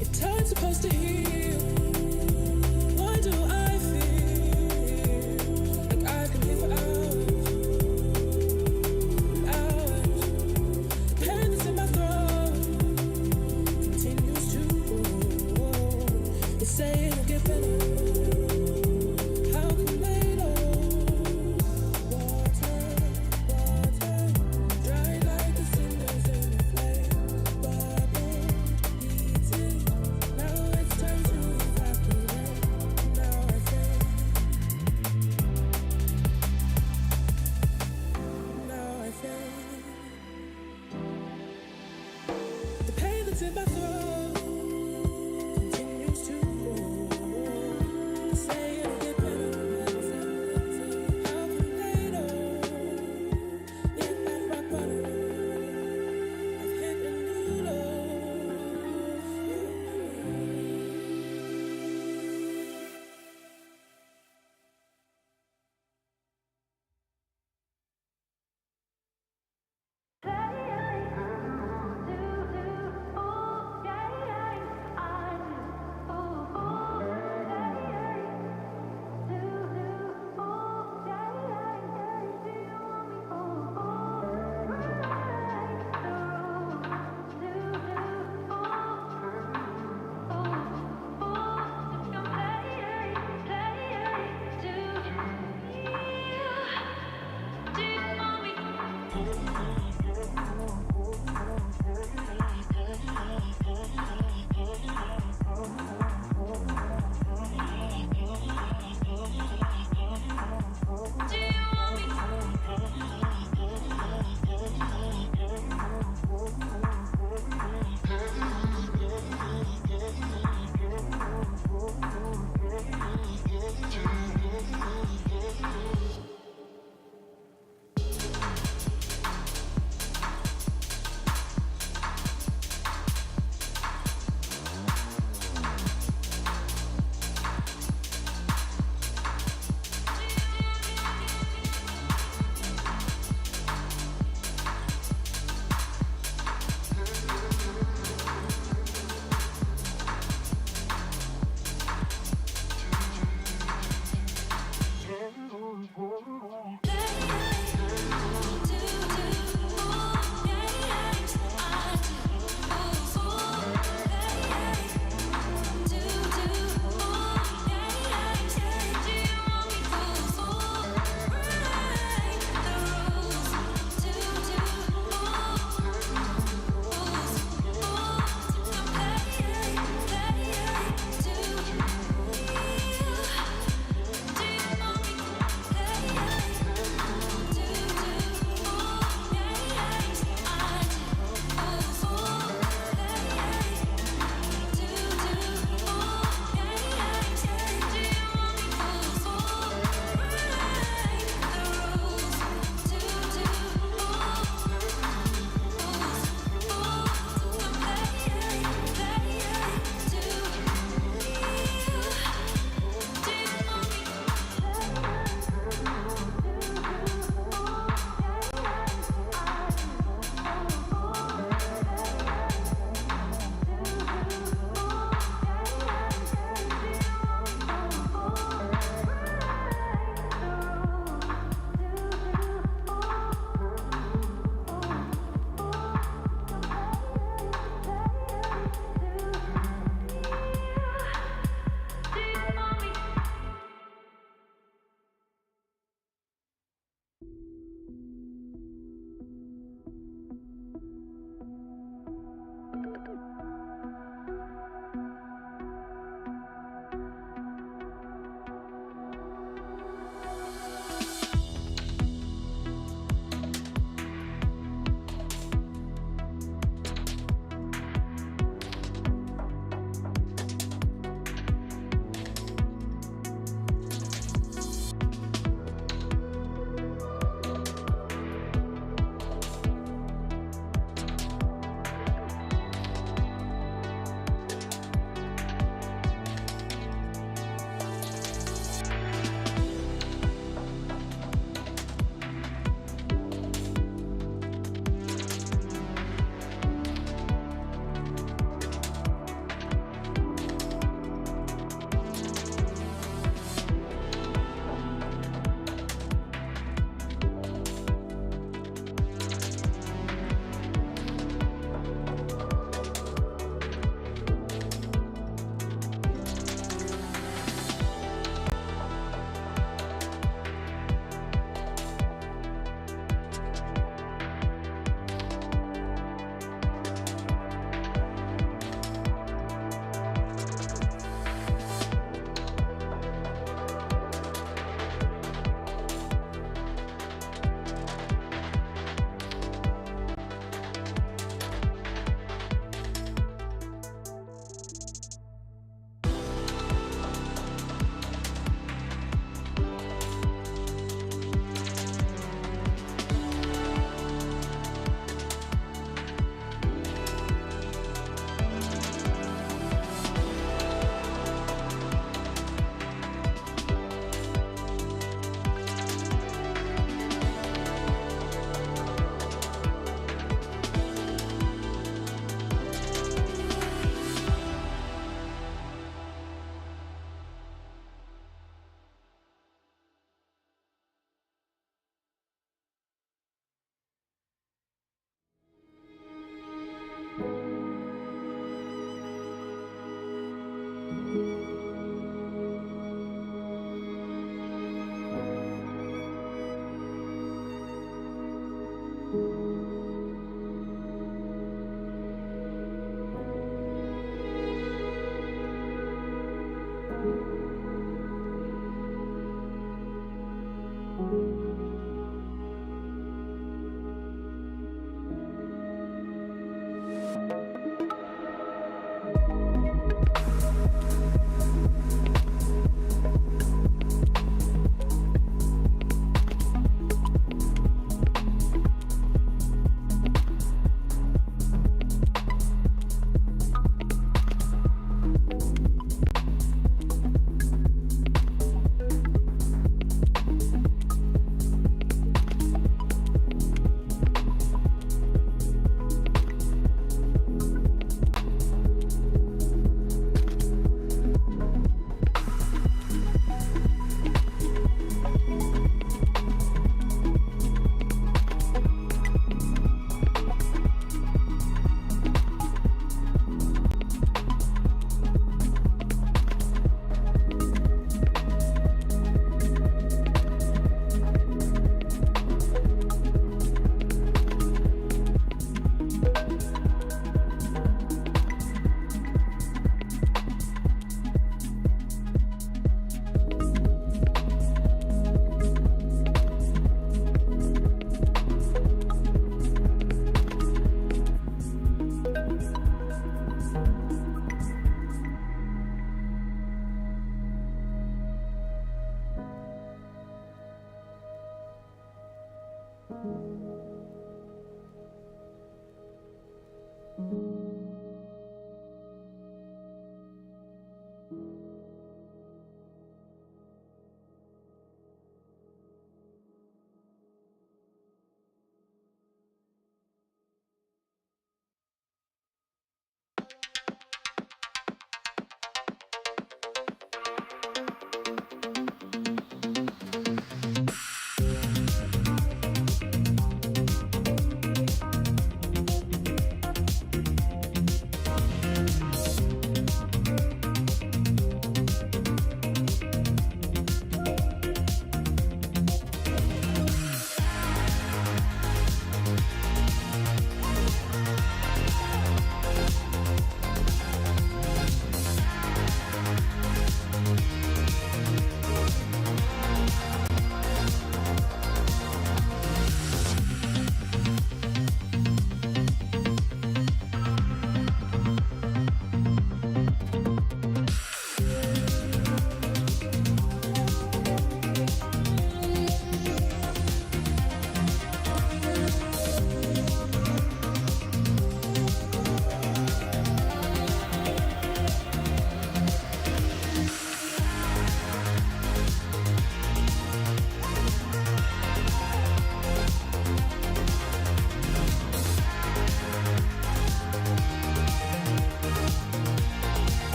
If time's supposed to heal, why do I feel like I've been here for hours? The pain that's in my throat continues to grow. They say it'll get better. How can they know? Water, dry like the cinders in the flame. Bubble, heating. Now it's time to evaporate. Now I think. The pain that's in my throat continues to grow. They say it'll get better. How can they know? If I've rock bottom, I've hit a new low.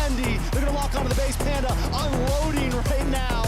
Andy. They're going to lock onto the base. Panda unloading right now.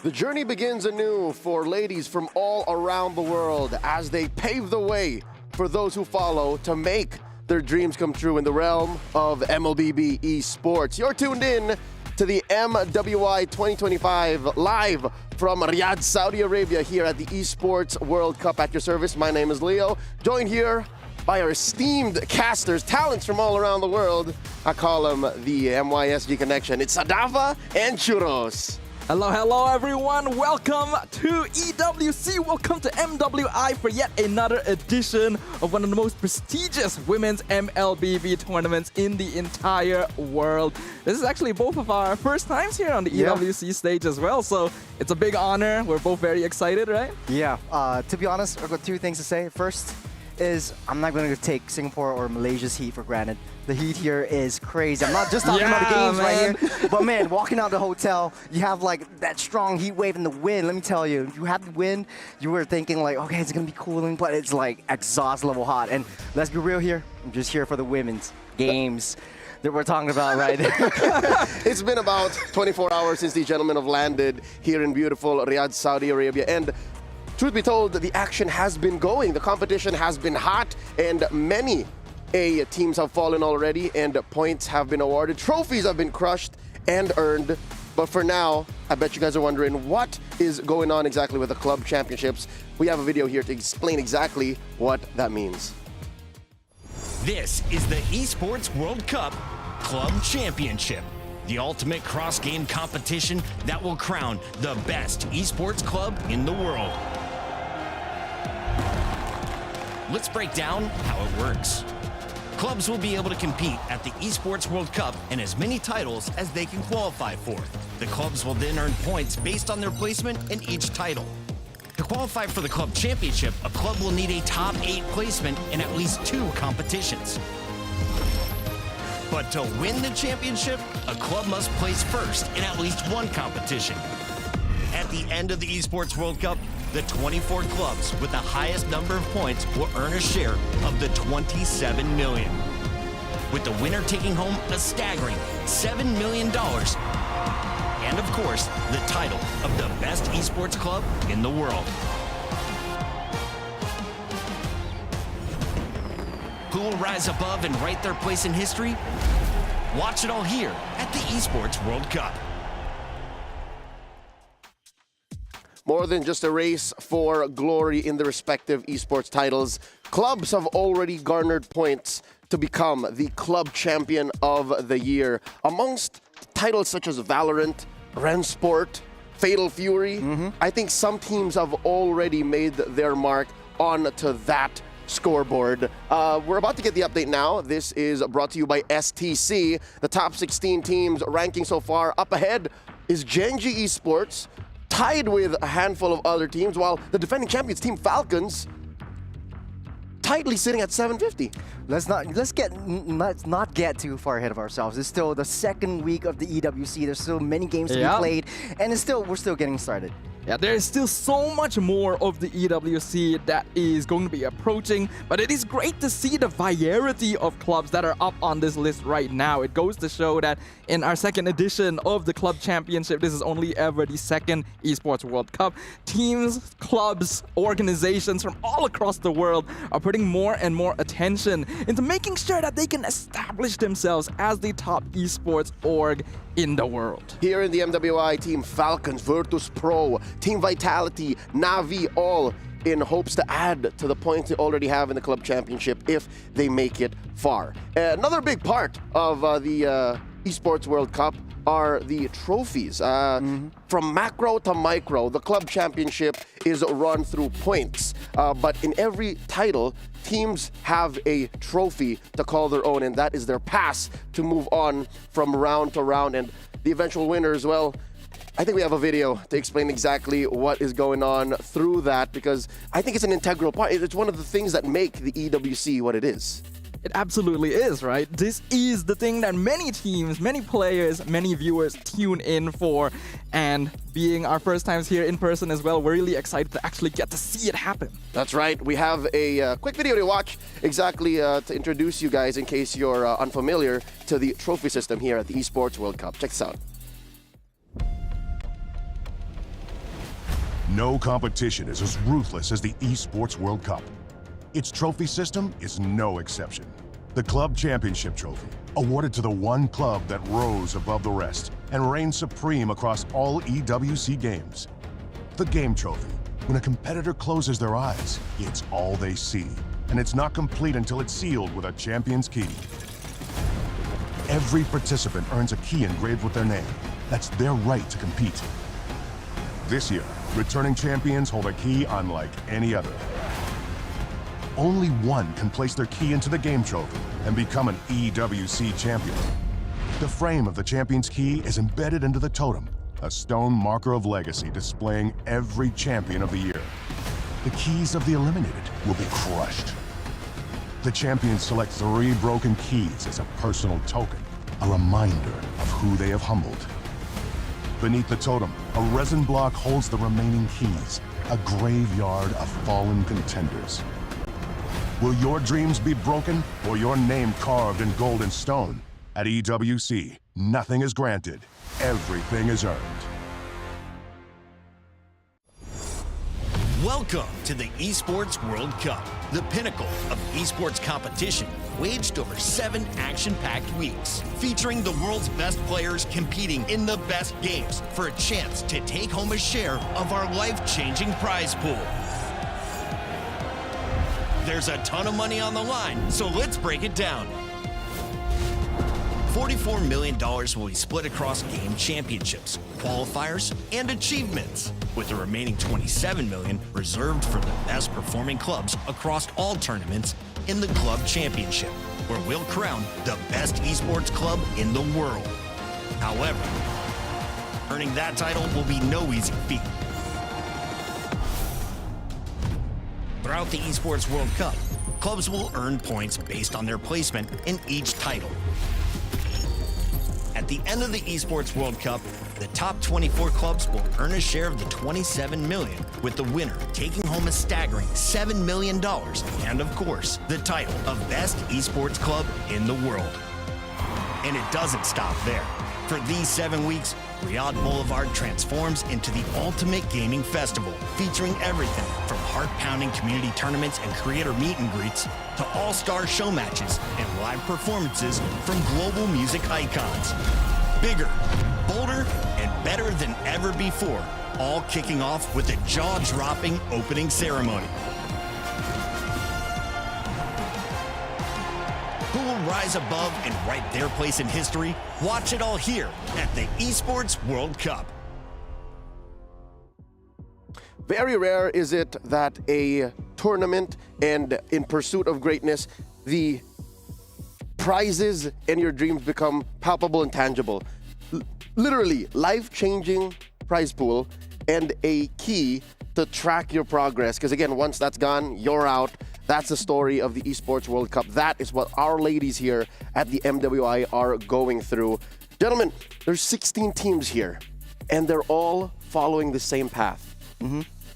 The journey begins anew for ladies from all around the world as they pave the way for those who follow to make their dreams come true in the realm of MLBB esports. You're tuned in to the MWI 2025 live from Riyadh, Saudi Arabia, here at the Esports World Cup at your service. My name is Leo, joined here by our esteemed casters, talents from all around the world. I call them the MYSG connection. It's Sadafa and Churros. Hello everyone, welcome to EWC, welcome to MWI for yet another edition of one of the most prestigious women's MLBB tournaments in the entire world. This is actually both of our first times here on the EWC stage as well, so it's a big honor. We're both very excited, right? Yeah, to be honest, I've got two things to say. First is I'm not going to take Singapore or Malaysia's heat for granted. The heat here is crazy. I'm not just talking about the games right here, but man, walking out the hotel, you have like that strong heat wave and the wind. Let me tell you, if you have the wind, you were thinking like, okay, it's going to be cooling, but it's like exhaust level hot. And let's be real here, I'm just here for the women's games that we're talking about right there. It's been about 24 hours since the gentlemen have landed here in beautiful Riyadh, Saudi Arabia. And truth be told, the action has been going. The competition has been hot, and many teams have fallen already, and points have been awarded. Trophies have been crushed and earned. But for now, I bet you guys are wondering what is going on exactly with the club championships. We have a video here to explain exactly what that means. This is the Esports World Cup Club Championship, the ultimate cross-game competition that will crown the best esports club in the world. Let's break down how it works. Clubs will be able to compete at the Esports World Cup and as many titles as they can qualify for. The clubs will then earn points based on their placement in each title. To qualify for the club championship, a club will need a top 8 placement in at least 2 competitions. But to win the championship, a club must place first in at least 1 competition. At the end of the Esports World Cup, the 24 clubs with the highest number of points will earn a share of the 27 million, with the winner taking home a staggering $7 million, and of course, the title of the best esports club in the world. Who will rise above and write their place in history? Watch it all here at the Esports World Cup. More than just a race for glory in the respective esports titles, clubs have already garnered points to become the club champion of the year. Amongst titles such as Valorant, Rensport, Fatal Fury, I think some teams have already made their mark onto that scoreboard. We're about to get the update now. This is brought to you by STC. The top 16 teams ranking so far. Up ahead is Genji Esports, tied with a handful of other teams, while the defending champions, Team Falcons, tightly sitting at 750. Let's not get too far ahead of ourselves. It's still the second week of the EWC. There's still many games to be played, and we're still getting started. Yeah, there's still so much more of the EWC that is going to be approaching, but it is great to see the variety of clubs that are up on this list right now. It goes to show that in our second edition of the Club Championship, this is only ever the second Esports World Cup. Teams, clubs, organizations from all across the world are putting more and more attention into making sure that they can establish themselves as the top esports org in the world. Here in the MWI, Team Falcons, Virtus Pro, Team Vitality, Navi, all in hopes to add to the points they already have in the club championship if they make it far. Another big part of the Esports World Cup are the trophies. From macro to micro, the club championship is run through points, but in every title, teams have a trophy to call their own, and that is their pass to move on from round to round. And the eventual winners, well, I think we have a video to explain exactly what is going on through that, because I think it's an integral part. It's one of the things that make the EWC what it is. It absolutely is, right? This is the thing that many teams, many players, many viewers tune in for. And being our first times here in person as well, we're really excited to actually get to see it happen. That's right. We have a quick video to watch exactly to introduce you guys in case you're unfamiliar to the trophy system here at the Esports World Cup. Check this out. No competition is as ruthless as the Esports World Cup. Its trophy system is no exception. The Club Championship Trophy, awarded to the one club that rose above the rest and reigned supreme across all EWC games. The Game Trophy, when a competitor closes their eyes, it's all they see, and it's not complete until it's sealed with a champion's key. Every participant earns a key engraved with their name. That's their right to compete. This year, returning champions hold a key unlike any other. Only one can place their key into the Game Trophy and become an EWC champion. The frame of the champion's key is embedded into the totem, a stone marker of legacy displaying every champion of the year. The keys of the eliminated will be crushed. The champions select 3 broken keys as a personal token, a reminder of who they have humbled. Beneath the totem, a resin block holds the remaining keys, a graveyard of fallen contenders. Will your dreams be broken or your name carved in golden stone? At EWC, nothing is granted, everything is earned. Welcome to the Esports World Cup, the pinnacle of esports competition, waged over 7 action-packed weeks, featuring the world's best players competing in the best games for a chance to take home a share of our life-changing prize pool. There's a ton of money on the line, so let's break it down. $44 million will be split across game championships, qualifiers, and achievements, with the remaining $27 million reserved for the best performing clubs across all tournaments in the Club Championship, where we'll crown the best esports club in the world. However, earning that title will be no easy feat. Throughout the Esports World Cup, clubs will earn points based on their placement in each title. At the end of the Esports World Cup, the top 24 clubs will earn a share of the $27 million, with the winner taking home a staggering $7 million, and of course, the title of Best Esports Club in the world. And it doesn't stop there. For these 7 weeks, Riyadh Boulevard transforms into the ultimate gaming festival, featuring everything from heart-pounding community tournaments and creator meet and greets to all-star show matches and live performances from global music icons. Bigger, bolder, and better than ever before, all kicking off with a jaw-dropping opening ceremony. Who will rise above and write their place in history? Watch it all here at the Esports World Cup. Very rare is it that a tournament and in pursuit of greatness, the prizes and your dreams become palpable and tangible. Literally, life-changing prize pool and a key to track your progress. Because again, once that's gone, you're out. That's the story of the Esports World Cup. That is what our ladies here at the MWI are going through. Gentlemen, there's 16 teams here, and they're all following the same path.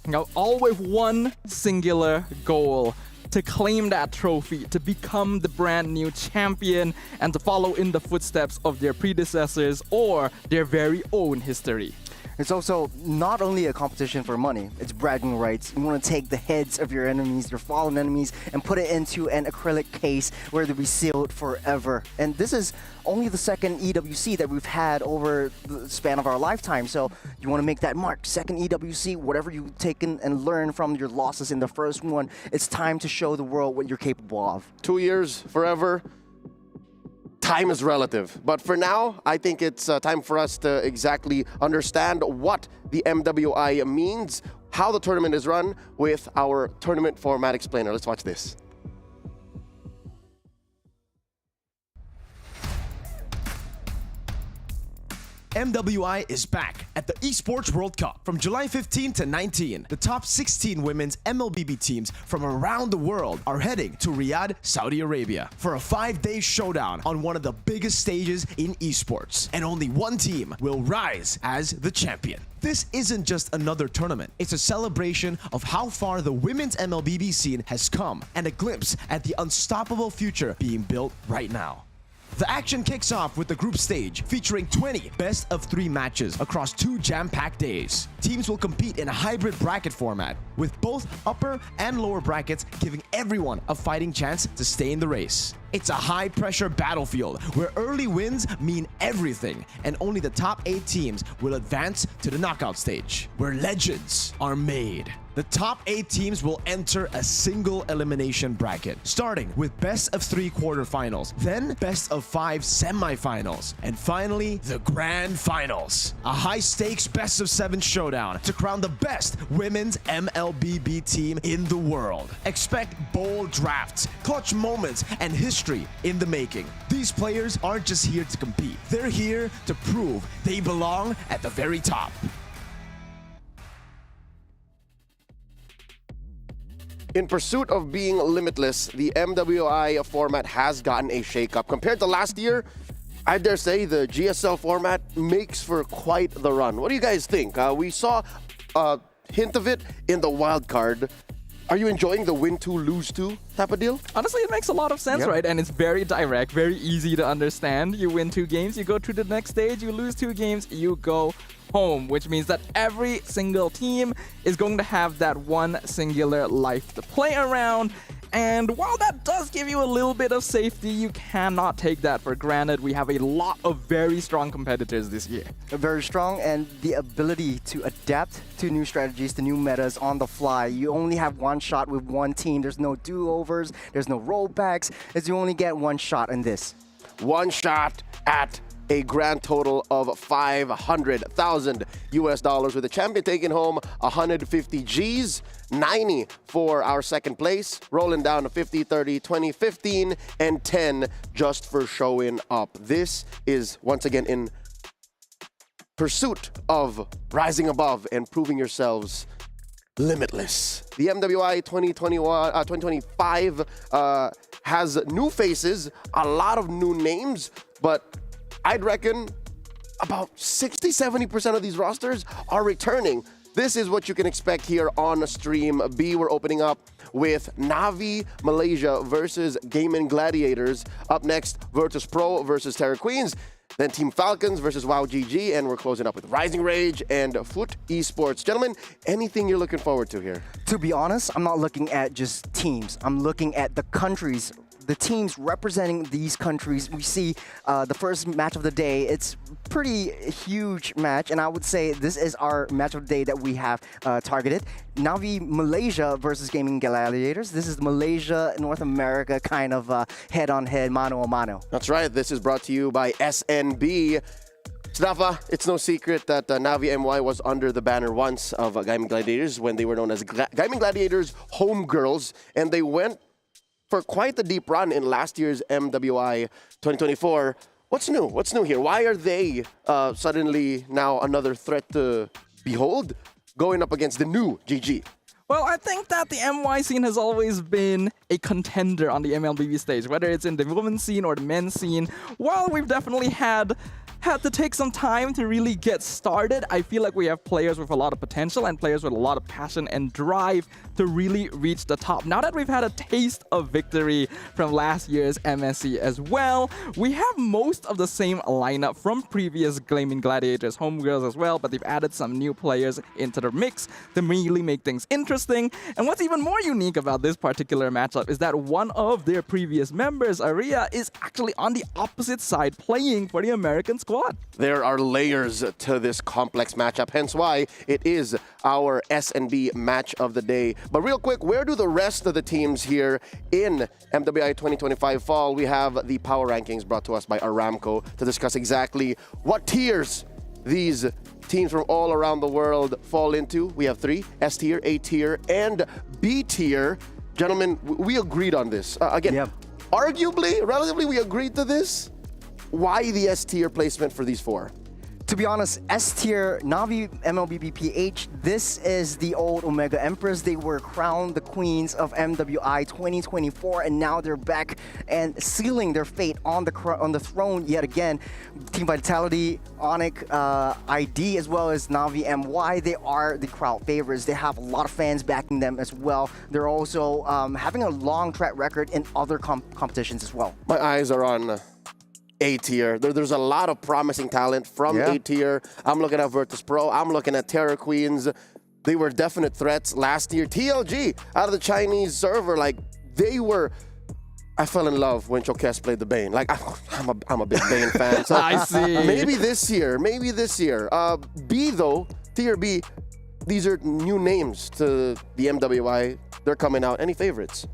Now, all with one singular goal: to claim that trophy, to become the brand new champion, and to follow in the footsteps of their predecessors or their very own history. It's also not only a competition for money, it's bragging rights. You want to take the heads of your enemies, your fallen enemies, and put it into an acrylic case where they'll be sealed forever. And this is only the second EWC that we've had over the span of our lifetime. So you want to make that mark. Second EWC, whatever you've taken and learned from your losses in the first one, it's time to show the world what you're capable of. 2 years, forever. Time is relative. But for now, I think it's time for us to exactly understand what the MWI means, how the tournament is run with our tournament format explainer. Let's watch this. MWI is back at the Esports World Cup from July 15 to 19. The top 16 women's MLBB teams from around the world are heading to Riyadh, Saudi Arabia for a 5-day showdown on one of the biggest stages in esports. And only one team will rise as the champion. This isn't just another tournament. It's a celebration of how far the women's MLBB scene has come and a glimpse at the unstoppable future being built right now. The action kicks off with the group stage featuring 20 best-of-3 matches across 2 jam-packed days. Teams will compete in a hybrid bracket format with both upper and lower brackets giving everyone a fighting chance to stay in the race. It's a high-pressure battlefield where early wins mean everything and only the top 8 teams will advance to the knockout stage where legends are made. The top 8 teams will enter a single elimination bracket, starting with best-of-3 quarterfinals, then best-of-5 semifinals, and finally, the grand finals. A high-stakes best-of-7 showdown to crown the best women's MLBB team in the world. Expect bold drafts, clutch moments, and history in the making. These players aren't just here to compete. They're here to prove they belong at the very top. In pursuit of being limitless, the MWI format has gotten a shakeup. Compared to last year, I dare say the GSL format makes for quite the run. What do you guys think? We saw a hint of it in the wild card. Are you enjoying the win 2, lose 2 type of deal? Honestly, it makes a lot of sense, right? And it's very direct, very easy to understand. You win 2 games, you go to the next stage. You lose 2 games, you go home, which means that every single team is going to have that one singular life to play around. And while that does give you a little bit of safety, you cannot take that for granted. We have a lot of very strong competitors this year. Very strong, and the ability to adapt to new strategies, to new metas on the fly. You only have one shot with one team. There's no do-overs, there's no rollbacks, as you only get one shot in this. One shot at a grand total of 500,000 US dollars, with the champion taking home 150 Gs, 90 for our second place, rolling down to 50, 30, 20, 15, and 10 just for showing up. This is once again in pursuit of rising above and proving yourselves limitless. The MWI 2025 has new faces, a lot of new names, but I'd reckon about 60-70% of these rosters are returning. This is what you can expect here on Stream B. We're opening up with Navi Malaysia versus Gaming Gladiators. Up next, Virtus Pro versus Terror Queens. Then Team Falcons versus WoW GG. And we're closing up with Rising Rage and Foot Esports. Gentlemen, anything you're looking forward to here? To be honest, I'm not looking at just teams. I'm looking at the countries, the teams representing these countries. We see the first match of the day. It's pretty huge match, and I would say this is our match of the day that we have targeted. Navi Malaysia versus Gaming Gladiators. This is Malaysia, North America kind of head-on-head, mano-a-mano. That's right. This is brought to you by SNB. Snafa, it's no secret that Navi MY was under the banner once of Gaming Gladiators when they were known as Gaming Gladiators Homegirls, and they went for quite a deep run in last year's MWI 2024. What's new? What's new here? Why are they suddenly now another threat to behold, going up against the new GG? Well, I think that the MY scene has always been a contender on the MLBB stage, whether it's in the women's scene or the men's scene. While we've definitely had to take some time to really get started, I feel like we have players with a lot of potential and players with a lot of passion and drive to really reach the top. Now that we've had a taste of victory from last year's MSC as well, we have most of the same lineup from previous Gaming Gladiators Homegirls as well, but they've added some new players into the mix to really make things interesting. And what's even more unique about this particular matchup is that one of their previous members, Aria, is actually on the opposite side playing for the American squad. There are layers to this complex matchup, hence why it is our SNB match of the day. But real quick, where do the rest of the teams here in MWI 2025 fall? We have the power rankings brought to us by Aramco to discuss exactly what tiers these teams from all around the world fall into. We have 3, S tier, A tier, and B tier. Gentlemen, we agreed on this. Again, arguably, relatively, we agreed to this. Why the S tier placement for these 4? to be honest, S tier, Na'Vi, MLBB, PH, this is the old Omega Empress. They were crowned the queens of MWI 2024, and now they're back and sealing their fate on the throne yet again. Team Vitality, Onyx, ID, as well as Na'Vi MY, they are the crowd favorites. They have a lot of fans backing them as well. They're also having a long track record in other competitions as well. My eyes are on A tier. There's a lot of promising talent from A tier. I'm looking at Virtus Pro. I'm looking at Terror Queens. They were definite threats last year. TLG out of the Chinese server, like they were. I fell in love when Chokes played the Bane. Like I'm a big Bane fan. So I see. Maybe this year. B though, tier B. These are new names to the MWI. They're coming out. Any favorites?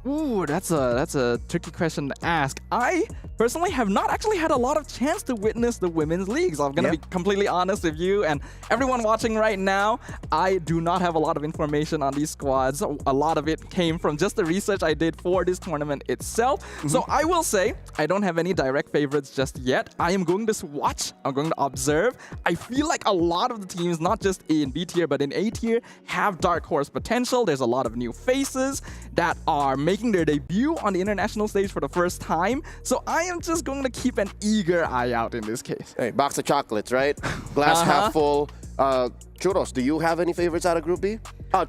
Ooh, that's a tricky question to ask. I personally have not actually had a lot of chance to witness the women's leagues. I'm gonna be completely honest with you and everyone watching right now. I do not have a lot of information on these squads. A lot of it came from just the research I did for this tournament itself. So I will say I don't have any direct favorites just yet. I am going to watch. I'm going to observe. I feel like a lot of the teams, not just in B tier but in A tier, have dark horse potential. There's a lot of new faces that are making their debut on the international stage for the first time. So I am just going to keep an eager eye out in this case. Hey, box of chocolates, right? Glass half full. Churros, do you have any favorites out of Group B?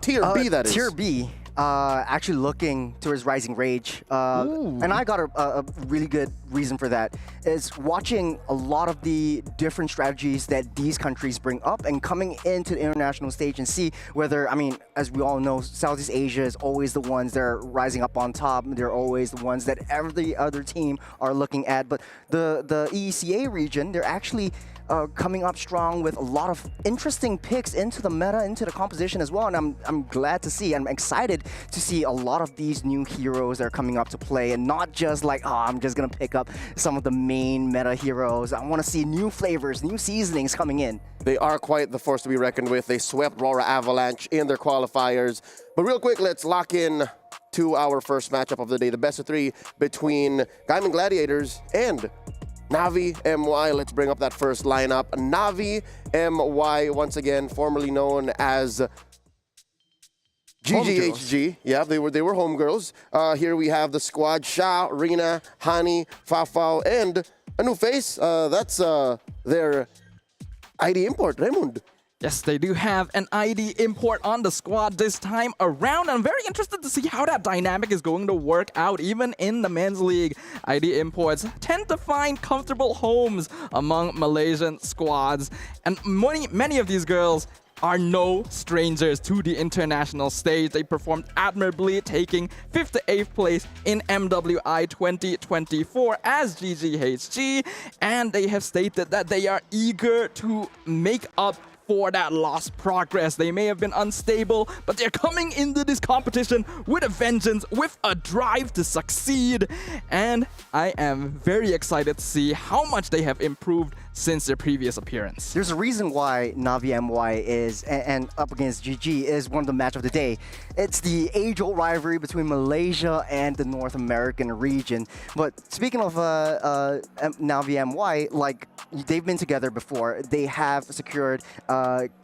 Tier B, that is. Tier B. Actually looking towards Rising Rage. And I got a really good reason for that. Is watching a lot of the different strategies that these countries bring up and coming into the international stage and see whether, I mean, as we all know, Southeast Asia is always the ones that are rising up on top. They're always the ones that every other team are looking at. But the EECA region, they're actually coming up strong with a lot of interesting picks into the meta, into the composition as well. And I'm glad to see, I'm excited to see a lot of these new heroes that are coming up to play and not just like, oh, I'm just going to pick up some of the main meta heroes. I want to see new flavors, new seasonings coming in. They are quite the force to be reckoned with. They swept Rora Avalanche in their qualifiers. But real quick, let's lock in to our first matchup of the day, the best of three between Diamond Gladiators and Na'Vi MY. Let's bring up that first lineup. Na'Vi MY, once again, formerly known as GGHG. Yeah, they were homegirls. Here we have the squad: Sha, Rina, Hani, Fafao, and a new face. That's their ID import, Raymond. Yes, they do have an ID import on the squad this time around. I'm very interested to see how that dynamic is going to work out, even in the men's league. ID imports tend to find comfortable homes among Malaysian squads, and many of these girls are no strangers to the international stage. They performed admirably, taking 5th to 8th place in MWI 2024 as GGHG, and they have stated that they are eager to make up for that lost progress. They may have been unstable, but they're coming into this competition with a vengeance, with a drive to succeed. And I am very excited to see how much they have improved since their previous appearance. There's a reason why Na'Vi MY is, and up against GG, is one of the match of the day. It's the age-old rivalry between Malaysia and the North American region. But speaking of Na'Vi MY, like, they've been together before. They have secured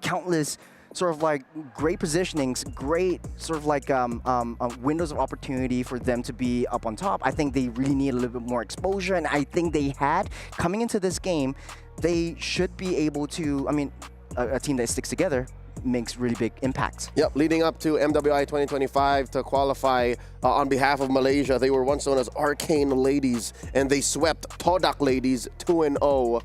countless sort of like great positionings, great sort of like windows of opportunity for them to be up on top. I think they really need a little bit more exposure, and I think they had. Coming into this game, they should be able to, I mean, a team that sticks together makes really big impacts. Yep, leading up to MWI 2025 to qualify on behalf of Malaysia, they were once known as Arcane Ladies, and they swept Todak Ladies 2-0.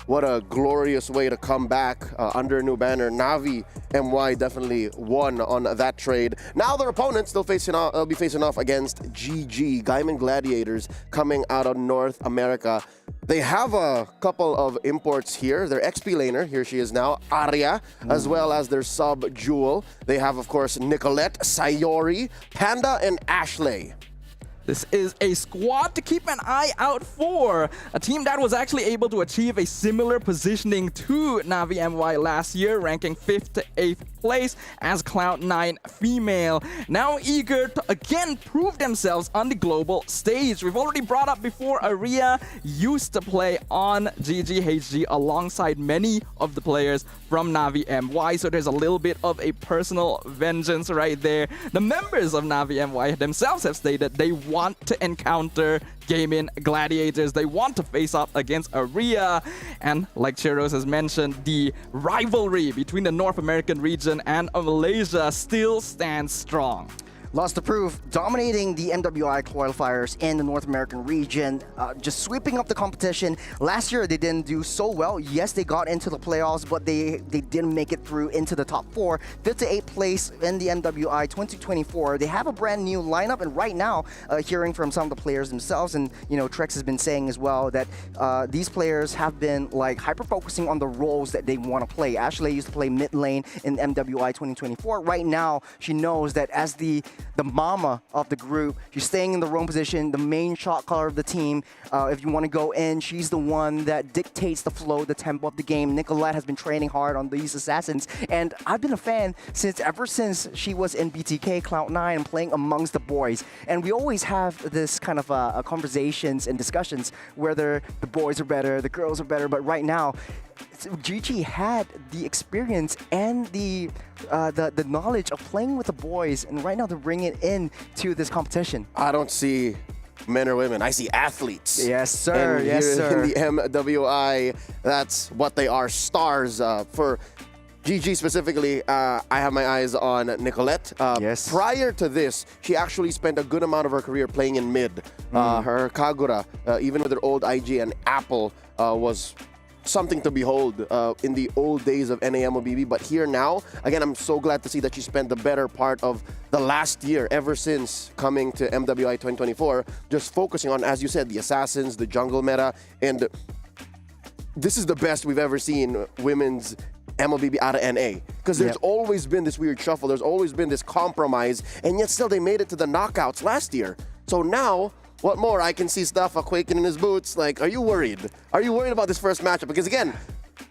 What a glorious way to come back under a new banner. Na'Vi MY definitely won on that trade. Now their opponents, they'll be facing off against GG, Diamond Gladiators, coming out of North America. They have a couple of imports here. Their XP laner, here she is now, Arya, as well as their sub Jewel. They have, of course, Nicolette, Sayori, Panda, and Ashley. This is a squad to keep an eye out for. A team that was actually able to achieve a similar positioning to Na'Vi MY last year, ranking 5th to 8th place as Cloud9 female. Now eager to again prove themselves on the global stage. We've already brought up before, Aria used to play on GGHG alongside many of the players from Navi MY, so there's a little bit of a personal vengeance right there. The members of Navi MY themselves have stated they want to encounter Gaming Gladiators. They want to face up against Aria. And like Chiros has mentioned, the rivalry between the North American region and Malaysia still stands strong. Lots to prove, dominating the MWI qualifiers in the North American region, just sweeping up the competition. Last year, they didn't do so well. Yes, they got into the playoffs, but they didn't make it through into the top 4. 5th to 8th place in the MWI 2024. They have a brand new lineup, and right now, hearing from some of the players themselves, and you know, Trex has been saying as well that these players have been like hyper-focusing on the roles that they want to play. Ashley used to play mid lane in MWI 2024. Right now, she knows that as the mama of the group, she's staying in the roam position, the main shot caller of the team. If you want to go in, she's the one that dictates the flow, the tempo of the game. Nicolette has been training hard on these assassins, and I've been a fan ever since she was in BTK Cloud9 and playing amongst the boys. And we always have this kind of conversations and discussions whether the boys are better, the girls are better, but right now, Gigi had the experience and the knowledge of playing with the boys, and right now they're bringing it in to this competition. I don't see men or women. I see athletes. Yes, sir. And yes, here sir. in the MWI, that's what they are. Stars. For GG specifically, I have my eyes on Nicolette. Yes. Prior to this, she actually spent a good amount of her career playing in mid. Her Kagura, even with her old IG and Apple, was something to behold in the old days of MLBB. But here now, again, I'm so glad to see that she spent the better part of the last year, ever since coming to MWI 2024, just focusing on, as you said, the assassins, the jungle meta, and this is the best we've ever seen women's MLBB out of NA. Because there's always been this weird shuffle, there's always been this compromise, and yet still they made it to the knockouts last year. So now, what more? I can see Staffa quaking in his boots. Like, are you worried? Are you worried about this first matchup? Because again,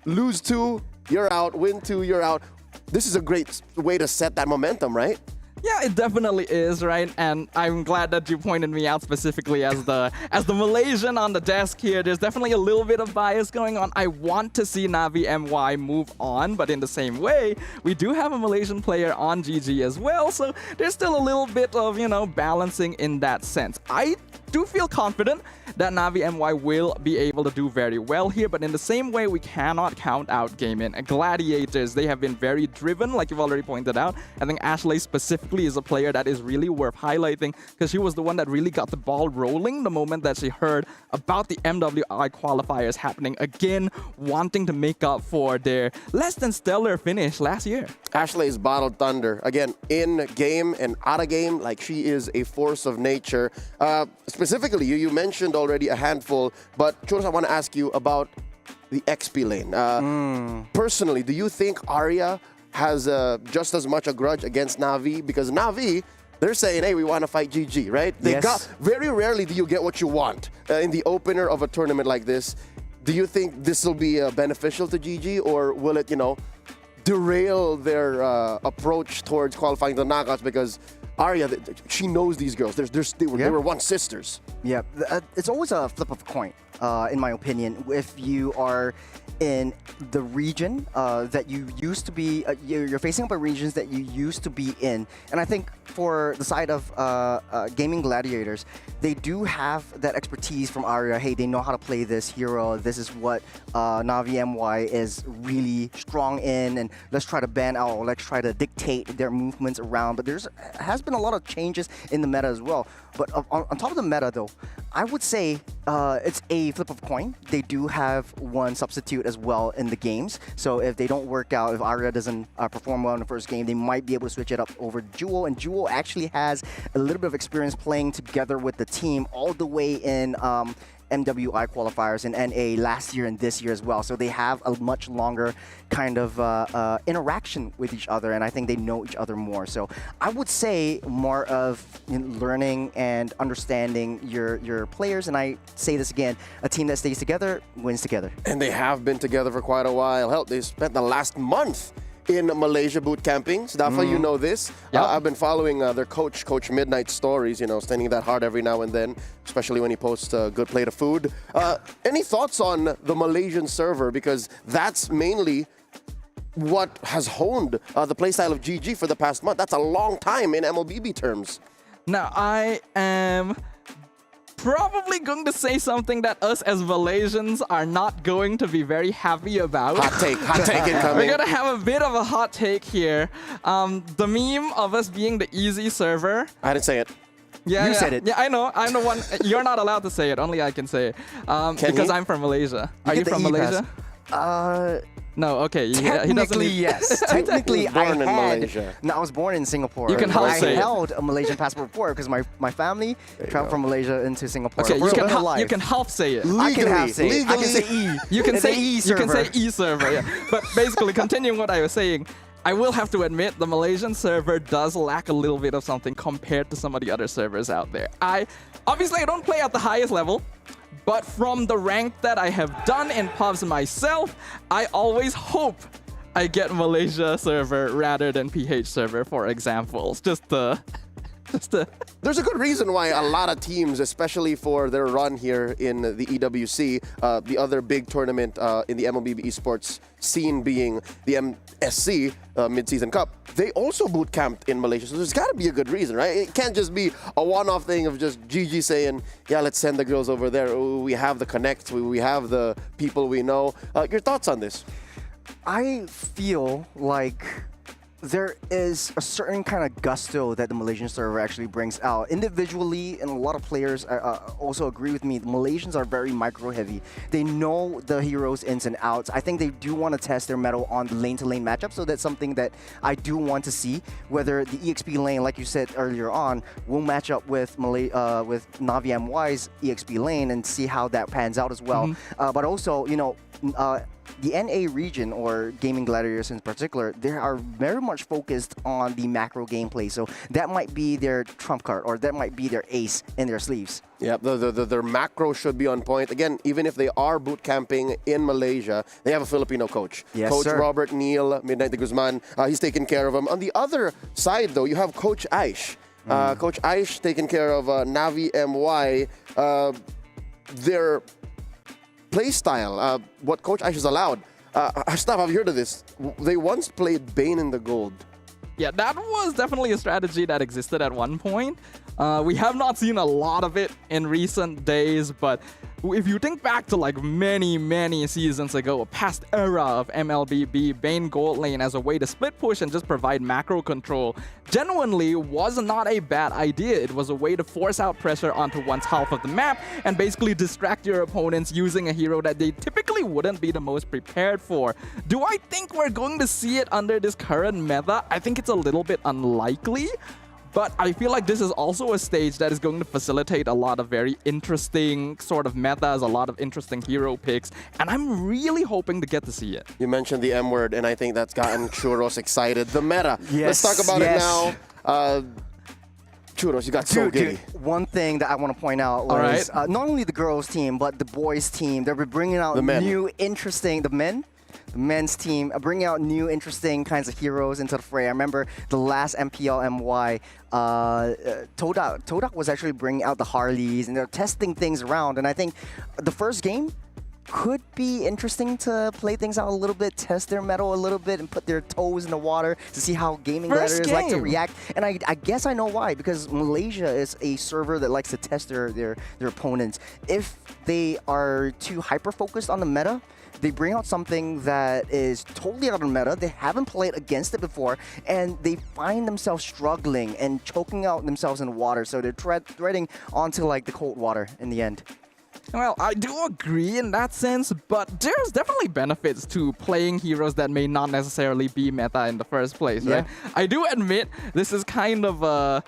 lose 2, you're out. Win 2, you're out. This is a great way to set that momentum, right? Yeah, it definitely is, right? And I'm glad that you pointed me out specifically as the Malaysian on the desk here. There's definitely a little bit of bias going on. I want to see Navi MY move on, but in the same way, we do have a Malaysian player on GG as well, so there's still a little bit of, you know, balancing in that sense. I do feel confident that Navi MY will be able to do very well here, but in the same way, we cannot count out Gaming Gladiators. They have been very driven, like you've already pointed out. I think Ashley specifically is a player that is really worth highlighting because she was the one that really got the ball rolling the moment that she heard about the MWI qualifiers happening again, wanting to make up for their less than stellar finish last year. Ashley's bottled thunder. Again, in game and out of game, like she is a force of nature. Specifically, you mentioned already a handful, but Churros, I want to ask you about the XP lane. Personally, do you think Arya has just as much a grudge against Navi? Because Navi, they're saying, hey, we want to fight GG, right? Very rarely do you get what you want in the opener of a tournament like this. Do you think this will be beneficial to GG, or will it, you know, derail their approach towards qualifying the knockouts? Because Arya, she knows these girls. They were once sisters. Yeah, it's always a flip of a coin, in my opinion. If you are in the region that you used to be, you're facing up at regions that you used to be in. And I think for the side of Gaming Gladiators, they do have that expertise from Arya. Hey, they know how to play this hero. This is what Navi MY is really strong in, and let's try to ban out, or let's try to dictate their movements around. But has been a lot of changes in the meta as well. But on top of the meta, though, I would say it's a flip of a coin. They do have one substitute as well in the games. So if they don't work out, if Arya doesn't perform well in the first game, they might be able to switch it up over Jewel. And Jewel actually has a little bit of experience playing together with the team all the way in MWI qualifiers in NA last year and this year as well. So they have a much longer kind of interaction with each other, and I think they know each other more. So I would say more of learning and understanding your players, and I say this again, a team that stays together wins together. And they have been together for quite a while. Hell, they spent the last month in Malaysia boot camping. Dafa, you know this. Yep. I've been following their coach, Coach Midnight stories, standing that hard every now and then, especially when he posts a good plate of food. Any thoughts on the Malaysian server? Because that's mainly what has honed the playstyle of GG for the past month. That's a long time in MLBB terms. Now, I am probably going to say something that us as Malaysians are not going to be very happy about. Hot take incoming. We're gonna have a bit of a hot take here. The meme of us being the easy server. I didn't say it. Yeah, You said it. Yeah, I know. I'm the one. You're not allowed to say it. Only I can say it. Because he? I'm from Malaysia. Are you get the from E-pass. Malaysia? No. Okay. He doesn't. Technically, yes. Technically, He was born I in had. Malaysia. No, I was born in Singapore. You can but half say I it. held a Malaysian passport before because my family traveled from Malaysia into Singapore. Okay. for You a can better life. you can half say it. I can half say it. I can say legally. E. You can It's say an E You can server. say E server. Yeah. But basically, continuing what I was saying, I will have to admit the Malaysian server does lack a little bit of something compared to some of the other servers out there. Obviously I don't play at the highest level, but from the rank that I have done in pubs myself, I always hope I get Malaysia server rather than PH server, for examples. Just to There's a good reason why a lot of teams, especially for their run here in the EWC, the other big tournament in the MLBB esports scene being the MSC Mid-Season Cup, they also boot camped in Malaysia. So there's got to be a good reason, right? It can't just be a one-off thing of just GG saying, yeah, let's send the girls over there. Ooh, we have the connect, we have the people we know. Your thoughts on this? I feel like there is a certain kind of gusto that the Malaysian server actually brings out. Individually, and a lot of players also agree with me, the Malaysians are very micro-heavy. They know the heroes' ins and outs. I think they do want to test their mettle on the lane-to-lane matchup, so that's something that I do want to see, whether the EXP lane, like you said earlier on, will match up with Navi MY's EXP lane and see how that pans out as well. But also, the NA region, or Gaming Gladiators in particular, they are very much focused on the macro gameplay. So that might be their trump card, or that might be their ace in their sleeves. Yeah, their macro should be on point. Again, even if they are boot camping in Malaysia, they have a Filipino coach. Yes, Coach sir. Robert Neal, Midnight de Guzman, he's taking care of them. On the other side, though, you have Coach Aish. Coach Aish taking care of Navi MY. Their play style, what Coach Aish has allowed. Staff, have you heard of this? They once played Bane in the Gold. Yeah, that was definitely a strategy that existed at one point. We have not seen a lot of it in recent days, but if you think back to like many seasons ago, a past era of MLBB, Bane Gold Lane as a way to split push and just provide macro control genuinely was not a bad idea. It was a way to force out pressure onto one's half of the map and basically distract your opponents using a hero that they typically wouldn't be the most prepared for. Do I think we're going to see it under this current meta? I think it's a little bit unlikely. But I feel like this is also a stage that is going to facilitate a lot of very interesting sort of metas, a lot of interesting hero picks, and I'm really hoping to get to see it. You mentioned the M word, and I think that's gotten Churros excited. The meta. Yes, Let's talk about yes. it now. Churros, you got so giddy. One thing that I want to point out was not only the girls' team, but the boys' team. They're bringing out The men. new, interesting... The men's team bringing out new, interesting kinds of heroes into the fray. I remember the last MPL MY, Todak was actually bringing out the Harleys, and they're testing things around. And I think the first game could be interesting to play things out a little bit, test their mettle a little bit, and put their toes in the water to see how Gaming Gladiators like to react. And I guess I know why, because Malaysia is a server that likes to test their opponents. If they are too hyper-focused on the meta, they bring out something that is totally out of the meta. They haven't played against it before, and they find themselves struggling and choking out themselves in water. So they're threading onto like the cold water in the end. Well, I do agree in that sense, but there's definitely benefits to playing heroes that may not necessarily be meta in the first place, right? I do admit this is kind of a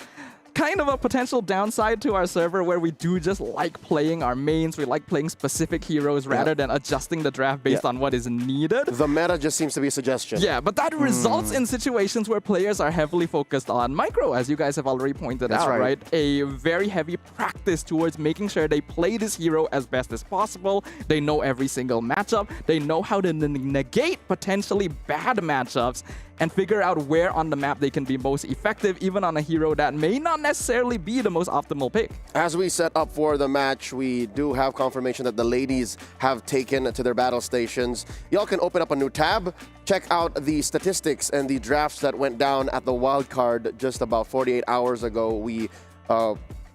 potential downside to our server, where we do just like playing our mains. We like playing specific heroes rather than adjusting the draft based on what is needed. The meta just seems to be a suggestion. Yeah, but that results in situations where players are heavily focused on micro, as you guys have already pointed out, right? A very heavy practice towards making sure they play this hero as best as possible. They know every single matchup. They know how to negate potentially bad matchups. and figure out where on the map they can be most effective, even on a hero that may not necessarily be the most optimal pick. As we set up for the match, we do have confirmation that the ladies have taken to their battle stations. Y'all can open up a new tab, check out the statistics and the drafts that went down at the wildcard just about 48 hours ago. We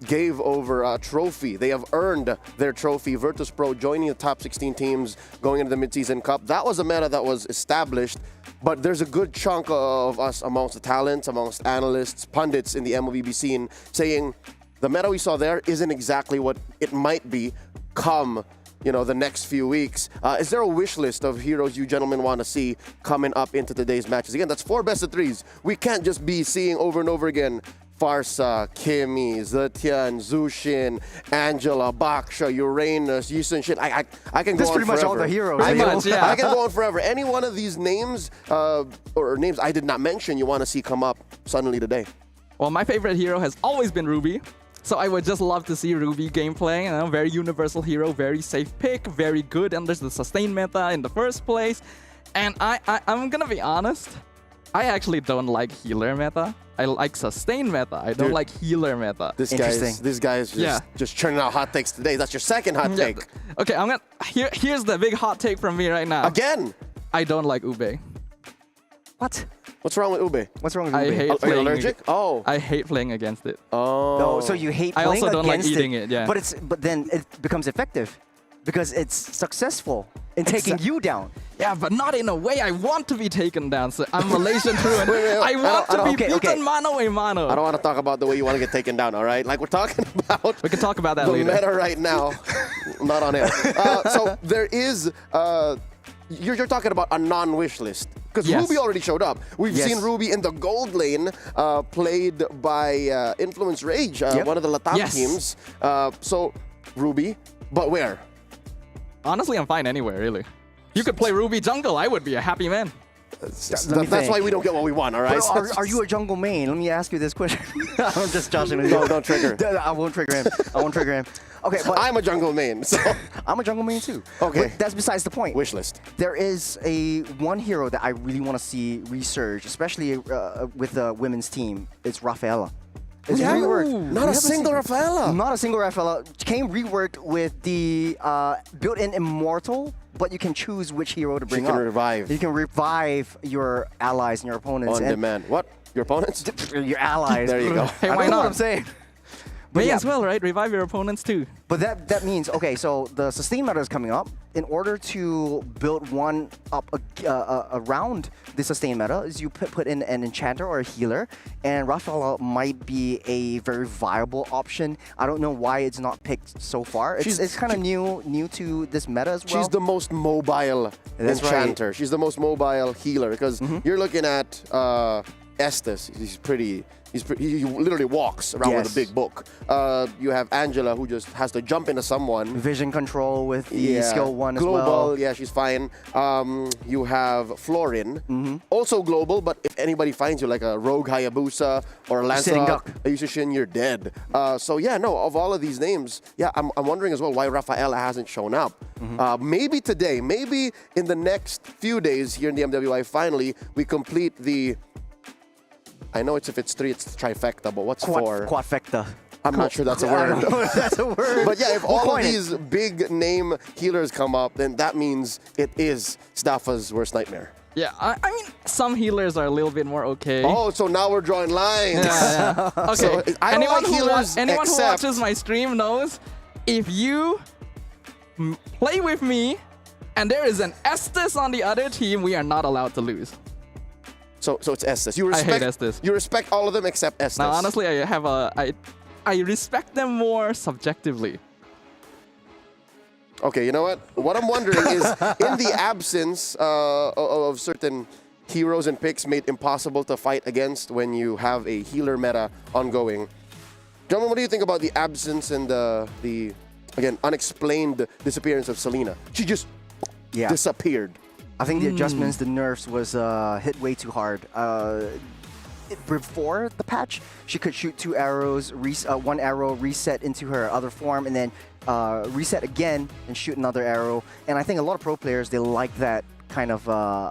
gave over a trophy. They have earned their trophy. Virtus Pro joining the top 16 teams going into the Mid-Season Cup. That was a meta that was established, but there's a good chunk of us amongst the talents, amongst analysts, pundits in the MLBB scene saying the meta we saw there isn't exactly what it might be come the next few weeks. Is there a wish list of heroes you gentlemen want to see coming up into today's matches? Again, that's 4 best of 3s. We can't just be seeing over and over again Farsa, Kimi, Zetian, Zushin, Angela, Baksha, Uranus, Yisun, shit. I can go That's on pretty much forever. all the heroes. I Pretty much, yeah. can go on forever. Any one of these names, or names I did not mention, you want to see come up suddenly today? Well, my favorite hero has always been Ruby. So I would just love to see Ruby gameplay. Very universal hero, very safe pick, very good under the sustain meta in the first place. And I'm gonna be honest, I actually don't like healer meta. I like sustain meta. I don't like healer meta. This guy's just churning out hot takes today. That's your second hot take. Okay, here's the big hot take from me right now. Again. I don't like Ube. What? What's wrong with Ube? What's wrong with I Ube? hate Are you playing allergic? Oh. I hate playing against it. No, so you hate I playing also don't like against eating it, yeah. But then it becomes effective because it's successful in taking you down. Yeah, but not in a way I want to be taken down. So I'm Malaysian through and I want to be beaten mano a mano. I don't want to talk about the way you want to get taken down, all right? Like we're talking about We can talk about that the later. meta right now. Not on air. So there is, you're talking about a non-wish list. Because Yes. Ruby already showed up. We've Yes. seen Ruby in the gold lane, played by Influence Rage, one of the Latam Yes. teams. So Ruby, but where? Honestly, I'm fine anywhere, really. You could play Ruby jungle. I would be a happy man. That's think. why we don't get what we want, all right? But are you a jungle main? Let me ask you this question. I'm just joshing with you. Don't trigger. I won't trigger him. I won't trigger him. Okay, but I'm a jungle main, so I'm a jungle main too. Okay. But that's besides the point. wish list. There is one hero that I really want to see resurge, especially with the women's team. It's Rafaela. It's reworked. Not a single Rafaela. Not a single Rafaela. Came reworked with the built-in Immortal, but you can choose which hero to bring can up. revive. You can revive your allies and your opponents. On demand. What? Your opponents? Your allies. There you go. Hey, I why don't know not? what I'm saying. May yeah. as well, right? Revive your opponents too. But that means, okay, so the sustain meta is coming up. In order to build one up around the sustain meta, is you put in an enchanter or a healer, and Rafaela might be a very viable option. I don't know why it's not picked so far. It's kind of new to this meta as well. She's the most mobile That's enchanter. She's the most mobile healer because you're looking at Estes. He literally walks around with a big book. You have Angela who just has to jump into someone. Vision control with the skill 1 as global, well. yeah, she's fine. You have Florin, also global, but if anybody finds you like a Rogue Hayabusa or a Sitting Lancelot, duck. a Yushishin, you're dead. So yeah, no, of all of these names, yeah, I'm wondering as well why Rafaela hasn't shown up. Maybe today, maybe in the next few days here in the MWI, finally, we complete the... I know if it's 3, it's trifecta, but what's 4? Quadfecta. I'm not sure that's a I word. don't know if that's a word. But yeah, if We'll all of coin it. these big name healers come up, then that means it is Staffa's worst nightmare. Yeah, I mean, some healers are a little bit more okay. Oh, so now we're drawing lines. Yeah. Okay. So, I don't like healers anyone who except- watches my stream knows if you play with me and there is an Estes on the other team, we are not allowed to lose. So it's Estes. You I hate respect Estes. You respect all of them except Estes. Now, honestly, I respect them more subjectively. Okay, you know what? What I'm wondering is, in the absence of certain heroes and picks made impossible to fight against when you have a healer meta ongoing, gentlemen, what do you think about the absence and the again, unexplained disappearance of Selena? She just disappeared. I think the adjustments, the nerfs was hit way too hard. Before the patch, she could shoot 2 arrows, 1 arrow, reset into her other form, and then reset again and shoot another arrow. And I think a lot of pro players, they like that kind of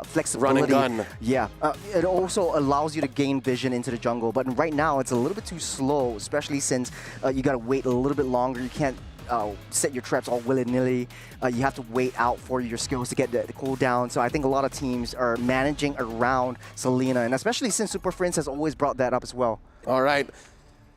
flexibility. Run and gun. Yeah, it also allows you to gain vision into the jungle, but right now it's a little bit too slow, especially since you gotta wait a little bit longer. You can't set your traps all willy-nilly. You have to wait out for your skills to get the cooldown. So I think a lot of teams are managing around Selena, and especially since Super Friends has always brought that up as well. All right,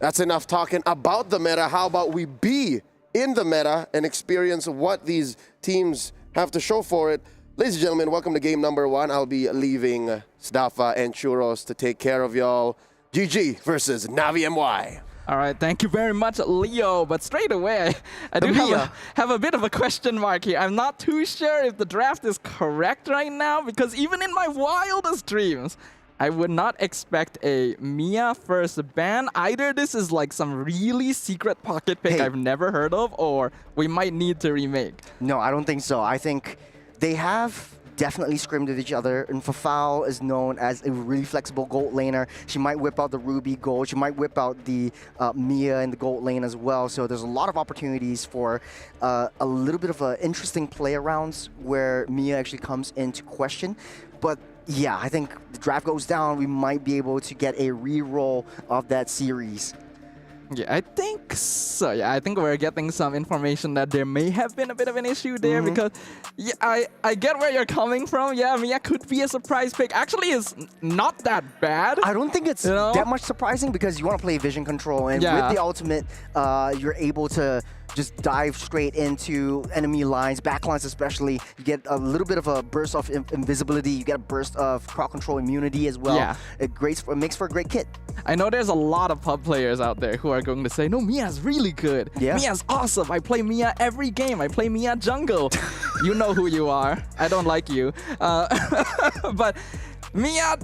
that's enough talking about the meta. How about we be in the meta and experience what these teams have to show for it? Ladies and gentlemen, welcome to game number 1. I'll be leaving Stafa and Churros to take care of y'all. GG versus Navi MY. All right, thank you very much, Leo. But straight away, I do have a bit of a question mark here. I'm not too sure if the draft is correct right now, because even in my wildest dreams, I would not expect a Mia first ban. Either this is like some really secret pocket pick I've never heard of, or we might need to remake. No, I don't think so. I think they have definitely scrimmed at each other, and Fafal is known as a really flexible gold laner. She might whip out the Ruby gold. She might whip out the Mia in the gold lane as well. So there's a lot of opportunities for a little bit of interesting play arounds where Mia actually comes into question. But yeah, I think the draft goes down. We might be able to get a re-roll of that series. Yeah, I think so. Yeah, I think we're getting some information that there may have been a bit of an issue there, because yeah, I get where you're coming from. Yeah, Mia could be a surprise pick. Actually, it's not that bad. I don't think it's that much surprising, because you want to play vision control, and with the ultimate, you're able to just dive straight into enemy lines, backlines especially. You get a little bit of a burst of invisibility. You get a burst of crowd control immunity as well. Yeah. It makes for a great kit. I know there's a lot of pub players out there who are going to say, no, Mia's really good. Yeah. Mia's awesome. I play Mia every game. I play Mia jungle. You know who you are. I don't like you. But Mia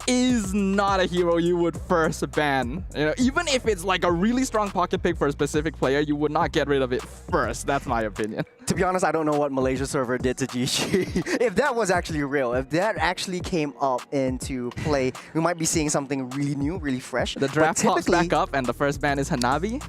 is not a hero you would first ban. You know, even if it's like a really strong pocket pick for a specific player, you would not get rid of it first. That's my opinion. To be honest, I don't know what Malaysia server did to GG. If that was actually real, if that actually came up into play, we might be seeing something really new, really fresh. The draft pops back up and the first ban is Hanabi.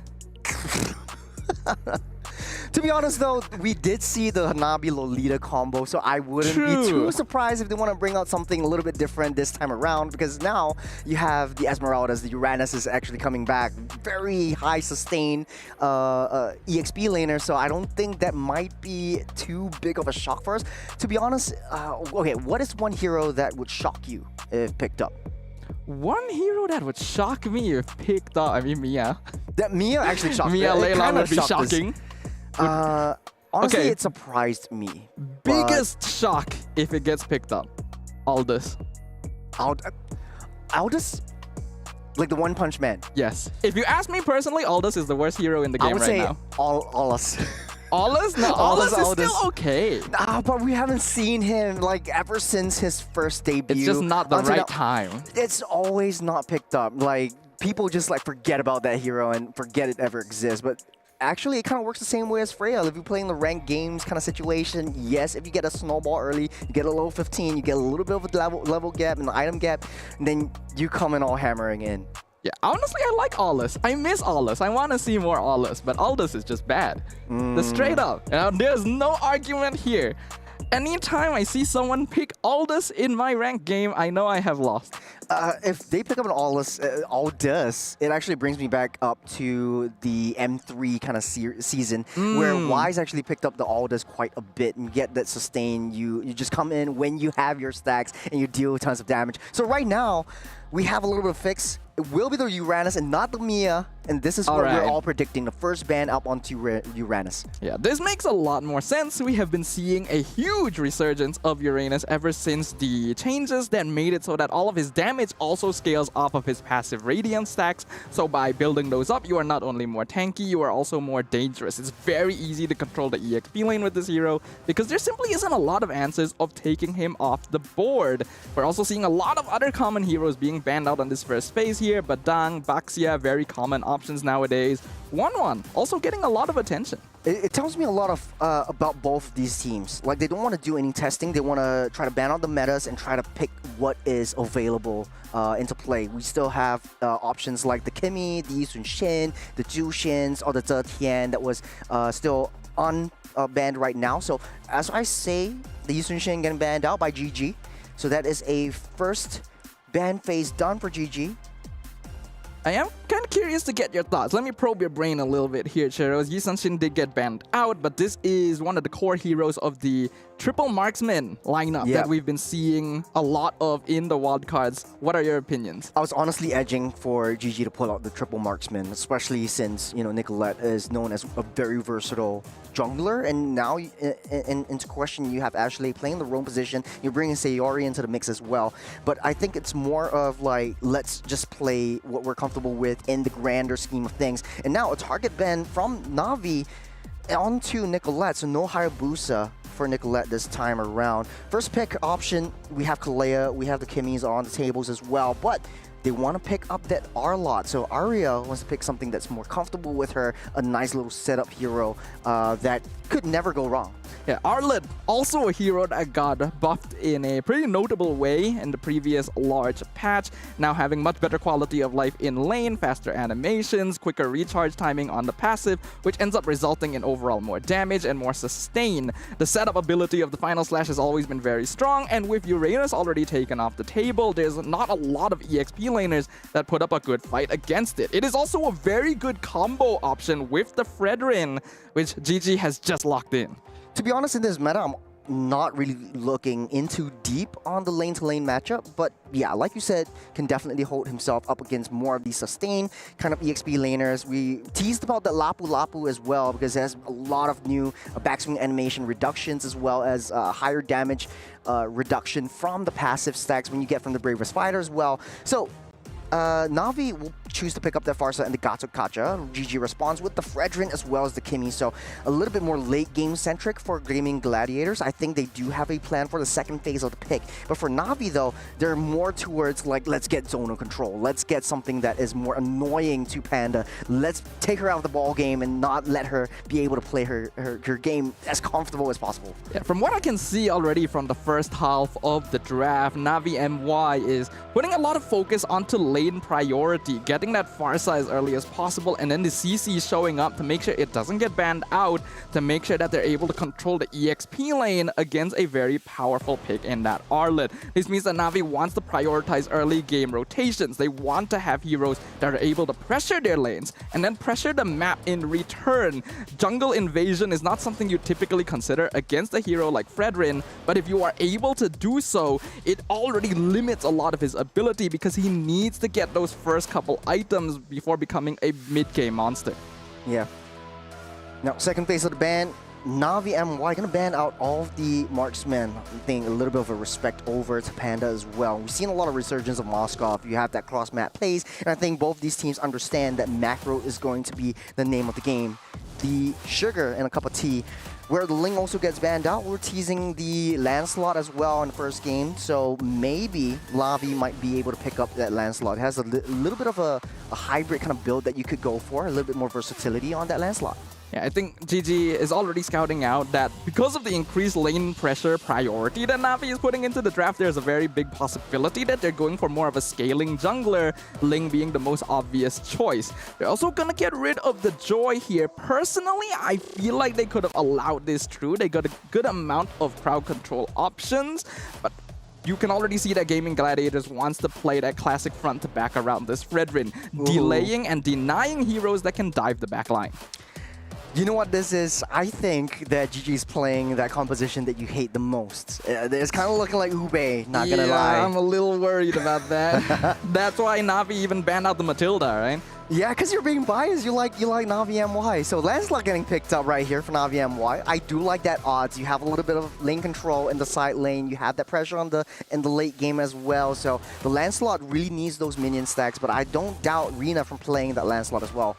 To be honest though, we did see the Hanabi Lolita combo, so I wouldn't be too surprised if they want to bring out something a little bit different this time around, because now you have the Esmeraldas, the Uranus is actually coming back. Very high sustain EXP laner, so I don't think that might be too big of a shock for us. To be honest, okay, what is one hero that would shock you if picked up? One hero that would shock me if picked up, I mean Mia. That Mia actually shocked me. Mia Layla would be shocking. Honestly, it surprised me. Biggest shock if it gets picked up. Aldous. Aldous? Like the One Punch Man? Yes. If you ask me personally, Aldous is the worst hero in the game right now. Aldous. Aldous? No, Aldous is still okay. Nah, but we haven't seen him like ever since his first debut. It's just not the right time. It's always not picked up. Like, people just like forget about that hero and forget it ever exists. But actually, it kind of works the same way as Freya. If you're playing the ranked games kind of situation, yes, if you get a snowball early, you get a level 15, you get a little bit of a level gap and an item gap, and then you come in all hammering in. Yeah, honestly, I like Aldous. I miss Aldous. I want to see more Aldous, but Aldous is just bad. The straight up. There's no argument here. Anytime I see someone pick Aldous in my ranked game, I know I have lost. If they pick up an Aldous, it actually brings me back up to the M3 kind of season, where Wise actually picked up the Aldous quite a bit and get that sustain. You just come in when you have your stacks and you deal tons of damage. So right now, we have a little bit of fix. It will be the Uranus and not the Mia, and this is what we're all predicting, the first ban up onto Uranus. Yeah, this makes a lot more sense. We have been seeing a huge resurgence of Uranus ever since the changes that made it so that all of his damage also scales off of his passive Radiant stacks. So by building those up, you are not only more tanky, you are also more dangerous. It's very easy to control the EXP lane with this hero because there simply isn't a lot of answers of taking him off the board. We're also seeing a lot of other common heroes being banned out on this first phase here. Badang, Baxia, very common options nowadays. 1-1, also getting a lot of attention. It tells me a lot of about both these teams. Like, they don't want to do any testing. They want to try to ban out the metas and try to pick what is available into play. We still have options like the Kimi, the Yi Sun Shin, the Zhu Shins, or the Zhe Tian that was still unbanned right now. So as I say, the Yusung Shin getting banned out by GG. So that is a first ban phase done for GG. I am kind of curious to get your thoughts. Let me probe your brain a little bit here, Cheros. Yi Sun-shin did get banned out, but this is one of the core heroes of the triple marksman lineup that we've been seeing a lot of in the wildcards. What are your opinions? I was honestly edging for GG to pull out the triple marksman, especially since, you know, Nicolette is known as a very versatile jungler, and now into question you have Ashley playing the roam position. You're bringing Sayori into the mix as well, but I think it's more of like, let's just play what we're comfortable with in the grander scheme of things. And now a target ban from Na'Vi onto Nicolette, so no Hayabusa for Nicolette this time around. First pick option, we have Kalea, we have the Kimmies on the tables as well, but they want to pick up that R-Lot. So Aria wants to pick something that's more comfortable with her, a nice little setup hero that could never go wrong. Yeah, Arlet, also a hero that got buffed in a pretty notable way in the previous large patch, now having much better quality of life in lane, faster animations, quicker recharge timing on the passive, which ends up resulting in overall more damage and more sustain. The setup ability of the Final Slash has always been very strong, and with Uranus already taken off the table, there's not a lot of EXP laners that put up a good fight against it. It is also a very good combo option with the Fredrin, which GG has just locked in. To be honest, in this meta, I'm not really looking into deep on the lane-to-lane matchup, but yeah, like you said, can definitely hold himself up against more of these sustained kind of EXP laners. We teased about the Lapu Lapu as well, because it has a lot of new backswing animation reductions, as well as higher damage reduction from the passive stacks when you get from the Bravest Fighter as well. So Na'Vi will choose to pick up that Farsa and the Gato-Kacha. GG responds with the Fredrin as well as the Kimmy, so a little bit more late game centric for Gaming Gladiators. I think they do have a plan for the second phase of the pick, but for Na'Vi though, they're more towards like, let's get zonal control, let's get something that is more annoying to Panda, let's take her out of the ball game and not let her be able to play her game as comfortable as possible. Yeah, from what I can see already from the first half of the draft, Na'Vi MY is putting a lot of focus onto lane priority, getting that Farsa as early as possible, and then the CC showing up to make sure it doesn't get banned out, to make sure that they're able to control the EXP lane against a very powerful pick in that Arlet. This means that Na'Vi wants to prioritize early game rotations. They want to have heroes that are able to pressure their lanes and then pressure the map in return. Jungle invasion is not something you typically consider against a hero like Fredrin, but if you are able to do so, it already limits a lot of his ability, because he needs to get those first couple items before becoming a mid-game monster. Yeah. Now, second phase of the ban, Na'Vi MY gonna ban out all of the marksmen. I think a little bit of a respect over to Panda as well. We've seen a lot of resurgence of Moskov. You have that cross-map plays, and I think both these teams understand that macro is going to be the name of the game. The sugar and a cup of tea. Where the Ling also gets banned out, we're teasing the Lancelot as well in the first game, so maybe Na'Vi might be able to pick up that Lancelot. It has a little bit of a hybrid kind of build that you could go for, a little bit more versatility on that Lancelot. Yeah, I think GG is already scouting out that because of the increased lane pressure priority that Na'Vi is putting into the draft, there's a very big possibility that they're going for more of a scaling jungler, Ling being the most obvious choice. They're also gonna get rid of the Joy here. Personally, I feel like they could have allowed this through. They got a good amount of crowd control options, but you can already see that Gaming Gladiators wants to play that classic front to back around this Fredrin, delaying and denying heroes that can dive the back line. You know what this is? I think that GG's playing that composition that you hate the most. It's kind of looking like Ube, not gonna lie. I'm a little worried about that. That's why Na'Vi even banned out the Matilda, right? Yeah, because you're being biased. You like Na'Vi MY. So Lancelot getting picked up right here for Na'Vi MY. I do like that odds. You have a little bit of lane control in the side lane. You have that pressure in the late game as well. So the Lancelot really needs those minion stacks, but I don't doubt Rina from playing that Lancelot as well.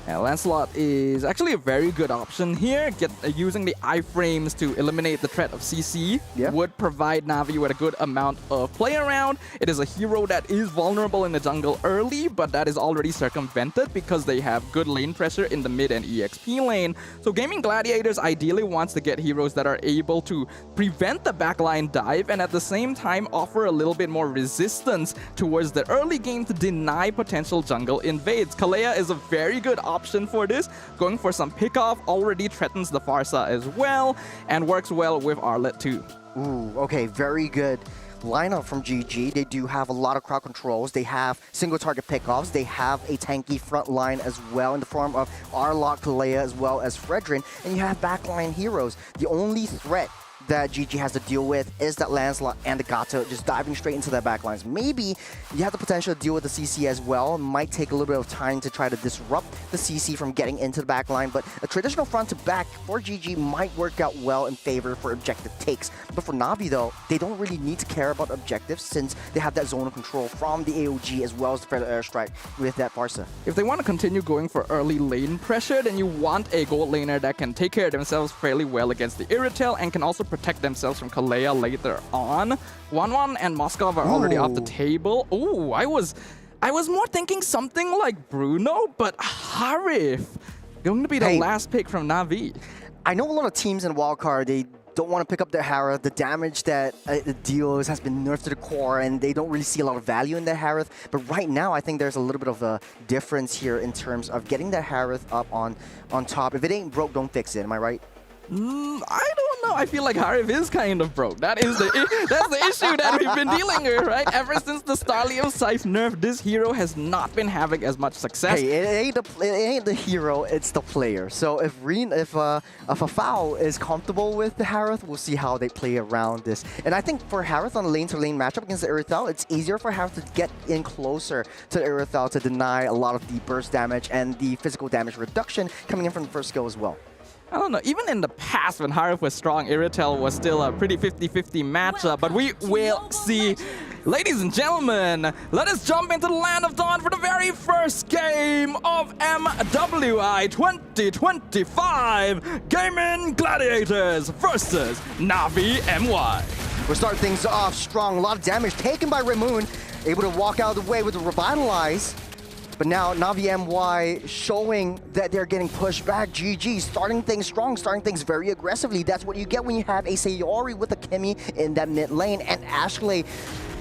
Yeah, Lancelot is actually a very good option here. Using the iframes to eliminate the threat of CC would provide Na'Vi with a good amount of play around. It is a hero that is vulnerable in the jungle early, but that is already circumvented because they have good lane pressure in the mid and EXP lane. So Gaming Gladiators ideally wants to get heroes that are able to prevent the backline dive and at the same time offer a little bit more resistance towards the early game to deny potential jungle invades. Kalea is a very good option option for this. Going for some pickoff already threatens the Farsa as well and works well with Arlet too. Ooh, okay, very good lineup from GG. They do have a lot of crowd controls. They have single target pickoffs. They have a tanky front line as well in the form of Arlok, Kalea, as well as Fredrin. And you have backline heroes. The only threat that GG has to deal with is that Lancelot and the Gato just diving straight into their backlines. Maybe you have the potential to deal with the CC as well. Might take a little bit of time to try to disrupt the CC from getting into the backline, but a traditional front to back for GG might work out well in favor for objective takes. But for Na'Vi though, they don't really need to care about objectives since they have that zone of control from the AOG as well as the Predator Airstrike with that Farsa. If they want to continue going for early lane pressure, then you want a gold laner that can take care of themselves fairly well against the Irritel and can also protect themselves from Kalea later on. 1-1 and Moskov are already off the table. Ooh, I was more thinking something like Bruno, but Harif going to be the last pick from Na'Vi. I know a lot of teams in Wildcard, they don't want to pick up their Harith. The damage that it deals has been nerfed to the core, and they don't really see a lot of value in their Harith. But right now, I think there's a little bit of a difference here in terms of getting that Harith up on top. If it ain't broke, don't fix it. Am I right? I don't know. I feel like Harif is kind of broke. That's the issue that we've been dealing with, right? Ever since the Starleo Scythe nerf, this hero has not been having as much success. Hey, it ain't the hero, it's the player. So if a foul is comfortable with the Harith, we'll see how they play around this. And I think for Harith on a lane-to-lane matchup against the Irithel, it's easier for Harith to get in closer to the Irithel to deny a lot of the burst damage and the physical damage reduction coming in from the first skill as well. I don't know, even in the past when Harif was strong, Irritel was still a pretty 50-50 matchup, but we will see. Ladies and gentlemen, let us jump into the Land of Dawn for the very first game of MWI 2025 Gaming Gladiators versus Na'Vi MY. We'll start things off strong, a lot of damage taken by Ramoon, able to walk out of the way with the Revitalize. But now Na'Vi MY showing that they're getting pushed back. GG starting things strong, starting things very aggressively. That's what you get when you have a Sayori with a Kimmy in that mid lane and Ashley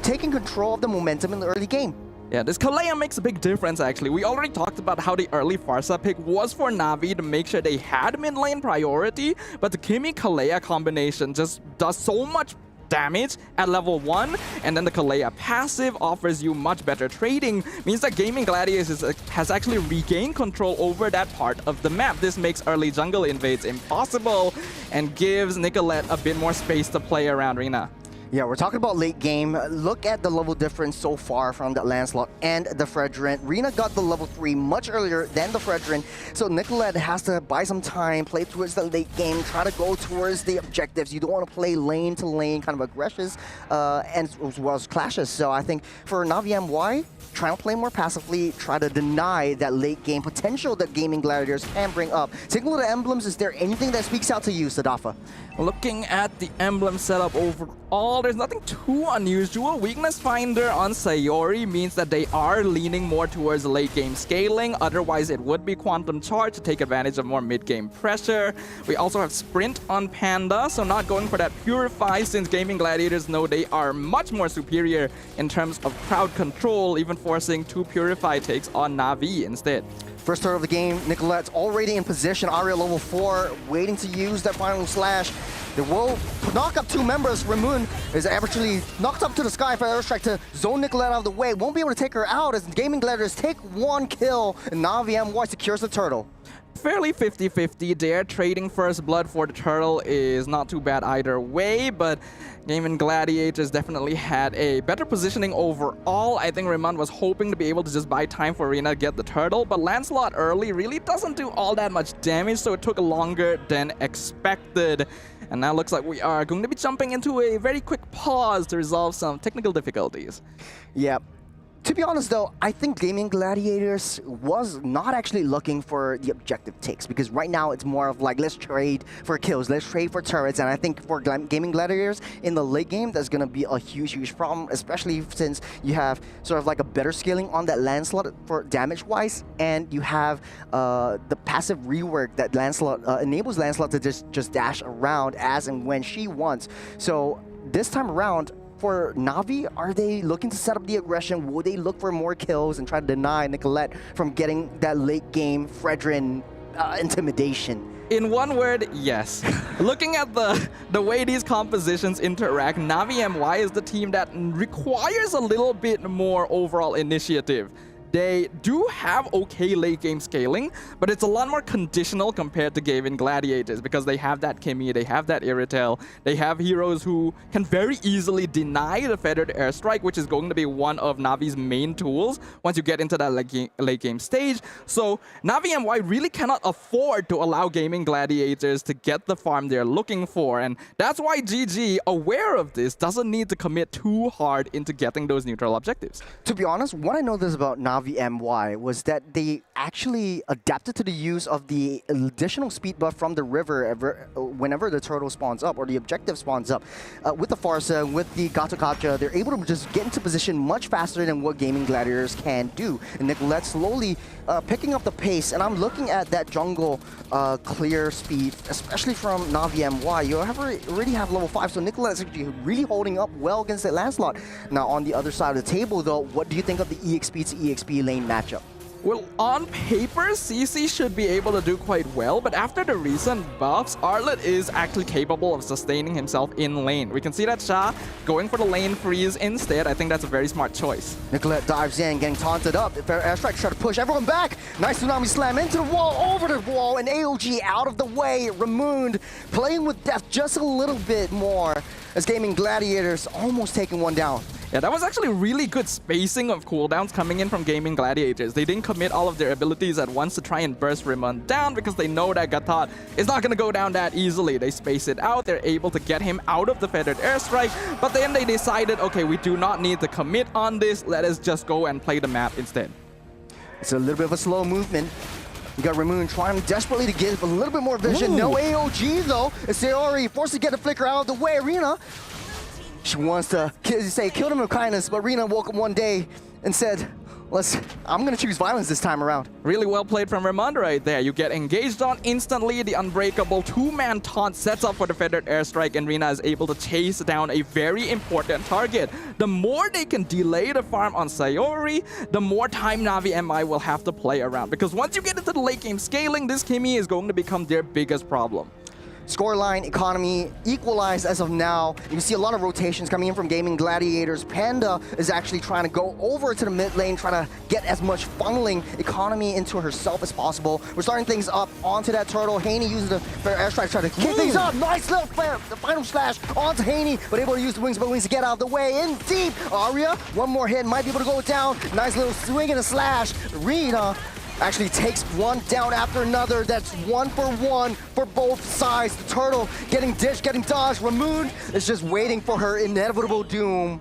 taking control of the momentum in the early game. Yeah, this Kalea makes a big difference actually. We already talked about how the early Farsa pick was for Na'Vi to make sure they had mid lane priority, but the Kimmy-Kalea combination just does so much damage at level 1, and then the Kalea passive offers you much better trading, means that Gaming Gladiators has actually regained control over that part of the map. This makes early jungle invades impossible and gives Nicolette a bit more space to play around Rina. Yeah, we're talking about late game. Look at the level difference so far from the Lancelot and the Fredrin. Rina got the level 3 much earlier than the Fredrin, so Nicolette has to buy some time, play towards the late game, try to go towards the objectives. You don't want to play lane to lane kind of aggressions and as well as clashes. So I think for Na'Vi MY, trying to play more passively, try to deny that late game potential that Gaming Gladiators can bring up. Taking a look at emblems, is there anything that speaks out to you, Sadafa? Looking at the emblem setup overall, there's nothing too unusual. Weakness Finder on Sayori means that they are leaning more towards late game scaling. Otherwise, it would be Quantum Charge to take advantage of more mid-game pressure. We also have Sprint on Panda, so not going for that Purify since Gaming Gladiators know they are much more superior in terms of crowd control, even forcing 2 Purify takes on Na'Vi instead. First turn of the game, Nicolette's already in position. Aria level 4, waiting to use that final slash. They will knock up 2 members. Ramoon is actually knocked up to the sky for airstrike to zone Nicolette out of the way. Won't be able to take her out as Gaming Gladiators take 1 kill, and Na'Vi MY secures the turtle. Fairly 50-50 there. Trading first blood for the turtle is not too bad either way, but Gaming Gladiators definitely had a better positioning overall. I think Raymond was hoping to be able to just buy time for Rina to get the turtle, but Lancelot early really doesn't do all that much damage, so it took longer than expected. And now looks like we are going to be jumping into a very quick pause to resolve some technical difficulties. Yeah. To be honest though, I think Gaming Gladiators was not actually looking for the objective takes, because right now it's more of like, let's trade for kills, let's trade for turrets, and I think for Gaming Gladiators in the late game, that's going to be a huge problem, especially since you have sort of like a better scaling on that Lancelot for damage-wise, and you have the passive rework that Lancelot enables Lancelot to just dash around as and when she wants. So this time around, for Na'Vi, are they looking to set up the aggression? Will they look for more kills and try to deny Nicolette from getting that late game Fredrin intimidation? In one word, yes. Looking at the way these compositions interact, Na'Vi MY is the team that requires a little bit more overall initiative. They do have okay late game scaling, but it's a lot more conditional compared to Gavin Gladiators because they have that Kimmy, they have that Irritel, they have heroes who can very easily deny the feathered airstrike, which is going to be one of Navi's main tools once you get into that late game stage. So Na'Vi MY really cannot afford to allow Gaming Gladiators to get the farm they're looking for, and that's why GG, aware of this, doesn't need to commit too hard into getting those neutral objectives. To be honest, what I know this about Na'Vi MY was that they actually adapted to the use of the additional speed buff from the river whenever the turtle spawns up or the objective spawns up. With the Farsa, with the Gacha, they're able to just get into position much faster than what Gaming Gladiators can do. And Nicolette slowly picking up the pace, and I'm looking at that jungle clear speed, especially from Na'Vi MY. You already have level 5, so Nicolette's actually really holding up well against that Lancelot. Now on the other side of the table though, what do you think of the EXP to EXP lane matchup? Well, on paper, CC should be able to do quite well, but after the recent buffs, Arlet is actually capable of sustaining himself in lane. We can see that Sha going for the lane freeze instead. I think that's a very smart choice. Nicolette dives in, getting taunted up. Airstrike try to push everyone back. Nice tsunami slam into the wall, over the wall, and AOG out of the way. Ramoond playing with death just a little bit more as Gaming Gladiators almost taking one down. Yeah, that was actually really good spacing of cooldowns coming in from Gaming Gladiators. They didn't commit all of their abilities at once to try and burst Raymond down because they know that Gatot is not going to go down that easily. They space it out. They're able to get him out of the feathered airstrike, but then they decided, okay, we do not need to commit on this. Let us just go and play the map instead. It's a little bit of a slow movement. You got Ramoon trying desperately to get a little bit more vision. Ooh. No AOG though. It's Sayori forced to get the flicker out of the way. Arena, she wants to kill him with kindness, but Rena woke up one day and said, I'm going to choose violence this time around. Really well played from Raymond right there. You get engaged on instantly. The unbreakable two-man taunt sets up for the feathered airstrike, and Rena is able to chase down a very important target. The more they can delay the farm on Sayori, the more time Na'Vi MI will have to play around. Because once you get into the late game scaling, this Kimmy is going to become their biggest problem. Scoreline economy equalized as of now. You see a lot of rotations coming in from Gaming Gladiators. Panda is actually trying to go over to the mid lane, trying to get as much funneling economy into herself as possible. We're starting things up onto that turtle. Haney uses the fair airstrike, trying to kick things up. Nice little the final slash onto Haney, but able to use the wings to get out of the way. In deep, Arya, one more hit, might be able to go down. Nice little swing and a slash. Rena actually takes one down after another. That's 1-for-1 for both sides. The turtle getting dished, getting dodged. Ramoon is just waiting for her inevitable doom.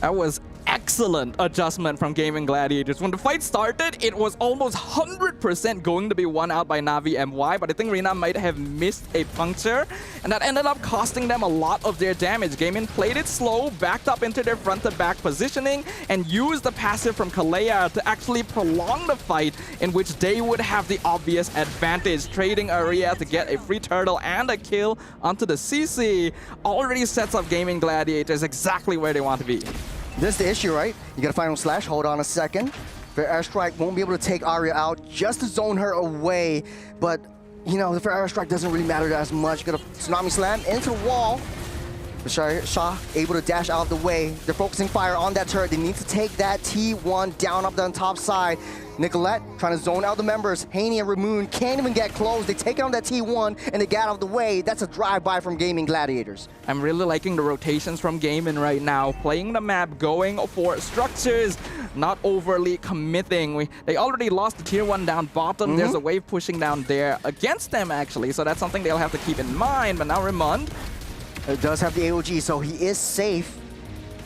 That was excellent adjustment from Gaming Gladiators. When the fight started, it was almost 100% going to be won out by Na'Vi MY, but I think Rena might have missed a puncture, and that ended up costing them a lot of their damage. Gaming played it slow, backed up into their front-to-back positioning, and used the passive from Kalea to actually prolong the fight, in which they would have the obvious advantage. Trading Arya to get a free turtle and a kill onto the CC already sets up Gaming Gladiators exactly where they want to be. This is the issue, right? You get a final slash, hold on a second. Fair airstrike won't be able to take Arya out just to zone her away, but you know, the fair airstrike doesn't really matter as much. Got a tsunami slam into the wall. Sha able to dash out of the way. They're focusing fire on that turret. They need to take that T1 down up the top side. Nicolette trying to zone out the members. Haney and Ramoon can't even get close. They take out that T1 and they get out of the way. That's a drive-by from Gaming Gladiators. I'm really liking the rotations from Gaming right now. Playing the map, going for structures, not overly committing. They already lost the tier 1 down bottom. There's a wave pushing down there against them actually, so that's something they'll have to keep in mind. But now Raymond does have the AOG, so he is safe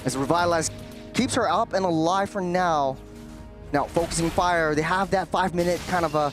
as Revitalize keeps her up and alive for now. Now, focusing fire, they have that 5-minute kind of a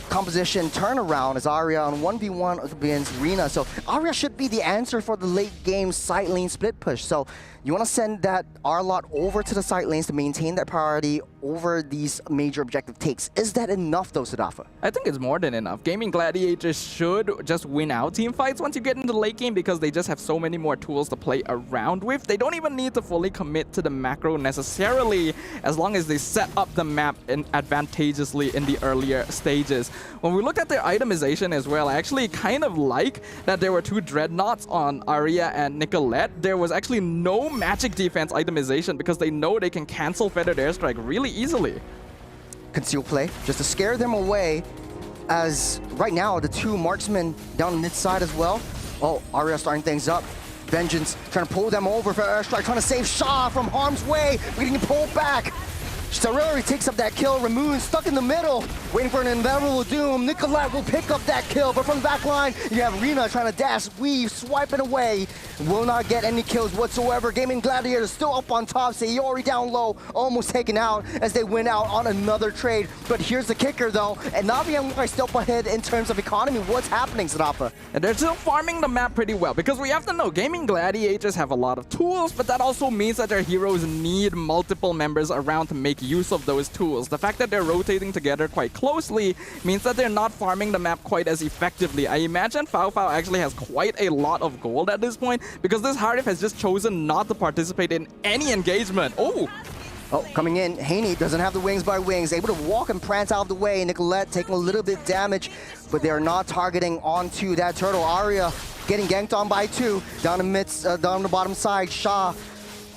composition turnaround as Arya on 1v1 against Rena. So Arya should be the answer for the late game side lane split push. So you want to send that Arlot over to the side lanes to maintain that priority over these major objective takes. Is that enough though, Sadafa? I think it's more than enough. Gaming Gladiators should just win out team fights once you get into the late game because they just have so many more tools to play around with. They don't even need to fully commit to the macro necessarily as long as they set up the map advantageously in the earlier stages. When we look at their itemization as well, I actually kind of like that there were 2 Dreadnoughts on Arya and Nicolette. There was actually no magic defense itemization because they know they can cancel Feathered Airstrike really easily. Conceal play, just to scare them away, as right now the 2 marksmen down the mid side as well. Oh, Arya starting things up. Vengeance trying to pull them over for airstrike, trying to save Shaw from harm's way, but getting pulled back. Saruri takes up that kill. Ramoon stuck in the middle, waiting for an inevitable doom. Nicolette will pick up that kill, but from the back line, you have Rina trying to dash, weave, swiping away. Will not get any kills whatsoever. Gaming Gladiators still up on top. Sayori down low, almost taken out as they win out on another trade. But here's the kicker though, and Navi MWI still up ahead in terms of economy. What's happening, Sadafa? And they're still farming the map pretty well because we have to know Gaming Gladiators have a lot of tools, but that also means that their heroes need multiple members around to make use of those tools. The fact that they're rotating together quite closely means that they're not farming the map quite as effectively. I imagine Fao Fao actually has quite a lot of gold at this point because this Harif has just chosen not to participate in any engagement. Oh, Coming in, Haney doesn't have the wings by wings, able to walk and prance out of the way. Nicolette taking a little bit damage, but they are not targeting onto that turtle. Arya getting ganked on by 2, down the bottom side. Shah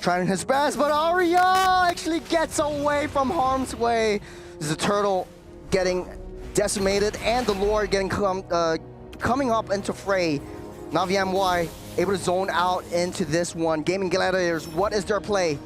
trying his best, but Arya actually gets away from harm's way. This is the turtle getting decimated, and the Lord getting coming up into fray. Navi MWI able to zone out into this one. Gaming Gladiators, what is their play?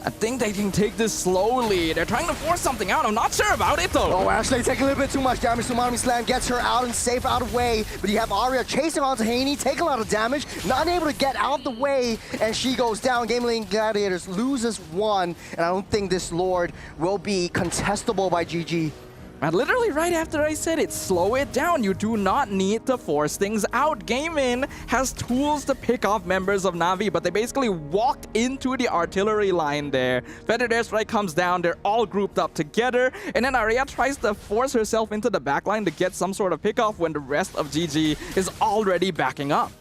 I think they can take this slowly. They're trying to force something out. I'm not sure about it though. Oh, Ashley taking a little bit too much damage. Tsunami Slam gets her out and safe out of the way. But you have Arya chasing onto Haney, taking a lot of damage, not able to get out of the way, and she goes down. Gaming Gladiators loses 1, and I don't think this Lord will be contestable by GG. And literally right after I said it, slow it down. You do not need to force things out. Gaming has tools to pick off members of Navi, but they basically walked into the artillery line there. Feathered Airstrike comes down, they're all grouped up together, and then Arya tries to force herself into the backline to get some sort of pickoff when the rest of GG is already backing up.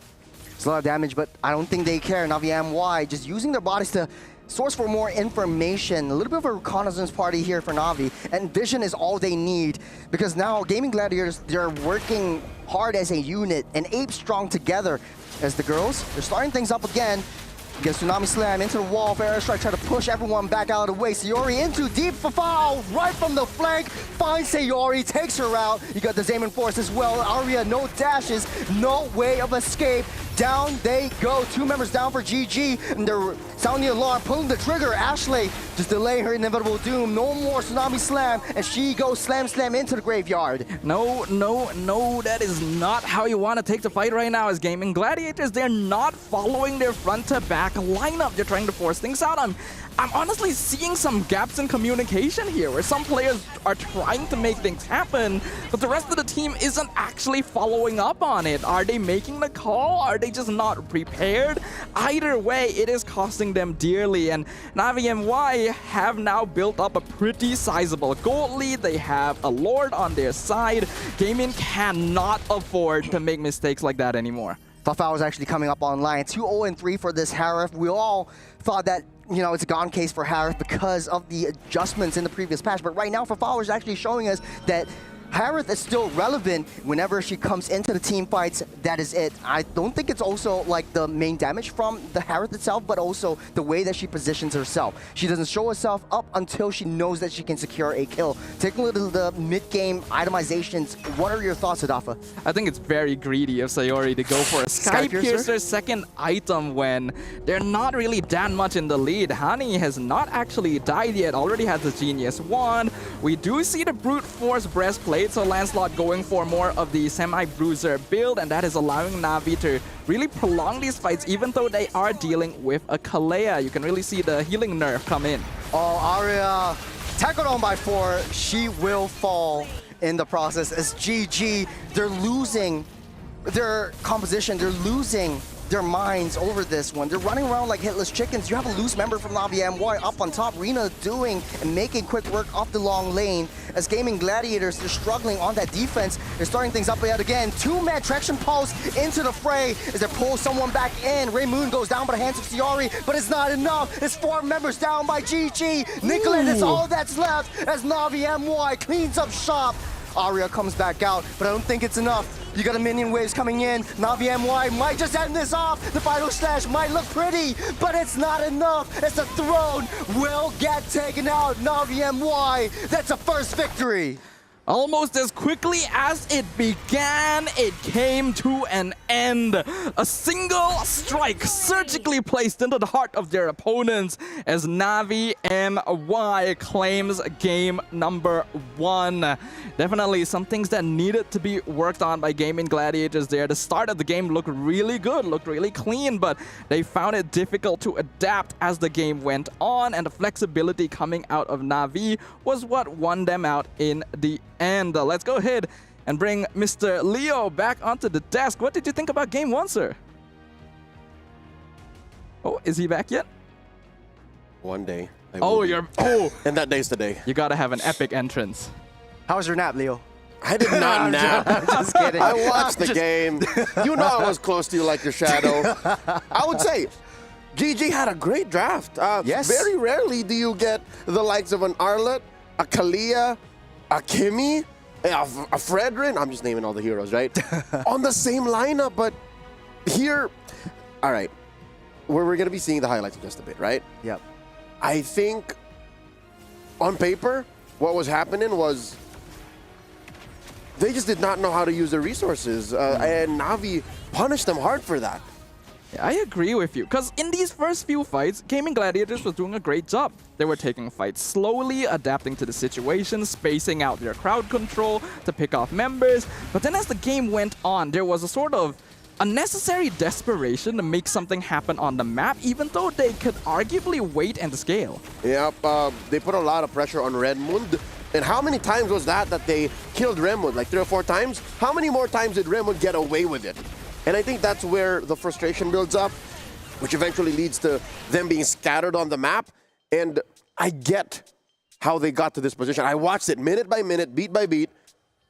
It's a lot of damage, but I don't think they care. Navi MWI just using their bodies to source for more information. A little bit of a reconnaissance party here for Navi, and vision is all they need because now Gaming Gladiators, they're working hard as a unit and ape strong together. As the girls, they're starting things up again. Gets Tsunami Slam into the wall for Airstrike, try to push everyone back out of the way. Sayori into deep for foul, right from the flank, finds Sayori, takes her out. You got the Zaman Force as well. Arya, no dashes, no way of escape. Down they go. 2 members down for GG, and they're sounding the alarm, pulling the trigger. Ashley just delaying her inevitable doom. No more Tsunami Slam, and she goes slam into the graveyard. No, that is not how you want to take the fight right now as Gaming Gladiators. They're not following their front-to-back lineup. They're trying to force things out. I'm honestly seeing some gaps in communication here where some players are trying to make things happen, but the rest of the team isn't actually following up on it. Are they making the call? Are they just not prepared? Either way, it is costing them dearly, and Navi MWI have now built up a pretty sizable gold lead. They have a Lord on their side. Gaming cannot afford to make mistakes like that anymore. Fafao is actually coming up online. 2-0-3 for this Harif. We all thought that, you know, it's a gone case for Harif because of the adjustments in the previous patch. But right now, Fafao is actually showing us that Harith is still relevant whenever she comes into the team fights. That is it. I don't think it's also like the main damage from the Harith itself, but also the way that she positions herself. She doesn't show herself up until she knows that she can secure a kill. Taking a look at the mid-game itemizations, what are your thoughts, Adafa? I think it's very greedy of Sayori to go for a Sky Piercer's second item when they're not really that much in the lead. Hani has not actually died yet, already has the Genius Wand. We do see the Brute Force Breastplate, so Lancelot going for more of the Semi-Bruiser build, and that is allowing Navi to really prolong these fights even though they are dealing with a Kalea. You can really see the healing nerf come in. Oh, Arya tackled on by 4. She will fall in the process as GG. They're losing their composition. They're losing their minds over this one. They're running around like hitless chickens. You have a loose member from Navi MWI up on top. Rina doing and making quick work off the long lane. As Gaming Gladiators, they're struggling on that defense. They're starting things up yet again. Two-man Traction Pulse into the fray as they pull someone back in. Ray Moon goes down by the hands of Ciari, but it's not enough. It's 4 members down by GG. Nicolette is all that's left as Navi MWI cleans up shop. Aria comes back out, but I don't think it's enough. You got a minion waves coming in. Navi MWI might just end this off. The final slash might look pretty, but it's not enough. As the throne will get taken out. Navi MWI, that's a first victory. Almost as quickly as it began, it came to an end. A single strike surgically placed into the heart of their opponents as Navi MWI claims game number 1. Definitely some things that needed to be worked on by Gaming Gladiators there. The start of the game looked really good, looked really clean, but they found it difficult to adapt as the game went on, and the flexibility coming out of Navi was what won them out in the end. Let's go ahead and bring Mr. Leo back onto the desk. What did you think about game 1, sir? Oh, is he back yet? One day. And that day's today. You gotta have an epic entrance. How was your nap, Leo? I did not nap. I'm just kidding. I watched the game. You know I was close to you like your shadow. I would say GG had a great draft. Yes. Very rarely do you get the likes of an Arlet, a Kalia, a Kimmy, a Fredrin. I'm just naming all the heroes, right? On the same lineup, but here, all right, we're going to be seeing the highlights in just a bit, right? Yep. I think on paper, what was happening was they just did not know how to use their resources, and Navi punished them hard for that. I agree with you, because in these first few fights, Gaming Gladiators was doing a great job. They were taking fights slowly, adapting to the situation, spacing out their crowd control to pick off members. But then as the game went on, there was a sort of unnecessary desperation to make something happen on the map, even though they could arguably wait and scale. Yep, they put a lot of pressure on Redmond. And how many times was that they killed Redmond? Like 3 or 4 times? How many more times did Redmond get away with it? And I think that's where the frustration builds up, which eventually leads to them being scattered on the map. And I get how they got to this position. I watched it minute by minute, beat by beat.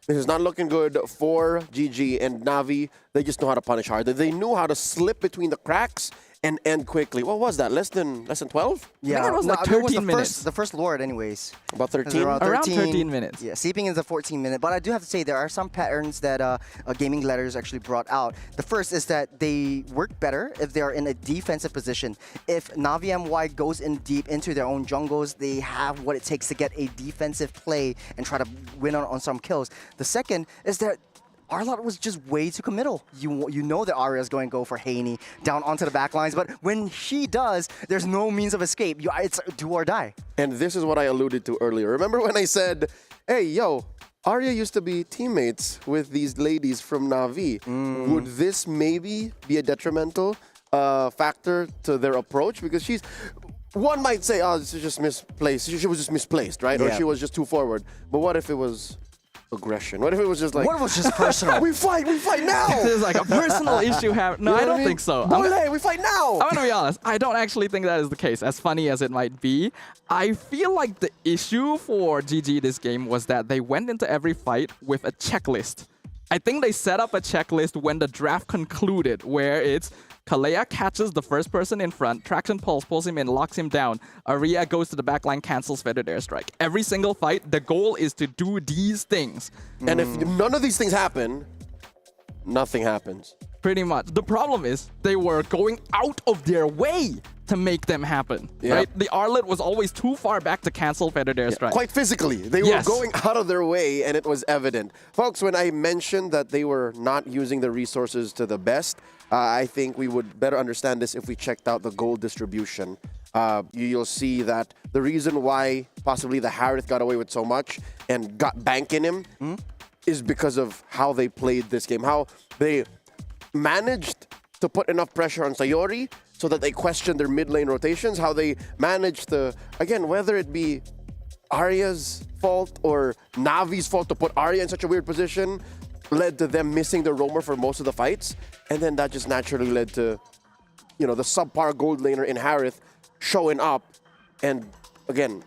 This is not looking good for GG and Navi. They just know how to punish hard. They knew how to slip between the cracks and end quickly. What was that? Less than 12? Yeah, I think it was like it was 13 minutes. The first Lord, anyways. About 13? Around Around 13 minutes. Yeah, seeping into 14 minutes. But I do have to say there are some patterns that Gaming Gladiators actually brought out. The first is that they work better if they are in a defensive position. If Navi MWI goes in deep into their own jungles, they have what it takes to get a defensive play and try to win on some kills. The second is that Arlott was just way too committal. You know that Arya is going to go for Haney down onto the back lines, but when she does, there's no means of escape. It's do or die. And this is what I alluded to earlier. Remember when I said, hey, yo, Arya used to be teammates with these ladies from Navi. Would this maybe be a detrimental factor to their approach? Because one might say, oh, this is just misplaced. She was just misplaced, right? Yeah. Or she was just too forward. But what if it was aggression? What if it was just like... What if it was just personal? we fight now! There's like a personal issue happening. No, You know I what don't mean? think so. Boyle, we fight now! I'm gonna be honest, I don't actually think that is the case, as funny as it might be. I feel like the issue for GG this game was that they went into every fight with a checklist. I think they set up a checklist when the draft concluded, where it's Kalea catches the first person in front, Traction Pulse pulls him in, locks him down, Aria goes to the backline, cancels Feathered Airstrike. Every single fight, the goal is to do these things. And if none of these things happen, nothing happens. Pretty much. The problem is they were going out of their way to make them happen, right? The Arlet was always too far back to cancel Feathered Airstrike. Quite physically. They were going out of their way, and it was evident. Folks, when I mentioned that they were not using the resources to the best, I think we would better understand this if we checked out the gold distribution. You'll see that the reason why possibly the Harith got away with so much and got bank in him is because of how they played this game, how they managed to put enough pressure on Sayori so that they questioned their mid lane rotations, how they managed to, again, whether it be Arya's fault or Navi's fault to put Arya in such a weird position, led to them missing the roamer for most of the fights. And then that just naturally led to, you know, the subpar gold laner in Harith showing up and, again,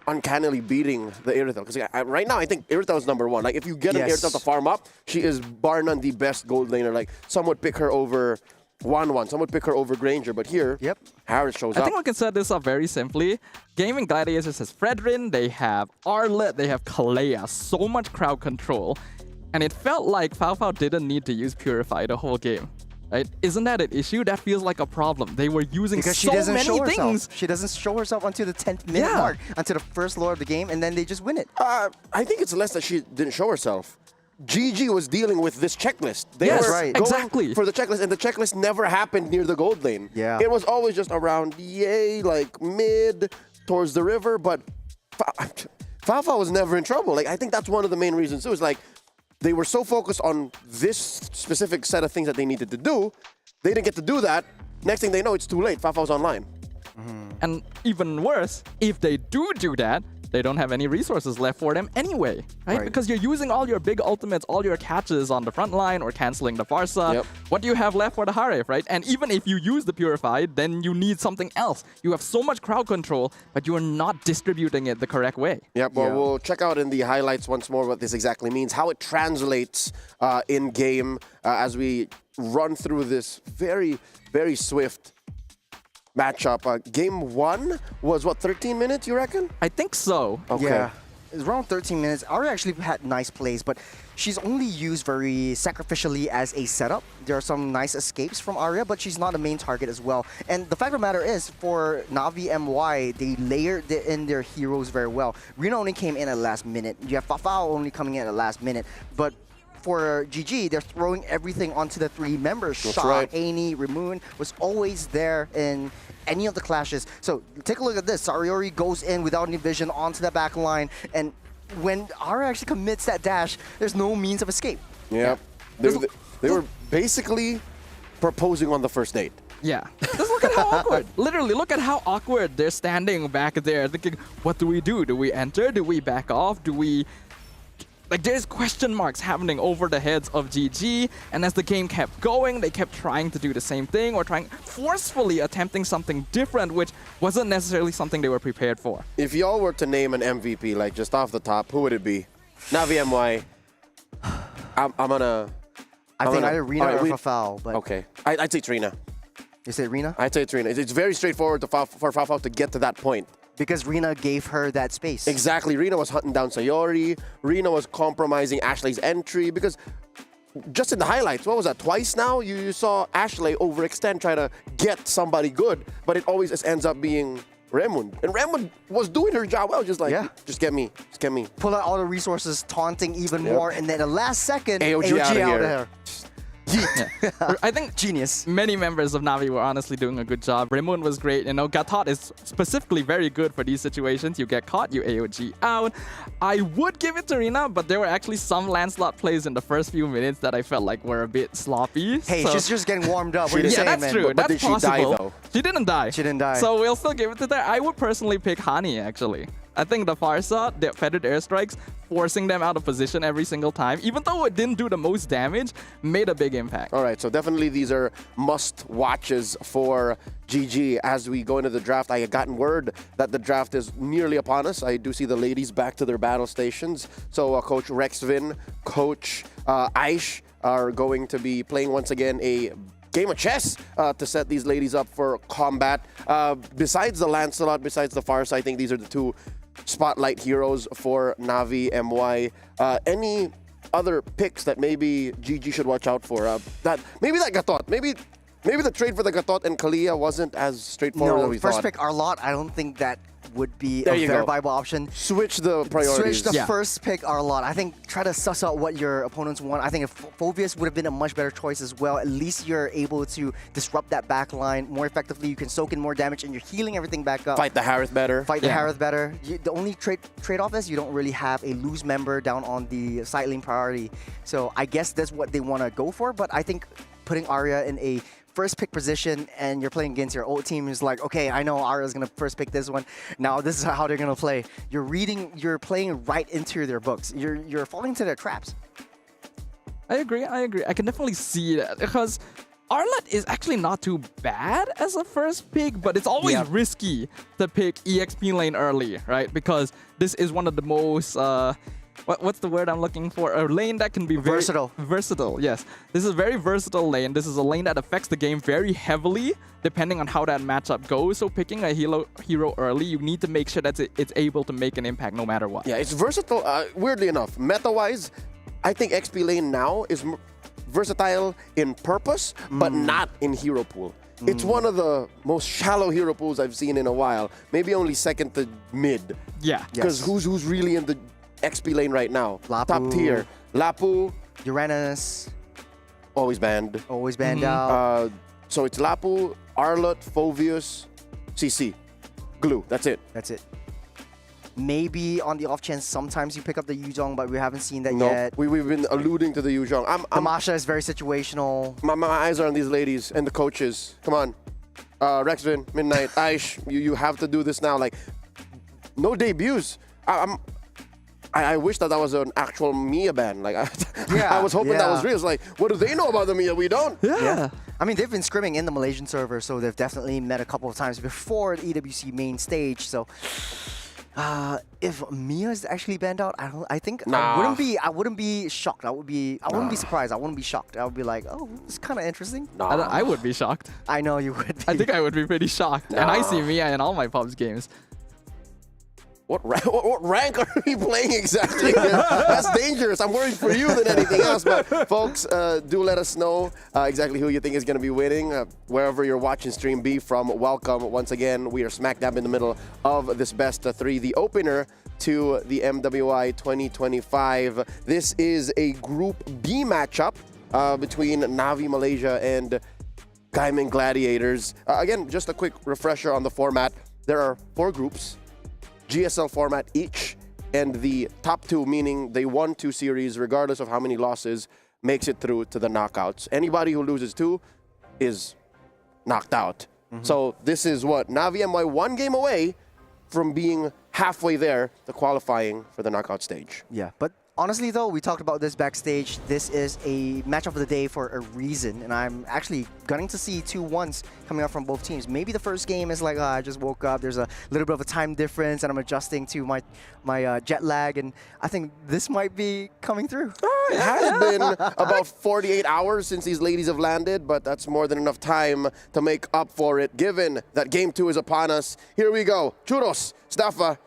uncannily beating the Irithel. Because right now, I think Irithel is number one. Like, if you get an Irithel to farm up, she is bar none the best gold laner. Like, some would pick her over 1-1. Some would pick her over Granger. But here, Harith shows up. I think we can set this up very simply. Gaming Gladiators has Fredrin, they have Arlet, they have Kalea. So much crowd control. And it felt like Fao didn't need to use Purify the whole game. Right? Isn't that an issue? That feels like a problem. They were using because so many things. Herself. She doesn't show herself until the 10th minute mark, until the first lore of the game, and then they just win it. I think it's less that she didn't show herself. GG was dealing with this checklist. They Yes, were right. going Exactly. for the checklist, and the checklist never happened near the gold lane. Yeah. It was always just around like mid towards the river, but Fafa was never in trouble. Like, I think that's one of the main reasons. It was like they were so focused on this specific set of things that they needed to do, they didn't get to do that. Next thing they know, it's too late. Fafa was online. And even worse, if they do that, they don't have any resources left for them anyway, right? Because you're using all your big ultimates, all your catches on the front line or canceling the Farsa. Yep. What do you have left for the Harith, right? And even if you use the Purified, then you need something else. You have so much crowd control, but you are not distributing it the correct way. Yep, well, we'll check out in the highlights once more what this exactly means, how it translates in-game as we run through this very, very swift matchup. Game 1 was, what, 13 minutes, you reckon? I think so. Okay. Yeah. It's around 13 minutes. Aria actually had nice plays, but she's only used very sacrificially as a setup. There are some nice escapes from Aria, but she's not a main target as well. And the fact of the matter is, for Navi MY, they layered in their heroes very well. Rina only came in at the last minute. You have Fafao only coming in at the last minute. But for GG, they're throwing everything onto the three members. That's Shaw, right. Haney, Ramoon was always there in any of the clashes. So take a look at this. Sariori goes in without any vision onto the back line, and when Aria actually commits that dash, there's no means of escape. Yep. They were basically proposing on the first date. Yeah. Just look at how awkward. Literally, look at how awkward they're standing back there thinking, what do we do? Do we enter? Do we back off? Do we... Like, there's question marks happening over the heads of GG, and as the game kept going, they kept trying to do the same thing or forcefully attempting something different, which wasn't necessarily something they were prepared for. If y'all were to name an MVP, like just off the top, who would it be? Navi MY. I'm gonna... I think either Rina or Fafao, but... Okay. I'd say Trina. You say Rina? I'd say Trina. It's very straightforward for Fafao to get to that point. Because Rina gave her that space. Exactly. Rina was hunting down Sayori. Rina was compromising Ashley's entry because just in the highlights, what was that, twice now? You saw Ashley overextend, try to get somebody good, but it always just ends up being Remund. And Remund was doing her job well, just like, just get me, just get me. Pull out all the resources, taunting even more, and then the last second, AOG out of here. I think genius. Many members of Navi were honestly doing a good job. Raymond was great. You know, Gatot is specifically very good for these situations. You get caught, you AOG out. I would give it to Rina, but there were actually some Lancelot plays in the first few minutes that I felt like were a bit sloppy. Hey, so. she's just getting warmed up. What are you saying, that's man? true. But That's did she possible. die, though? She didn't die. She didn't die. So we'll still give it to that. I would personally pick Hani, actually. I think the Farsa, the feathered airstrikes, forcing them out of position every single time, even though it didn't do the most damage, made a big impact. All right, so definitely these are must-watches for GG as we go into the draft. I had gotten word that the draft is nearly upon us. I do see the ladies back to their battle stations. So Coach Rexvin, Coach Aish are going to be playing once again a game of chess to set these ladies up for combat. Besides the Lancelot, besides the Farsa, I think these are the two spotlight heroes for Navi MY. Any other picks that maybe GG should watch out for? Maybe that Gatot. Maybe the trade for the Gatot and Kalia wasn't as straightforward as we thought. First pick Arlot, I don't think that would be There a you very go. viable option. Switch the priorities. Switch the first pick Arlot. I think try to suss out what your opponents want. I think if Phobius would have been a much better choice as well. At least you're able to disrupt that back line more effectively. You can soak in more damage and you're healing everything back up. Fight the Harith better. Fight the Harith better. The only trade-off is you don't really have a loose member down on the side lane priority. So I guess that's what they want to go for. But I think putting Arya in a first pick position and you're playing against your old team is like, okay, I know Arya's gonna first pick this one. Now this is how they're gonna play. You're playing right into their books. You're falling into their traps. I agree. I can definitely see that because Arlott is actually not too bad as a first pick, but it's always risky to pick EXP lane early, right? Because this is one of the most what's the word I'm looking for? A lane that can be very versatile, yes. This is a very versatile lane. This is a lane that affects the game very heavily depending on how that matchup goes. So picking a hero early, you need to make sure that it's able to make an impact no matter what. Yeah, it's versatile. Weirdly enough, meta-wise, I think XP lane now is versatile in purpose, but not in hero pool. It's one of the most shallow hero pools I've seen in a while. Maybe only second to mid. Yeah. Because who's really in the XP lane right now? Lapu. Top tier. Lapu. Uranus. Always banned. Always banned out. So it's Lapu, Arlott, Phoveus, CC. Glue. That's it. That's it. Maybe on the off chance, sometimes you pick up the Yuzhong, but we haven't seen that yet. We've been alluding to the Yuzhong. Tamasha is very situational. My eyes are on these ladies and the coaches. Come on. Rexvin, Midnight, Aish, you have to do this now. Like, no debuts. I wish that was an actual Mia ban. Like, I was hoping that was real. It's like, what do they know about the Mia? We don't. Yeah. I mean, they've been scrimming in the Malaysian server, so they've definitely met a couple of times before the EWC main stage. So, if Mia is actually banned out, I think I wouldn't be shocked. I wouldn't be surprised. I wouldn't be shocked. I would be like, oh, it's kind of interesting. I would be shocked. I know you would be. I think I would be pretty shocked. And I see Mia in all my pubs games. What rank are we playing exactly? That's dangerous. I'm worried for you than anything else. But folks, do let us know exactly who you think is going to be winning. Wherever you're watching Stream B from, welcome. Once again, we are smack dab in the middle of this best of 3, the opener to the MWI 2025. This is a Group B matchup between Navi Malaysia and Gaimin Gladiators. Again, just a quick refresher on the format. There are 4 groups. GSL format each, and the top 2, meaning they won 2 series, regardless of how many losses, makes it through to the knockouts. Anybody who loses 2 is knocked out. So this is what? Navi MY 1 game away from being halfway there to qualifying for the knockout stage. Yeah, but honestly though, we talked about this backstage. This is a matchup of the day for a reason, and I'm actually gunning to see 2-1s coming up from both teams. Maybe the first game is like, I just woke up, there's a little bit of a time difference, and I'm adjusting to my jet lag, and I think this might be coming through. It has been about 48 hours since these ladies have landed, but that's more than enough time to make up for it, given that Game 2 is upon us. Here we go. Churros, Staffa,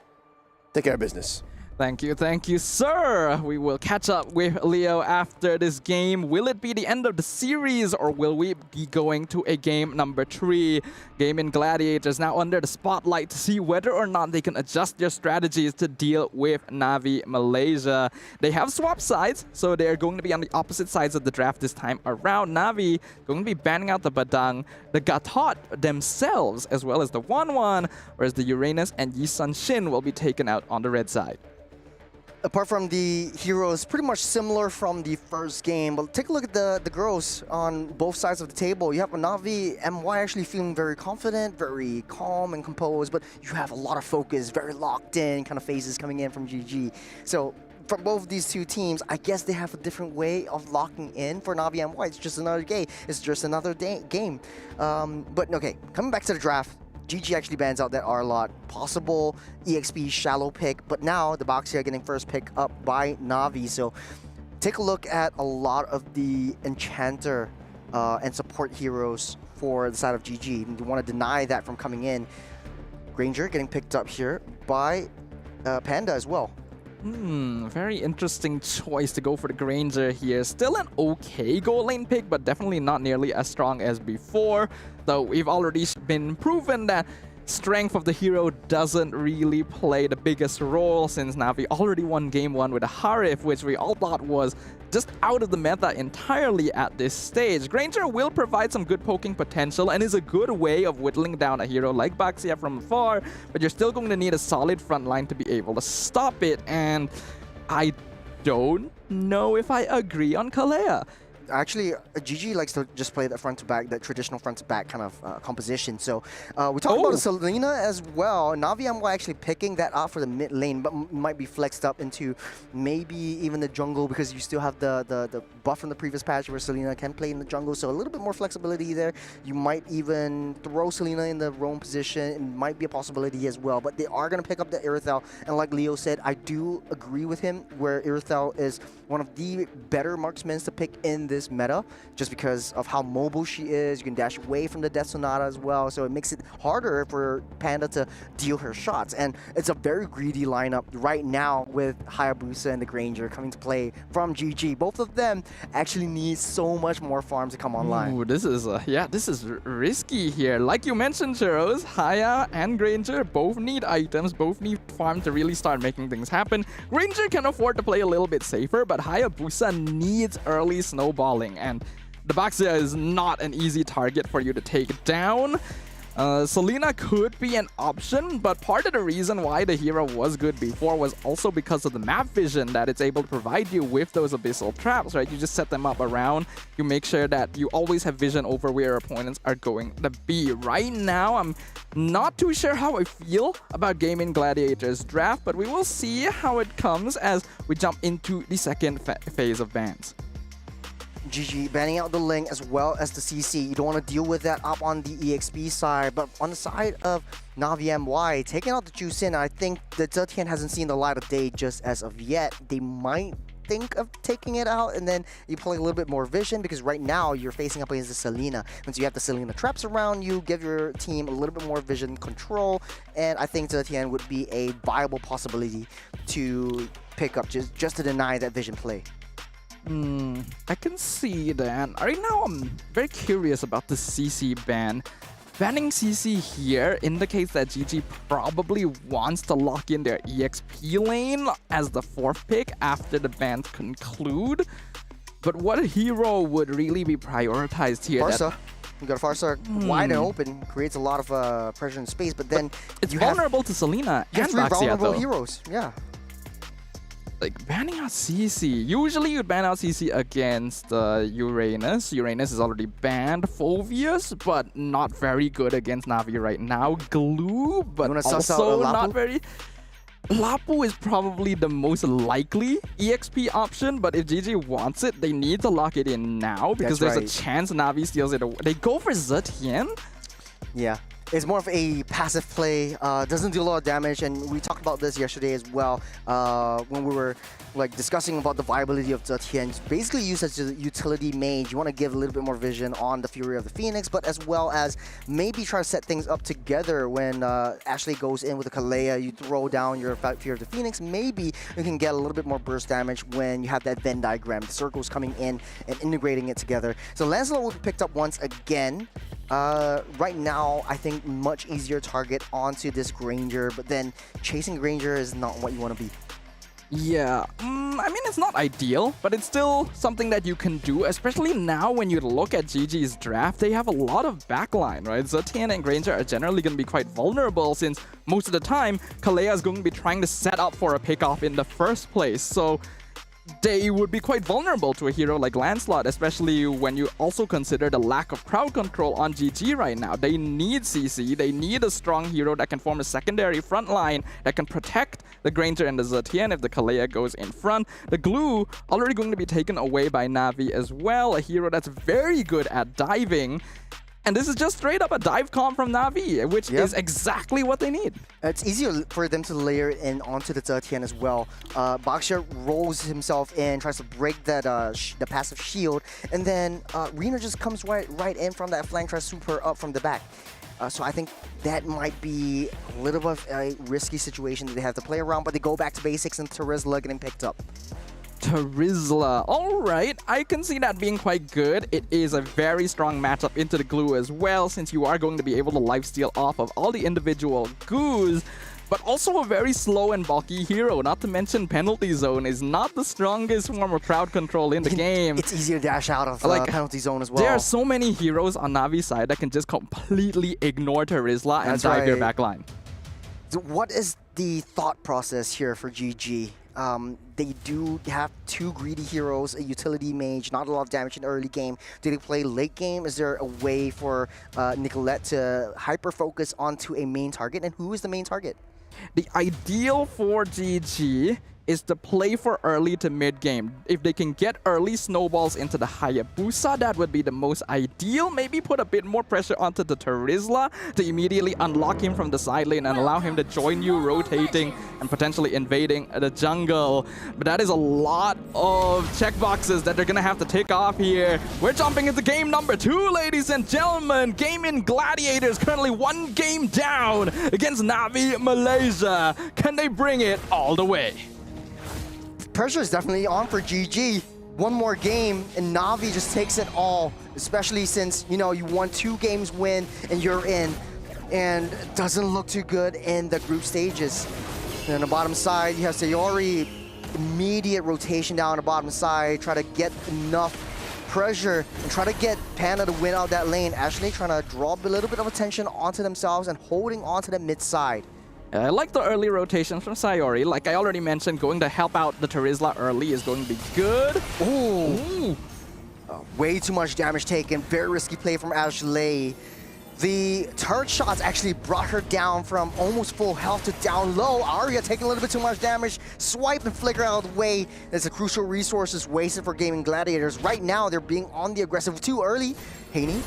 take care of business. Thank you, sir. We will catch up with Leo after this game. Will it be the end of the series, or will we be going to a game number 3? Gaimin Gladiators now under the spotlight to see whether or not they can adjust their strategies to deal with Navi Malaysia. They have swapped sides, so they're going to be on the opposite sides of the draft this time around. Navi going to be banning out the Badang, the Gatot themselves, as well as the 1-1, whereas the Uranus and Yisun Shin will be taken out on the red side. Apart from the heroes, pretty much similar from the first game, but take a look at the girls on both sides of the table. You have Navi MY actually feeling very confident, very calm and composed, but you have a lot of focus, very locked in kind of phases coming in from GG. So from both these two teams, I guess they have a different way of locking in. For Navi MY, it's just another game. It's just another game. But okay, coming back to the draft, GG actually bans out that Arlott, possible EXP shallow pick, but now the Boxia getting first pick up by Navi. So take a look at a lot of the Enchanter and support heroes for the side of GG. You want to deny that from coming in. Granger getting picked up here by Panda as well. Very interesting choice to go for the Granger here. Still an okay goal lane pick, but definitely not nearly as strong as before. Though we've already been proven that strength of the hero doesn't really play the biggest role, since Navi already won game 1 with a Harif, which we all thought was just out of the meta entirely at this stage. Granger will provide some good poking potential and is a good way of whittling down a hero like Baxia from afar, but you're still going to need a solid front line to be able to stop it, and I don't know if I agree on Kalea. Actually, GG likes to just play that front to back, that traditional front to back kind of composition. So we talked about Selena as well. Navi MWI actually picking that up for the mid lane, but might be flexed up into maybe even the jungle because you still have the buff from the previous patch where Selena can play in the jungle. So a little bit more flexibility there. You might even throw Selena in the roam position. It might be a possibility as well. But they are going to pick up the Irithel. And like Leo said, I do agree with him where Irithel is one of the better marksmen to pick in this meta just because of how mobile she is. You can dash away from the Death Sonata as well. So it makes it harder for Panda to deal her shots. And it's a very greedy lineup right now with Hayabusa and the Granger coming to play from GG. Both of them actually need so much more farms to come online. Ooh, this is this is risky here. Like you mentioned, Shiros, Haya and Granger both need items, both need farm to really start making things happen. Granger can afford to play a little bit safer, but Hayabusa needs early snowballing, and the Baxia is not an easy target for you to take down. Selena could be an option, but part of the reason why the hero was good before was also because of the map vision that it's able to provide you with those abyssal traps, right? You just set them up around, you make sure that you always have vision over where your opponents are going to be. Right now, I'm not too sure how I feel about Gaming Gladiators draft, but we will see how it comes as we jump into the second phase of bans. GG banning out the Ling as well as the CC. You don't want to deal with that up on the EXP side, but on the side of Navi MY, taking out the Juicin, I think the Zetian hasn't seen the light of day just as of yet. They might think of taking it out, and then you play a little bit more vision because right now you're facing up against the Selena. Once you have the Selena traps around you, give your team a little bit more vision control, and I think Zetian would be a viable possibility to pick up just to deny that vision play. I can see that. Right now, I'm very curious about the CC ban. Banning CC here indicates that GG probably wants to lock in their EXP lane as the fourth pick after the bans conclude. But what hero would really be prioritized here? Farsa. You got Farsa wide and open, creates a lot of pressure in space, but then it's vulnerable to Selena and three Baxia, vulnerable though. heroes. Yeah. Like, banning out CC. Usually you'd ban out CC against Uranus. Uranus is already banned. Phoveus, but not very good against Navi right now. Glue, but also not very... Lapu is probably the most likely EXP option, but if GG wants it, they need to lock it in now because there's a chance Navi steals it away. They go for Zetian? Yeah. It's more of a passive play, doesn't do a lot of damage, and we talked about this yesterday as well when we were like discussing about the viability of Zetian. It's basically used as a utility mage. You want to give a little bit more vision on the Fury of the Phoenix, but as well as maybe try to set things up together when Ashley goes in with a Kalea, you throw down your Fury of the Phoenix, maybe you can get a little bit more burst damage when you have that Venn diagram, the circles coming in and integrating it together. So Lancelot will be picked up once again. Right now, I think much easier target onto this Granger, but then chasing Granger is not what you want to be. Yeah, I mean, it's not ideal, but it's still something that you can do, especially now when you look at GG's draft. They have a lot of backline, right? Zetian and Granger are generally going to be quite vulnerable since most of the time, Kalea is going to be trying to set up for a pickoff in the first place. So they would be quite vulnerable to a hero like Lancelot, especially when you also consider the lack of crowd control on GG right now. They need CC, they need a strong hero that can form a secondary front line that can protect the Granger and the Zetian if the Kalea goes in front. The Glue already going to be taken away by Navi as well, a hero that's very good at diving. And this is just straight up a dive comp from Navi, which is exactly what they need. It's easier for them to layer in onto the Zetian as well. Baxia rolls himself in, tries to break that the passive shield, and then Rena just comes right in from that flank, tries to swoop her up from the back. So I think that might be a little bit of a risky situation that they have to play around, but they go back to basics and Terizla getting picked up. Terizla. Alright, I can see that being quite good. It is a very strong matchup into the Glue as well, since you are going to be able to lifesteal off of all the individual Goos, but also a very slow and bulky hero. Not to mention Penalty Zone is not the strongest form of crowd control in the game. It's easier to dash out of Penalty Zone as well. There are so many heroes on Navi's side that can just completely ignore Terizla and dive your backline. So what is the thought process here for GG? they do have two greedy heroes, a utility mage, not a lot of damage in the early game. Do they play late game? Is there a way for Nicolette to hyper-focus onto a main target? And who is the main target? The ideal for GG is to play for early to mid game. If they can get early snowballs into the Hayabusa, that would be the most ideal. Maybe put a bit more pressure onto the Terizla to immediately unlock him from the side lane and allow him to join you, rotating and potentially invading the jungle. But that is a lot of checkboxes that they're gonna have to tick off here. We're jumping into game number 2, ladies and gentlemen. Gaming Gladiators currently 1 game down against Navi Malaysia. Can they bring it all the way? Pressure is definitely on for GG. One more game and Navi just takes it all, especially since, you know, you won 2 games win and you're in, and it doesn't look too good in the group stages. And on the bottom side, you have Sayori, immediate rotation down the bottom side, try to get enough pressure and try to get Panda to win out that lane. Ashley trying to draw a little bit of attention onto themselves and holding onto the mid side. I like the early rotations from Sayori. Like I already mentioned, going to help out the Terizla early is going to be good. Ooh. Way too much damage taken. Very risky play from Ashley. The turret shots actually brought her down from almost full health to down low. Arya taking a little bit too much damage. Swipe and flicker out of the way. There's a crucial resources wasted for Gaming Gladiators. Right now, they're being on the aggressive too early. Haney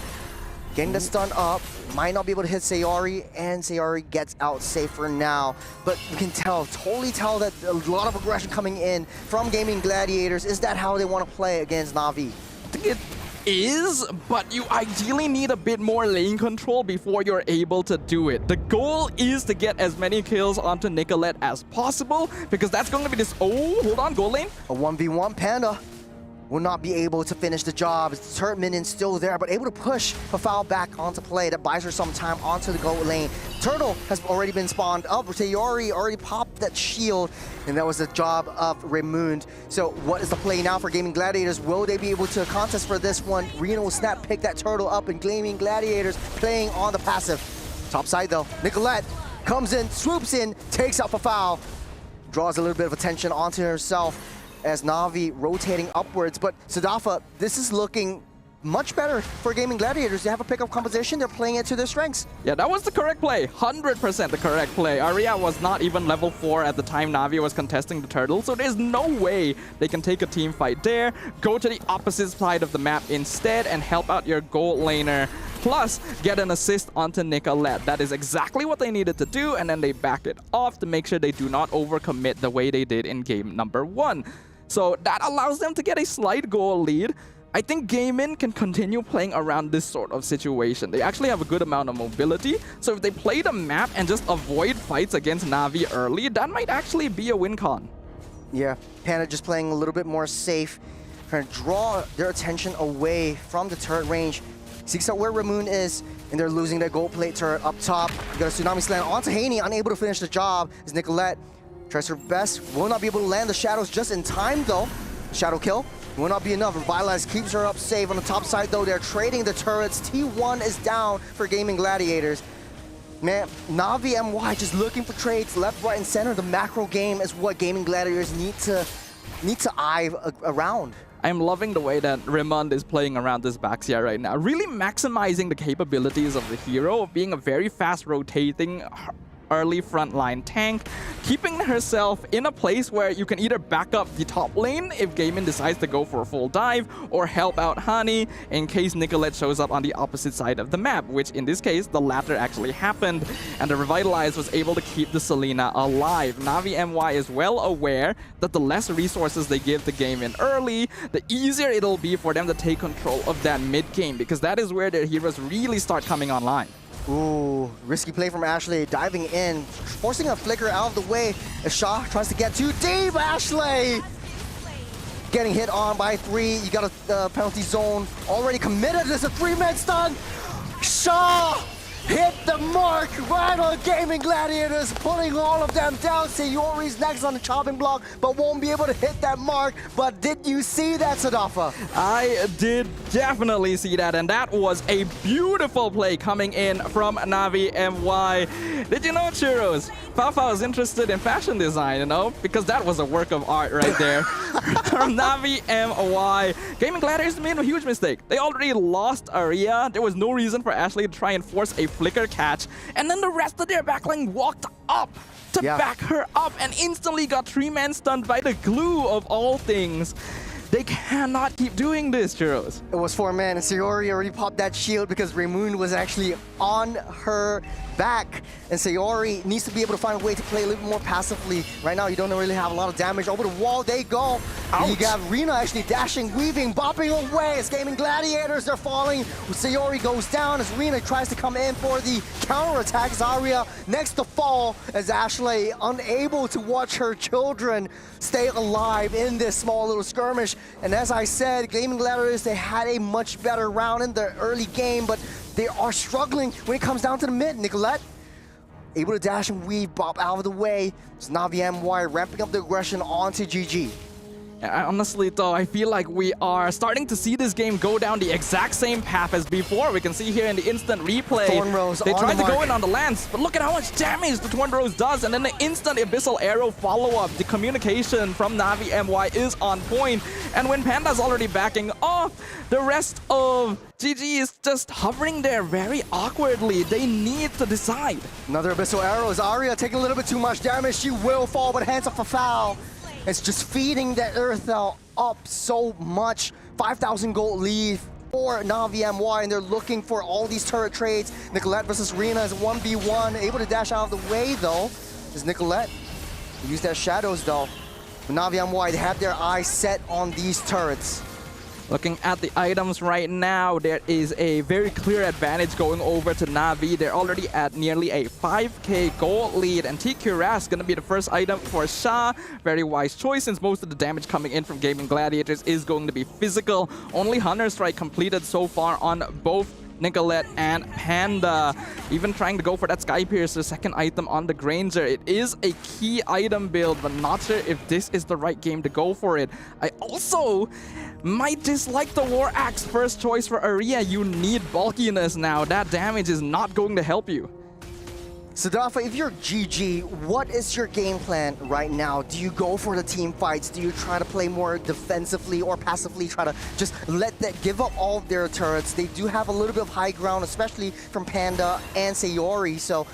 getting the stun up. Might not be able to hit Sayori, and Sayori gets out safe for now. But you can tell, totally tell that a lot of aggression coming in from Gaming Gladiators. Is that how they want to play against Navi? I think it is, but you ideally need a bit more lane control before you're able to do it. The goal is to get as many kills onto Nicolette as possible, because that's going to be this... Oh, hold on, gold lane. A 1v1 Panda will not be able to finish the job. The turret minion's still there, but able to push Fafal back onto play. That buys her some time onto the gold lane. Turtle has already been spawned up. Sayori already popped that shield, and that was the job of Raymond. So what is the play now for Gaming Gladiators? Will they be able to contest for this one? Reno will snap pick that turtle up, and Gaming Gladiators playing on the passive. Top side though, Nicolette comes in, swoops in, takes out Fafal, draws a little bit of attention onto herself as Navi rotating upwards. But Sadafa, this is looking much better for Gaming Gladiators. They have a pickup composition. They're playing it to their strengths. Yeah, that was the correct play. 100% the correct play. Arya was not even level 4 at the time Navi was contesting the turtle, so there's no way they can take a team fight there. Go to the opposite side of the map instead and help out your gold laner. Plus, get an assist onto Nicolette. That is exactly what they needed to do, and then they back it off to make sure they do not overcommit the way they did in game number 1. So that allows them to get a slight goal lead. I think Gaming can continue playing around this sort of situation. They actually have a good amount of mobility, so if they play the map and just avoid fights against Navi early, that might actually be a win con. Yeah, Panda just playing a little bit more safe, trying to draw their attention away from the turret range. Seeks out where Ramoon is, and they're losing their gold plate turret up top. You got a Tsunami Slam onto Haney, unable to finish the job as Nicolette tries her best, will not be able to land the shadows just in time though. Shadow kill will not be enough. Revitalize keeps her up safe. On the top side though, they're trading the turrets. T1 is down for Gaming Gladiators. Man, Navi MWI just looking for trades left, right, and center. The macro game is what Gaming Gladiators need to eye around. I'm loving the way that Raymond is playing around this Baxia right now. Really maximizing the capabilities of the hero, of being a very fast rotating early frontline tank, keeping herself in a place where you can either back up the top lane if Gaming decides to go for a full dive, or help out Hani in case Nicolette shows up on the opposite side of the map, which in this case, the latter actually happened, and the Revitalize was able to keep the Selena alive. Navi MY is well aware that the less resources they give the Gaming early, the easier it'll be for them to take control of that mid game, because that is where their heroes really start coming online. Ooh, risky play from Ashley, diving in, forcing a flicker out of the way as Shaw tries to get too deep. Ashley getting hit on by 3. You got a penalty zone already committed. There's a 3-man stun. Shaw hit the mark right on Gaming Gladiators, pulling all of them down. Sayori's next on the chopping block, but won't be able to hit that mark. But did you see that, Sadafa? I did definitely see that, and that was a beautiful play coming in from Navi MY. Did you know, Churros? Fafa was interested in fashion design, you know, because that was a work of art right there. From Navi MY. Gaming Gladiators made a huge mistake. They already lost Aria. There was no reason for Ashley to try and force a flicker catch. And then the rest of their backline walked up to back her up and instantly got 3-man stunned by the glue of all things. They cannot keep doing this, Churros. It was 4-man, and Sayori already popped that shield because Raymoon was actually on her back. And Sayori needs to be able to find a way to play a little bit more passively. Right now, you don't really have a lot of damage. Over the wall they go. You got Rina actually dashing, weaving, bopping away. As Gaming Gladiators are falling. Sayori goes down as Rina tries to come in for the counter-attack. Zarya next to fall as Ashley unable to watch her children stay alive in this small little skirmish. And as I said, Gaming Gladiators, they had a much better round in the early game, but they are struggling when it comes down to the mid. Nicolette able to dash and weave, bop out of the way. It's Navi MY ramping up the aggression onto GG. Honestly, though, I feel like we are starting to see this game go down the exact same path as before. We can see here in the instant replay, they tried to go in on the lance, but look at how much damage the Thorn Rose does, and then the instant Abyssal Arrow follow-up. The communication from Navi MY is on point, and when Panda's already backing off, the rest of GG is just hovering there very awkwardly. They need to decide. Another Abyssal Arrow. Zarya taking a little bit too much damage. She will fall, but hands off a foul. It's just feeding that Earthel up so much. 5,000 gold lead for Navi MY, and they're looking for all these turret trades. Nicolette versus Rina is 1v1. Able to dash out of the way, though, is Nicolette. Use their shadows, though. But Navi MY, they have their eyes set on these turrets. Looking at the items right now, there is a very clear advantage going over to Navi. They're already at nearly a 5k gold lead, and TQ is going to be the first item for Sha. Very wise choice, since most of the damage coming in from Gaming Gladiators is going to be physical. Only Hunter Strike completed so far on both Nicolette and Panda. Even trying to go for that Sky Piercer, second item on the Granger. It is a key item build, but not sure if this is the right game to go for it. I also might dislike the War Axe first choice for Aria. You need bulkiness now. That damage is not going to help you. Sadafa, if you're GG, what is your game plan right now? Do you go for the team fights? Do you try to play more defensively or passively, try to just let that give up all of their turrets? They do have a little bit of high ground, especially from Panda and Sayori, so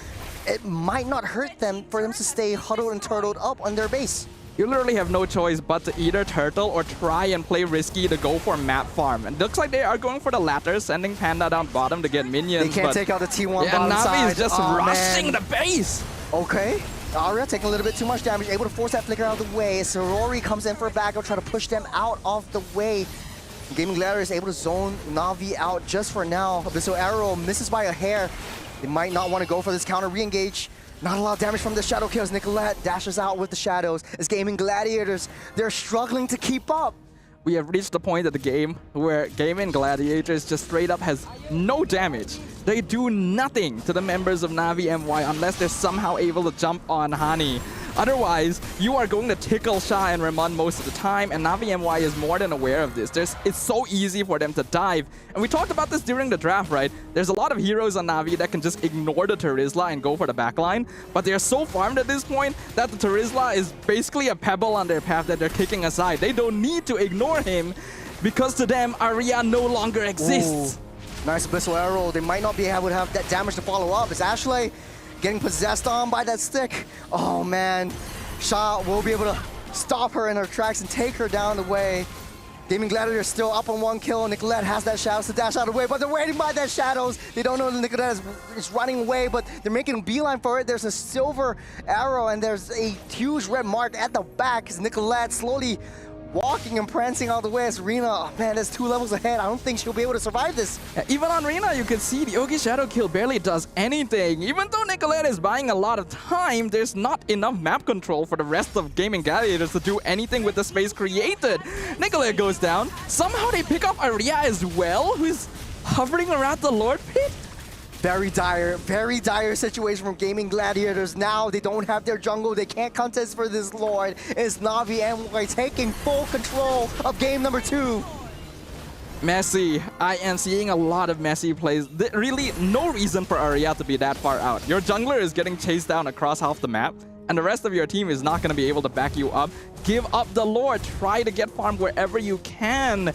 it might not hurt them for them to stay huddled and turtled up on their base. You literally have no choice but to either turtle or try and play risky to go for map farm. And it looks like they are going for the latter, sending Panda down bottom to get minions. They can't take out the T1 bottom Navi side. is just rushing the base. Okay. Aria taking a little bit too much damage, able to force that flicker out of the way. Sorori comes in for a backup, try to push them out of the way. Gaming Gladiators is able to zone Navi out just for now. Abyssal Arrow misses by a hair. They might not want to go for this counter re-engage. Not a lot of damage from the shadow kills. Nicolette dashes out with the shadows. As Gaming Gladiators, they're struggling to keep up. We have reached the point of the game where Gaming Gladiators just straight up has no damage. They do nothing to the members of Navi MY unless they're somehow able to jump on Hani. Otherwise, you are going to tickle Sha and Ramon most of the time, and Navi MY is more than aware of this. It's so easy for them to dive. And we talked about this during the draft, right? There's a lot of heroes on Navi that can just ignore the Terizla and go for the backline, but they're so farmed at this point that the Terizla is basically a pebble on their path that they're kicking aside. They don't need to ignore him because to them, Aria no longer exists. Ooh, nice Abyssal Arrow. They might not be able to have that damage to follow up. It's Ashley getting possessed on by that stick. Oh man, Sha will be able to stop her in her tracks and take her down the way. Gaming Gladiator still up on 1 kill. Nicolette has that shadows to dash out of the way, but they're waiting by that shadows. They don't know that Nicolette is running away, but they're making a beeline for it. There's a silver arrow and there's a huge red mark at the back as Nicolette slowly walking and prancing all the way as Rina, oh man, there's 2 levels ahead. I don't think she'll be able to survive this. Even on Rina, you can see the Yogi Shadow Kill barely does anything. Even though Nicolette is buying a lot of time, there's not enough map control for the rest of Gaming Gladiators to do anything with the space created. Nicolette goes down. Somehow they pick up Aria as well, who's hovering around the Lord Pit. Very dire situation from Gaming Gladiators. Now they don't have their jungle. They can't contest for this Lord. It's Navi MWI taking full control of game number 2. Messy. I am seeing a lot of messy plays. Really, no reason for Arya to be that far out. Your jungler is getting chased down across half the map, and the rest of your team is not going to be able to back you up. Give up the Lord. Try to get farm wherever you can.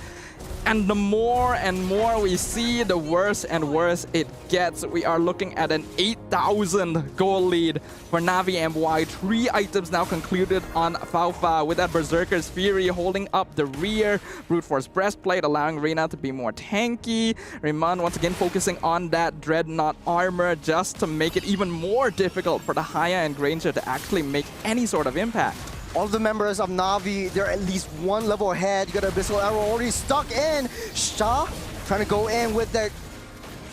And the more and more we see, the worse and worse it gets. We are looking at an 8,000 goal lead for Navi MWI. 3 items now concluded on Faufa, with that Berserker's Fury holding up the rear. Brute Force Breastplate allowing Reyna to be more tanky. Rayman once again focusing on that Dreadnought armor just to make it even more difficult for the Haya and Granger to actually make any sort of impact. All of the members of Navi, they're at least one level ahead. You got Abyssal Arrow already stuck in. Sha trying to go in with the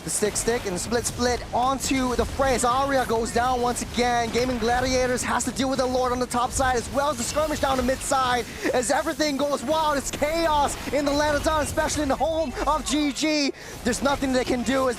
stick and split onto the fray. As Arya goes down once again. Gaming Gladiators has to deal with the Lord on the top side, as well as the skirmish down the mid side. As everything goes wild, it's chaos in the land of Zion, especially in the home of GG. There's nothing they can do.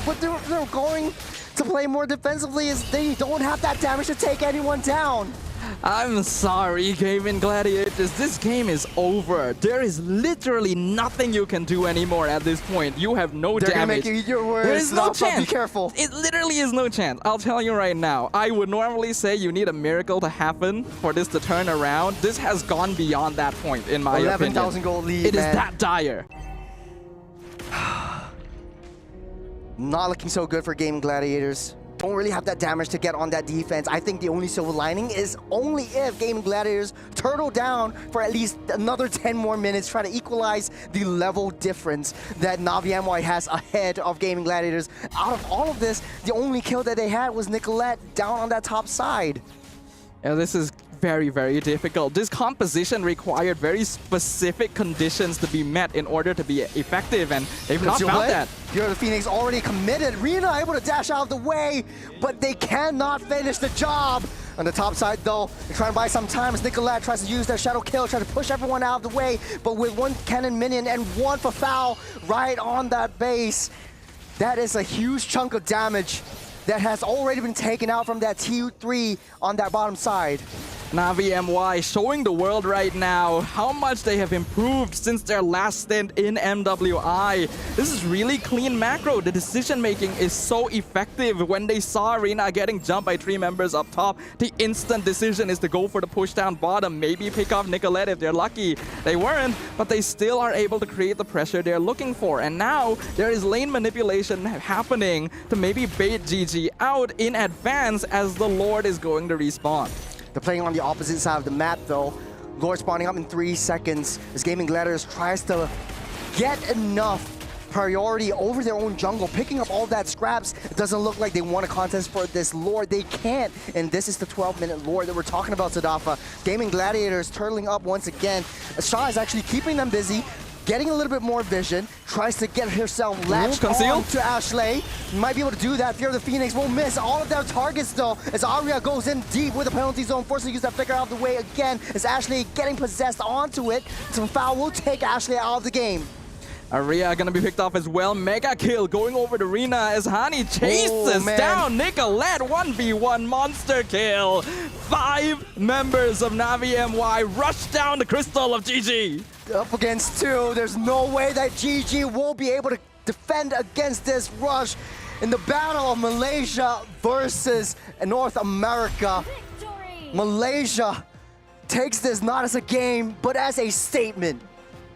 But they're going to play more defensively, as they don't have that damage to take anyone down. I'm sorry, Gaming Gladiators. This game is over. There is literally nothing you can do anymore at this point. You have no They're damage. Gonna make you eat your words. There is no chance. Be careful. It literally is no chance. I'll tell you right now. I would normally say you need a miracle to happen for this to turn around. This has gone beyond that point, in my opinion. 11,000 goal lead, It man. is that dire. Not looking so good for Gaming Gladiators. Don't really have that damage to get on that defense. I think the only silver lining is only if Gaming Gladiators turtle down for at least another 10 more minutes, try to equalize the level difference that Navi MWI has ahead of Gaming Gladiators. Out of all of this, the only kill that they had was Nicolette down on that top side. Yeah, this is very, very difficult. This composition required very specific conditions to be met in order to be effective, and they've not found that. You're the Phoenix already committed. Reyna able to dash out of the way, but they cannot finish the job. On the top side, though, they're trying to buy some time as Nicolette tries to use their Shadow Kill, try to push everyone out of the way, but with one cannon minion and one for foul right on that base, that is a huge chunk of damage that has already been taken out from that T3 on that bottom side. Navi MWI showing the world right now how much they have improved since their last stint in MWI. This is really clean macro. The decision making is so effective. When they saw Reyna getting jumped by 3 members up top, the instant decision is to go for the push down bottom, maybe pick off Nicolette if they're lucky. They weren't, but they still are able to create the pressure they're looking for. And now there is lane manipulation happening to maybe bait GG out in advance as the Lord is going to respawn. They're playing on the opposite side of the map, though. Lord spawning up in 3 seconds as Gaming Gladiators tries to get enough priority over their own jungle, picking up all that scraps. It doesn't look like they want a contest for this Lord. They can't, and this is the 12-minute Lord that we're talking about, Sadafa. Gaming Gladiators turtling up once again. Shaw is actually keeping them busy, getting a little bit more vision, tries to get herself latched on to Ashley. Might be able to do that. Fear of the Phoenix will miss all of their targets, though, as Arya goes in deep with the penalty zone, forced to use that flicker out of the way again, as Ashley getting possessed onto it. Some foul will take Ashley out of the game. Arya gonna be picked off as well. Mega kill going over to Reyna as Hani chases down Nicolette. 1v1 monster kill. 5 members of Navi MWI rush down the crystal of GG. Up against 2. There's no way that GG will be able to defend against this rush in the battle of Malaysia versus North America. Malaysia takes this not as a game, but as a statement.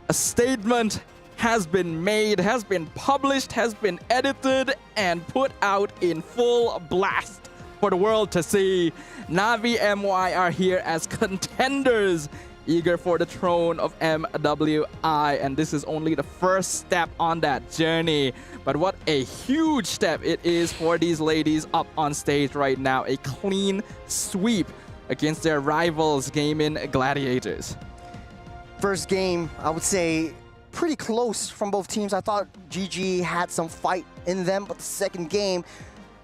A statement has been made, has been published, has been edited, and put out in full blast for the world to see. Navi MWI are here as contenders, eager for the throne of MWI, and this is only the first step on that journey. But what a huge step it is for these ladies up on stage right now. A clean sweep against their rivals, Gaming Gladiators. First game, I would say, pretty close from both teams. I thought GG had some fight in them, but the second game,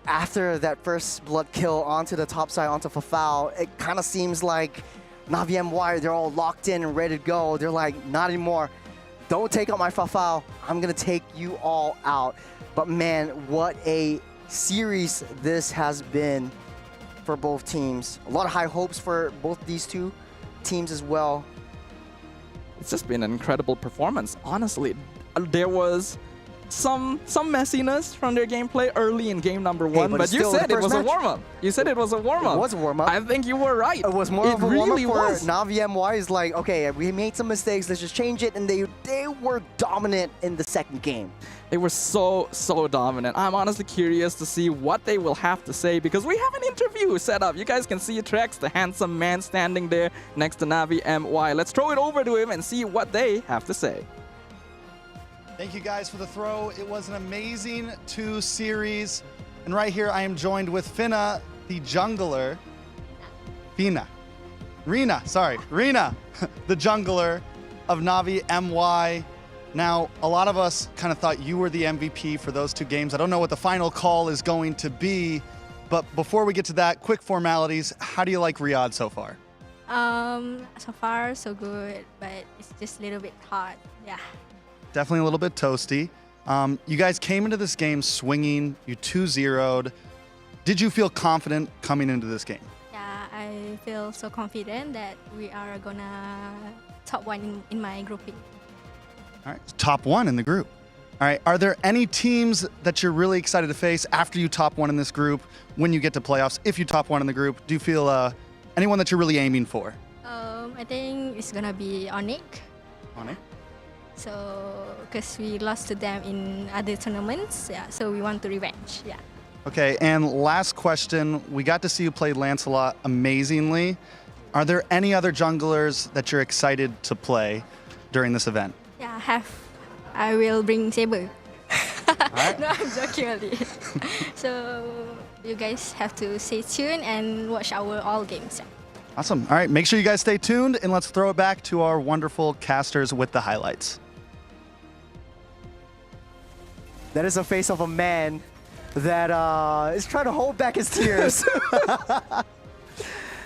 after that first blood kill onto the top side, onto Fafao, it kind of seems like Navi MWI, they're all locked in and ready to go. They're like, not anymore. don't take out my Fafao. I'm going to take you all out. But man, what a series this has been for both teams. A lot of high hopes for both these two teams as well. It's just been an incredible performance. Honestly, there was some messiness from their gameplay early in game number one, but but it's you still the said it first was a match. warm-up. You said it was a warm-up. It was a warm-up. I think you were right. It was more of a really warm-up was. for Navi MY. Is like, okay, we made some mistakes, let's just change it, and they were dominant in the second game. They were so dominant. I'm honestly curious to see what they will have to say because we have an interview set up. You guys can see Trex, the handsome man standing there next to Navi MY. Let's throw it over to him and see what they have to say. Thank you guys for the throw. It was an amazing 2 series. And right here, I am joined with Finna, the jungler. Rina, the jungler of Navi MY. Now, a lot of us kind of thought you were the MVP for those 2 games. I don't know what the final call is going to be, but before we get to that, quick formalities. How do you like Riyadh so far? So far so good, but it's just a little bit hard. Yeah. Definitely a little bit toasty. You guys came into this game swinging. You 2-0'd. Did you feel confident coming into this game? Yeah, I feel so confident that we are gonna top 1 in my grouping. All right, top 1 in the group. All right, are there any teams that you're really excited to face after you top 1 in this group when you get to playoffs? If you top 1 in the group, do you feel anyone that you're really aiming for? I think it's gonna be Onyx. Onyx? So, because we lost to them in other tournaments, yeah. So we want to revenge, yeah. Okay, and last question. We got to see you play Lancelot amazingly. Are there any other junglers that you're excited to play during this event? Yeah, I will bring Saber. Right. No, I'm joking only. So you guys have to stay tuned and watch our all games. Yeah. Awesome. All right, make sure you guys stay tuned, and let's throw it back to our wonderful casters with the highlights. That is a face of a man that is trying to hold back his tears.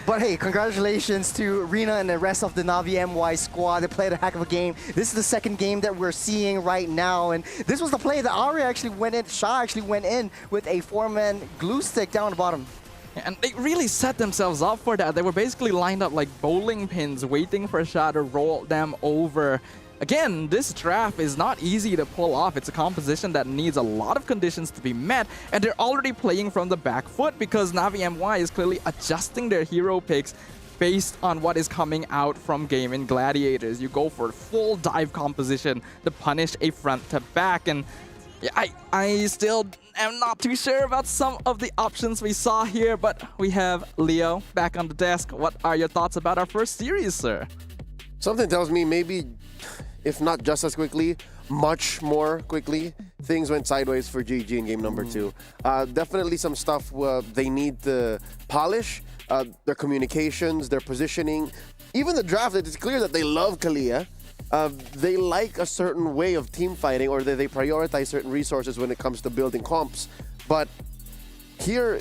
But hey, congratulations to Rina and the rest of the Navi MY squad. They played a heck of a game. This is the second game that we're seeing right now. And this was the play that Ari actually went in, Shah actually went in with a 4-man glue stick down the bottom. And they really set themselves up for that. They were basically lined up like bowling pins, waiting for a shot to roll them over. Again, this draft is not easy to pull off. It's a composition that needs a lot of conditions to be met, and they're already playing from the back foot because Navi MY is clearly adjusting their hero picks based on what is coming out from Game in Gladiators. You go for a full dive composition to punish a front to back, and I still am not too sure about some of the options we saw here, but we have Leo back on the desk. What are your thoughts about our first series, sir? Something tells me maybe, if not just as quickly, much more quickly, things went sideways for GG in game number 2. Definitely some stuff they need to polish, their communications, their positioning, even the draft. It's clear that they love Kalia. They like a certain way of team fighting, or they prioritize certain resources when it comes to building comps. But here,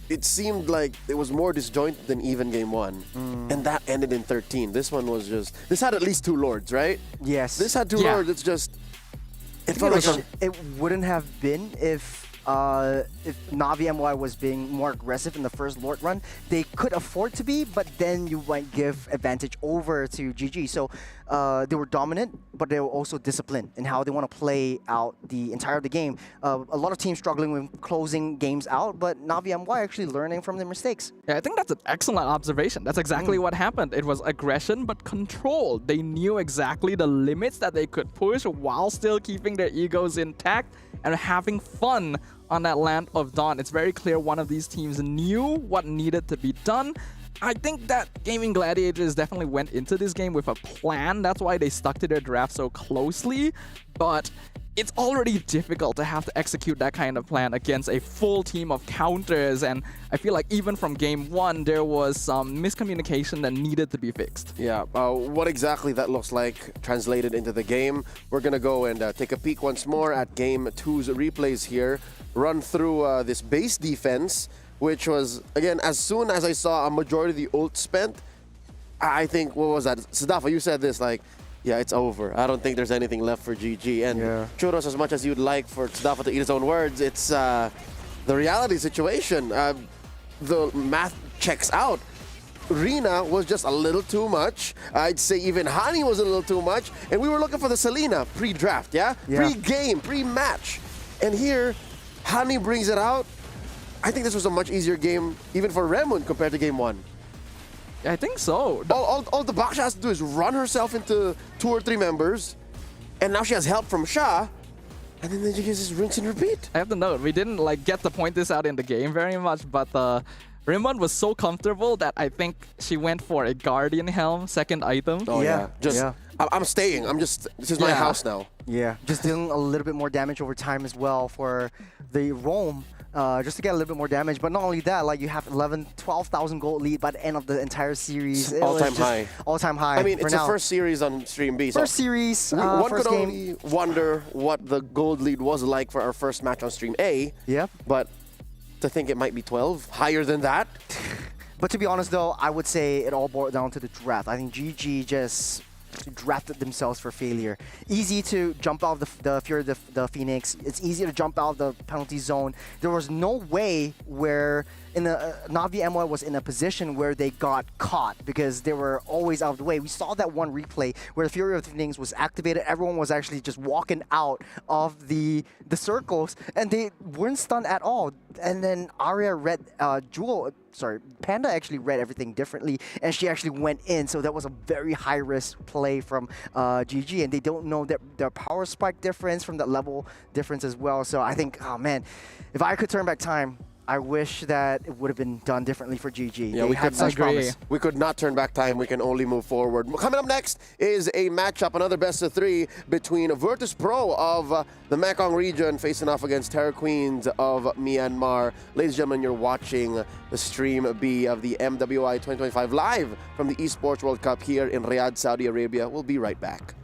it seemed like it was more disjointed than even game 1. And that ended in 13. This one was just... This had at least 2 lords, right? Yes. This had 2 lords. It's just... It felt like it wouldn't have been if Navi MY was being more aggressive in the first Lord run. They could afford to be, but then you might give advantage over to GG. So they were dominant, but they were also disciplined in how they want to play out the entire of the game. A lot of teams struggling with closing games out, but Navi MY actually learning from their mistakes. Yeah, I think that's an excellent observation. That's exactly what happened. It was aggression, but controlled. They knew exactly the limits that they could push while still keeping their egos intact and having fun on that Land of Dawn. It's very clear one of these teams knew what needed to be done. I think that Gaming Gladiators definitely went into this game with a plan. That's why they stuck to their draft so closely. But it's already difficult to have to execute that kind of plan against a full team of counters. And I feel like even from game 1, there was some miscommunication that needed to be fixed. Yeah, what exactly that looks like translated into the game, we're going to go and take a peek once more at game 2's replays here. Run through this base defense, which was, again, as soon as I saw a majority of the ult spent, I think, what was that? Sadafa, you said this, like, yeah, it's over. I don't think there's anything left for GG. And Yeah. Churros, as much as you'd like for Tsudafa to eat his own words, it's the reality situation. The math checks out. Rina was just a little too much. I'd say even Hani was a little too much. And we were looking for the Selena pre-draft, yeah? Pre-game, pre-match. And here, Hani brings it out. I think this was a much easier game, even for Remun, compared to game 1. I think so. All the Baksha has to do is run herself into 2 or 3 members, and now she has help from Sha, and then you just rinse and repeat. I have to note, we didn't like get to point this out in the game very much, but Rimon was so comfortable that I think she went for a Guardian Helm, second item. Oh Yeah, just yeah. I'm staying. This is my Yeah. house now. Yeah, just dealing a little bit more damage over time as well for the roam, just to get a little bit more damage. But not only that, like you have 12,000 gold lead by the end of the entire series. It was All-time just high. All-time high. I mean, for it's now. the first series on Stream B. So First series, one first could game. only wonder what the gold lead was like for our first match on Stream A. Yep. But to think it might be 12, higher than that. But to be honest, though, I would say it all boiled down to the draft. I think GG just drafted themselves for failure. Easy to jump out of the Fury, the Phoenix. It's easy to jump out of the penalty zone. There was no way where Na'Vi MWI was in a position where they got caught because they were always out of the way. We saw that one replay where the Fury of the Phoenix was activated. Everyone was actually just walking out of the circles, and they weren't stunned at all. And then Arya read Panda actually read everything differently, and she actually went in. So that was a very high-risk play from GG, and they don't know their power spike difference from that level difference as well. So I think, oh man, if I could turn back time, I wish that it would have been done differently for GG. Yeah, they we had could such agree. promise. We could not turn back time. We can only move forward. Coming up next is a matchup, another best of 3 between Virtus Pro of the Mekong region facing off against Terror Queens of Myanmar. Ladies and gentlemen, you're watching the Stream B of the MWI 2025 live from the Esports World Cup here in Riyadh, Saudi Arabia. We'll be right back.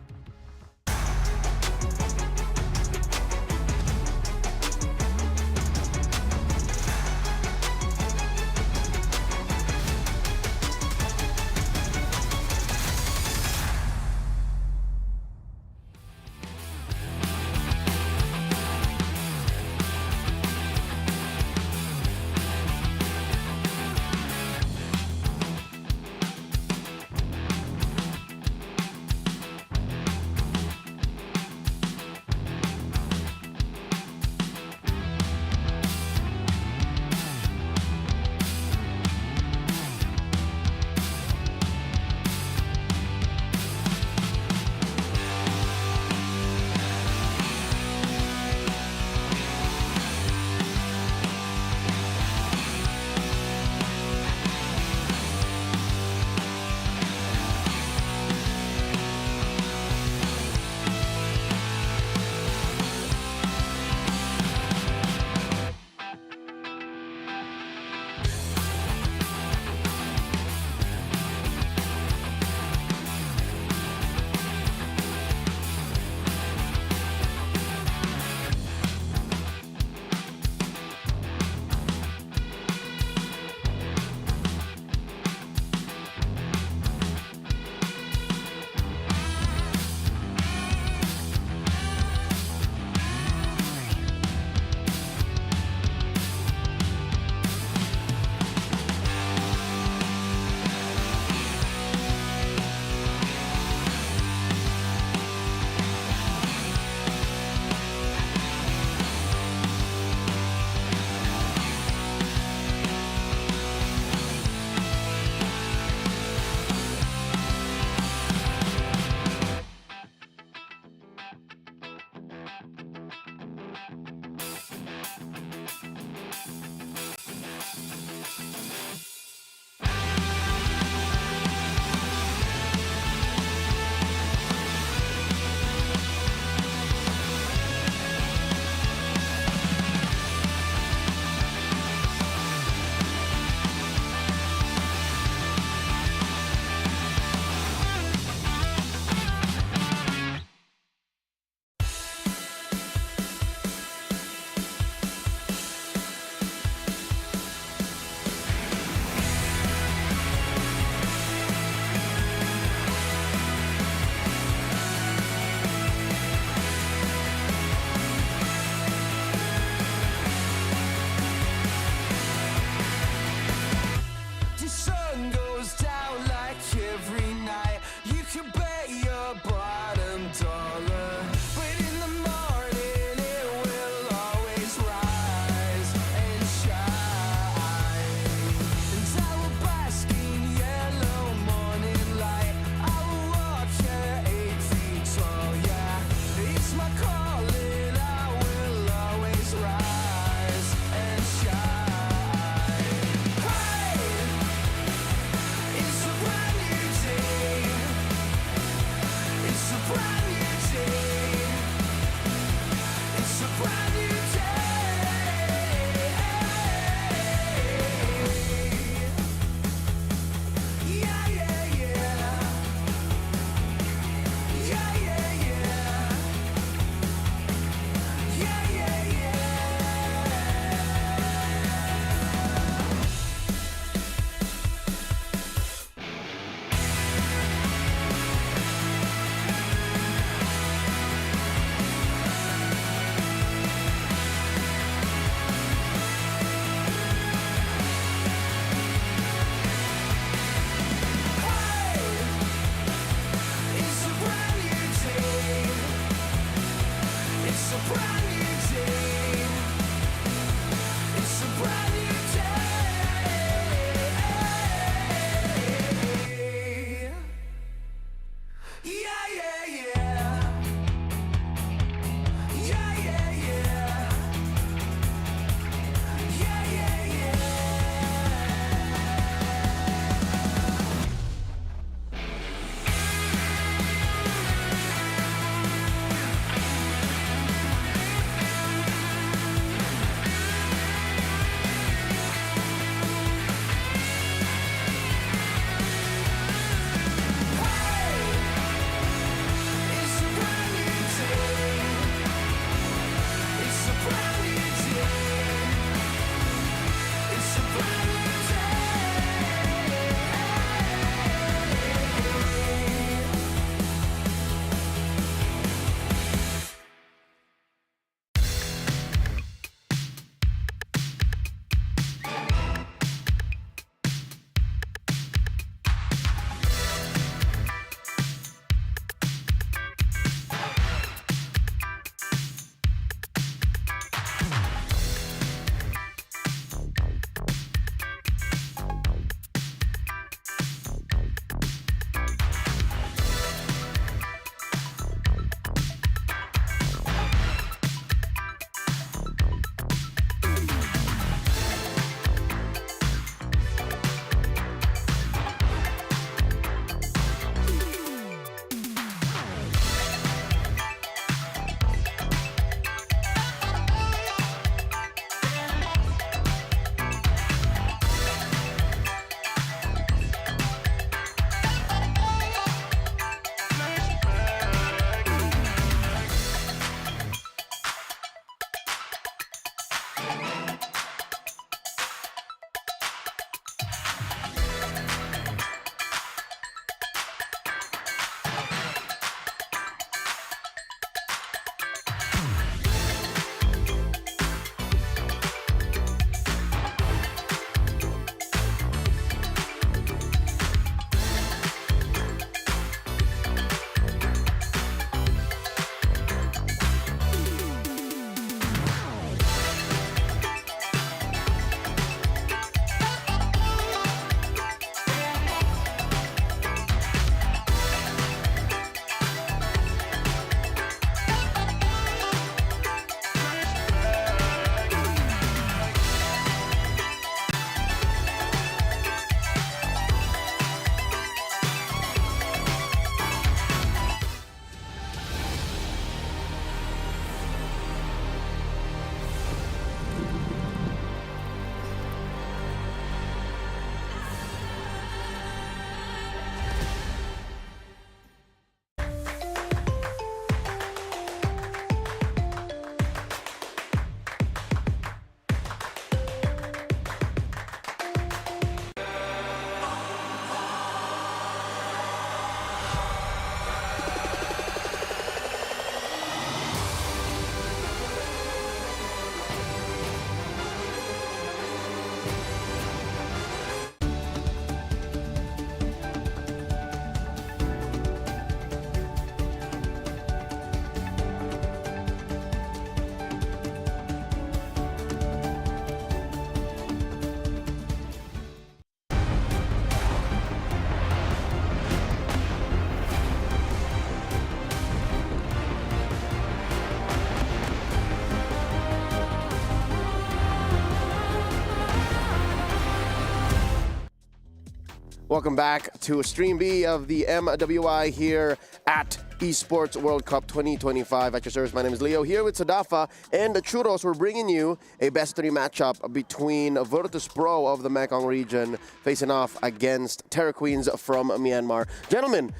Welcome back to Stream B of the MWI here at Esports World Cup 2025. At your service, my name is Leo, here with Sadafa and Churros. We're bringing you a best-of-3 matchup between Virtus Pro of the Mekong region facing off against Terra Queens from Myanmar. Gentlemen,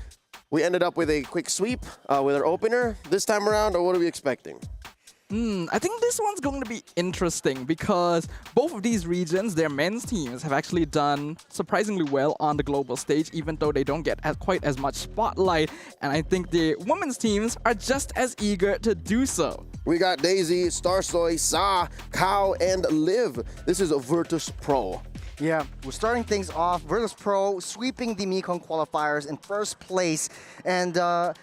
we ended up with a quick sweep with our opener this time around, or what are we expecting? I think this one's going to be interesting because both of these regions, their men's teams, have actually done surprisingly well on the global stage, even though they don't get quite as much spotlight. And I think the women's teams are just as eager to do so. We got Daisy, Starsoy, Sa, Cow, and Liv. This is a Virtus Pro. Yeah, we're starting things off. Virtus Pro sweeping the Mekong qualifiers in first place. And I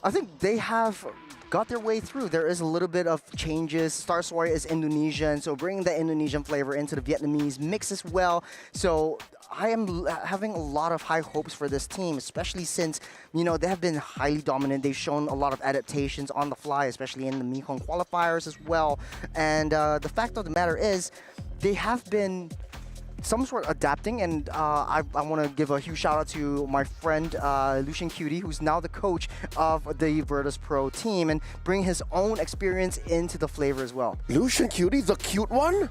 think they have got their way through. There is a little bit of changes. Starsoy is Indonesian, so bringing the Indonesian flavor into the Vietnamese mix as well. So I am having a lot of high hopes for this team, especially since, you know, they have been highly dominant. They've shown a lot of adaptations on the fly, especially in the Mekong qualifiers as well. And the fact of the matter is, they have been some sort of adapting, and I want to give a huge shout out to my friend Lucian Cutie, who's now the coach of the Virtus Pro team, and bring his own experience into the flavor as well. Lucian Cutie, the cute one?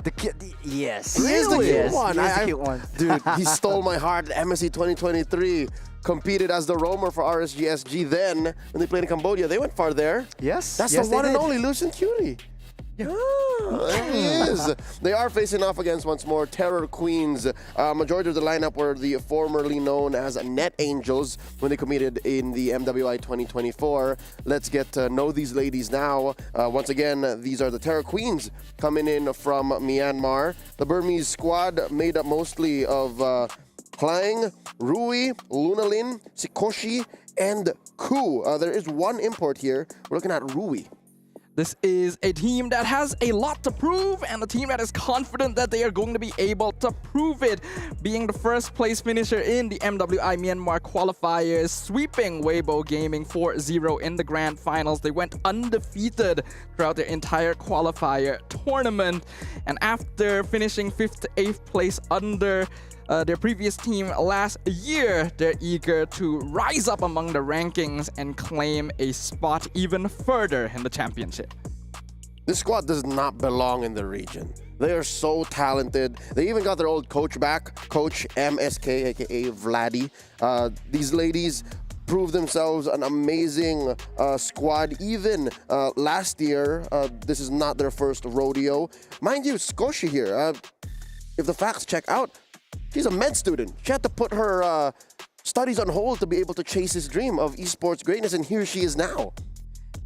Yes. He is the cute Yes, one. he is the cute one. Dude, he stole my heart at MSC 2023. Competed as the roamer for RSGSG then when they played in Cambodia. They went far there. Yes. That's yes, the one they and did. only Lucian Cutie. Yeah. There he is. They are facing off against once more Terror Queens. Majority of the lineup were the formerly known as Net Angels when they competed in the MWI 2024. Let's get to know these ladies now. Once again, these are the Terror Queens coming in from Myanmar. The Burmese squad made up mostly of Klang, Rui, Lunalin, Sikoshi, and Ku. There is one import here. We're looking at Rui. This is a team that has a lot to prove and a team that is confident that they are going to be able to prove it, being the first place finisher in the MWI Myanmar qualifiers, sweeping Weibo Gaming 4-0 in the grand finals. They went undefeated throughout their entire qualifier tournament, and after finishing 5th to 8th place under their previous team last year, they're eager to rise up among the rankings and claim a spot even further in the championship. This squad does not belong in the region. They are so talented. They even got their old coach back, Coach MSK, aka Vladdy. These ladies proved themselves an amazing squad. Even last year, this is not their first rodeo. Mind you, Skoshi here, if the facts check out, she's a med student. She had to put her studies on hold to be able to chase his dream of esports greatness, and here she is now.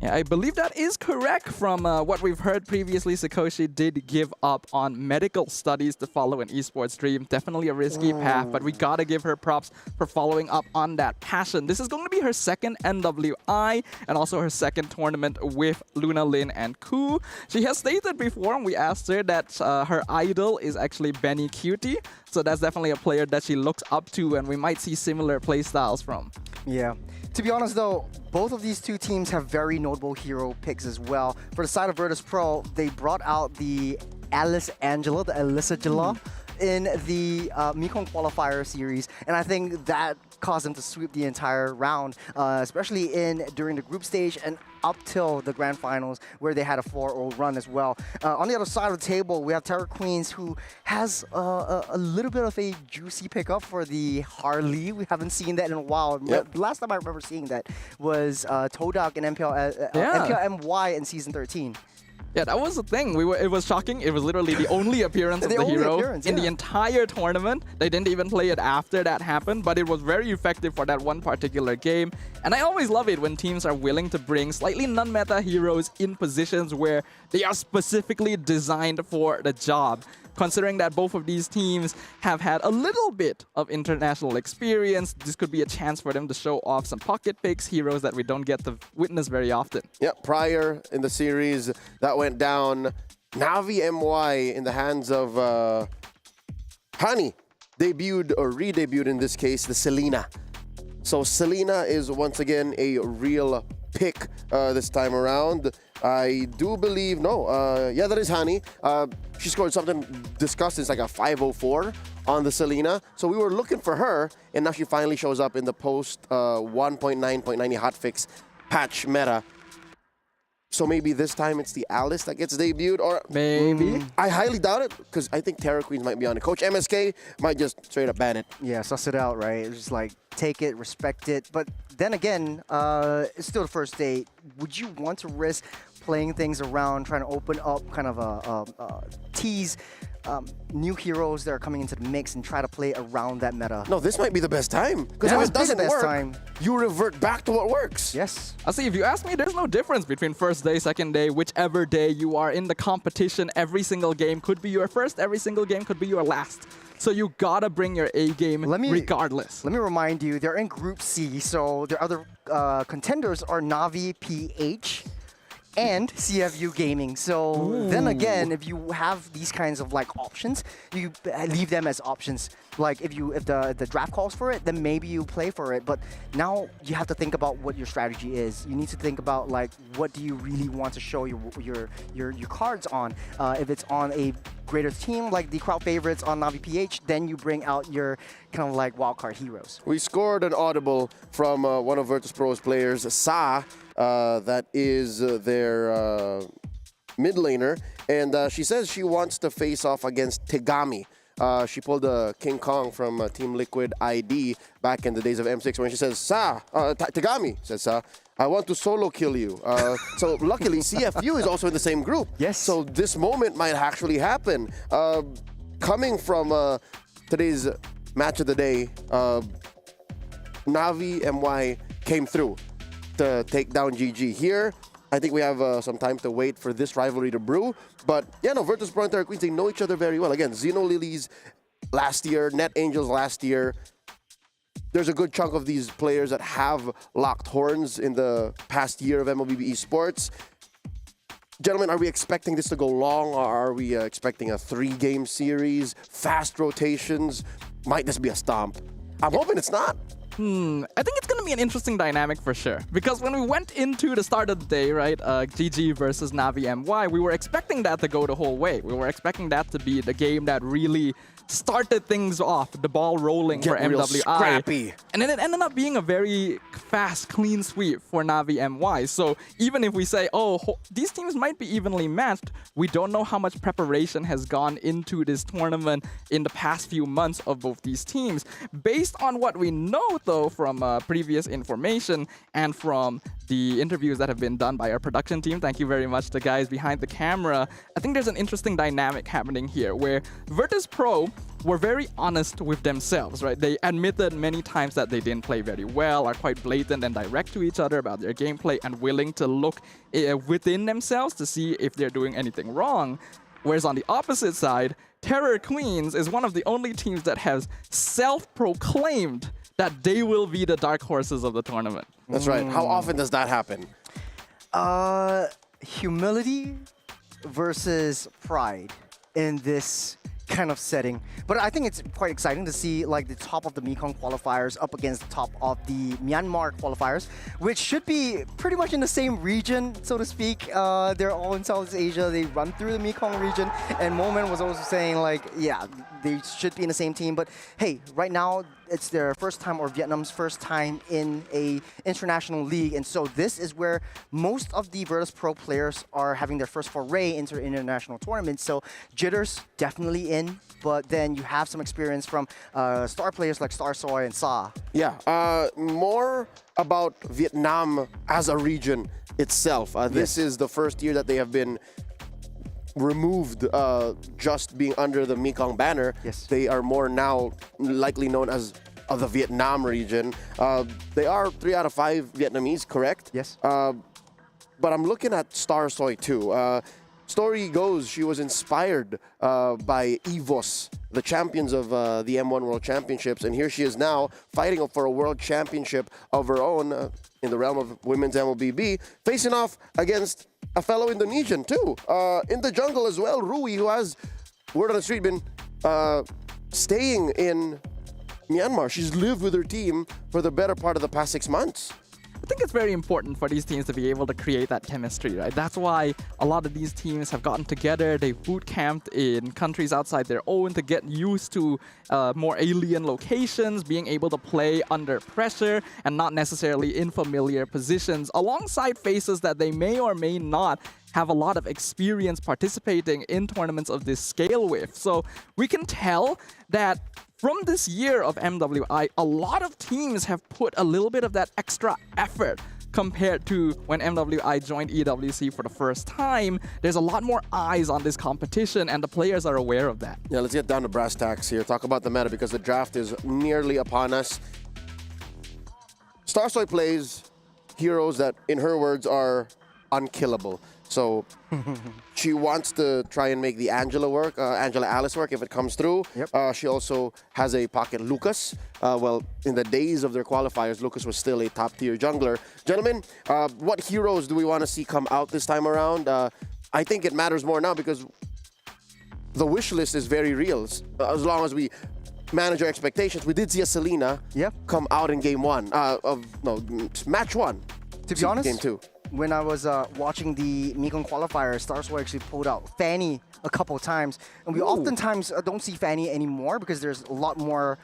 Yeah, I believe that is correct. From what we've heard previously, Sakoshi did give up on medical studies to follow an esports dream. Definitely a risky path, but we gotta give her props for following up on that passion. This is going to be her second MWI and also her second tournament with Luna Lin and Ku. She has stated before, and we asked her, that her idol is actually Benny Cutie. So that's definitely a player that she looks up to, and we might see similar playstyles from. Yeah. To be honest though, both of these two teams have very notable hero picks as well. For the side of Virtus Pro, they brought out the Alice Angela, the Alyssa Jala, in the Mekong qualifier series, and I think that caused them to sweep the entire round, especially during the group stage and up till the grand finals, where they had a 4-0 run as well. On the other side of the table, we have Terror Queens, who has a little bit of a juicy pickup for the Harley. We haven't seen that in a while. Yep. The last time I remember seeing that was Todak and MPL MY in season 13. Yeah, that was the thing. It was shocking. It was literally the only appearance of the hero in the entire tournament. They didn't even play it after that happened, but it was very effective for that one particular game. And I always love it when teams are willing to bring slightly non-meta heroes in positions where they are specifically designed for the job. Considering that both of these teams have had a little bit of international experience, this could be a chance for them to show off some pocket picks, heroes that we don't get to witness very often. Yep, prior in the series that went down, Navi MY in the hands of Hani debuted, or re-debuted in this case, the Selena. So Selena is once again a real pick this time around. I do believe, yeah, that is Hani. She scored something disgusting. It's like a 504 on the Selena. So we were looking for her, and now she finally shows up in the post 1.9.90 hotfix patch meta. So maybe this time it's the Alice that gets debuted, or Maybe. I highly doubt it, because I think Terra Queens might be on it. Coach MSK might just straight up ban it. Yeah, suss it out, right? It's just like, take it, respect it. But then again, it's still the first day. Would you want to risk playing things around, trying to open up kind of a tease new heroes that are coming into the mix and try to play around that meta? No, this might be the best time. Because That if would it be the doesn't best work, time. you revert back to what works. Yes. I see, if you ask me, there's no difference between first day, second day, whichever day you are in the competition. Every single game could be your first, every single game could be your last. So you gotta bring your A game regardless. Let me remind you, they're in Group C, so their other contenders are Navi, PH, and CFU Gaming. So then again, if you have these kinds of like options, you leave them as options. Like if the draft calls for it, then maybe you play for it. But now you have to think about what your strategy is. You need to think about like what do you really want to show your cards on. If it's on a greater team like the crowd favorites on Navi PH, then you bring out your kind of like wildcard heroes. We scored an audible from one of Virtus.pro's players, Sa, that is their mid laner, and she says she wants to face off against Tegami. She pulled a King Kong from Team Liquid ID back in the days of M6 when she says, Sa, Tegami, says Sa, I want to solo kill you. So luckily, CFU is also in the same group. Yes. So this moment might actually happen. Coming from today's match of the day, Navi MY came through to take down GG. Here, I think we have some time to wait for this rivalry to brew. But yeah, no, Virtus.pro and Terra Queens, they know each other very well. Again, Xeno Lilies last year, Net Angels last year. There's a good chunk of these players that have locked horns in the past year of MLBB esports. Gentlemen, are we expecting this to go long, or are we expecting a 3-game series, fast rotations? Might this be a stomp? I'm hoping it's not. I think it's going to be an interesting dynamic for sure. Because when we went into the start of the day, right, GG versus Navi MY, we were expecting that to go the whole way. We were expecting that to be the game that really started things off, the ball rolling for Get real MWI. scrappy. And then it ended up being a very fast, clean sweep for Navi MY. So even if we say, oh, these teams might be evenly matched, we don't know how much preparation has gone into this tournament in the past few months of both these teams. Based on what we know, though, from previous information and from the interviews that have been done by our production team, thank you very much, the guys behind the camera, I think there's an interesting dynamic happening here where Virtus.pro were very honest with themselves, right? They admitted many times that they didn't play very well, are quite blatant and direct to each other about their gameplay and willing to look within themselves to see if they're doing anything wrong. Whereas on the opposite side, Terra Queens is one of the only teams that has self-proclaimed that they will be the dark horses of the tournament. That's right. How often does that happen? Humility versus pride in this kind of setting. But I think it's quite exciting to see like the top of the Mekong qualifiers up against the top of the Myanmar qualifiers, which should be pretty much in the same region, so to speak. They're all in Southeast Asia. They run through the Mekong region. And Moment was also saying like, yeah, they should be in the same team. But hey, right now, it's their first time, or Vietnam's first time in a international league, and so this is where most of the Virtus.pro players are having their first foray into international tournaments. So jitters definitely in, but then you have some experience from star players like Star Soy and Sa. Yeah, more about Vietnam as a region itself. This is the first year that they have been removed just being under the Mekong banner. Yes. They are more now likely known as the Vietnam region. They are 3 out of 5 Vietnamese, correct? Yes. But I'm looking at Star Soy too. Story goes she was inspired by EVOS, the champions of the M1 World Championships, and here she is now fighting for a world championship of her own in the realm of women's MLBB, facing off against a fellow Indonesian too. In the jungle as well, Rui, who has, word on the street, been staying in Myanmar. She's lived with her team for the better part of the past 6 months. I think it's very important for these teams to be able to create that chemistry, right? That's why a lot of these teams have gotten together. They've boot camped in countries outside their own to get used to more alien locations, being able to play under pressure and not necessarily in familiar positions, alongside faces that they may or may not have a lot of experience participating in tournaments of this scale with. So we can tell that from this year of MWI, a lot of teams have put a little bit of that extra effort compared to when MWI joined EWC for the first time. There's a lot more eyes on this competition, and the players are aware of that. Yeah, let's get down to brass tacks here. Talk about the meta because the draft is nearly upon us. Starsoy plays heroes that, in her words, are unkillable. So she wants to try and make the Angela Alice work if it comes through. Yep. She also has a pocket Lucas. Well, in the days of their qualifiers, Lucas was still a top-tier jungler. Gentlemen, what heroes do we want to see come out this time around? I think it matters more now because the wish list is very real. As long as we manage our expectations, we did see a Selena come out in game one match one. To be honest, game two. When I was watching the Mekong qualifier, Starsoy actually pulled out Fanny a couple of times. And we oftentimes don't see Fanny anymore because there's a lot more,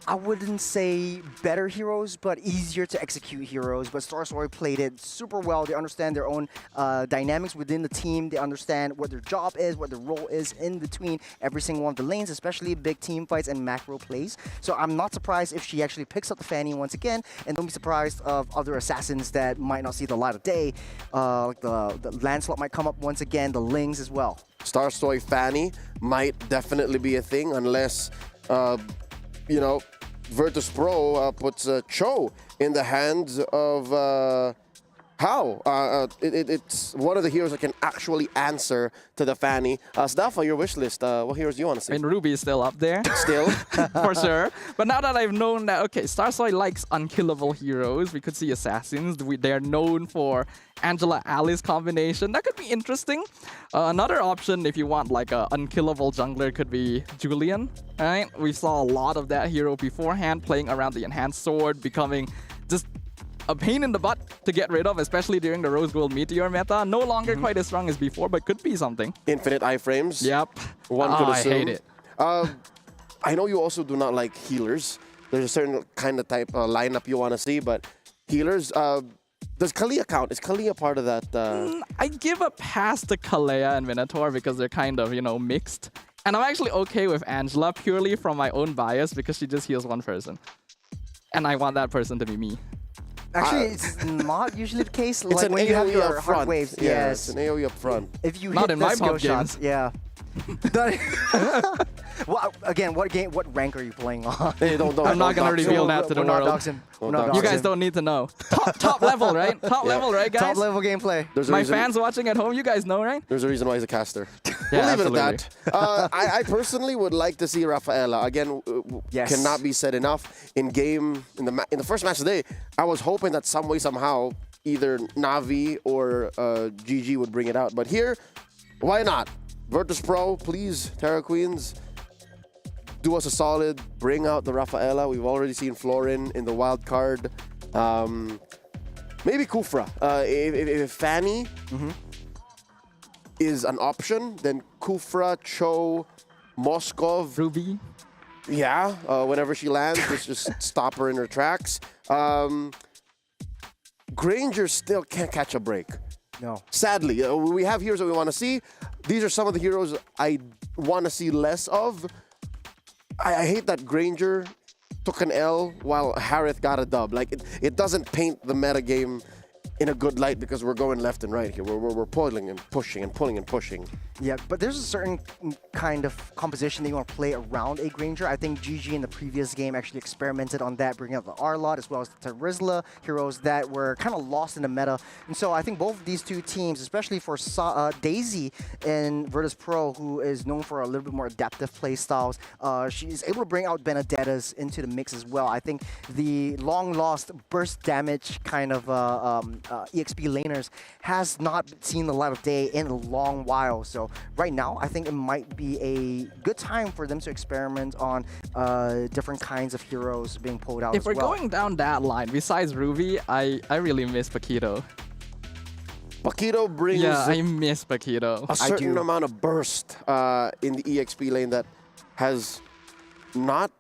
I wouldn't say better heroes, but easier to execute heroes. But Starsoy played it super well. They understand their own dynamics within the team. They understand what their job is, what their role is in between every single one of the lanes, especially big team fights and macro plays. So I'm not surprised if she actually picks up the Fanny once again, and don't be surprised of other assassins that might not see the light of day. Like the Lancelot might come up once again, the Lings as well. Starsoy Fanny might definitely be a thing unless Virtus Pro puts Cho in the hands of How. It's one of the heroes that can actually answer to the Fanny. Stafa, your wish list, what heroes do you want to see? I mean, Ruby is still up there. Still? For sure. But now that I've known that, okay, Starsoy likes unkillable heroes, we could see assassins. They're known for Angela Alice combination. That could be interesting. Another option, if you want like a unkillable jungler, could be Julian. Right? We saw a lot of that hero beforehand, playing around the enhanced sword, becoming just a pain in the butt to get rid of, especially during the Rose Gold Meteor meta. No longer quite as strong as before, but could be something. Infinite iframes. Yep. One could assume. I hate it. I know you also do not like healers. There's a certain kind of type lineup you want to see, but healers, does Kalia count? Is Kalia part of that? I give a pass to Kalea and Minotaur because they're kind of, mixed. And I'm actually okay with Angela purely from my own bias because she just heals one person. And I want that person to be me. Actually, it's not usually the case. It's like an when you have AoE your up hard front. waves. Yeah, Yes. it's an AoE up front. If you Not hit in the my skill pub shots, games. yeah. Well, again, what rank are you playing on? Hey, don't I'm not gonna dox reveal him. that to the We're not world. doxing. Don't We're not dox You doxing. guys don't need to know. Top level, right? Top level, right, guys? Top level gameplay. There's a My reason- fans watching at home, you guys know, right? There's a reason why he's a caster. Yeah, We'll leave it absolutely. at that. I personally would like to see Rafaela. Again, Yes. cannot be said enough. In the first match today, I was hoping that some way, somehow, either Navi or GG would bring it out. But here, why not? Virtus Pro, please, Terra Queens, do us a solid. Bring out the Rafaela. We've already seen Florin in the wild card. Maybe Kufra. If Fanny is an option, then Kufra, Cho, Moskov. Ruby. Yeah, whenever she lands, just stop her in her tracks. Granger still can't catch a break. No. Sadly, we have heroes that we want to see. These are some of the heroes I want to see less of. I hate that Granger took an L while Harith got a dub. Like, it doesn't paint the metagame in a good light because we're going left and right here. We're pulling and pushing and pulling and pushing. Yeah, but there's a certain kind of composition that you want to play around a Granger. I think GG in the previous game actually experimented on that, bringing out the Arlot as well as the Terizla, heroes that were kind of lost in the meta. And so I think both of these two teams, especially for Daisy in Virtus Pro, who is known for a little bit more adaptive play styles, she's able to bring out Benedettas into the mix as well. I think the long-lost burst damage kind of EXP laners has not seen the light of day in a long while. So right now, I think it might be a good time for them to experiment on different kinds of heroes being pulled out If as we're well. going down that line, besides Ruby, I really miss Paquito. Paquito brings Yeah, I miss Paquito. a certain do. amount of burst in the EXP lane that has not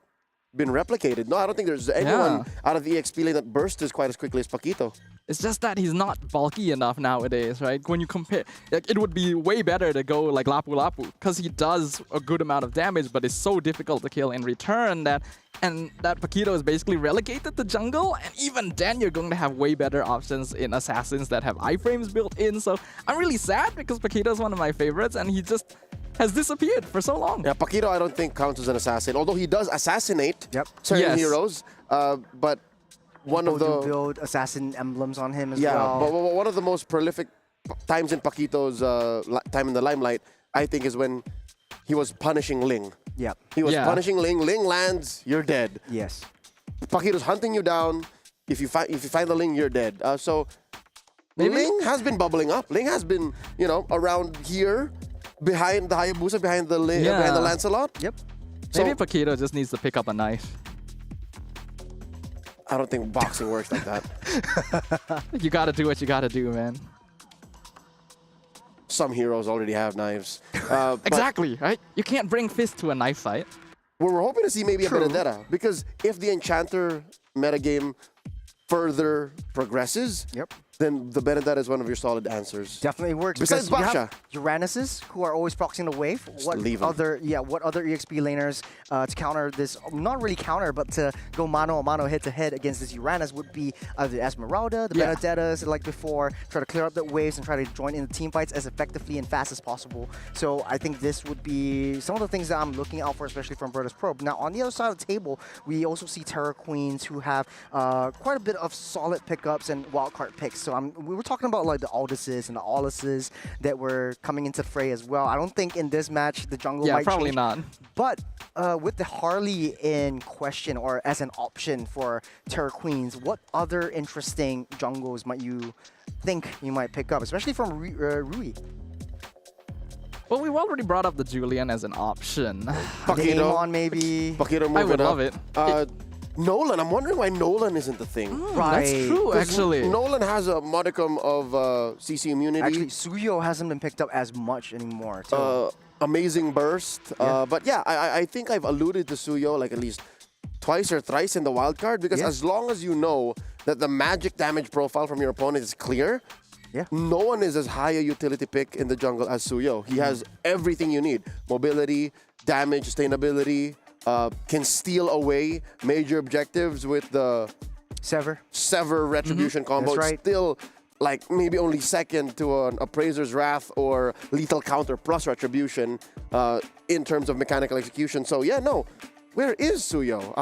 been replicated. No, I don't think there's anyone out of the EXP lane that bursts quite as quickly as Paquito. It's just that he's not bulky enough nowadays, right? When you compare, like, it would be way better to go like Lapu Lapu, because he does a good amount of damage, but it's so difficult to kill in return that Paquito is basically relegated to jungle, and even then you're going to have way better options in assassins that have iframes built in. So I'm really sad because Paquito is one of my favorites, and he just has disappeared for so long. Yeah, Paquito I don't think counts as an assassin, although he does assassinate certain Yes. heroes, but one of People the do build assassin emblems on him as yeah, well. but one of the most prolific times in Paquito's time in the limelight, I think, is when he was punishing Ling. Yep. He was Yeah. punishing Ling. Ling lands, you're dead. Yes. Paquito's hunting you down. If you find the Ling, you're dead. So Maybe- Ling has been bubbling up. Ling has been, around here, behind the Hayabusa, behind the Lancelot. Yep. So- Maybe Paquito just needs to pick up a knife. I don't think boxing works like that. You gotta do what you gotta do, man. Some heroes already have knives. But Exactly, right? You can't bring fist to a knife fight. we're hoping to see maybe True. a Benedetta, because if the Enchanter metagame further progresses, Yep. then the Benedetta is one of your solid answers. Definitely works. Besides because you have Baksha. Uranuses, who are always proxying the wave. What leave 'em. other EXP laners to counter this? Not really counter, but to go mano a mano, head to head against this Uranus would be either Esmeralda, the Yeah. Benedettas, like before, try to clear up the waves and try to join in the team fights as effectively and fast as possible. So I think this would be some of the things that I'm looking out for, especially from Virtus Pro. Now on the other side of the table, we also see Terra Queens who have quite a bit of solid pickups and wildcard picks. So we were talking about like the Alduses and the Auluses that were coming into the fray as well. I don't think in this match the jungle Yeah, might probably change. not. But with the Harley in question or as an option for Terra Queens, what other interesting jungles might you think you might pick up, especially from Rui? Well, we've already brought up the Julian as an option. Paquito, Daemon maybe. Paquito moving I would up. love it. Nolan, I'm wondering why Nolan isn't the thing. That's Right. true, 'Cause actually. Nolan has a modicum of CC immunity. Actually, Suyo hasn't been picked up as much anymore. Too. Amazing burst. But yeah, I think I've alluded to Suyo like at least twice or thrice in the wild card, because Yeah. as long as you know that the magic damage profile from your opponent is clear, Yeah. no one is as high a utility pick in the jungle as Suyo. He has everything you need. Mobility, damage, sustainability, can steal away major objectives with the Sever. Sever Retribution combo. That's It's right. still like maybe only second to an Appraiser's Wrath or Lethal Counter plus Retribution in terms of mechanical execution. So yeah, no. Where is Suyo?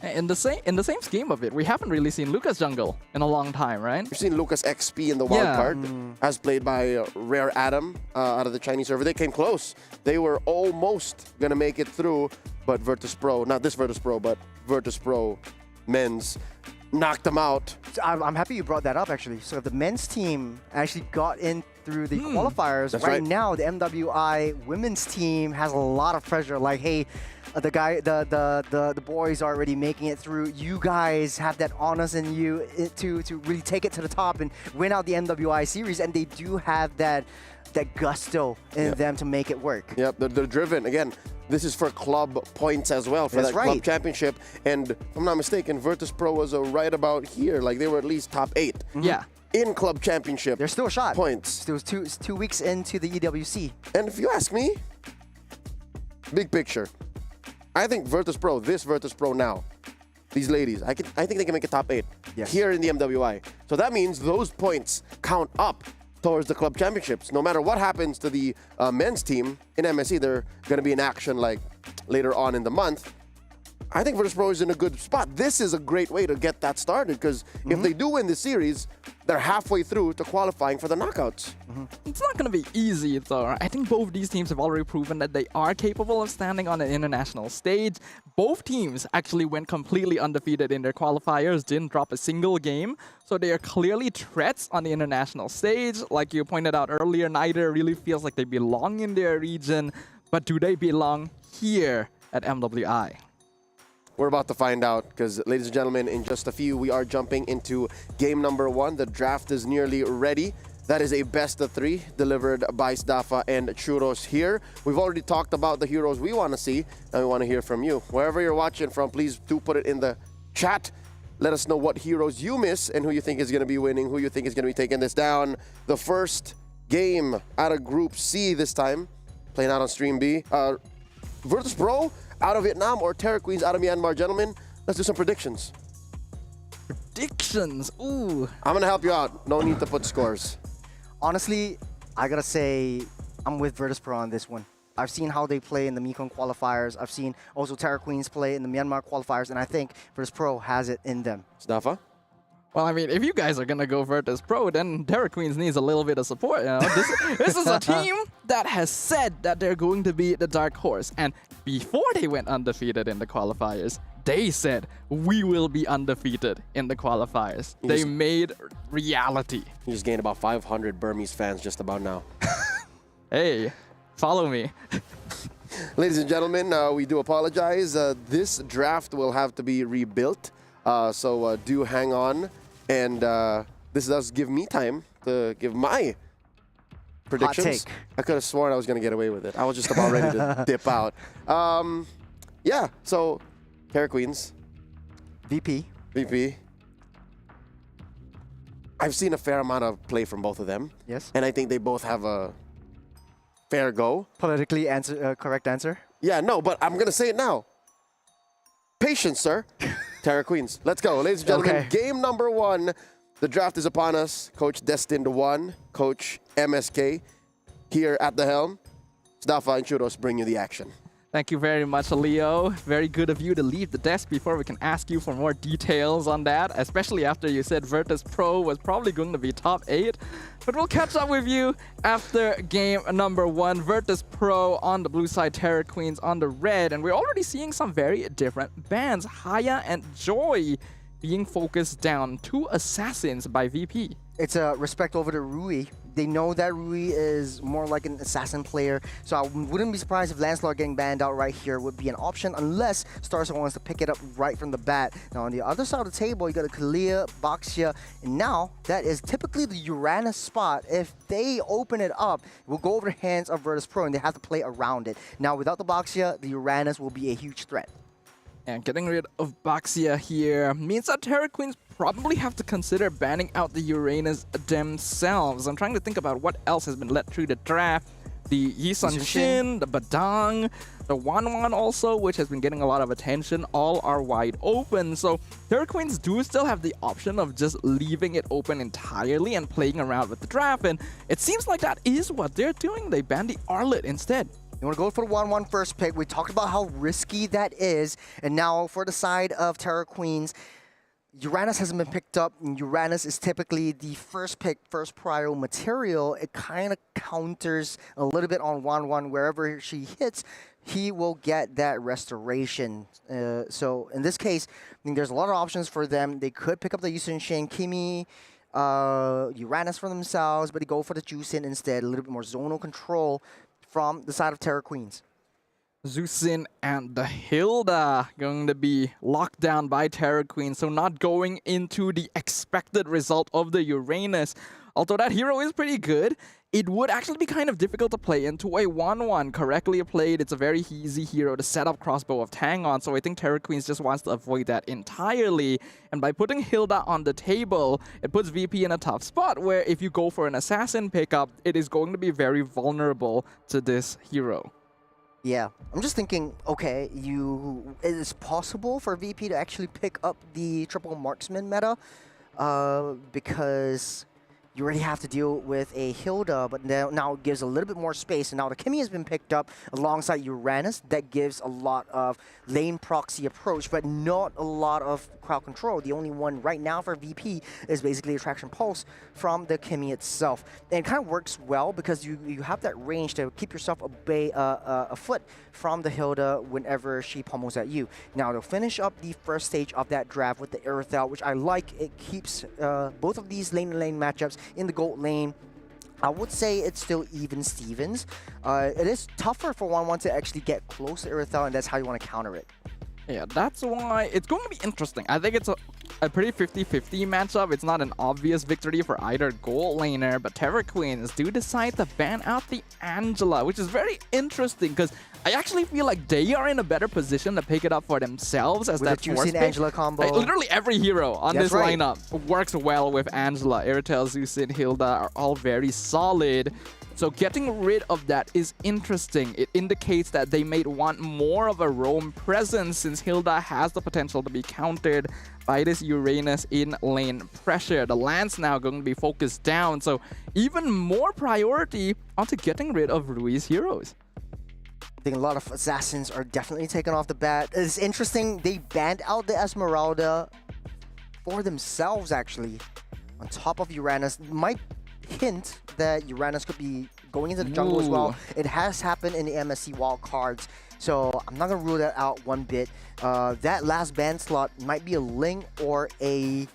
In the same scheme of it, we haven't really seen Lucas jungle in a long time, right? You've seen Lucas XP in the wild Yeah. card, as played by Rare Adam out of the Chinese server. They came close. They were almost gonna make it through, but Virtus Pro, not this Virtus Pro, but Virtus Pro men's, knocked them out. So I'm happy you brought that up, actually. So the men's team actually got in through the qualifiers. That's right right. now, the MWI women's team has a lot of pressure. Like, hey, the boys are already making it through. You guys have that onus in you to really take it to the top and win out the MWI series, and they do have that gusto in them to make it work. Yep, they're driven. Again, this is for club points as well, for That's that club right. championship. And if I'm not mistaken, Virtus Pro was right about here. Like, they were at least top 8 Yeah. in club championship There's still a shot. points. Still 2 weeks into the EWC. And if you ask me, big picture, I think Virtus Pro, this Virtus Pro now, these ladies, I think they can make a top 8 Yes. here in the MWI. So that means those points count up towards the club championships. No matter what happens to the men's team in MSC, they're going to be in action like later on in the month. I think Virtus Pro is in a good spot. This is a great way to get that started because if they do win the series, they're halfway through to qualifying for the knockouts. It's not going to be easy, though. I think both these teams have already proven that they are capable of standing on an international stage. Both teams actually went completely undefeated in their qualifiers, didn't drop a single game. So they are clearly threats on the international stage. Like you pointed out earlier, neither really feels like they belong in their region. But do they belong here at MWI? We're about to find out because, ladies and gentlemen, in just a few, we are jumping into game number 1. The draft is nearly ready. That is a best of 3 delivered by Stafa and Churros here. We've already talked about the heroes we want to see, and we want to hear from you. Wherever you're watching from, please do put it in the chat. Let us know what heroes you miss and who you think is going to be winning, who you think is going to be taking this down. The first game out of Group C this time, playing out on Stream B. Virtus Pro out of Vietnam or Terra Queens out of Myanmar. Gentlemen, let's do some predictions. Predictions, ooh. I'm going to help you out. No need to put scores. Honestly, I gotta say, I'm with Virtus Pro on this one. I've seen how they play in the Mekong qualifiers. I've seen also Terra Queens play in the Myanmar qualifiers, and I think Virtus Pro has it in them. Stafa? Well, I mean, if you guys are going to go Virtus Pro, then Terra Queens needs a little bit of support. You know? This is a team that has said that they're going to be the dark horse. And before they went undefeated in the qualifiers, they said, we will be undefeated in the qualifiers. They made reality. You just gained about 500 Burmese fans just about now. Hey, follow me. Ladies and gentlemen, we do apologize. This draft will have to be rebuilt. So do hang on. And this does give me time to give my predictions. Hot take. I could have sworn I was going to get away with it. I was just about ready to dip out. Yeah, so Terra Queens. VP. I've seen a fair amount of play from both of them. Yes. And I think they both have a fair go. Politically correct answer. Yeah, no, but I'm going to say it now. Patience, sir. Terra Queens. Let's go. Ladies and gentlemen, Okay. game number 1. The draft is upon us. Coach Destined 1, Coach MSK here at the helm. Stafa and Churros bring you the action. Thank you very much, Leo. Very good of you to leave the desk before we can ask you for more details on that, especially after you said Virtus Pro was probably going to be top 8. But we'll catch up with you after game number 1. Virtus Pro on the blue side, Terra Queens on the red. And we're already seeing some very different bans. Haya and Joy being focused down. 2 assassins by VP. It's a respect over to Rui. They know that Rui is more like an assassin player, so I wouldn't be surprised if Lancelot getting banned out right here would be an option, unless Starso wants to pick it up right from the bat. Now, on the other side of the table, you got a Kalia, Baxia, and now that is typically the Uranus spot. If they open it up, it will go over the hands of Virtus Pro, and they have to play around it. Now, without the Baxia, the Uranus will be a huge threat. And getting rid of Baxia here means that Terra Queens probably have to consider banning out the Uranus themselves. I'm trying to think about what else has been let through the draft. The Yisun Shin, the Badang, the Wanwan also, which has been getting a lot of attention, all are wide open. So Terra Queens do still have the option of just leaving it open entirely and playing around with the draft. And it seems like that is what they're doing. They banned the Arlet instead. You want to go for the 1-1 first pick. We talked about how risky that is. And now for the side of Terra Queens, Uranus hasn't been picked up. And Uranus is typically the first pick, first prio material. It kind of counters a little bit on 1-1. Wherever she hits, he will get that restoration. So in this case, I think there's a lot of options for them. They could pick up the Yusun Shin, Kimi, Uranus for themselves, but they go for the Juicin instead. A little bit more zonal control from the side of Terra Queens. Zusin and the Hilda going to be locked down by Terra Queen, so not going into the expected result of the Uranus. Although that hero is pretty good, it would actually be kind of difficult to play into a 1-1. Correctly played, it's a very easy hero to set up Crossbow of Tang on, so I think Terra Queens just wants to avoid that entirely. And by putting Hilda on the table, it puts VP in a tough spot where if you go for an assassin pickup, it is going to be very vulnerable to this hero. Yeah, I'm just thinking, okay, it is possible for VP to actually pick up the triple marksman meta because you already have to deal with a Hilda, but now it gives a little bit more space. And now the Kimmy has been picked up alongside Uranus. That gives a lot of lane proxy approach, but not a lot of crowd control. The only one right now for VP is basically Attraction Pulse from the Kimmy itself. And it kind of works well because you have that range to keep yourself a foot from the Hilda whenever she pummels at you. Now, to finish up the first stage of that draft with the Aerithel, which I like, it keeps both of these lane-to-lane matchups in the gold lane. I would say it's still even Stevens. It is tougher for 1-1 to actually get close to Aerithel, and that's how you want to counter it. Yeah, that's why it's going to be interesting. I think it's a pretty 50-50 matchup. It's not an obvious victory for either gold laner, but Terror Queens do decide to ban out the Angela, which is very interesting because I actually feel like they are in a better position to pick it up for themselves as with that the force Juicing pick. Angela combo. Like, literally every hero on That's this right. lineup works well with Angela. Airtel, Zusin, Hilda are all very solid. So getting rid of that is interesting. It indicates that they may want more of a roam presence since Hilda has the potential to be countered by this Uranus in lane pressure. The land's now going to be focused down, so even more priority onto getting rid of Rui's heroes. I think a lot of assassins are definitely taken off the bat. It's interesting, they banned out the Esmeralda for themselves, actually, on top of Uranus. Might hint that Uranus could be going into the jungle as well. It has happened in the MSC wildcards, so I'm not going to rule that out one bit. That last ban slot might be a Ling or a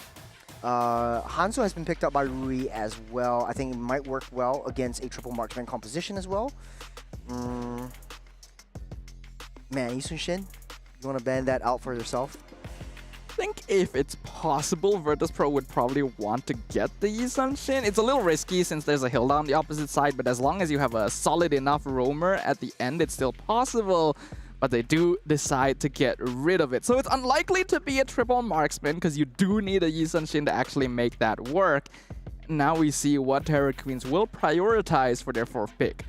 Hanzo has been picked up by Rui as well. I think it might work well against a triple marksman composition as well. Man, Yisun Shin, you want to ban that out for yourself? I think if it's possible, Virtus Pro would probably want to get the Yisun Shin. It's a little risky since there's a Hilda on the opposite side, but as long as you have a solid enough roamer at the end, it's still possible. But they do decide to get rid of it. So it's unlikely to be a triple marksman because you do need a Yisun Shin to actually make that work. Now we see what Terror Queens will prioritize for their fourth pick.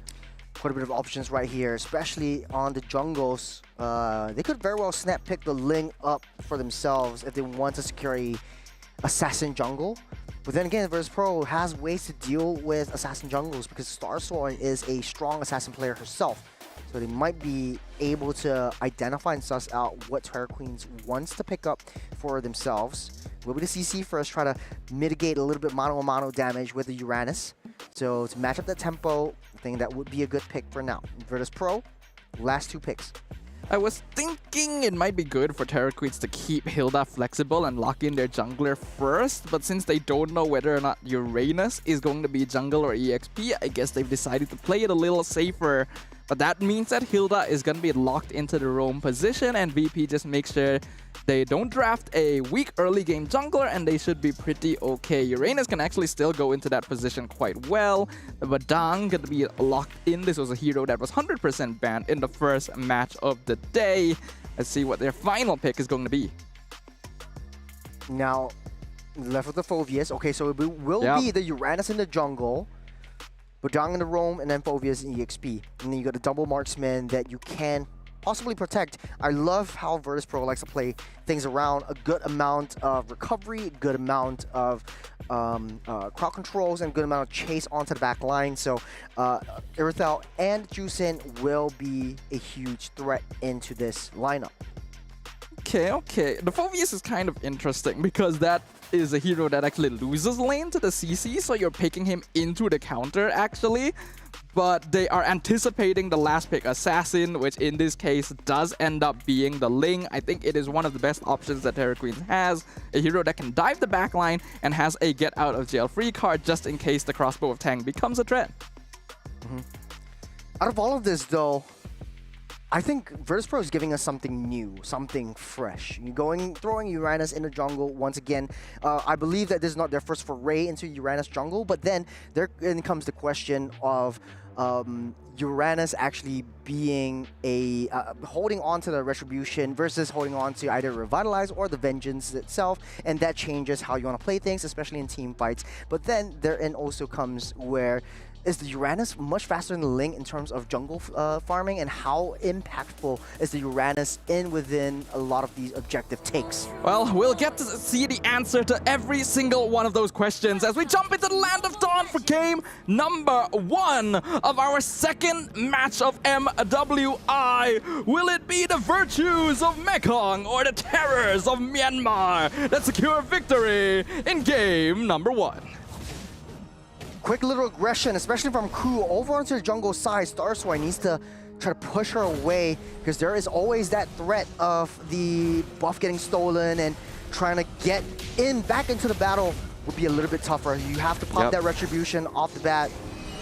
Quite a bit of options right here, especially on the jungles. They could very well snap pick the Ling up for themselves if they want to secure a assassin jungle. But then again, Virtus Pro has ways to deal with assassin jungles because Starsworn is a strong assassin player herself. So they might be able to identify and suss out what Terror Queens wants to pick up for themselves. Will be the CC first, try to mitigate a little bit mano-a-mano damage with the Uranus. So to match up the tempo, I think that would be a good pick for now. Virtus Pro, last two picks. I was thinking it might be good for Terror Queens to keep Hilda flexible and lock in their jungler first, but since they don't know whether or not Uranus is going to be jungle or EXP, I guess they've decided to play it a little safer. But that means that Hilda is going to be locked into the roam position, and VP just makes sure they don't draft a weak early game jungler, and they should be pretty okay. Uranus can actually still go into that position quite well, but Dang going to be locked in. This was a hero that was 100% banned in the first match of the day. Let's see what their final pick is going to be. Now, left with the Phoveus. Okay, so it will be the Uranus in the jungle, Badang in the roam, and then Phoveus in EXP. And then you got a double marksman that you can possibly protect. I love how Virtus Pro likes to play things around. A good amount of recovery, a good amount of crowd controls, and a good amount of chase onto the back line. So Aerithel and Juicin will be a huge threat into this lineup. Okay. The Phoveus is kind of interesting because that is a hero that actually loses lane to the CC, so you're picking him into the counter actually. But they are anticipating the last pick Assassin, which in this case does end up being the Ling. I think it is one of the best options that Terror Queens has. A hero that can dive the backline and has a get out of jail free card just in case the crossbow of Tang becomes a threat. Out of all of this though, I think Virtus Pro is giving us something new, something fresh. Throwing Uranus in the jungle once again. I believe that this is not their first foray into Uranus jungle, but then there comes the question of Uranus actually being a holding on to the Retribution versus holding on to either Revitalize or the Vengeance itself, and that changes how you want to play things, especially in team fights. But then therein also comes where is the Uranus much faster than the Ling in terms of jungle farming, and how impactful is the Uranus within a lot of these objective takes? Well, we'll get to see the answer to every single one of those questions as we jump into the Land of Dawn for game number 1 of our second match of MWI. Will it be the virtues of Mekong or the terrors of Myanmar that secure victory in game number 1? Quick little aggression, especially from Ku over onto the jungle side. Starsway needs to try to push her away because there is always that threat of the buff getting stolen, and trying to get back into the battle would be a little bit tougher. You have to pop that retribution off the bat.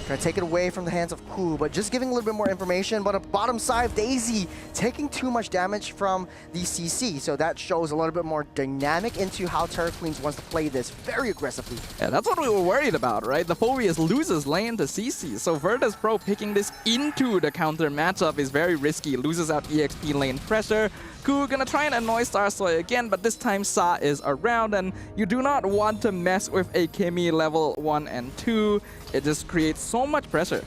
Trying to take it away from the hands of Ku, but just giving a little bit more information. But on the bottom side, Daisy taking too much damage from the CC, so that shows a little bit more dynamic into how Terra Queens wants to play this very aggressively. Yeah, that's what we were worried about, right? The Phobius loses lane to CC, so Virtus Pro picking this into the counter matchup is very risky. Loses out EXP lane pressure. Ku gonna try and annoy Starsoy again, but this time Sa is around, and you do not want to mess with a Kimi level 1 and 2. It just creates so much pressure.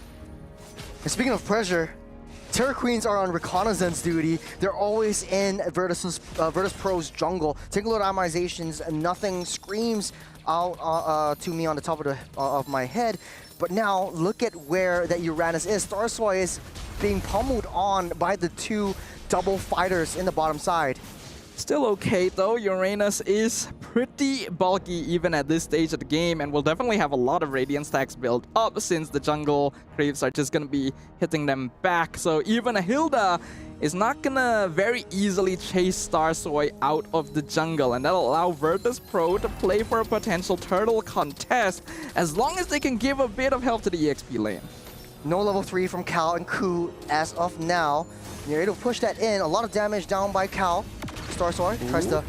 And speaking of pressure, Terra Queens are on reconnaissance duty. They're always in Virtus Pro's jungle. Take a look at itemizations, and nothing screams out to me on the top of my head. But now look at where that Uranus is. Starsoy is being pummeled on by the 2 double fighters in the bottom side. Still okay though, Uranus is pretty bulky even at this stage of the game, and will definitely have a lot of Radiant stacks built up since the jungle creeps are just gonna be hitting them back. So even a Hilda is not gonna very easily chase Starsoy out of the jungle, and that'll allow Virtus Pro to play for a potential turtle contest as long as they can give a bit of help to the EXP lane. No level 3 from Cal and Ku as of now. You're able to push that in. A lot of damage down by Cal. Starsoy tries to...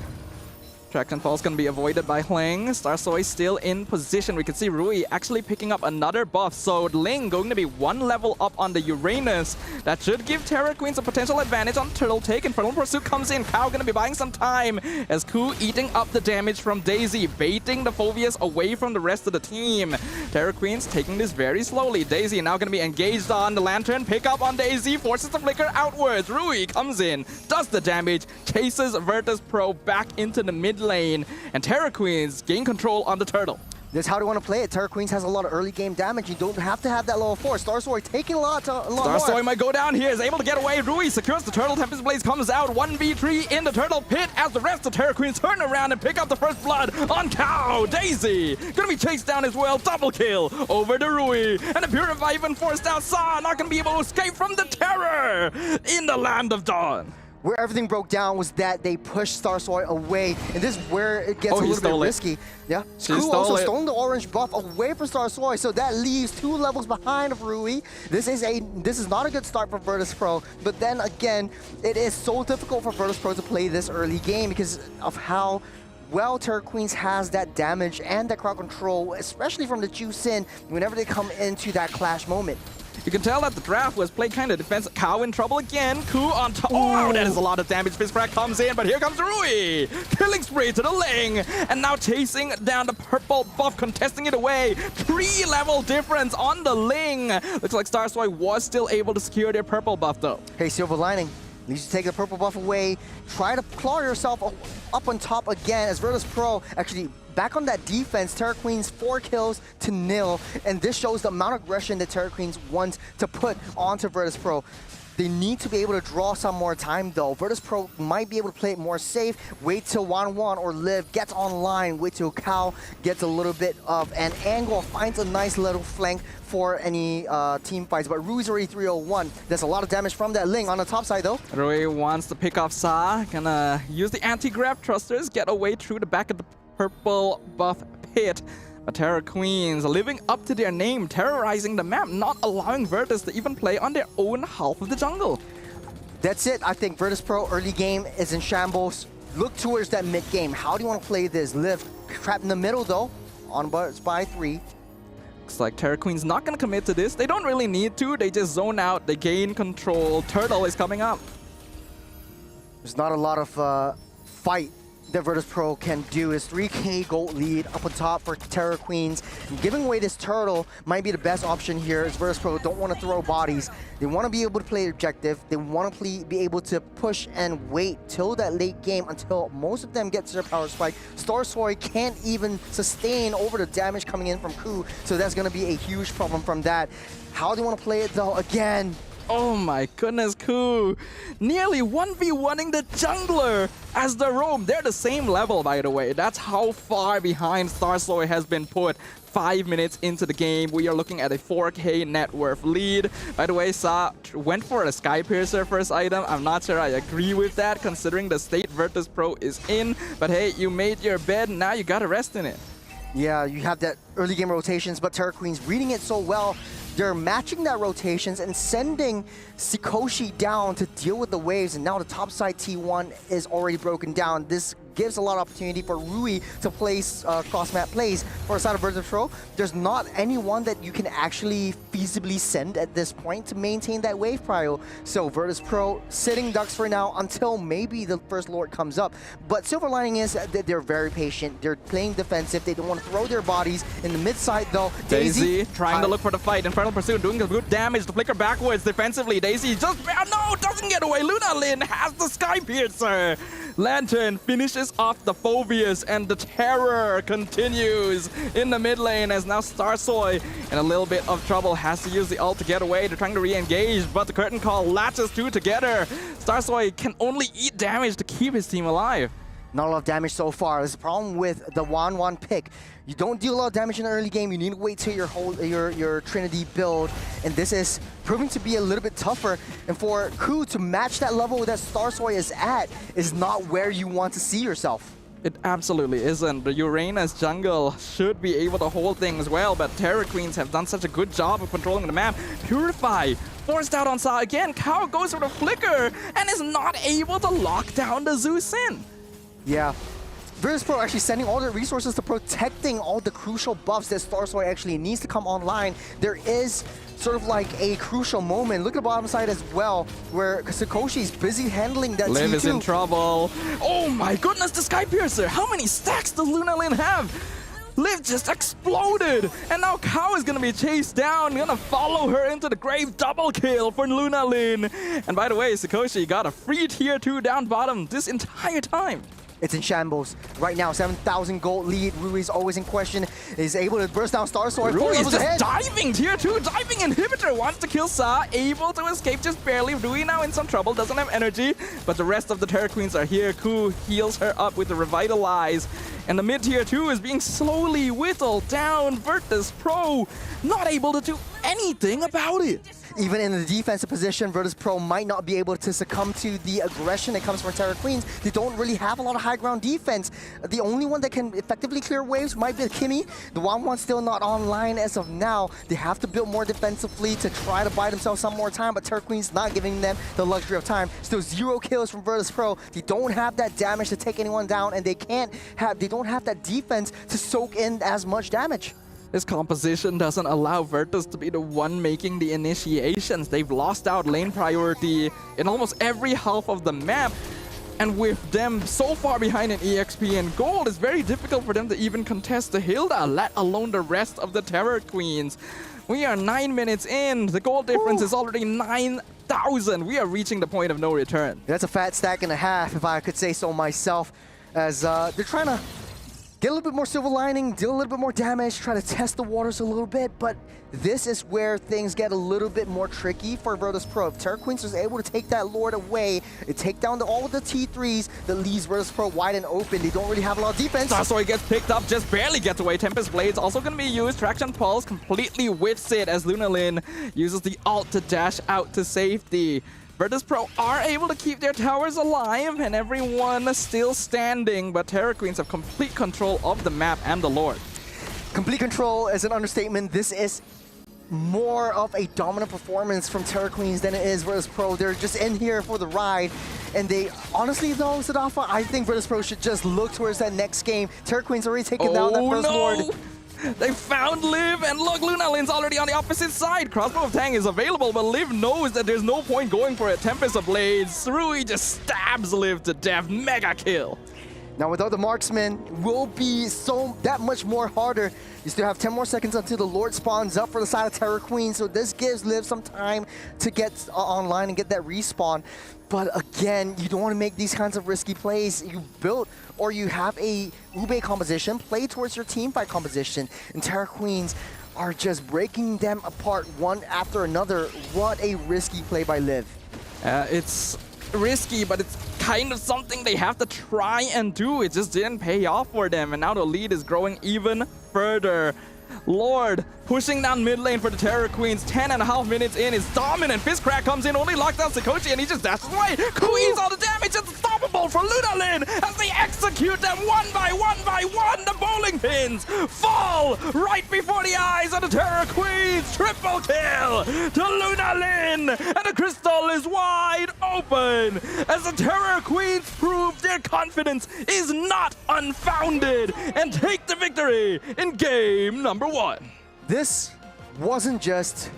Traction Fall is going to be avoided by Hling. Starsoy still in position. We can see Rui actually picking up another buff. So Ling going to be 1 level up on the Uranus. That should give Terra Queens a potential advantage on Turtle Take. Infernal Pursuit comes in. Kao going to be buying some time as Ku eating up the damage from Daisy, baiting the Phobius away from the rest of the team. Terra Queens taking this very slowly. Daisy now going to be engaged on the Lantern. Pick up on Daisy, forces the flicker outwards. Rui comes in, does the damage, chases Virtus Pro back into the mid lane, and Terra Queens gain control on the turtle. That's how they want to play it. Terra Queens has a lot of early game damage. You don't have to have that level 4. Starsoy taking a lot more. Starsoy might go down here, is able to get away. Rui secures the turtle. Tempest Blaze comes out. 1v3 in the turtle pit as the rest of Terra Queens turn around and pick up the first blood on Kao. Daisy gonna be chased down as well. Double kill over to Rui. And the Purify even forced out. Sa not gonna be able to escape from the terror in the Land of Dawn. Where everything broke down was that they pushed Starsoy away, and this is where it gets a little bit risky. Yeah, Ku also stole the orange buff away from Starsoy, so that leaves 2 levels behind of Rui. This is not a good start for Virtus Pro, but then again, it is so difficult for Virtus Pro to play this early game because of how well Terra Queens has that damage and that crowd control, especially from the Juicin whenever they come into that clash moment. You can tell that the draft was played kind of defensive. Kao in trouble again. Ku on top. Oh, that is a lot of damage. Fistcrack comes in, but here comes Rui. Killing spree to the Ling. And now chasing down the purple buff, contesting it away. 3-level difference on the Ling. Looks like Starsoy was still able to secure their purple buff, though. Hey, Silver Lining. You need to take the purple buff away. Try to claw yourself up on top again as Virtus Pro actually back on that defense. Terra Queens 4 kills to 0, and this shows the amount of aggression that Terra Queens wants to put onto Virtus Pro. They need to be able to draw some more time though. Virtus Pro might be able to play it more safe, wait till 1-1 or Liv gets online, wait till Kao gets a little bit of an angle, finds a nice little flank for any team fights. But Rui's already 301. There's a lot of damage from that Ling on the top side though. Rui wants to pick off Sa, gonna use the anti-grav thrusters, get away through the back of the purple buff pit. But Terra Queens living up to their name, terrorizing the map, not allowing Virtus to even play on their own half of the jungle. That's it. I think Virtus Pro early game is in shambles. Look towards that mid game. How do you want to play this? Liv trapped in the middle though, on by 3. Looks like Terra Queens not going to commit to this. They don't really need to. They just zone out. They gain control. Turtle is coming up. There's not a lot of fight that Virtus.pro can do is 3K gold lead up on top for Terror Queens. And giving away this turtle might be the best option here, as Virtus.pro don't want to throw bodies. They want to be able to play objective. They want to be able to push and wait till that late game until most of them get to their power spike. Starsoy can't even sustain over the damage coming in from Ku, so that's going to be a huge problem from that. How do you want to play it though? Again, oh my goodness, Ku. Nearly 1v1ing the jungler as the roam. They're the same level, by the way. That's how far behind Starsoy has been put. 5 minutes into the game, we are looking at a 4K net worth lead. By the way, Sa went for a Sky Piercer first item. I'm not sure I agree with that, considering the state Virtus.pro is in. But hey, you made your bed, now you gotta rest in it. yeah, you have that early game rotations, but Terror Queens reading it so well. They're matching that rotations and sending Sikoshi down to deal with the waves, and now the top side T1 is already broken down. This gives a lot of opportunity for Rui to place cross-map plays for the side of Virtus.pro. There's not anyone that you can actually feasibly send at this point to maintain that wave prio. So Virtus.pro sitting ducks for now until maybe the first Lord comes up. But silver lining is that they're very patient. They're playing defensive. They don't want to throw their bodies in the mid side though. Daisy trying to look for the fight. Infernal Pursuit doing good damage to flicker backwards defensively. Daisy just, no, doesn't get away. Lunalin has the Sky Piercer. Lantern finishes off the Phobius, and the terror continues in the mid lane as now Starsoy in a little bit of trouble, has to use the ult to get away. They're trying to re-engage, but the curtain call latches two together. Starsoy can only eat damage to keep his team alive. Not a lot of damage so far. There's a problem with the 1-1 pick. You don't deal a lot of damage in the early game. You need to wait till your Trinity build, and this is proving to be a little bit tougher. And for Ku to match that level that Starsoy is at is not where you want to see yourself. It absolutely isn't. The Uranus jungle should be able to hold things well, but Terror Queens have done such a good job of controlling the map. Purify forced out on Sa again. Cow goes for the flicker and is not able to lock down the Zeus in. Yeah. Virtus.pro actually sending all their resources to protecting all the crucial buffs that Starsoy actually needs to come online. There is sort of like a crucial moment. Look at the bottom side as well, where Sakoshi's busy handling that Liv T2. is in trouble. Oh my goodness, the Sky Piercer. How many stacks does Lunalin have? Liv just exploded, and now Cow is gonna be chased down, gonna follow her into the grave. Double kill for Lunalin. And by the way, Sakoshi got a free tier 2 down bottom this entire time. It's in shambles. Right now, 7,000 gold lead. Rui's always in question. Is able to burst down Starsoy. Rui is just diving. Tier 2 diving inhibitor. Wants to kill Sa. Able to escape just barely. Rui now in some trouble. Doesn't have energy. But the rest of the Terror Queens are here. Ku heals her up with the Revitalize. And the mid tier 2 is being slowly whittled down. Virtus.pro not able to do anything about it. Even in the defensive position, Virtus.pro might not be able to succumb to the aggression that comes from Terror Queens. They don't really have a lot of high ground defense. The only one that can effectively clear waves might be Kimmy. The 1-1's still not online as of now. They have to build more defensively to try to buy themselves some more time, but Terror Queens not giving them the luxury of time. Still 0 kills from Virtus.pro. They don't have that damage to take anyone down, and they don't have that defense to soak in as much damage. This composition doesn't allow Virtus to be the one making the initiations. They've lost out lane priority in almost every half of the map. And with them so far behind in EXP and gold, it's very difficult for them to even contest the Hilda, let alone the rest of the Terror Queens. We are 9 minutes in. The gold difference is already 9,000. We are reaching the point of no return. That's a fat stack and a half, if I could say so myself, as they're trying to get a little bit more silver lining, deal a little bit more damage, try to test the waters a little bit, but this is where things get a little bit more tricky for Virtus.pro. If Terror Queens is able to take that Lord away and take down all of the T3s, that leaves Virtus.pro wide and open. They don't really have a lot of defense. Starsoy gets picked up, just barely gets away. Tempest Blades also going to be used. Traction Pulse completely whiffs it as Lunalin uses the ult to dash out to safety. Virtus.pro are able to keep their towers alive and everyone still standing, but Terror Queens have complete control of the map and the Lord. Complete control is an understatement. This is more of a dominant performance from Terror Queens than it is Virtus.pro. They're just in here for the ride. And they, honestly though, Sadafa, I think Virtus.pro should just look towards that next game. Terror Queens already taken down that first Lord. They found Liv, and look, Lunalin's already on the opposite side. Crossbow of Tang is available, but Liv knows that there's no point going for it. Tempest of Blades, Rui just stabs Liv to death. Mega kill. Now without the marksman, will be that much more harder. You still have 10 more seconds until the Lord spawns up for the side of Terror Queen, so this gives Liv some time to get online and get that respawn. But again, you don't want to make these kinds of risky plays. You built or you have a Ube composition, play towards your teamfight composition, and Terror Queens are just breaking them apart one after another. What a risky play by Liv. It's risky, but it's kind of something they have to try and do. It just didn't pay off for them, and now the lead is growing even further. Lord pushing down mid lane for the Terror Queens. 10.5 minutes in is dominant. Fist Crack comes in, only locks down Sikochi, and he just dashes away. Queens all the damage. It's unstoppable for Lunalin as they execute them one by one. The bowling pins fall right before the eyes of the Terror Queens. Triple kill to Lunalin, and the crystal is wide open as the Terror Queens prove their confidence is not unfounded and take the victory in game number 1. This wasn't just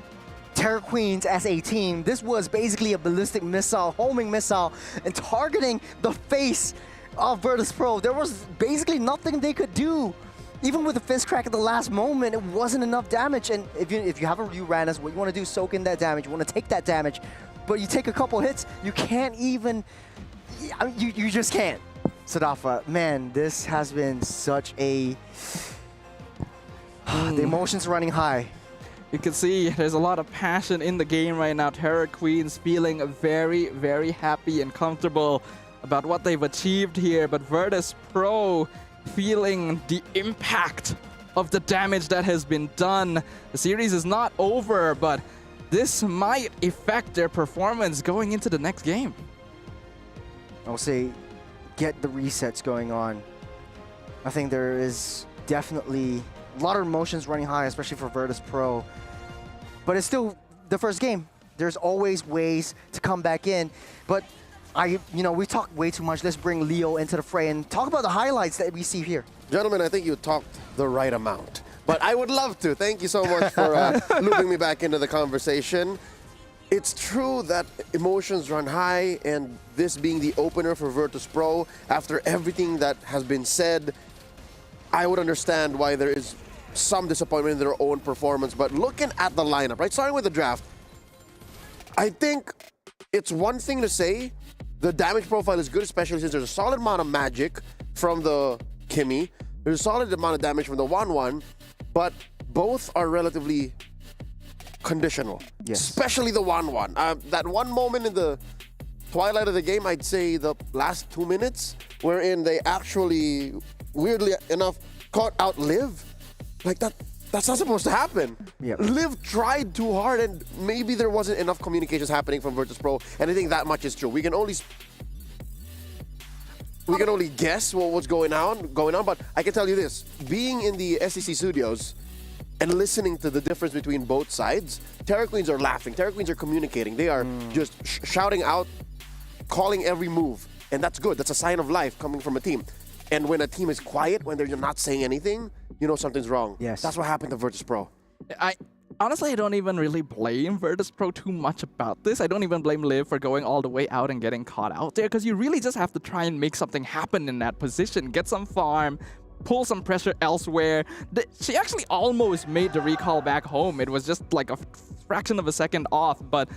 Terror Queens as a team. This was basically a ballistic missile, homing missile, and targeting the face of Virtus.pro. There was basically nothing they could do. Even with the Fist Crack at the last moment, it wasn't enough damage. And if you have a Ryu Ranus, what you want to do is soak in that damage. You want to take that damage. But you take a couple hits, you can't even... You just can't. Sadafa, man, this has been such a... The emotions running high. You can see there's a lot of passion in the game right now. Terror Queens feeling very, very happy and comfortable about what they've achieved here. But Virtus.pro feeling the impact of the damage that has been done. The series is not over, but this might affect their performance going into the next game. I'll say, get the resets going on. I think there is definitely a lot of emotions running high, especially for Virtus.pro. But it's still the first game. There's always ways to come back in. But we talked way too much. Let's bring Leo into the fray and talk about the highlights that we see here. Gentlemen, I think you talked the right amount. But I would love to. Thank you so much for looping me back into the conversation. It's true that emotions run high, and this being the opener for Virtus.pro, after everything that has been said, I would understand why there is some disappointment in their own performance. But looking at the lineup, right, starting with the draft, I think it's one thing to say the damage profile is good, especially since there's a solid amount of magic from the Kimi. There's a solid amount of damage from the 1-1, but both are relatively conditional. Yes. Especially the 1-1. That one moment in the twilight of the game, I'd say the last 2 minutes, wherein they actually, weirdly enough, caught out Liv. Like that's not supposed to happen. Yep. Liv tried too hard, and maybe there wasn't enough communications happening from Virtus.pro, and I think that much is true. We can only guess what's going on, but I can tell you this: being in the SEC studios and listening to the difference between both sides, Terror Queens are laughing. Terror Queens are communicating. They are just shouting out, calling every move, and that's good. That's a sign of life coming from a team. And when a team is quiet, when they're not saying anything, you know something's wrong. Yes. That's what happened to Virtus.pro. Honestly, I don't even really blame Virtus.pro too much about this. I don't even blame Liv for going all the way out and getting caught out there, because you really just have to try and make something happen in that position. Get some farm, pull some pressure elsewhere. She actually almost made the recall back home. It was just like a fraction of a second off, but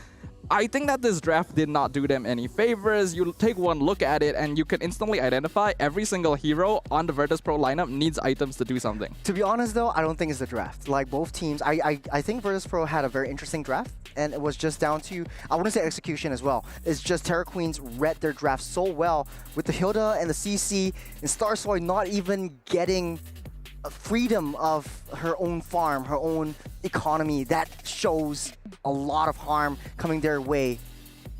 I think that this draft did not do them any favors. You take one look at it and you can instantly identify every single hero on the Virtus.pro lineup needs items to do something. To be honest though, I don't think it's the draft. Like both teams, I think Virtus.pro had a very interesting draft, and it was just down to, I wouldn't say execution as well. It's just Terror Queens read their draft so well with the Hilda and the CC and Starsoy not even getting freedom of her own farm, her own economy. That shows a lot of harm coming their way.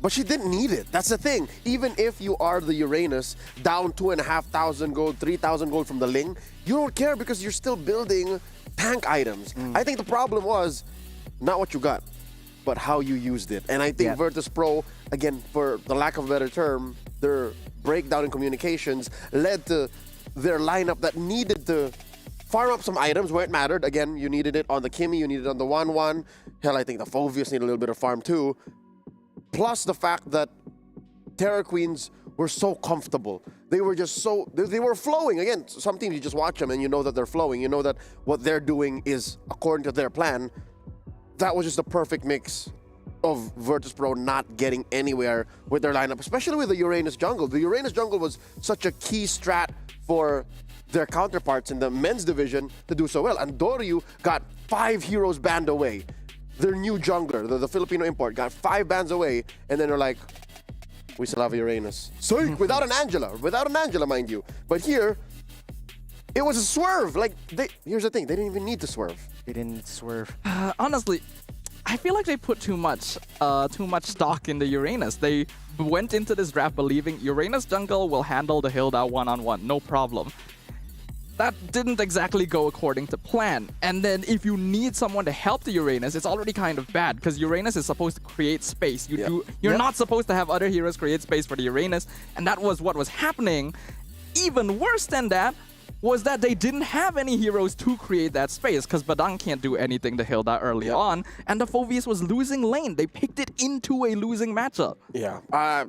But she didn't need it. That's the thing. Even if you are the Uranus, down 2,500 gold, 3,000 gold from the Ling, you don't care because you're still building tank items. I think the problem was not what you got, but how you used it. And I think Virtus.pro, again, for the lack of a better term, their breakdown in communications led to their lineup that needed to farm up some items where it mattered. Again, you needed it on the Kimi, you needed it on the 1-1. Hell, I think the Phovius needed a little bit of farm too. Plus the fact that Terror Queens were so comfortable. They were just so, they were flowing. Again, some teams you just watch them and you know that they're flowing. You know that what they're doing is according to their plan. That was just the perfect mix of Virtus.pro not getting anywhere with their lineup, especially with the Uranus jungle. The Uranus jungle was such a key strat for their counterparts in the men's division to do so well. And Doryu got 5 heroes banned away. Their new jungler, the Filipino import, got 5 bans away, and then they're like, we still have Uranus. So without an Angela, mind you. But here, it was a swerve. Like, here's the thing, they didn't even need to swerve. They didn't swerve. Honestly, I feel like they put too much stock in the Uranus. They went into this draft believing Uranus jungle will handle the Hilda one-on-one, no problem. That didn't exactly go according to plan. And then if you need someone to help the Uranus, it's already kind of bad because Uranus is supposed to create space. You're not supposed to have other heroes create space for the Uranus, and that was what was happening. Even worse than that was that they didn't have any heroes to create that space because Badang can't do anything to Hilda early on, and the Phoveus was losing lane. They picked it into a losing matchup. Yeah.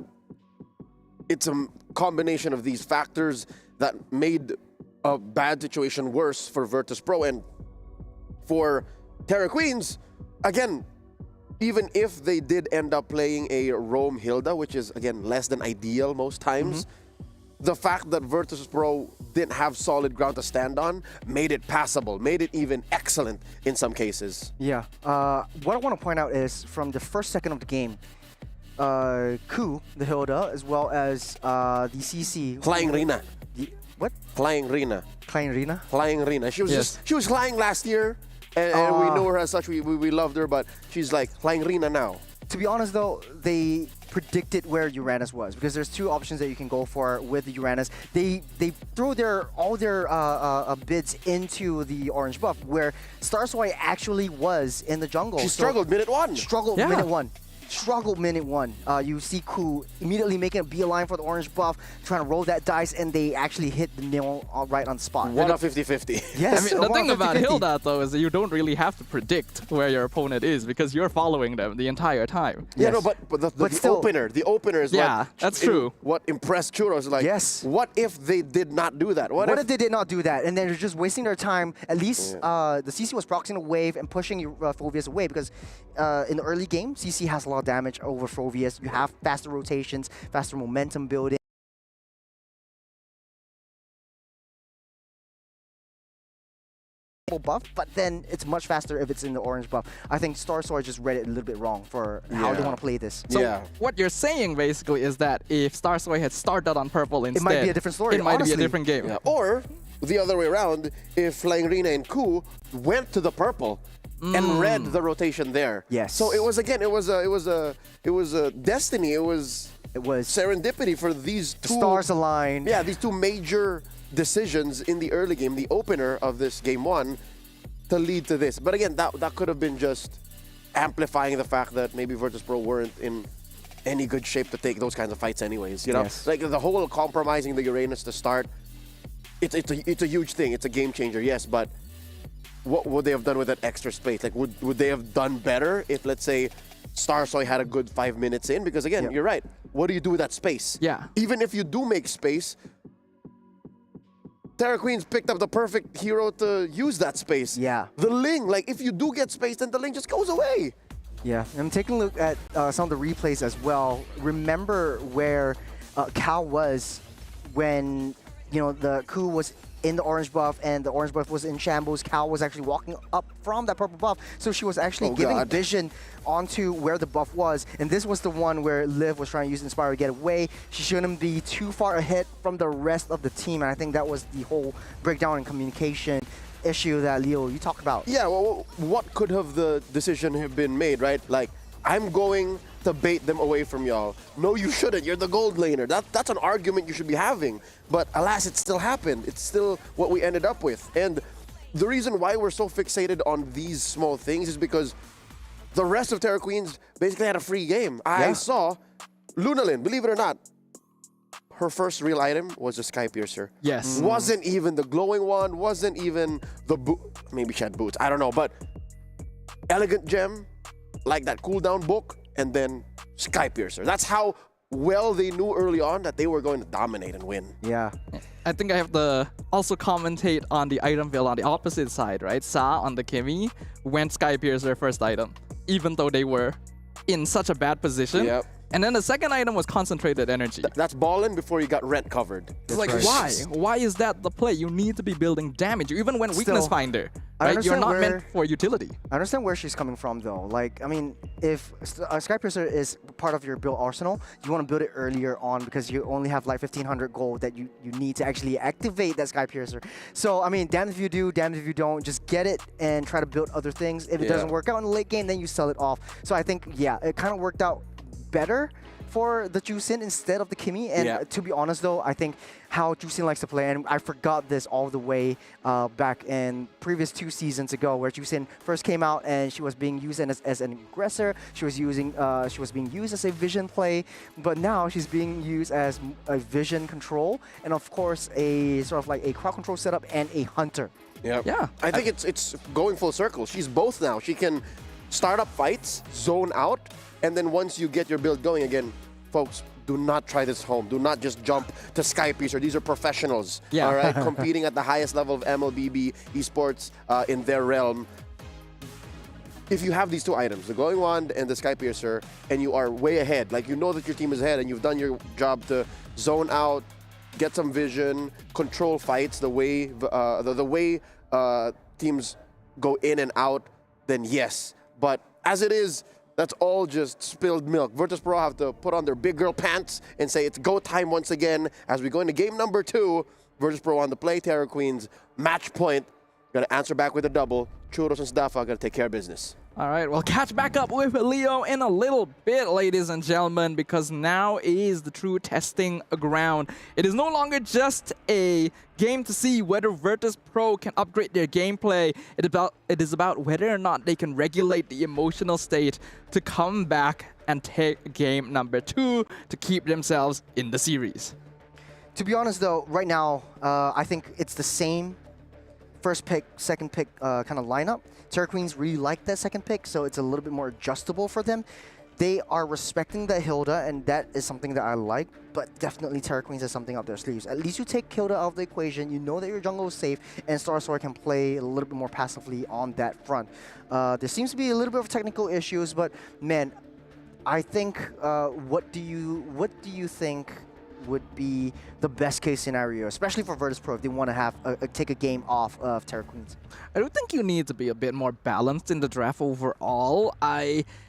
It's a combination of these factors that made a bad situation worse for Virtus.pro. And for Terra Queens, again, even if they did end up playing a Roam Hilda, which is, again, less than ideal most times, the fact that Virtus.pro didn't have solid ground to stand on made it passable, made it even excellent in some cases. Yeah. What I want to point out is from the first second of the game, Ku, the Hilda, as well as the CC. Flying Rina. What? Flying Rina. Flying Rina? Flying Rina. She was she was flying last year, and we know her as such. We loved her, but she's like Flying Rina now. To be honest, though, they predicted where Uranus was because there's 2 options that you can go for with the Uranus. They throw all their bids into the orange buff, where Starsoy actually was in the jungle. She struggled minute 1. Struggled minute 1. Struggled minute 1. You see Ku immediately making a beeline for the orange buff, trying to roll that dice, and they actually hit the nail right on the spot. 1 of 50-50. Yes. I mean, the thing about Hilda, though, is that you don't really have to predict where your opponent is because you're following them the entire time. Yeah, no, but the opener is that's true. What impressed Churros, like, what if they did not do that? What if they did not do that? And they're just wasting their time. At least the CC was proxying a wave and pushing Phoveus away because in the early game, CC has a lot of damage over Phoveus. You have faster rotations, faster momentum building. Buff, but then it's much faster if it's in the orange buff. I think Starsoy just read it a little bit wrong for how they want to play this. So what you're saying basically is that if Starsoy had started on purple instead, it might be a different story. It might be a different game. Yeah. Or the other way around, if Flying Rina and Ku went to the purple and read the rotation there. Yes. So it was again, it was a destiny. It was serendipity for these 2 stars aligned. Yeah, these 2 major decisions in the early game, the opener of this game 1, to lead to this. But again, that could have been just amplifying the fact that maybe Virtus.pro weren't in any good shape to take those kinds of fights anyways. You know, like the whole compromising the Uranus to start. It's a huge thing. It's a game changer, yes, but what would they have done with that extra space? Like, would they have done better if, let's say, Starsoy had a good 5 minutes in? Because again, you're right. What do you do with that space? Yeah. Even if you do make space, Terra Queens picked up the perfect hero to use that space. Yeah. The Ling, like, if you do get space, then the Ling just goes away. Yeah, I'm taking a look at some of the replays as well. Remember where Cal was when, you know, the Ku was in the orange buff and the orange buff was in shambles. Cal was actually walking up from that purple buff, so she was actually giving vision onto where the buff was. And this was the one where Liv was trying to use Inspire to get away. She shouldn't be too far ahead from the rest of the team, and I think that was the whole breakdown in communication issue that Leo, you talked about. Yeah, well, what could have the decision have been made, right? Like, I'm going to bait them away from y'all. No, you shouldn't. You're the gold laner. That's an argument you should be having. But alas, it still happened. It's still what we ended up with. And the reason why we're so fixated on these small things is because the rest of Terra Queens basically had a free game. I saw Lunalyn, believe it or not, her first real item was a Sky Piercer. Yes. Wasn't even the glowing one, wasn't even the boot. Maybe she had boots, I don't know. But Elegant Gem, like that cooldown book, and then Sky Piercer. That's how well, they knew early on that they were going to dominate and win. Yeah. I think I have to also commentate on the item build on the opposite side, right? Sa on the Kimmy went Sky Piercer first item, even though they were in such a bad position. Yep. And then the second item was concentrated energy. That's ballin' before you got rent covered. It's like, right. why? Why is that the play? You need to be building damage. You even went weakness Still, finder, I right? You're understand not meant where- for utility. I understand where she's coming from, though. Like, I mean, if Sky Piercer is part of your build arsenal, you want to build it earlier on because you only have like 1,500 gold that you need to actually activate that Sky Piercer. So, I mean, damned if you do, damned if you don't. Just get it and try to build other things. If it doesn't work out in the late game, then you sell it off. So I think, yeah, it kind of worked out better for the Jusin instead of the Kimmy. And to be honest, though, I think how Jusin likes to play, and I forgot this all the way back in previous 2 seasons ago, where Jusin first came out and she was being used as an aggressor. She was being used as a vision play, but now she's being used as a vision control, and of course a sort of like a crowd control setup and a hunter. Yep. Yeah. I think it's going full circle. She's both now. She can start up fights, zone out, and then once you get your build going again, folks, do not try this home. Do not just jump to Sky Piercer. These are professionals, all right, competing at the highest level of MLBB esports in their realm. If you have these 2 items, the Glowing Wand and the Sky Piercer, and you are way ahead, like you know that your team is ahead and you've done your job to zone out, get some vision, control fights the way teams go in and out, then yes. But as it is, that's all just spilled milk. Virtus Pro have to put on their big girl pants and say it's go time once again as we go into game number 2. Virtus Pro on the play, Terror Queens, match point. Gotta answer back with a double. Churros and Stafa gotta take care of business. All right, we'll catch back up with Leo in a little bit, ladies and gentlemen, because now is the true testing ground. It is no longer just a game to see whether Virtus Pro can upgrade their gameplay. It is about whether or not they can regulate the emotional state to come back and take game number 2 to keep themselves in the series. To be honest, though, right now, I think it's the same first pick, second pick kind of lineup. Terror Queens really like that second pick, so it's a little bit more adjustable for them. They are respecting the Hilda, and that is something that I like, but definitely Terror Queens has something up their sleeves. At least you take Hilda out of the equation, you know that your jungle is safe, and Star Sword can play a little bit more passively on that front. There seems to be a little bit of technical issues, but man, I think, what do you think would be the best case scenario, especially for Virtus Pro if they want to have take a game off of Terror Queens? I do think you need to be a bit more balanced in the draft overall.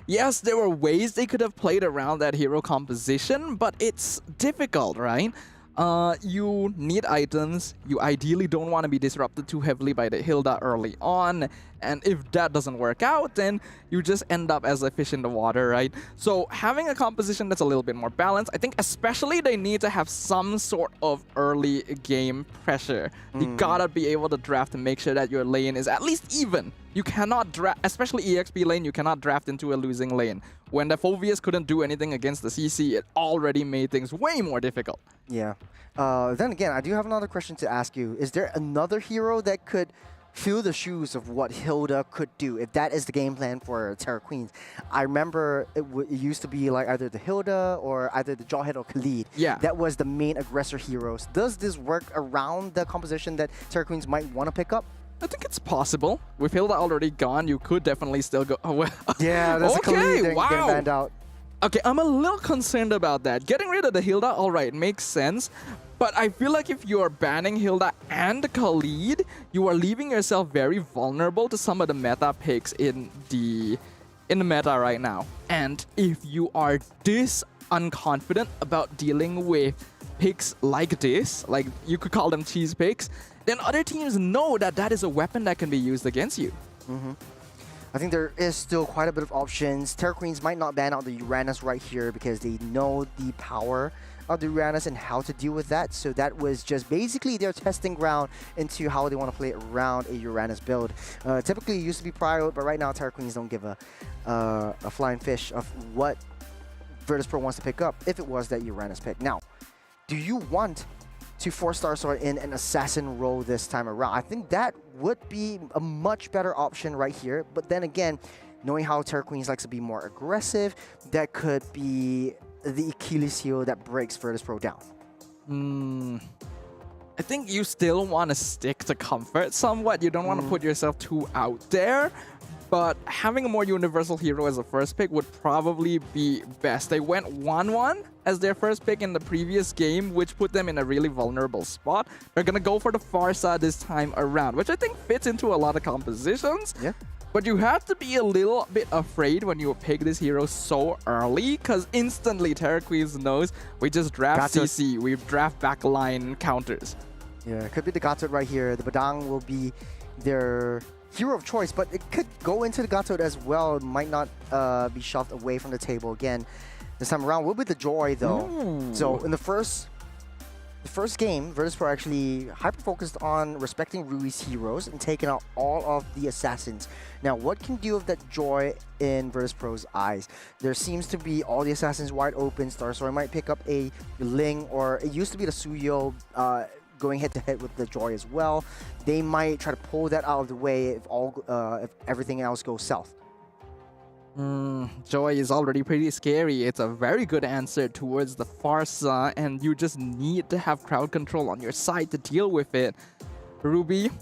Yes, there were ways they could have played around that hero composition, but it's difficult, right? You need items. You ideally don't want to be disrupted too heavily by the Hilda early on. And if that doesn't work out, then you just end up as a fish in the water, right? So having a composition that's a little bit more balanced, I think especially they need to have some sort of early game pressure. You gotta be able to draft and make sure that your lane is at least even. You cannot draft, especially EXP lane, you cannot draft into a losing lane. When the Phoveus couldn't do anything against the CC, it already made things way more difficult. Yeah. Then again, I do have another question to ask you. Is there another hero that could fill the shoes of what Hilda could do, if that is the game plan for Terror Queens? I remember it used to be like either the Hilda or either the Jawhead or Khalid. Yeah. That was the main aggressor heroes. Does this work around the composition that Terror Queens might want to pick up? I think it's possible. With Hilda already gone, you could definitely still go. Oh, well. Yeah, that's okay, a Khalid getting wow. banned out. Okay, I'm a little concerned about that. Getting rid of the Hilda, alright, makes sense. But I feel like if you're banning Hilda and Khalid, you are leaving yourself very vulnerable to some of the meta picks in the meta right now. And if you are this unconfident about dealing with picks like this, like you could call them cheese picks, then other teams know that that is a weapon that can be used against you. I think there is still quite a bit of options. Terror Queens might not ban out the Uranus right here because they know the power of the Uranus and how to deal with that. So that was just basically their testing ground into how they want to play around a Uranus build. Typically it used to be Prio, but right now Terror Queens don't give a flying fish of what Virtus Pro wants to pick up if it was that Uranus pick. Now, do you want to force Star Sword in an assassin role this time around? I think that would be a much better option right here. But then again, knowing how Terror Queens likes to be more aggressive, that could be the Achilles heel that breaks Virtus Pro down? I think you still want to stick to comfort somewhat. You don't want to put yourself too out there. But having a more universal hero as a first pick would probably be best. They went 1-1 as their first pick in the previous game, which put them in a really vulnerable spot. They're going to go for the Farsa this time around, which I think fits into a lot of compositions. Yeah. But you have to be a little bit afraid when you pick this hero so early, because instantly Terra Queens knows we just draft CC, we draft backline counters. Yeah, it could be the Gatot right here. The Badang will be their hero of choice, but it could go into the Gatot as well. It might not be shoved away from the table again. This time around will be the Joy though. Ooh. So in the first game, Virtus Pro actually hyper-focused on respecting Rui's heroes and taking out all of the assassins. Now, what can do with that Joy in Virtus Pro's eyes? There seems to be all the assassins wide open. Starsoy might pick up a Ling, or it used to be the Suyo going head-to-head with the Joy as well. They might try to pull that out of the way if everything else goes south. Joy is already pretty scary. It's a very good answer towards the Farsa, and you just need to have crowd control on your side to deal with it. Ruby,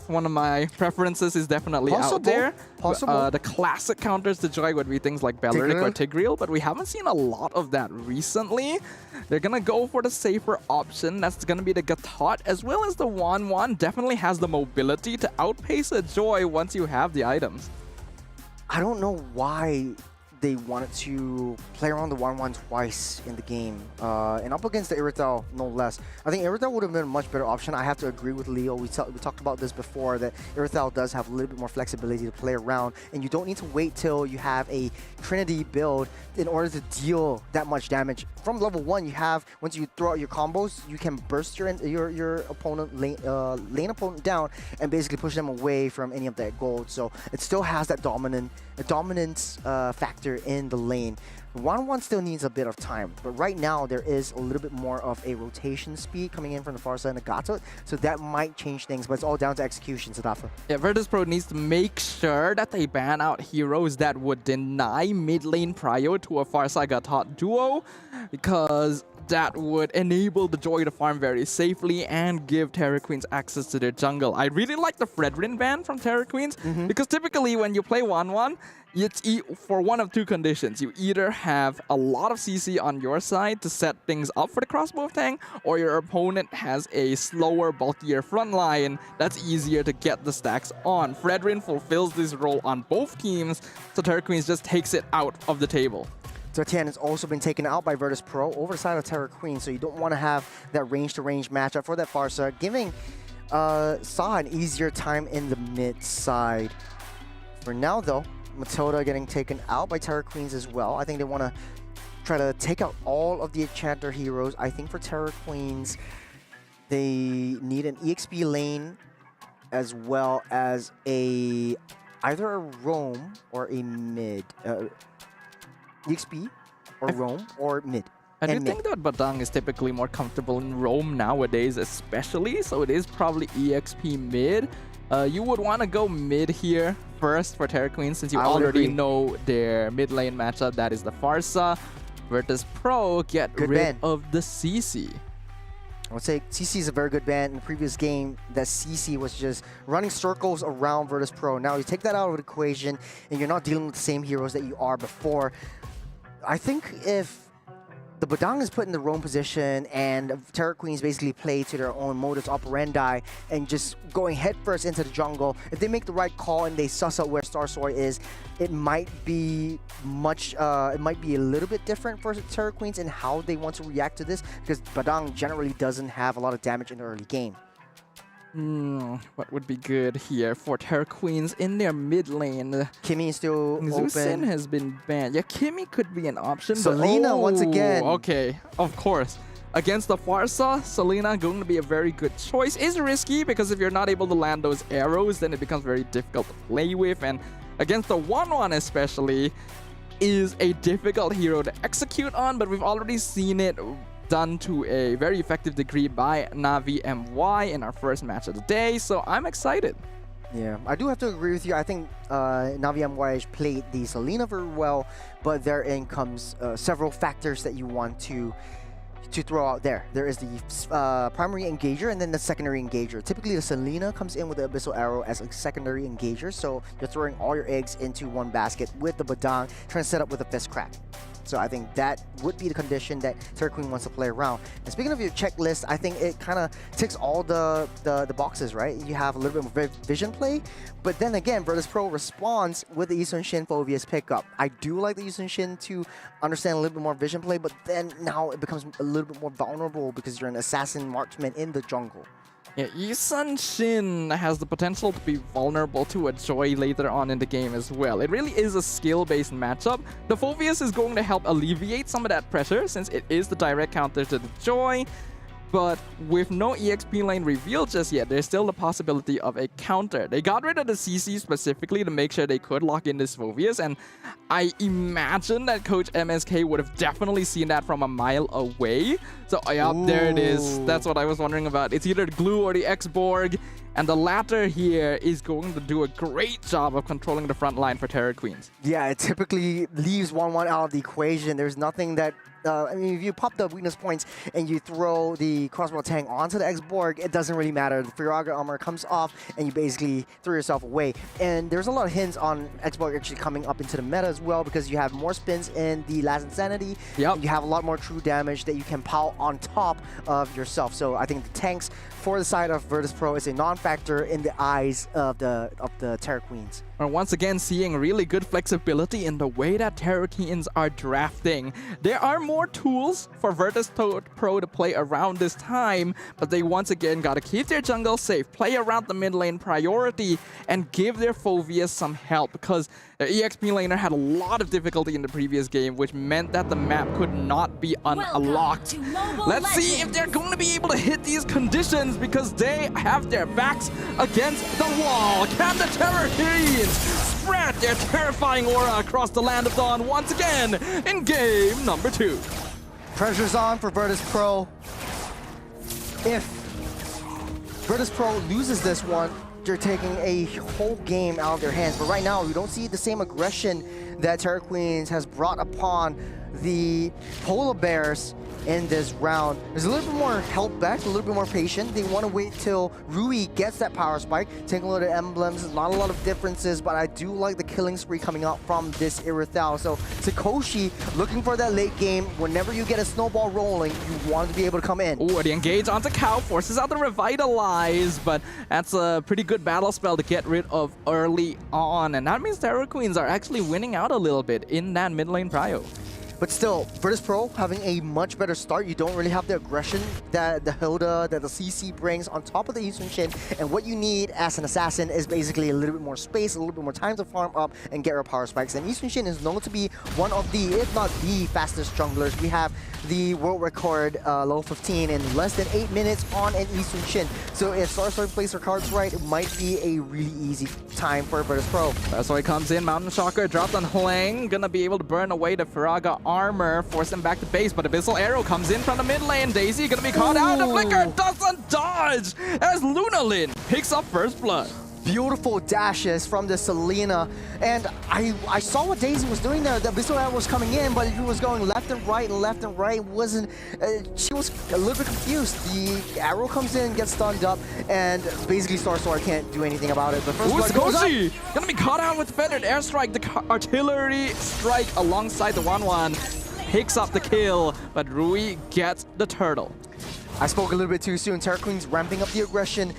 one of my preferences, is definitely out there. Possible. The classic counters to Joy would be things like Belleric or Tigreal, but we haven't seen a lot of that recently. They're gonna go for the safer option. That's gonna be the Gatot, as well as the 1-1. Definitely has the mobility to outpace a Joy once you have the items. I don't know why they wanted to play around the 1-1 twice in the game. And up against the Irithel, no less. I think Irithel would have been a much better option. I have to agree with Leo. We talked about this before, that Irithel does have a little bit more flexibility to play around. And you don't need to wait till you have a Trinity build in order to deal that much damage. From level 1, you have, once you throw out your combos, you can burst your opponent, lane opponent down and basically push them away from any of that gold. So it still has that dominance factor in the lane. 1-1 still needs a bit of time, but right now there is a little bit more of a rotation speed coming in from the Farsa and the Gatot, so that might change things, but it's all down to execution, Sadafa. Yeah, Virtus Pro needs to make sure that they ban out heroes that would deny mid lane prio to a Farsa Gatot duo, because that would enable the Joy to farm very safely and give Terra Queens access to their jungle. I really like the Fredrin ban from Terra Queens, because typically when you play 1-1, it's for one of two conditions. You either have a lot of CC on your side to set things up for the crossbow tank, or your opponent has a slower, bulkier front line that's easier to get the stacks on. Fredrin fulfills this role on both teams, so Terra Queens just takes it out of the table. Zertian has also been taken out by Virtus Pro over the side of Terra Queen, so you don't want to have that range-to-range matchup for that Farsa, giving Saw an easier time in the mid side. For now, though, Matilda getting taken out by Terra Queens as well. I think they want to try to take out all of the Enchanter heroes. I think for Terra Queens, they need an EXP lane as well as either a roam or a mid. EXP or roam or mid. I do think that Badang is typically more comfortable in roam nowadays, especially, so it is probably EXP mid. You would want to go mid here first for Terra Queen, since you already know their mid lane matchup. That is the Farsa. Virtus Pro get rid of the CC. I would say CC is a very good ban. In the previous game, that CC was just running circles around Virtus Pro. Now you take that out of the equation, and you're not dealing with the same heroes that you are before. I think if the Badang is put in the roam position and Terra Queens basically play to their own modus operandi and just going headfirst into the jungle, if they make the right call and they suss out where Starsoy is, it might be a little bit different for Terra Queens in how they want to react to this, because Badang generally doesn't have a lot of damage in the early game. What would be good here for Terra Queens in their mid lane? Kimmy is still Zusin open. has been banned. Yeah, Kimmy could be an option. Selena once again. Okay, of course. Against the Farsa, Selena going to be a very good choice. Is risky because if you're not able to land those arrows, then it becomes very difficult to play with. And against the 1-1 especially, is a difficult hero to execute on, but we've already seen it done to a very effective degree by Navi MY in our first match of the day, so I'm excited. Yeah, I do have to agree with you. I think Navi MWI played the Selena very well, but therein comes several factors that you want to throw out there. There is the primary engager and then the secondary engager. Typically, the Selena comes in with the Abyssal Arrow as a secondary engager, so you're throwing all your eggs into one basket with the Badang, trying to set up with a fist crack. So I think that would be the condition that Terra Queen wants to play around. And speaking of your checklist, I think it kind of ticks all the boxes, right? You have a little bit more vision play, but then again, Virtus Pro responds with the Eastern Shin Phobia's pickup. I do like the Eastern Shin to understand a little bit more vision play, but then now it becomes a little bit more vulnerable because you're an assassin marksman in the jungle. Yeah, Yi-Sun Shin has the potential to be vulnerable to a Joy later on in the game as well. It really is a skill-based matchup. The Phobius is going to help alleviate some of that pressure since it is the direct counter to the Joy. But with no EXP lane revealed just yet, there's still the possibility of a counter. They got rid of the CC specifically to make sure they could lock in this Phobius, and I imagine that Coach MSK would have definitely seen that from a mile away. So yeah, there it is. That's what I was wondering about. It's either the Glue or the X-Borg, and the latter here is going to do a great job of controlling the front line for Terra Queens. Yeah, it typically leaves 1-1 out of the equation. There's nothing that I mean, if you pop the weakness points and you throw the crossbow tank onto the X-Borg, it doesn't really matter. The Firaga armor comes off and you basically throw yourself away. And there's a lot of hints on X-Borg actually coming up into the meta as well because you have more spins in the Last Insanity. Yep. You have a lot more true damage that you can pile on top of yourself. So I think the tanks for the side of Virtus Pro is a non-factor in the eyes of the Terra Queens. We're once again seeing really good flexibility in the way that Terra Queens are drafting. There are more tools for Virtus Pro to play around this time, but they once again gotta keep their jungle safe, play around the mid lane priority, and give their Phobius some help because their EXP laner had a lot of difficulty in the previous game, which meant that the map could not be unlocked. Let's see if they're going to be able to hit these conditions because they have their backs against the wall. Can the Terra Queens spread their terrifying aura across the Land of Dawn once again in game number 2? Pressure's on for Virtus Pro. If Virtus Pro loses this one, they're taking a whole game out of their hands. But right now, we don't see the same aggression that Terra Queens has brought upon the Polar Bears in this round. There's a little bit more held back, a little bit more patient. They want to wait till Rui gets that power spike. Take a look at emblems, not a lot of differences, but I do like the killing spree coming out from this Irithal. So Sakoshi looking for that late game. Whenever you get a snowball rolling, you want to be able to come in. Ooh, the engage onto Cow forces out the Revitalize, but that's a pretty good battle spell to get rid of early on. And that means Terra Queens are actually winning out a little bit in that mid lane prio. But still, Virtus Pro having a much better start. You don't really have the aggression that the Hilda, that the CC brings on top of the Eastern Shin. And what you need as an assassin is basically a little bit more space, a little bit more time to farm up and get your power spikes. And Eastern Shin is known to be one of the, if not the fastest junglers. We have the world record level 15 in less than 8 minutes on an Eastern Shin. So if Starstory plays her cards right, it might be a really easy time for Virtus Pro. That's why it comes in. Mountain Shocker dropped on Hlang. Gonna be able to burn away the Firaga armor, force them back to base, but Abyssal Arrow comes in from the mid lane. Daisy gonna be caught out. The Flicker doesn't dodge as Lunalin picks up first blood. Beautiful dashes from the Selena, and I saw what Daisy was doing there. The Abyssal Arrow was coming in, but he was going left and right and left and right. Wasn't she was a little bit confused. The arrow comes in, gets stunned up, and basically Starstory can't do anything about it. But first blood goes up. Gonna be caught out with feathered airstrike. The artillery strike alongside the 1-1 picks up the kill, but Rui gets the turtle. I spoke a little bit too soon. Terra Queen's ramping up the aggression.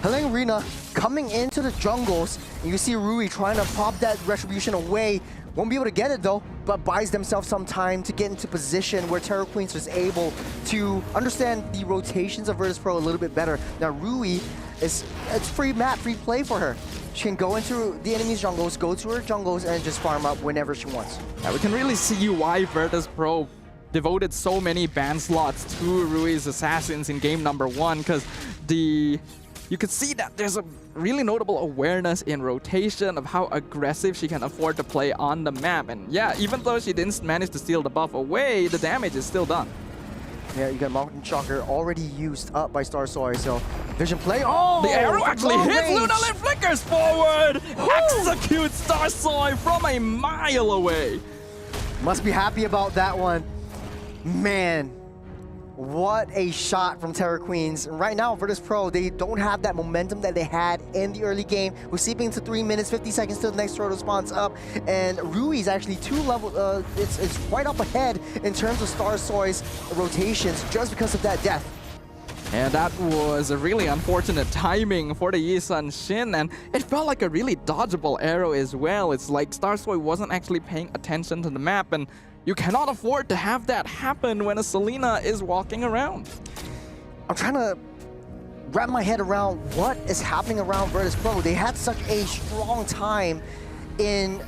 Helen Rina coming into the jungles, and you see Rui trying to pop that retribution away. Won't be able to get it though, but buys themselves some time to get into position where Terra Queens is able to understand the rotations of Virtus Pro a little bit better. Now Rui, it's free map, free play for her. She can go into the enemy's jungles, go to her jungles, and just farm up whenever she wants. Yeah, we can really see why Virtus Pro devoted so many ban slots to Rui's assassins in game number 1, because you could see that there's a really notable awareness in rotation of how aggressive she can afford to play on the map. And yeah, even though she didn't manage to steal the buff away, the damage is still done. Yeah, you got Mountain Shocker already used up by Starstory, so Vision play. Oh! The arrow actually long hits range. Luna Lin, flickers forward! Executes Starsoy from a mile away. Must be happy about that one. Man, what a shot from Terror Queens. And right now, Virtus Pro, they don't have that momentum that they had in the early game. We're seeping into 3 minutes, 50 seconds till the next turtle spawns up. And Rui's actually 2 levels, it's right up ahead in terms of Starsoy's rotations just because of that death. And that was a really unfortunate timing for the Yisun Shin, and it felt like a really dodgeable arrow as well. It's like Starsoy wasn't actually paying attention to the map, and you cannot afford to have that happen when a Selena is walking around. I'm trying to wrap my head around what is happening around Virtus Pro. They had such a strong time in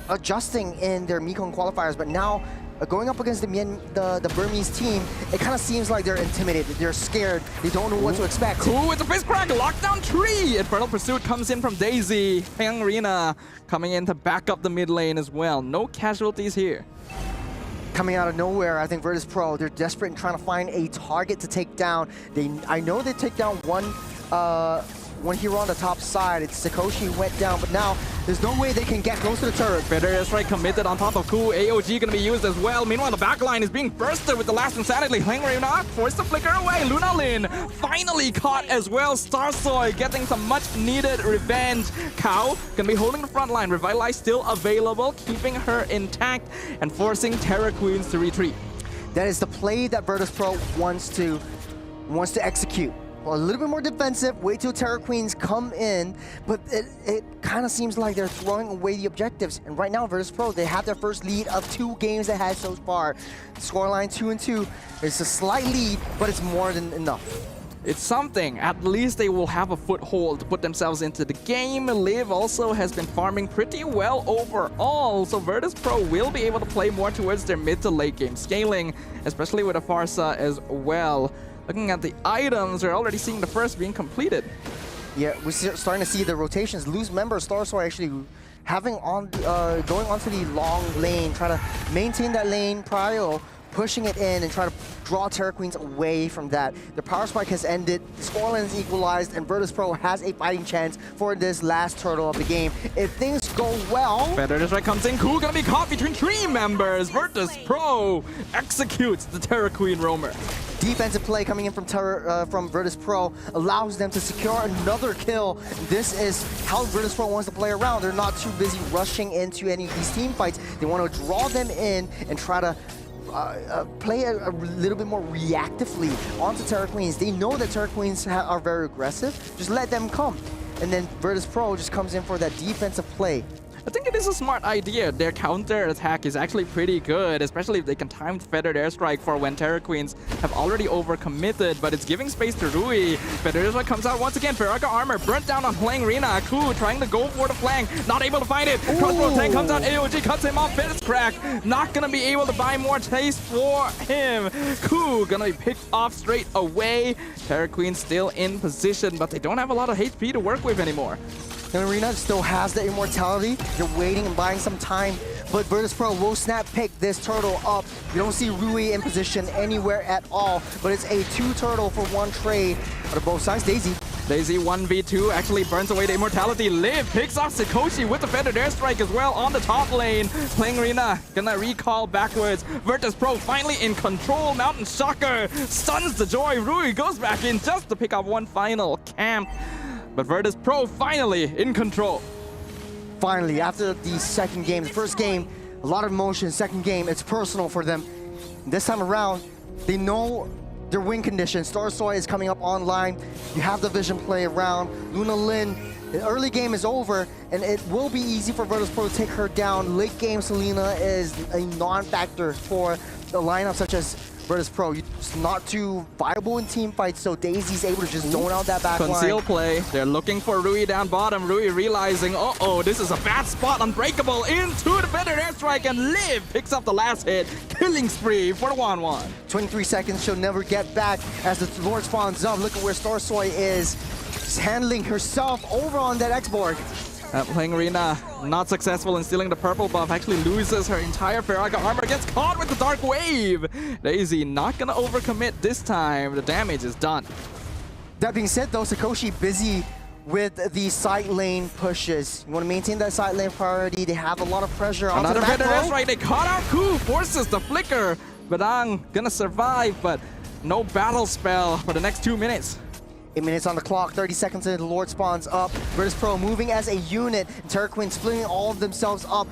adjusting in their Mekong qualifiers, but now going up against the Burmese team, it kind of seems like they're intimidated, they're scared, they don't know what to expect. Cool with the fist crack, lockdown 3! Infernal Pursuit comes in from Daisy. Peng Rina coming in to back up the mid lane as well. No casualties here. Coming out of nowhere, I think Virtus Pro, they're desperate in trying to find a target to take down. I know they take down one hero on the top side. It's Sakoshi who went down, but now there's no way they can get close to the turret. Better airstrike committed on top of Ku. AOG gonna be used as well. Meanwhile, the backline is being bursted with the last Insanity. Hlengrina forced to flicker away. Luna Lin finally caught as well. Starsoy getting some much needed revenge. Cow gonna be holding the front line. Revitalize still available, keeping her intact and forcing Terror Queens to retreat. That is the play that Virtus Pro wants to execute. Well, a little bit more defensive, wait till Terror Queens come in, but it kind of seems like they're throwing away the objectives. And right now, Virtus Pro, they have their first lead of 2 games they had so far. Scoreline 2-2. It's a slight lead, but it's more than enough. It's something. At least they will have a foothold to put themselves into the game. Liv also has been farming pretty well overall, so Virtus Pro will be able to play more towards their mid to late game scaling, especially with a Farsa as well. Looking at the items, we're already seeing the first being completed. Yeah, we're starting to see the rotations. Loose member Starsoy actually having going onto the long lane, trying to maintain that lane, Prio pushing it in and trying to draw Terror Queens away from that. The power spike has ended, the scoreline is equalized, and Virtus Pro has a fighting chance for this last turtle of the game. If things go well... Better airstrike comes in. Ku gonna be caught between 3 members. Virtus Pro executes the Terror Queen roamer. Defensive play coming in from Virtus Pro allows them to secure another kill. This is how Virtus Pro wants to play around. They're not too busy rushing into any of these team fights. They want to draw them in and try to play a little bit more reactively onto Terror Queens. They know that Terror Queens are very aggressive. Just let them come. And then Virtus Pro just comes in for that defensive play. I think it is a smart idea. Their counter attack is actually pretty good, especially if they can time Feathered Airstrike for when Terror Queens have already overcommitted, but it's giving space to Rui. Feathered Airstrike comes out once again. Ferraga armor burnt down on Hlengrina. Ku trying to go for the flank, not able to find it. Crossbow tank comes out, AOG cuts him off, fist crack. Not gonna be able to buy more taste for him. Ku gonna be picked off straight away. Terror Queens still in position, but they don't have a lot of HP to work with anymore. Arena still has the immortality. They're waiting and buying some time, but Virtus Pro will snap pick this turtle up. You don't see Rui in position anywhere at all, but it's a 2 turtle for 1 trade out of both sides. Daisy 1v2 actually burns away the immortality. Liv picks off Sakoshi with the Feathered Airstrike as well on the top lane. Hlengrina gonna recall backwards. Virtus Pro finally in control. Mountain Shocker stuns the Joy. Rui goes back in just to pick up 1 final camp. But Virtus Pro finally in control. Finally, after the second game, the first game, a lot of emotion. Second game, it's personal for them. This time around, they know their win condition. Starsoy is coming up online. You have the vision play around. Luna Lin, the early game is over, and it will be easy for Virtus Pro to take her down. Late game, Selena is a non-factor for the lineup such as Virtus Pro. It's not too viable in team fights, so Daisy's able to just zone out that back line. Conceal play. They're looking for Rui down bottom. Rui realizing, uh-oh, this is a bad spot. Unbreakable into the Feathered Airstrike, and Liv picks up the last hit. Killing spree for the 1-1. 23 seconds, she'll never get back as the Lord spawns up. Look at where Starsoy is. She's handling herself over on that X-Borg. Hlengrina not successful in stealing the purple buff, actually loses her entire Ferraga armor, gets caught with the Dark Wave. Daisy not gonna overcommit this time. The damage is done. That being said, though, Sakoshi busy with the side lane pushes. You want to maintain that side lane priority. They have a lot of pressure onto Another the back bit, that's row. right. They caught out Ku, forces the flicker. Badang gonna survive, but no battle spell for the next 2 minutes. 8 minutes on the clock, 30 seconds until the Lord spawns up. Virtus Pro moving as a unit. Terra Queen splitting all of themselves up.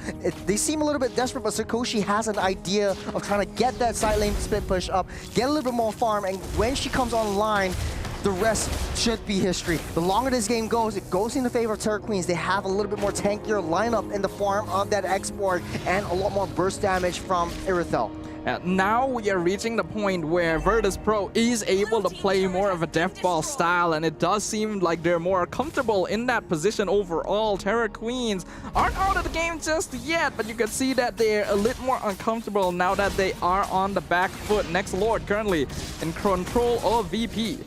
They seem a little bit desperate, but Sakoshi has an idea of trying to get that side lane split push up, get a little bit more farm, and when she comes online, the rest should be history. The longer this game goes, it goes in the favor of Terra Queens. They have a little bit more tankier lineup in the form of that export and a lot more burst damage from Irithel. Now we are reaching the point where Virtus Pro is able to play more of a death ball style, and it does seem like they're more comfortable in that position overall. Terra Queens aren't out of the game just yet, but you can see that they're a little more uncomfortable now that they are on the back foot. Next Lord currently in control of VP.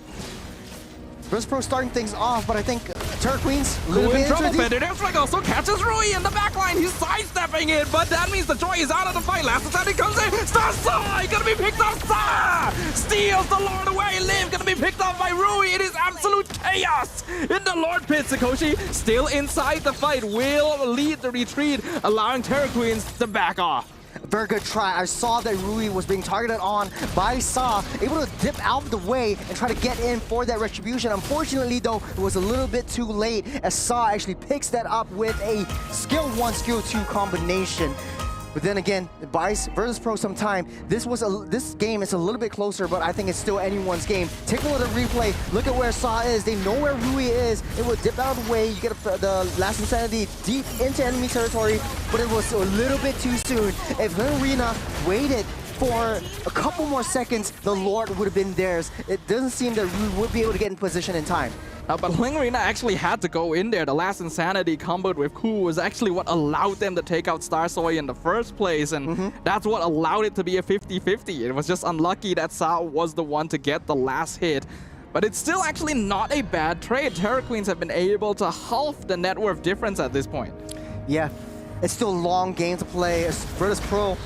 Virtus Pro starting things off, but I think Terra Queens a Who little in bit trouble? into the deep. Federico also catches Rui in the backline. He's sidestepping it, but that means the Joy is out of the fight. Last time he comes in, Starsai gonna be picked up. Star steals the Lord away. Liv gonna be picked up by Rui. It is absolute chaos in the Lord pit. Sakoshi still inside the fight, will lead the retreat, allowing Terra Queens to back off. Very good try. I saw that Rui was being targeted on by Sa, able to dip out of the way and try to get in for that retribution. Unfortunately, though, it was a little bit too late as Sa actually picks that up with a skill 1, skill 2 combination. But then again, it buys Virtus Pro some time. This game is a little bit closer, but I think it's still anyone's game. Take a look at the replay. Look at where Sa is. They know where Rui is. It will dip out of the way. You get the Last Insanity deep into enemy territory, but it was a little bit too soon. If Arena waited for a couple more seconds, the Lord would have been theirs. It doesn't seem that Rui would be able to get in position in time. But Lingarina actually had to go in there. The Last Insanity comboed with Ku was actually what allowed them to take out Starsoy in the first place, and that's what allowed it to be a 50-50. It was just unlucky that Sao was the one to get the last hit. But it's still actually not a bad trade. Terra Queens have been able to halve the net worth difference at this point. Yeah, it's still a long game to play. As Virtus Pro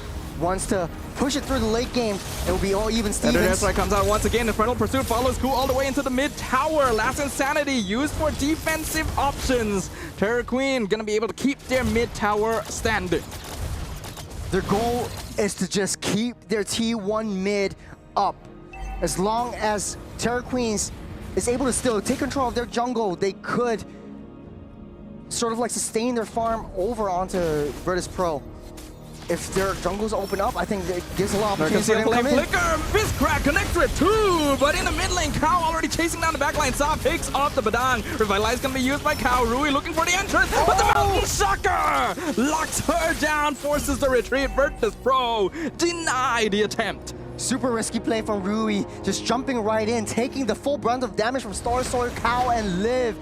wants to push it through the late game. It will be all even Stevens. And comes out once again. Infernal Pursuit follows Ku all the way into the mid tower. Last Insanity used for defensive options. Terra Queen gonna be able to keep their mid tower standing. Their goal is to just keep their T1 mid up. As long as Terra Queens is able to still take control of their jungle, they could sort of like sustain their farm over onto Virtus Pro. If their jungles open up, I think it gives a lot of opportunity for them to come in. Flicker, Fist Crack connects with 2, but in the mid lane, Cow already chasing down the backline. Sa picks up the Badang. Revitalize gonna be used by Cow. Rui looking for the entrance, but the Mountain Shocker locks her down, forces the retreat. Virtus Pro deny the attempt. Super risky play from Rui, just jumping right in, taking the full brunt of damage from Starsoy, Cow, and Liv.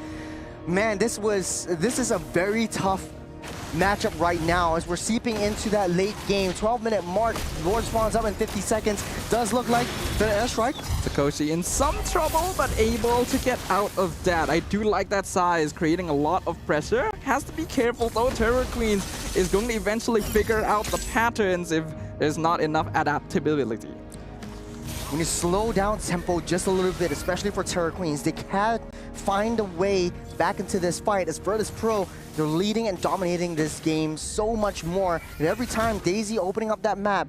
Man, this is a very tough matchup right now as we're seeping into that late game. 12-minute mark. Lord spawns up in 50 seconds. Does look like the airstrike. Sakoshi in some trouble, but able to get out of that. I do like that size, creating a lot of pressure. Has to be careful though. Terra Queens is going to eventually figure out the patterns if there's not enough adaptability. When you slow down tempo just a little bit, especially for Terra Queens, they can't find a way back into this fight. As Virtus Pro, they're leading and dominating this game so much more. And every time Daisy opening up that map,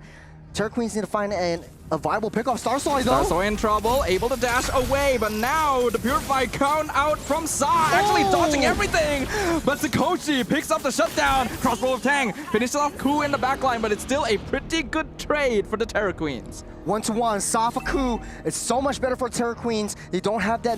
Terra Queens need to find a viable pick-off. Starsoy though. Starsoy in trouble, able to dash away, but now the Purify count out from Sa, actually dodging everything. But Sakoshi picks up the shutdown. Crossbow of Tang finishes off Ku in the backline, but it's still a pretty good trade for the Terra Queens. 1-to-1, Sa for Ku. It's so much better for Terra Queens. They don't have that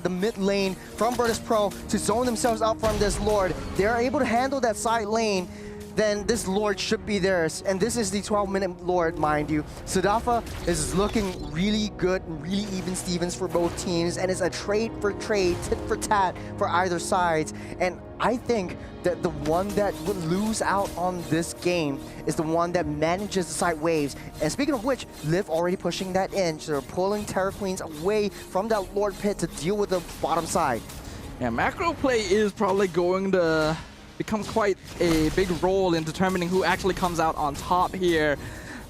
the mid lane from Virtus Pro to zone themselves out from this Lord. They're able to handle that side lane. Then this Lord should be theirs. And this is the 12-minute Lord, mind you. Sudafa is looking really good, really even Stevens for both teams, and it's a trade for trade, tit for tat for either sides. And I think that the one that would lose out on this game is the one that manages the side waves. And speaking of which, Liv already pushing that in. So they're pulling Terra Queens away from that Lord pit to deal with the bottom side. Yeah, macro play is probably going to become quite a big role in determining who actually comes out on top here.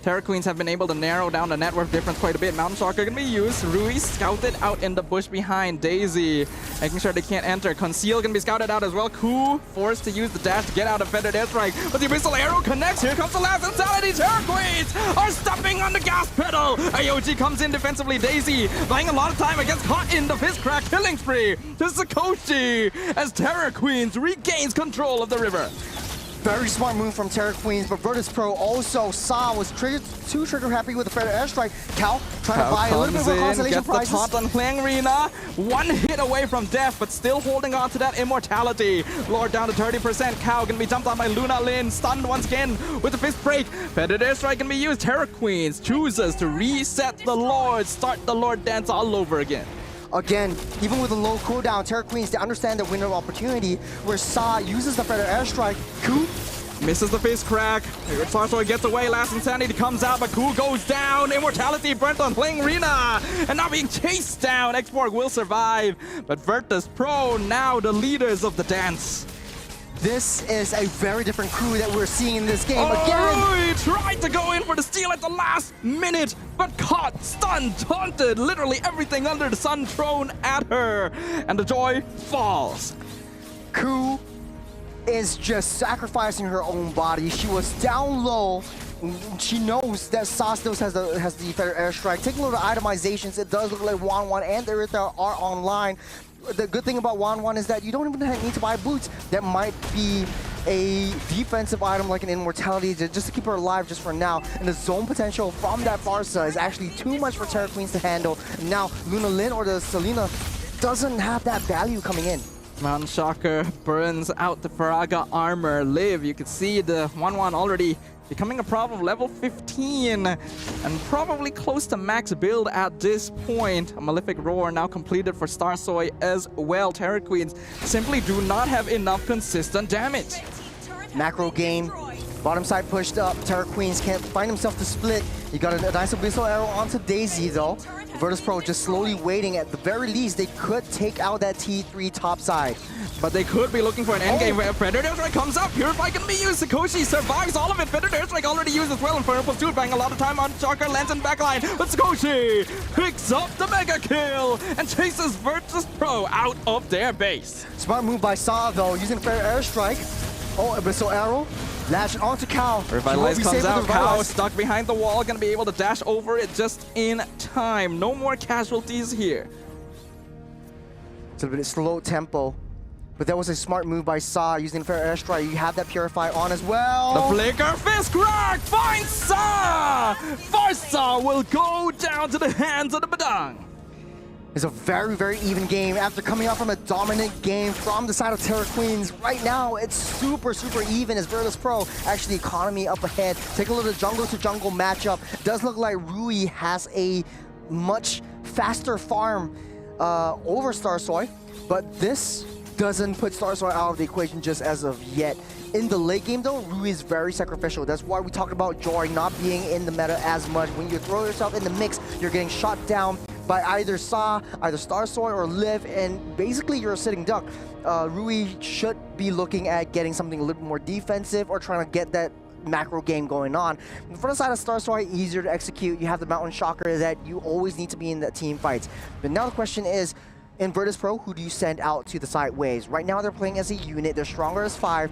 Terra Queens have been able to narrow down the net worth difference quite a bit. Mountain Shocker gonna be used. Rui scouted out in the bush behind Daisy, making sure they can't enter. Conceal gonna be scouted out as well. Ku forced to use the dash to get out of feathered airstrike, but the Abyssal Arrow connects. Here comes the last Insanity. Terra Queens are stepping on the gas pedal. AOG comes in defensively. Daisy buying a lot of time against caught in the fist crack killing spree to Sakoshi as Terra Queens regains control of the river. Very smart move from Terra Queens, but Virtus Pro also was too trigger happy with the feather airstrike. Cal trying to buy a little bit more consolation prizes. Gets the taunt on Hliang-Rina. One hit away from death, but still holding on to that immortality. Lord down to 30%. Cal gonna be jumped on by Luna Lin. Stunned once again with the fist break. Feathered airstrike gonna be used. Terra Queens chooses to reset the Lord, start the Lord dance all over again. Again, even with a low cooldown, Terra Queens, they understand the window of opportunity where Sa uses the feather airstrike. Ku misses the fist crack. Starsoy gets away. Last Insanity comes out, but Ku goes down. Immortality burnt on Hliang-Rina. And now being chased down. X-Borg will survive. But Virtus Pro now the leaders of the dance. This is a very different crew that we're seeing in this game. Again, Rui tried to go in for the steal at the last minute, but caught, stunned, taunted, literally everything under the sun thrown at her. And the joy falls. Ku is just sacrificing her own body. She was down low. She knows that Sa still has the feather airstrike. Taking a look at itemizations, it does look like Wanwan and Aerithra are online. The good thing about Wanwan is that you don't even need to buy boots. That might be a defensive item like an immortality just to keep her alive just for now. And the zone potential from that Barca is actually too much for Terra Queens to handle. And now Luna Lin or the Selena doesn't have that value coming in. Mountain Shocker burns out the Faraga armor. Liv, you can see the 1-1 already becoming a problem, level 15, and probably close to max build at this point. A Malefic Roar now completed for Starsoy as well. Terra Queens simply do not have enough consistent damage. Macro game, bottom side pushed up. Terra Queens can't find himself to split. He got a nice Abyssal Arrow onto Daisy though. Virtus Pro just slowly waiting. At the very least, they could take out that T3 top side. But they could be looking for an endgame where Predator Airstrike comes up. Purify can be used. Sakoshi survives all of it. Predator Airstrike already used as well. Inferno Pursuit buying a lot of time on Shocker, lands in backline. But Sakoshi picks up the mega kill and chases Virtus Pro out of their base. Smart move by Sa though, using fair airstrike. Oh, Abyssal Arrow. Lash onto Cal. Revitalize comes out. Cal stuck behind the wall. Gonna be able to dash over it just in time. No more casualties here. It's a bit of slow tempo. But that was a smart move by Sa using fair airstrike. You have that Purify on as well. The Flicker Fist Crack finds Sa! Farsa will go down to the hands of the Badang. It's a very, very even game. After coming out from a dominant game from the side of Terra Queens, right now it's super, super even as Virtus Pro actually economy up ahead. Take a look at the jungle to jungle matchup. Does look like Rui has a much faster farm over Starsoy, but this doesn't put Starsoy out of the equation just as of yet. In the late game though, Rui is very sacrificial. That's why we talked about Joy not being in the meta as much. When you throw yourself in the mix, you're getting shot down by either Sa, either Starsoy, or Liv, and basically you're a sitting duck. Rui should be looking at getting something a little more defensive or trying to get that macro game going on. For the side of Starsoy, easier to execute. You have the Mountain Shocker that you always need to be in the team fights. But now the question is, in Virtus Pro, who do you send out to the side waves? Right now they're playing as a unit, they're stronger as 5,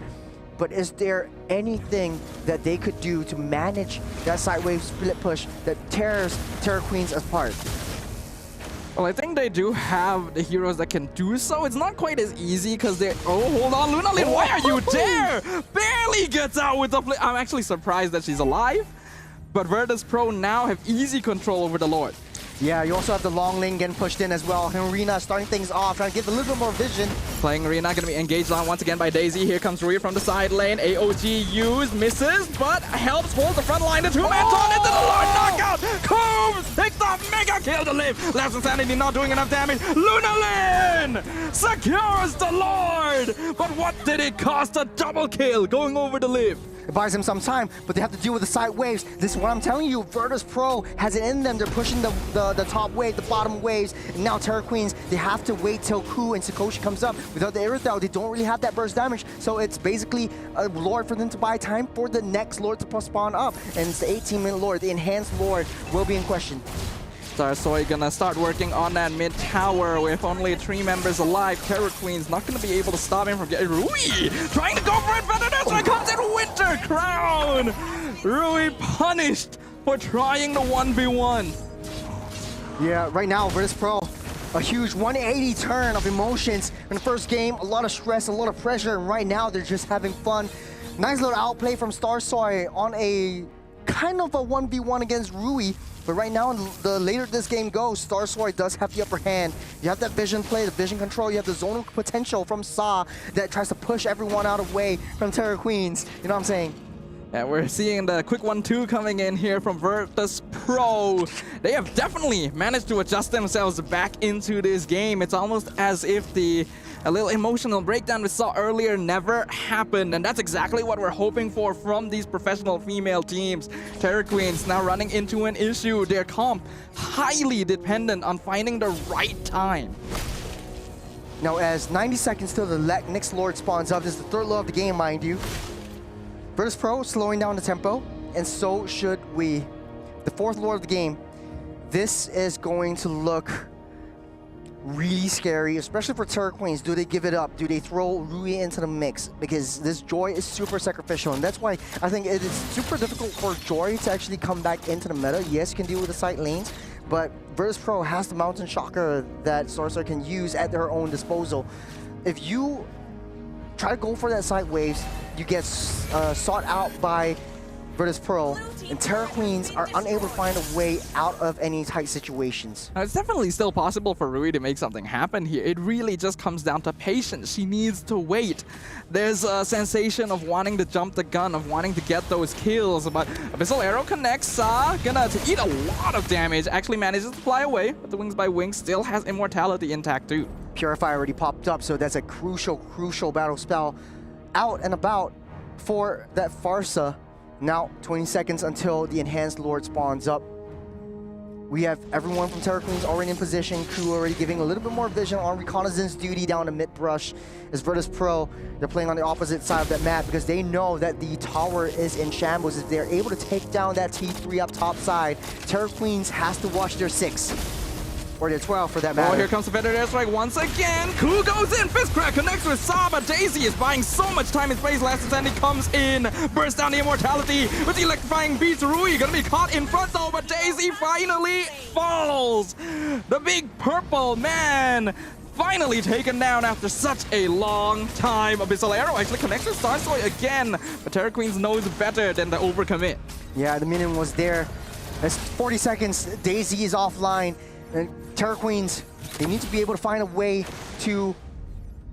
but is there anything that they could do to manage that side wave split push that tears Terra Queens apart? Well, I think they do have the heroes that can do so. It's not quite as easy because they're... Oh, hold on, Luna Lin, why are you there? Barely gets out with the... I'm actually surprised that she's alive. But Virtus Pro now have easy control over the Lord. Yeah, you also have the long lane getting pushed in as well. Henrina starting things off, trying to give a little bit more vision. Hliang-Rina going to be engaged on once again by Daisy. Here comes Rui from the side lane. AOG used, misses, but helps hold the front line. The two-man taunt into the Lord knockout. Coombs picks up mega kill to live. Last Insanity not doing enough damage. Lunalin secures the Lord. But what did it cost? A double kill going over the live. It buys them some time, but they have to deal with the side waves. This is what I'm telling you. Virtus Pro has it in them. They're pushing the top wave, the bottom waves. And now Terra Queens, they have to wait till Ku and Sakoshi comes up. Without the Irithel, they don't really have that burst damage. So it's basically a Lord for them to buy time for the next Lord to spawn up. And it's the 18-minute Lord. The enhanced Lord will be in question. Starsoy gonna start working on that mid tower with only 3 members alive. Terror Queen's not gonna be able to stop him from getting Rui trying to go for it. But comes in Winter Crown. Rui punished for trying the 1v1. Yeah, right now Virtus Pro, a huge 180 turn of emotions in the first game. A lot of stress, a lot of pressure, and right now they're just having fun. Nice little outplay from Starsoy on a kind of a 1v1 against Rui. But right now, the later this game goes, Starsoy does have the upper hand. You have that vision play, the vision control. You have the zonal potential from Sa that tries to push everyone out of way from Terra Queens. You know what I'm saying? Yeah, we're seeing the quick 1-2 coming in here from Virtus Pro. They have definitely managed to adjust themselves back into this game. It's almost as if a little emotional breakdown we saw earlier never happened, and that's exactly what we're hoping for from these professional female teams. Terra Queens now running into an issue. Their comp highly dependent on finding the right time. Now, as 90 seconds till the next Lord spawns up, this is the third Lord of the game, mind you. Virtus Pro slowing down the tempo, and so should we. The fourth Lord of the game. This is going to look really scary, especially for Terra Queens. Do they give it up? Do they throw Rui into the mix? Because this Joy is super sacrificial, and that's why I think it is super difficult for Joy to actually come back into the meta. Yes, you can deal with the side lanes, but Virtus Pro has the Mountain Shocker that Starsoy can use at their own disposal. If you try to go for that side waves, you get sought out by Virtus Pro, and Terra Queens are unable to find a way out of any tight situations. Now, it's definitely still possible for Rui to make something happen here. It really just comes down to patience. She needs to wait. There's a sensation of wanting to jump the gun, of wanting to get those kills, but Abyssal Arrow connects. Sa gonna eat a lot of damage, actually manages to fly away, but the Wings by Wings still has immortality intact too. Purify already popped up, so that's a crucial battle spell out and about for that Farsa. Now, 20 seconds until the Enhanced Lord spawns up. We have everyone from Terra Queens already in position. Crew already giving a little bit more vision on reconnaissance duty down to mid-brush. As Virtus Pro, they're playing on the opposite side of that map because they know that the tower is in shambles. If they're able to take down that T3 up top side, Terra Queens has to watch their 6. Or their 12 for that matter. Oh, here comes the Feather Airstrike once again. Ku goes in, Fist Crack connects with Saba. Daisy is buying so much time and space. Last Insanity comes in, bursts down the immortality with the electrifying beats. Rui gonna be caught in front though, but Daisy finally falls. The big purple man finally taken down after such a long time. Abyssal Arrow actually connects with Starsoy again, but Terra Queens knows better than to overcommit. Yeah, the minion was there. That's 40 seconds. Daisy is offline. And Terra Queens, they need to be able to find a way to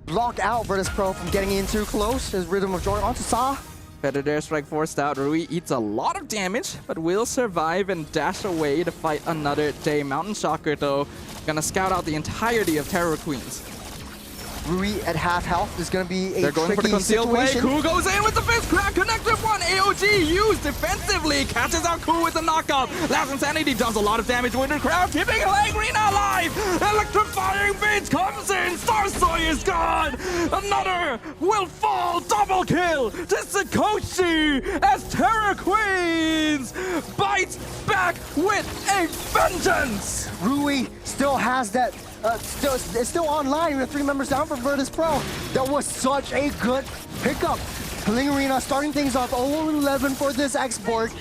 block out Virtus Pro from getting in too close. There's Rhythm of Joy onto Sa. Feather Airstrike forced out. Rui eats a lot of damage, but will survive and dash away to fight another day. Mountain Shocker, though, gonna scout out the entirety of Terror Queens. Rui at half health is going to be a They're going for the tricky concealed play. situation. Ku goes in with the Fist Crack, connected one. AOG used defensively, catches out Ku with the knockup. Last Insanity does a lot of damage. Winter Crown keeping Langrina alive. Electrifying Beats comes in. Starsoy is gone. Another will fall. Double kill to Sakoshi as Terra Queens bites back with a vengeance. Rui still has that, it's still online with 3 members down for Virtus Pro. That was such a good pickup. Lingarina starting things off 0-11 for this export,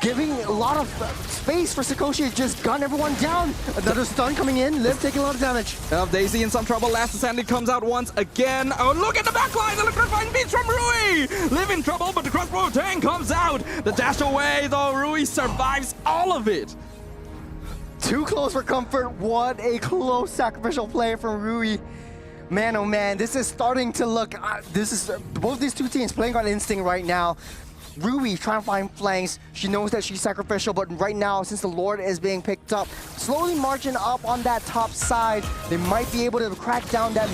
giving a lot of space for Sakoshi to just gun everyone down. Another stun coming in, Liv taking a lot of damage. Daisy in some trouble. Last Insanity comes out once again. Oh, look at the backline. The electrifying beats from Rui. Liv in trouble, but the crossbow tank comes out. The dash away, though. Rui survives all of it. Too close for comfort. What a close sacrificial play from Rui. Man, oh man, this is starting to look, both these two teams playing on instinct right now. Rui trying to find flanks. She knows that she's sacrificial, but right now, since the Lord is being picked up, slowly marching up on that top side, they might be able to crack down that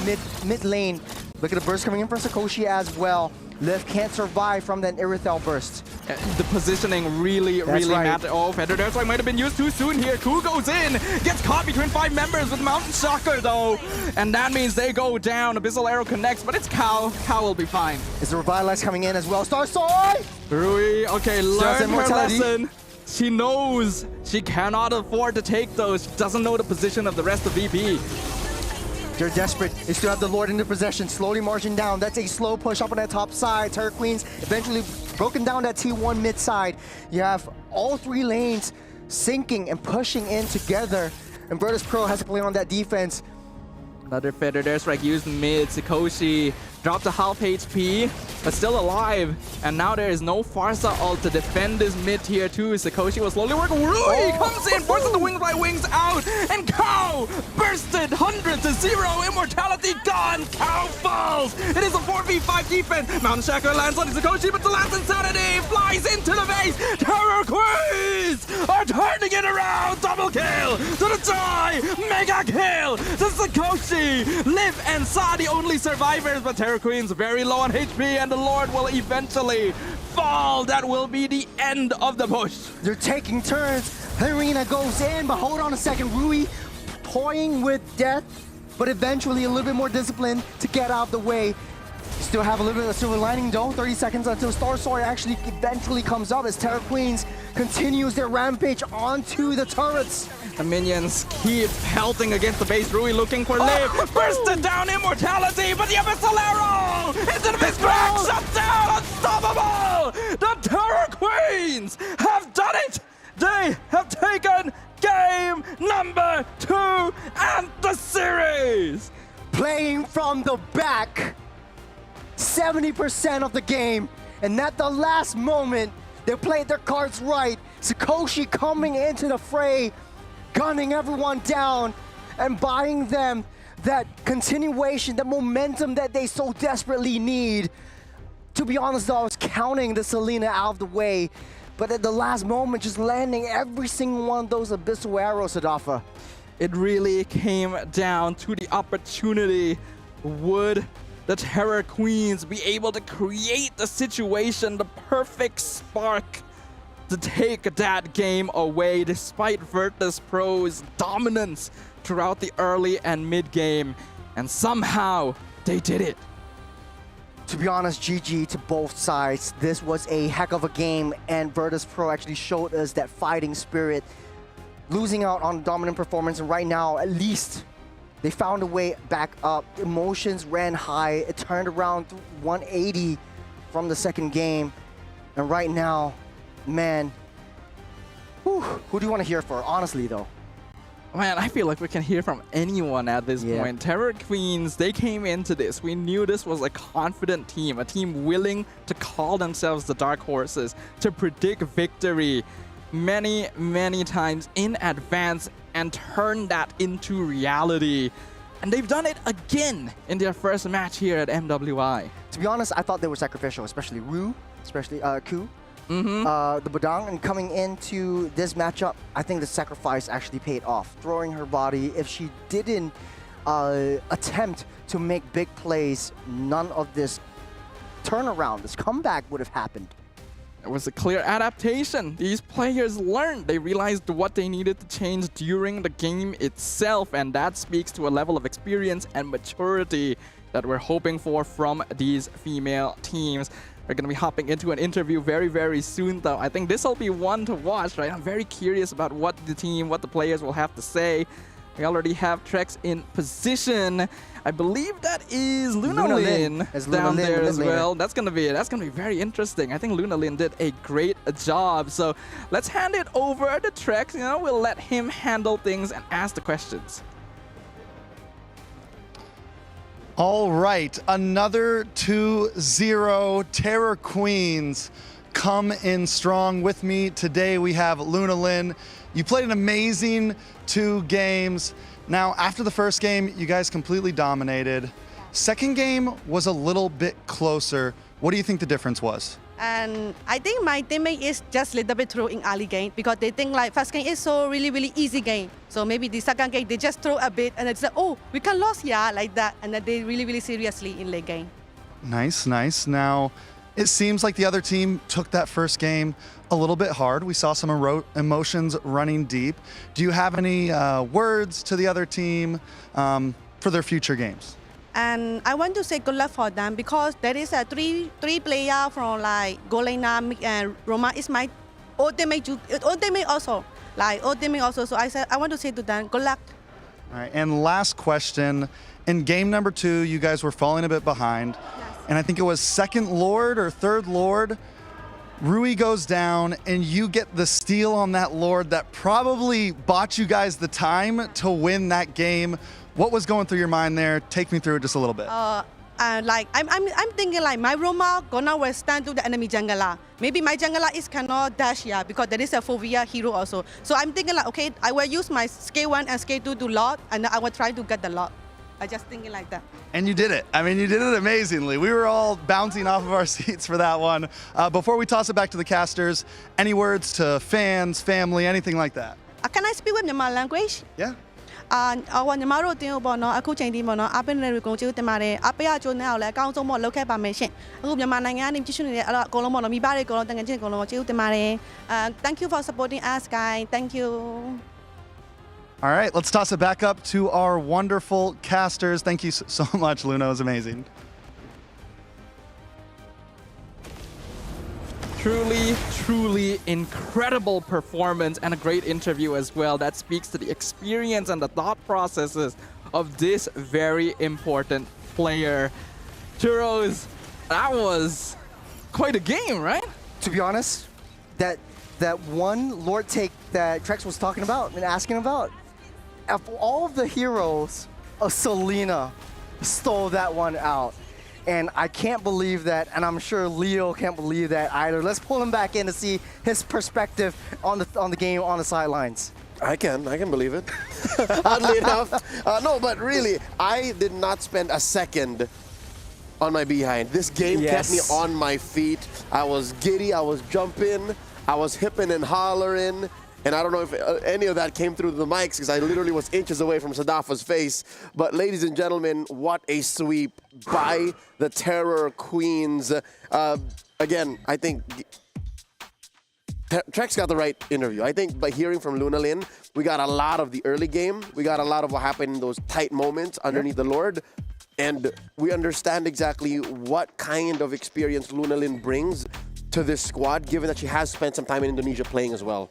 mid lane. Look at the burst coming in for Sakoshi as well. Liv can't survive from that Irithel burst. The positioning really mattered. Oh, Feather Airstrike might have been used too soon here. Ku goes in, gets caught between 5 members with Mountain Shocker though. And that means they go down. Abyssal Arrow connects, but it's Cow. Cow will be fine. Is the Revitalize coming in as well? Star Sword! Rui, okay, learn her immortality. lesson. She knows she cannot afford to take those. She doesn't know the position of the rest of VP. They're desperate. They still have the Lord in their possession, slowly marching down. That's a slow push up on that top side. Terror Queens eventually broken down that T1 mid side. You have all 3 lanes sinking and pushing in together. And Virtus Pro has to play on that defense. Another Feather Airstrike used mid. Sakoshi dropped to half HP, but still alive. And now there is no Farsa ult to defend this mid tier 2. Sakoshi will slowly work. Rui comes in, forces the wings by wings out, and Cow bursted 100 to 0. Immortality gone. Cow falls. It is a 4v5 defense. Mountain Shackler lands on Sakoshi, but the last Insanity flies into the base. Terror Queens are turning it around. Double kill to the tie. Mega kill to Sakoshi. Liv and Sa the only survivors, but Terror Queen's very low on HP, and the Lord will eventually fall. That will be the end of the push. They're taking turns. Arena goes in, but hold on a second. Rui toying with death, but eventually a little bit more discipline to get out of the way. Still have a little bit of silver lining though. 30 seconds until Star Sword actually eventually comes up as Terror Queens continues their rampage onto the turrets. The minions keep pelting against the base. Rui looking for Liv. Bursted down Immortality, but the Abyssal Arrow into the base crack. Shut down. Unstoppable. The Terror Queens have done it. They have taken game number 2 and the series. Playing from the back 70% of the game, and at the last moment they played their cards right. Sakoshi coming into the fray, gunning everyone down and buying them that continuation, the momentum that they so desperately need. To be honest though, I was counting the Selena out of the way, but at the last moment just landing every single one of those Abyssal Arrows, Adafa. It really came down to the opportunity. Would the Terror Queens be able to create the situation, the perfect spark to take that game away despite Virtus Pro's dominance throughout the early and mid game? And somehow they did it. To be honest, GG to both sides. This was a heck of a game, and Virtus Pro actually showed us that fighting spirit, losing out on dominant performance, and right now at least they found a way back up. Emotions ran high. It turned around to 180 from the second game. And right now, man, who do you want to hear for? Honestly, though. Man, I feel like we can hear from anyone at this point. Terror Queens, they came into this. We knew this was a confident team, a team willing to call themselves the Dark Horses, to predict victory many, many times in advance and turn that into reality. And they've done it again in their first match here at MWI. To be honest, I thought they were sacrificial, especially Ru, especially Ku. The Badang, and coming into this matchup, I think the sacrifice actually paid off. Throwing her body, if she didn't attempt to make big plays, none of this turnaround, this comeback would have happened. It was a clear adaptation. These players learned. They realized what they needed to change during the game itself, and that speaks to a level of experience and maturity that we're hoping for from these female teams. We're going to be hopping into an interview very, very soon, though. I think this will be one to watch, right? I'm very curious about what the team, what the players will have to say. We already have Trex in position. I believe that is Lunalin down there as well. That's gonna be very interesting. I think Lunalin did a great job. So let's hand it over to Trex. You know, we'll let him handle things and ask the questions. All right, another 2-0 Terror Queens come in strong. With me today we have Lunalin. You played an amazing 2 games. Now, after the first game, you guys completely dominated. Second game was a little bit closer. What do you think the difference was? And I think my teammate is just a little bit through in early game because they think like first game is so really easy game. So maybe the second game they just throw a bit and it's like, oh, we can lose, yeah, like that. And then they really seriously in late game. Nice, nice. Now, it seems like the other team took that first game a little bit hard. We saw some emotions running deep. Do you have any words to the other team for their future games? And I want to say good luck for them because there is a three player from like Golena and Roma is my old teammate also. Like old teammate also. So I want to say to them, good luck. All right, and last question. In game number 2, you guys were falling a bit behind. Yes. And I think it was second Lord or third Lord. Rui goes down and you get the steal on that Lord that probably bought you guys the time to win that game. What was going through your mind there? Take me through it just a little bit. Like I'm thinking like my Roma gonna withstand to the enemy jungler. Maybe my jungler is cannot dash here because there is a Fovia hero also. So I'm thinking like, okay, I will use my skill 1 and skill 2 to Lord and I will try to get the Lord. I just thinking like that. And you did it. I mean, you did it amazingly. We were all bouncing off of our seats for that one. Before we toss it back to the casters, any words to fans, family, anything like that? Can I speak with Myanmar language? Yeah. 我ညီမတို့အတင်းကိုပေါ့နော်အခုချိန်ဒီပေါ့နော်အပိနေတွေကိုကျေးဇူးတင်ပါတယ်အပိကကျိုးနေအောင်လည်းအကောင်းဆုံးပေါ့လုပ်ခဲ့ပါမယ်ရှင်အခုမြန်မာနိုင်ငံကနေကြည့်ရှုနေတဲ့အကုန်လုံးပေါ့နော်မိဘတွေအကုန်လုံးတန်ငယ်ချင်းအကုန်လုံးကိုကျေးဇူးတင်ပါတယ် Thank you for supporting us guys. Thank you. All right, let's toss it back up to our wonderful casters. Thank you so much, Luna. It was amazing. Truly incredible performance and a great interview as well. That speaks to the experience and the thought processes of this very important player. Churros, that was quite a game, right? To be honest, that one Lord take that Trex was talking about and asking about, of all of the heroes, Selena stole that one out. And I can't believe that, and I'm sure Leo can't believe that either. Let's pull him back in to see his perspective on the game on the sidelines. I can believe it. Oddly enough. No, but really, I did not spend a second on my behind. This game kept me on my feet. I was giddy, I was jumping, I was hipping and hollering. And I don't know if any of that came through the mics because I literally was inches away from Sadafa's face. But ladies and gentlemen, what a sweep by the Terror Queens. Again, I think Trex got the right interview. I think by hearing from Luna Lin, we got a lot of the early game. We got a lot of what happened in those tight moments underneath the Lord. And we understand exactly what kind of experience Luna Lin brings to this squad, given that she has spent some time in Indonesia playing as well.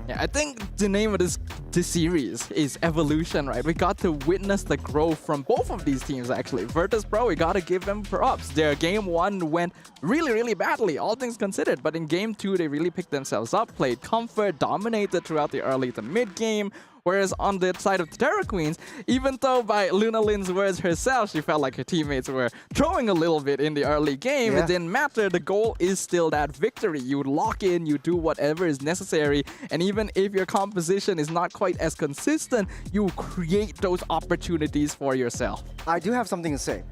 Yeah, I think the name of this series is Evolution, right? We got to witness the growth from both of these teams, actually. Virtus Pro, we got to give them props. Their game 1 went really badly, all things considered. But in game 2, they really picked themselves up, played comfort, dominated throughout the early to mid game. Whereas on the side of the Terror Queens, even though by Luna Lin's words herself, she felt like her teammates were throwing a little bit in the early game, it didn't matter. The goal is still that victory. You lock in, you do whatever is necessary, and even if your composition is not quite as consistent, you create those opportunities for yourself. I do have something to say.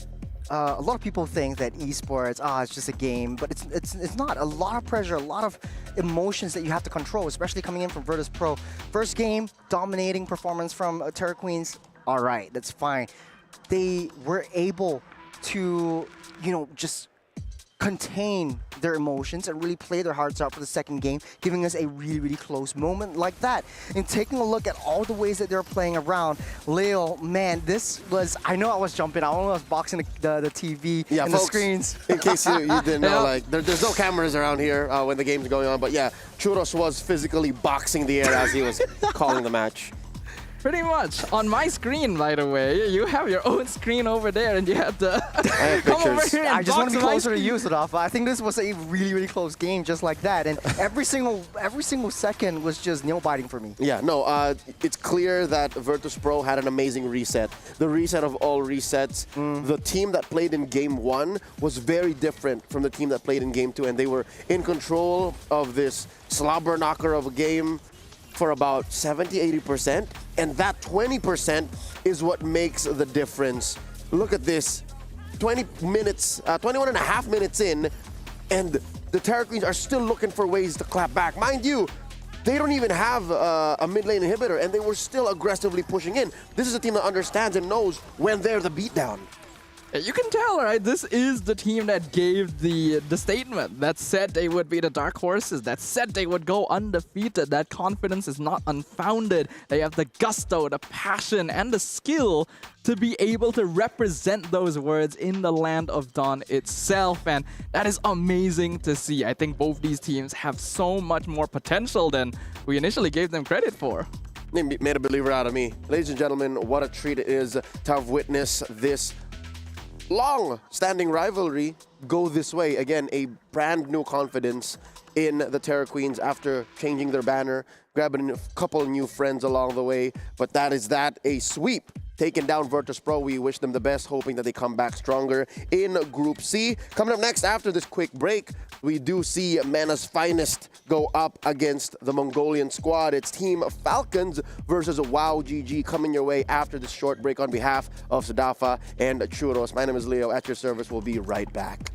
A lot of people think that esports, it's just a game, but it's not. A lot of pressure, a lot of emotions that you have to control, especially coming in from Virtus Pro. First game, dominating performance from Terror Queens. All right, that's fine. They were able to, just contain their emotions and really play their hearts out for the second game, giving us a really close moment like that. And taking a look at all the ways that they're playing around, Leo, man, this was, I know I was jumping, I was boxing the TV and folks, the screens. In case you didn't know, like there's no cameras around here when the game's going on, but yeah, Churros was physically boxing the air as he was calling the match. Pretty much. On my screen, by the way, you have your own screen over there, and you have to come over here and I just want to be closer to screen. you, Sadafa. I think this was a really close game, just like that. And every single second was just nail-biting for me. Yeah, no, it's clear that Virtus Pro had an amazing reset. The reset of all resets. The team that played in Game 1 was very different from the team that played in Game 2, and they were in control of this slobber knocker of a game for about 70–80%, and that 20% is what makes the difference. Look at this, 21 and a half minutes in, and the Terra Queens are still looking for ways to clap back. Mind you, they don't even have a mid lane inhibitor, and they were still aggressively pushing in. This is a team that understands and knows when they're the beatdown. You can tell, right? This is the team that gave the statement that said they would be the dark horses, that said they would go undefeated. That confidence is not unfounded. They have the gusto, the passion, and the skill to be able to represent those words in the land of Dawn itself. And that is amazing to see. I think both these teams have so much more potential than we initially gave them credit for. They made a believer out of me. Ladies and gentlemen, what a treat it is to have witnessed this long-standing rivalry go this way. Again, a brand new confidence in the Terra Queens after changing their banner, grabbing a couple new friends along the way. But that is that, a sweep. Taking down Virtus Pro. We wish them the best, hoping that they come back stronger in Group C. Coming up next after this quick break, we do see Mana's finest go up against the Mongolian squad. It's Team Falcons versus WOW GG coming your way after this short break on behalf of Sadafa and Churros. My name is Leo. At your service. We'll be right back.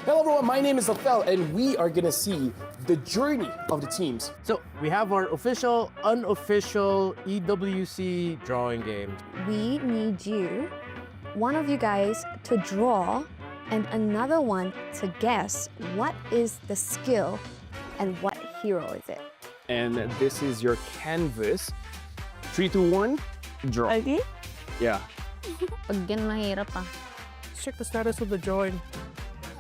Hello everyone, my name is Othel and we are gonna see the journey of the teams. So we have our official, unofficial EWC drawing game. We need you, one of you guys, to draw and another one to guess what is the skill and what hero is it. And this is your canvas. 3, 2, 1, draw. Ready? Yeah. Again, mahirap ah. Check the status of the drawing.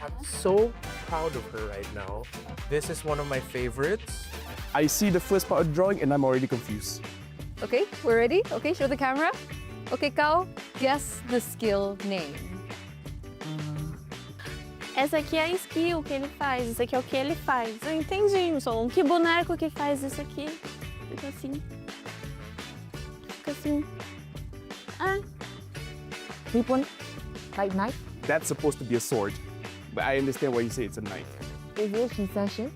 I'm so proud of her right now. This is one of my favorites. I see the first part of drawing and I'm already confused. Okay, we're ready? Okay, show the camera. Okay, Kao, guess the skill name. Essa aqui é a skill que ele faz, isso aqui é o que ele faz. Eu entendi, Jameson. Que boneco que faz isso aqui? Fica assim. Fica assim. Ah. Weapon? Like knife? That's supposed to be a sword, but I understand why you say it's a knife. Is it Hisashin?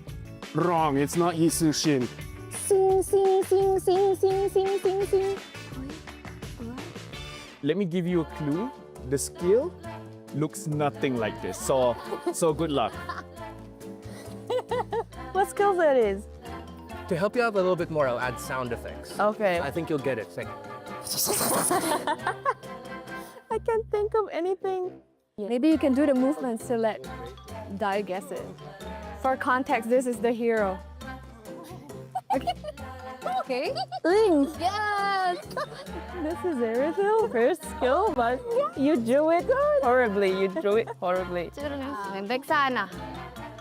Wrong, it's not Yisushin. Sing, sing, sing, sing, sing, sing, sing, sing. Let me give you a clue. The skill looks nothing like this, so good luck. What skill that is? To help you out a little bit more, I'll add sound effects. Okay. I think you'll get it. Sing. I can't think of anything. Maybe you can do the movements to let Dai guess it. For context, this is the hero. Okay. Okay. Ling. Yes! This is Erisel, first skill, but you drew it horribly. You drew it horribly. Vexana.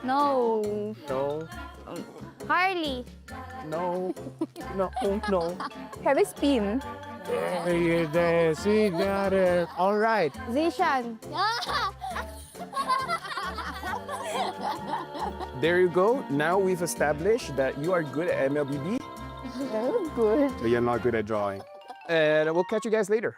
No. No. Harley. No. No. No. Heavy spin. There, she got it. All right. Zishan. There you go. Now we've established that you are good at MLBB, Very good. but you're not good at drawing. And we'll catch you guys later.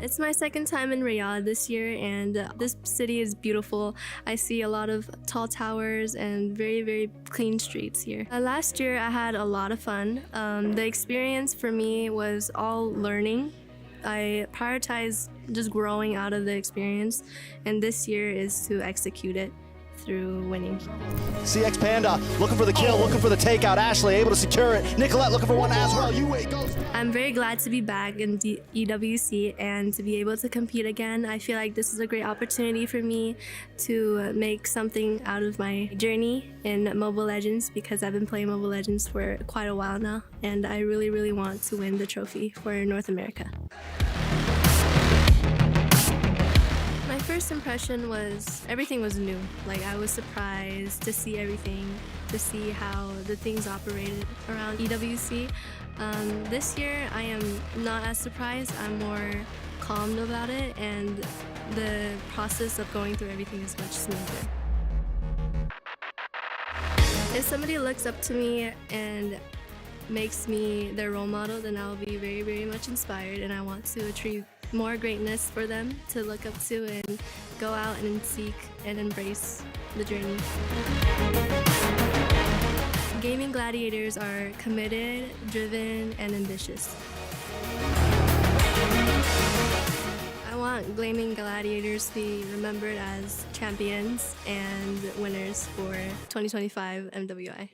It's my second time in Riyadh this year, and this city is beautiful. I see a lot of tall towers and very, very clean streets here. Last year, I had a lot of fun. The experience for me was all learning. I prioritize just growing out of the experience, and this year is to execute it through winning. CX Panda looking for the kill, looking for the takeout. Ashley able to secure it. Nicolette looking for one as well. UA goes. I'm very glad to be back in EWC and to be able to compete again. I feel like this is a great opportunity for me to make something out of my journey in Mobile Legends, because I've been playing Mobile Legends for quite a while now, and I really, really want to win the trophy for North America. My first impression was everything was new. Like, I was surprised to see everything, to see how the things operated around EWC. This year, I am not as surprised. I'm more calmed about it, and the process of going through everything is much smoother. If somebody looks up to me and makes me their role model, then I'll be very, very much inspired, and I want to achieve more greatness for them to look up to and go out and seek and embrace the journey. Gaming gladiators are committed, driven, and ambitious. I want gaming gladiators to be remembered as champions and winners for 2025 MWI.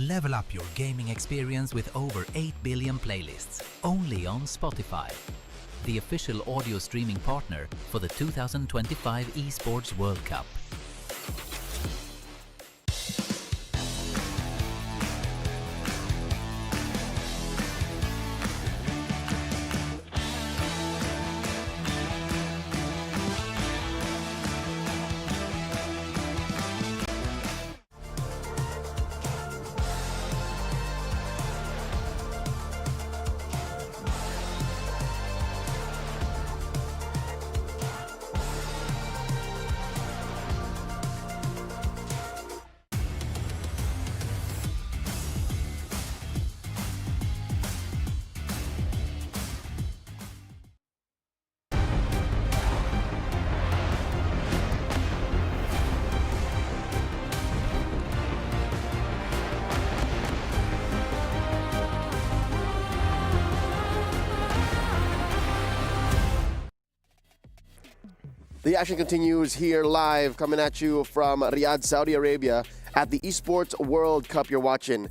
Level up your gaming experience with over 8 billion playlists, only on Spotify, the official audio streaming partner for the 2025 Esports World Cup. The action continues here live, coming at you from Riyadh, Saudi Arabia at the Esports World Cup. You're watching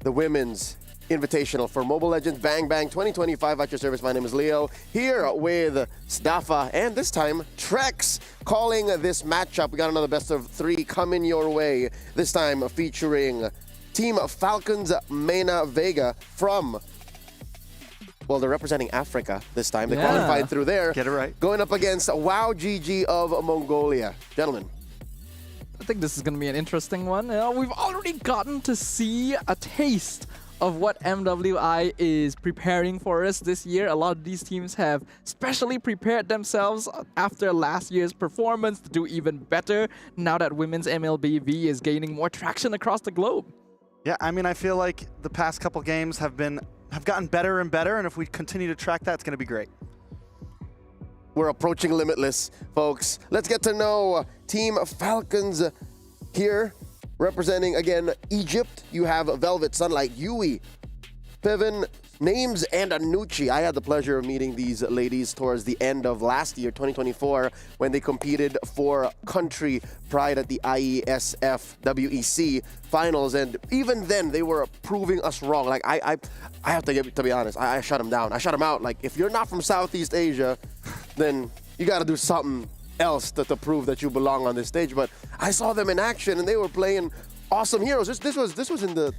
the Women's Invitational for Mobile Legends Bang Bang 2025 at your service. My name is Leo, here with Stafa, and this time Trex calling this matchup. We got another best of three coming your way, this time featuring Team Falcons Mena Vega from, well, they're representing Africa this time. They qualified through there. Get it right. Going up against WOW GG of Mongolia. Gentlemen. I think this is going to be an interesting one. We've already gotten to see a taste of what MWI is preparing for us this year. A lot of these teams have specially prepared themselves after last year's performance to do even better now that women's MLBB is gaining more traction across the globe. Yeah, I mean, I feel like the past couple games have gotten better and better, and if we continue to track that, it's going to be great. We're approaching Limitless, folks. Let's get to know Team Falcons here. Representing, again, Egypt, you have Velvet, Sunlight, Yui, Piven, Names, and Anucci. I had the pleasure of meeting these ladies towards the end of last year, 2024, when they competed for country pride at the IESF WEC finals. And even then, they were proving us wrong. Like, I have to be honest, I shut them down. I shut them out. Like, if you're not from Southeast Asia, then you got to do something else to prove that you belong on this stage. But I saw them in action, and they were playing awesome heroes. This was in the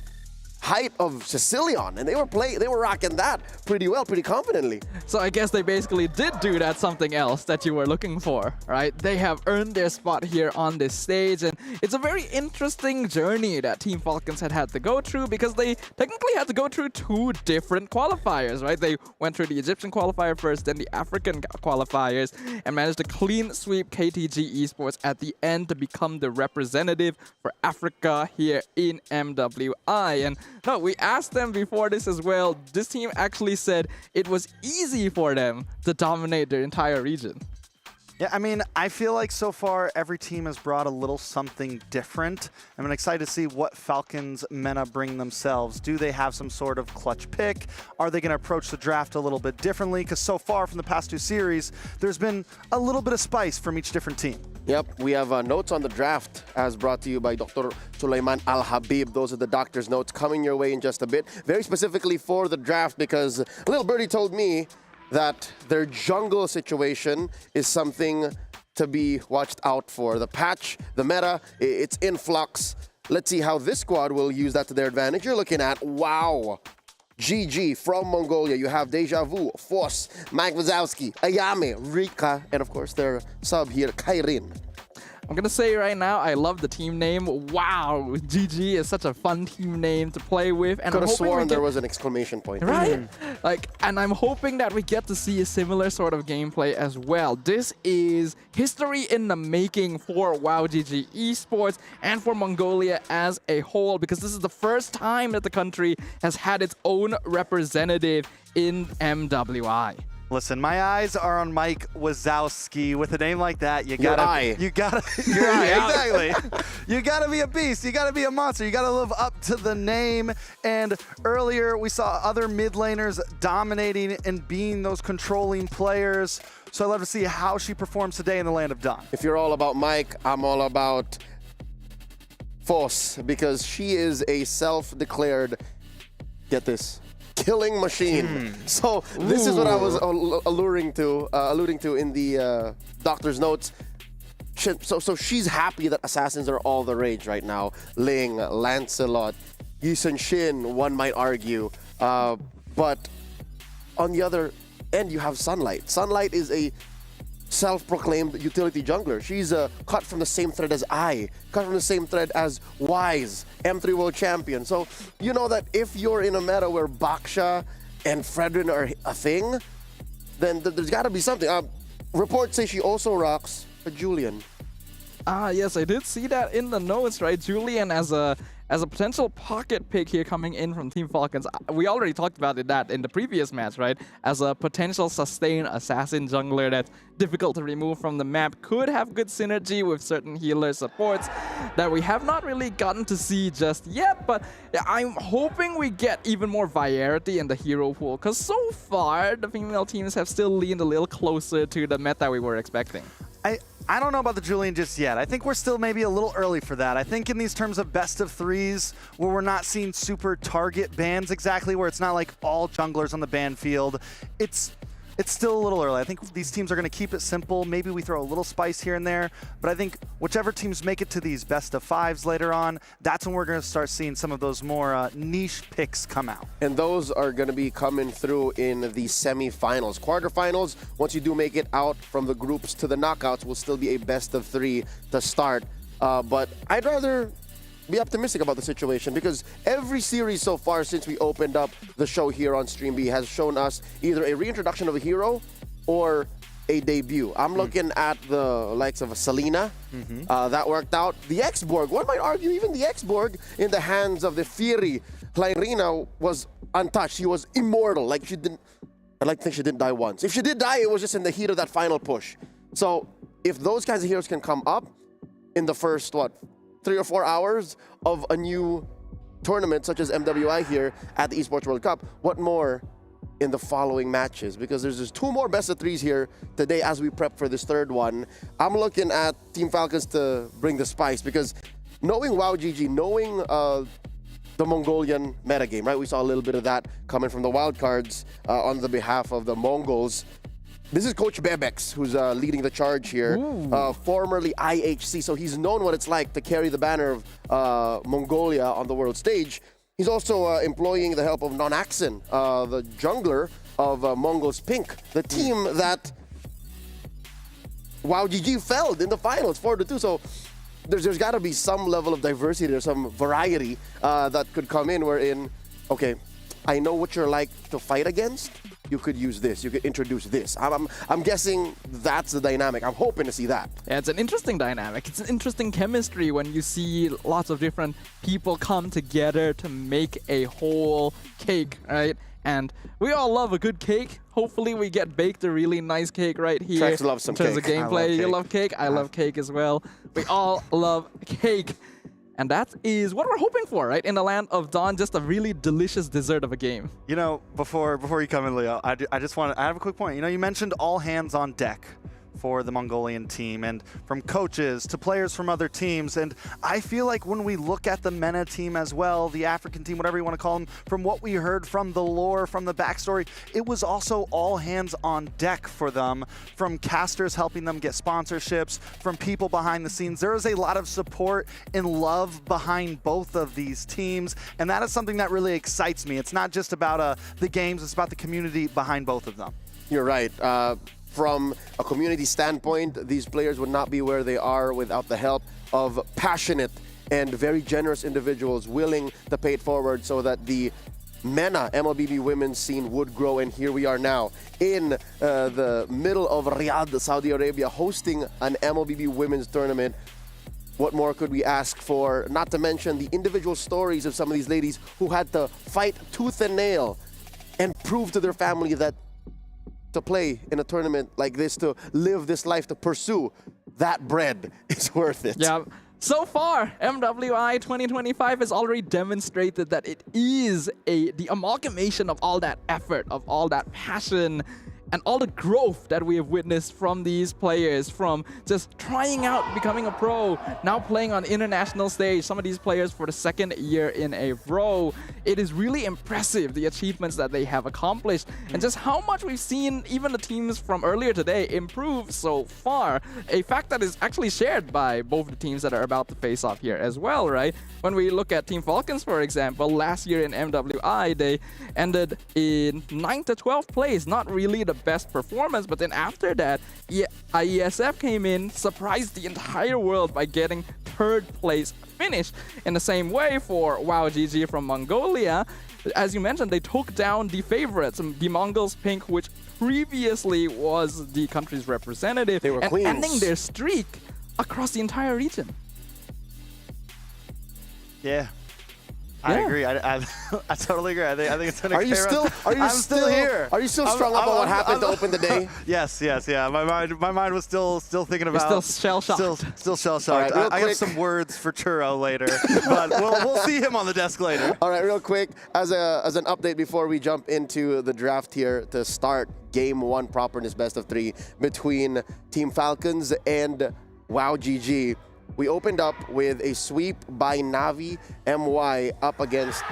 height of Sicilian, and they were rocking that pretty well, pretty confidently. So I guess they basically did do that something else that you were looking for, right? They have earned their spot here on this stage, and it's a very interesting journey that Team Falcons had to go through, because they technically had to go through two different qualifiers, right? They went through the Egyptian qualifier first, then the African qualifiers, and managed to clean sweep KTG Esports at the end to become the representative for Africa here in MWI. And no, we asked them before this as well. This team actually said it was easy for them to dominate their entire region. Yeah, I mean, I feel like so far every team has brought a little something different. I'm excited to see what Falcons Mena bring themselves. Do they have some sort of clutch pick? Are they going to approach the draft a little bit differently? Because so far from the past two series, there's been a little bit of spice from each different team. Yep, we have notes on the draft as brought to you by Dr. Sulaiman Al-Habib. Those are the doctor's notes coming your way in just a bit. Very specifically for the draft, because Little Birdie told me that their jungle situation is something to be watched out for. The patch, the meta, it's in flux. Let's see how this squad will use that to their advantage. You're looking at WOW GG from Mongolia. You have Deja Vu, Force, Mike Wazowski, Ayame, Rika, and of course their sub here, Kairin. I'm gonna say right now, I love the team name. Wow, GG is such a fun team name to play with. And Could have sworn there was an exclamation point. Right? And I'm hoping that we get to see a similar sort of gameplay as well. This is history in the making for WOW GG Esports and for Mongolia as a whole, because this is the first time that the country has had its own representative in MWI. Listen, my eyes are on Mike Wazowski. With a name like that, you your gotta exactly. You gotta be a beast. You gotta be a monster. You gotta live up to the name. And earlier we saw other mid laners dominating and being those controlling players. So I'd love to see how she performs today in the land of Dawn. If you're all about Mike, I'm all about force because she is a self-declared, get this, killing machine. So this is what I was alluding to in the doctor's notes. So she's happy that assassins are all the rage right now. Ling, Lancelot, Yusun Shin, one might argue. But on the other end, you have Sunlight. Sunlight is a self-proclaimed utility jungler. She's cut from the same thread as cut from the same thread as Wise, M3 World Champion. So you know that if you're in a meta where Baksha and Fredrin are a thing, then there's got to be something. Reports say she also rocks a Julian. Yes, I did see that in the notes, right? Julian as a potential pocket pick here coming in from Team Falcons. We already talked about that in the previous match, right? As a potential sustain assassin jungler that's difficult to remove from the map, could have good synergy with certain healer supports that we have not really gotten to see just yet, but I'm hoping we get even more variety in the hero pool, because so far the female teams have still leaned a little closer to the meta we were expecting. I don't know about the Julian just yet. I think we're still maybe a little early for that. I think in these terms of best of threes, where we're not seeing super target bans exactly, where it's not like all junglers on the ban field, it's still a little early. I think these teams are going to keep it simple. Maybe we throw a little spice here and there, but I think whichever teams make it to these best of fives later on, that's when we're going to start seeing some of those more niche picks come out. And those are going to be coming through in the semifinals. Quarterfinals, once you do make it out from the groups to the knockouts, will still be a best of three to start. But I'd rather be optimistic about the situation because every series so far since we opened up the show here on Stream B has shown us either a reintroduction of a hero or a debut. I'm looking at the likes of Selena. That worked out. The X-Borg, one might argue even the X-Borg in the hands of the Fury, Lyrina was untouched. She was immortal. Like she didn't, I like to think she didn't die once. If she did die, it was just in the heat of that final push. So if those kinds of heroes can come up in the first, 3 or 4 hours of a new tournament such as MWI here at the Esports World Cup, what more in the following matches? Because there's just 2 more best of 3s here today as we prep for this third one. I'm looking at Team Falcons to bring the spice because knowing WoW GG, knowing the Mongolian metagame, right? We saw a little bit of that coming from the wildcards on the behalf of the Mongols. This is Coach Bebex, who's leading the charge here, formerly IHC, so he's known what it's like to carry the banner of Mongolia on the world stage. He's also employing the help of Nonaxin, the jungler of Mongols Pink, the team that WoW GG felled in the finals, 4-2. So there's got to be some level of diversity or some variety that could come in wherein, okay, I know what you're like to fight against. You could use this, you could introduce this. I'm guessing that's the dynamic. I'm hoping to see that. Yeah, it's an interesting dynamic. It's an interesting chemistry when you see lots of different people come together to make a whole cake, right? And we all love a good cake. Hopefully we get baked a really nice cake right here. Trex loves some in terms cake. of gameplay. You love cake? I love cake as well. We all love cake. And that is what we're hoping for, right? In the land of Dawn, just a really delicious dessert of a game. You know, before you come in, Leo, I have a quick point. You know, you mentioned all hands on deck for the Mongolian team, and from coaches to players from other teams. And I feel like when we look at the MENA team as well, the African team, whatever you want to call them, from what we heard from the lore, from the backstory, it was also all hands on deck for them, from casters helping them get sponsorships, from people behind the scenes. There is a lot of support and love behind both of these teams, and that is something that really excites me. It's not just about the games, it's about the community behind both of them. You're right. From a community standpoint, these players would not be where they are without the help of passionate and very generous individuals willing to pay it forward so that the MENA MLBB women's scene would grow. And here we are now in the middle of Riyadh, Saudi Arabia, hosting an MLBB women's tournament. What more could we ask for? Not to mention the individual stories of some of these ladies who had to fight tooth and nail and prove to their family that to play in a tournament like this, to live this life, to pursue that bread is worth it. Yeah. So far, MWI 2025 has already demonstrated that it is the amalgamation of all that effort, of all that passion, and all the growth that we have witnessed from these players, from just trying out becoming a pro, now playing on international stage, some of these players for the second year in a row. It is really impressive, the achievements that they have accomplished, and just how much we've seen even the teams from earlier today improve so far. A fact that is actually shared by both the teams that are about to face off here as well, right? When we look at Team Falcons, for example, last year in MWI, they ended in 9th to 12th place. Not really the best performance, but then after that, IESF came in, surprised the entire world by getting 3rd place finish. In the same way for WOW GG from Mongolia, as you mentioned, they took down the favorites, the Mongols Pink, which previously was the country's representative, They were and queens. ending their streak across the entire region. Yeah. I agree. I totally agree. I think it's an Are you still here. Are you still strung up on what happened to open the day? Yes, yeah. My mind was still thinking about. You're still shell-shocked. Still shell-shocked. All right, I have some words for Churro later, but we'll see him on the desk later. All right, real quick, as an update before we jump into the draft here to start Game 1 proper in this best of 3 between Team Falcons and WOW GG. We opened up with a sweep by Navi MY up against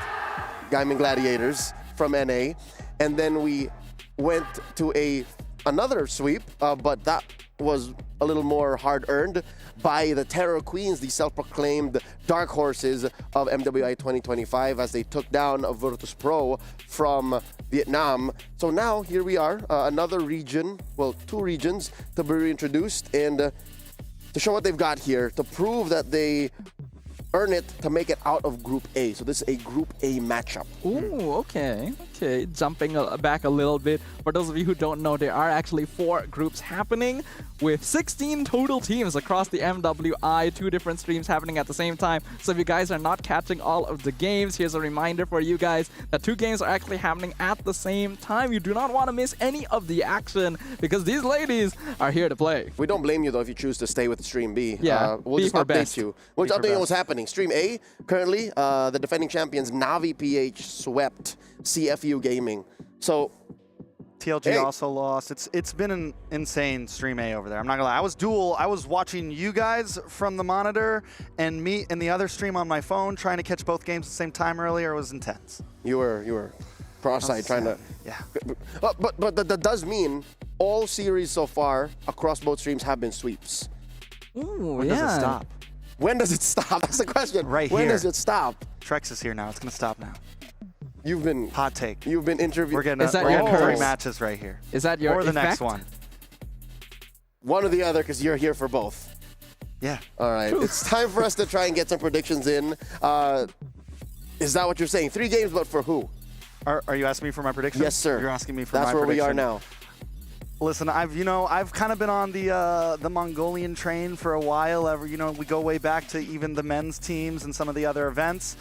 Gaimin Gladiators from NA. And then we went to another sweep, but that was a little more hard-earned by the Terror Queens, the self-proclaimed dark horses of MWI 2025, as they took down Virtus Pro from Vietnam. So now here we are, another region, well, 2 regions to be reintroduced, and to show what they've got here, to prove that they earn it to make it out of Group A. So this is a Group A matchup. Ooh, okay. Jumping back a little bit. For those of you who don't know, there are actually 4 groups happening with 16 total teams across the MWI, 2 different streams happening at the same time. So if you guys are not catching all of the games, here's a reminder for you guys that 2 games are actually happening at the same time. You do not want to miss any of the action because these ladies are here to play. We don't blame you though if you choose to stay with Stream B. Yeah, we'll B just for update best. you. We'll just update you what's happening. Stream A, currently, the defending champions Navi PH swept CFU Gaming. So TLG also lost. It's been an insane Stream A over there. I'm not gonna lie. I was watching you guys from the monitor and me in the other stream on my phone trying to catch both games at the same time earlier. It was intense. You were cross-eyed trying to. Yeah. But that does mean all series so far across both streams have been sweeps. Ooh, When does it stop? When does it stop? That's the question. Right when here. does it stop? Trex is here now. It's gonna stop now. You've been hot take. You've been interviewed. We're getting, Is that we're your getting 3 curse? matches right here. Is that your or the next effect? one? One or the other, because you're here for both. Yeah. All right. It's time for us to try and get some predictions in. Is that what you're saying? 3 games, but for who? Are you asking me for my prediction? Yes, sir. You're asking me for That's my where prediction. we are now. Listen, I've kind of been on the Mongolian train for a while. We go way back to even the men's teams and some of the other events.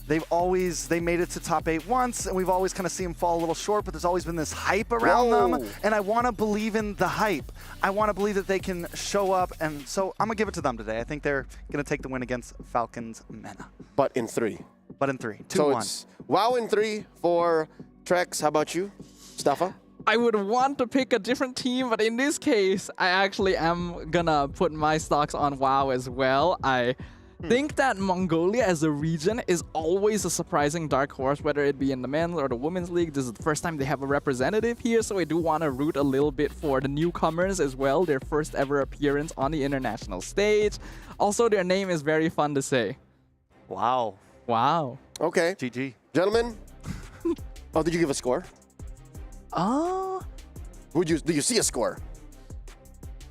They made it to top 8 once, and we've always kind of seen them fall a little short, but there's always been this hype around them, and I want to believe in the hype. I want to believe that they can show up, and so I'm going to give it to them today. I think they're going to take the win against Falcons Mena. But in 3. 2-1. So it's WOW in 3 for Trex. How about you, Staffa? I would want to pick a different team, but in this case, I actually am gonna put my stocks on WOW as well. I think that Mongolia as a region is always a surprising dark horse, whether it be in the men's or the women's league. This is the first time they have a representative here, so I do want to root a little bit for the newcomers as well, their first ever appearance on the international stage. Also, their name is very fun to say. Wow. Wow. Okay. GG. Gentlemen. Oh, did you give a score? Do you see a score?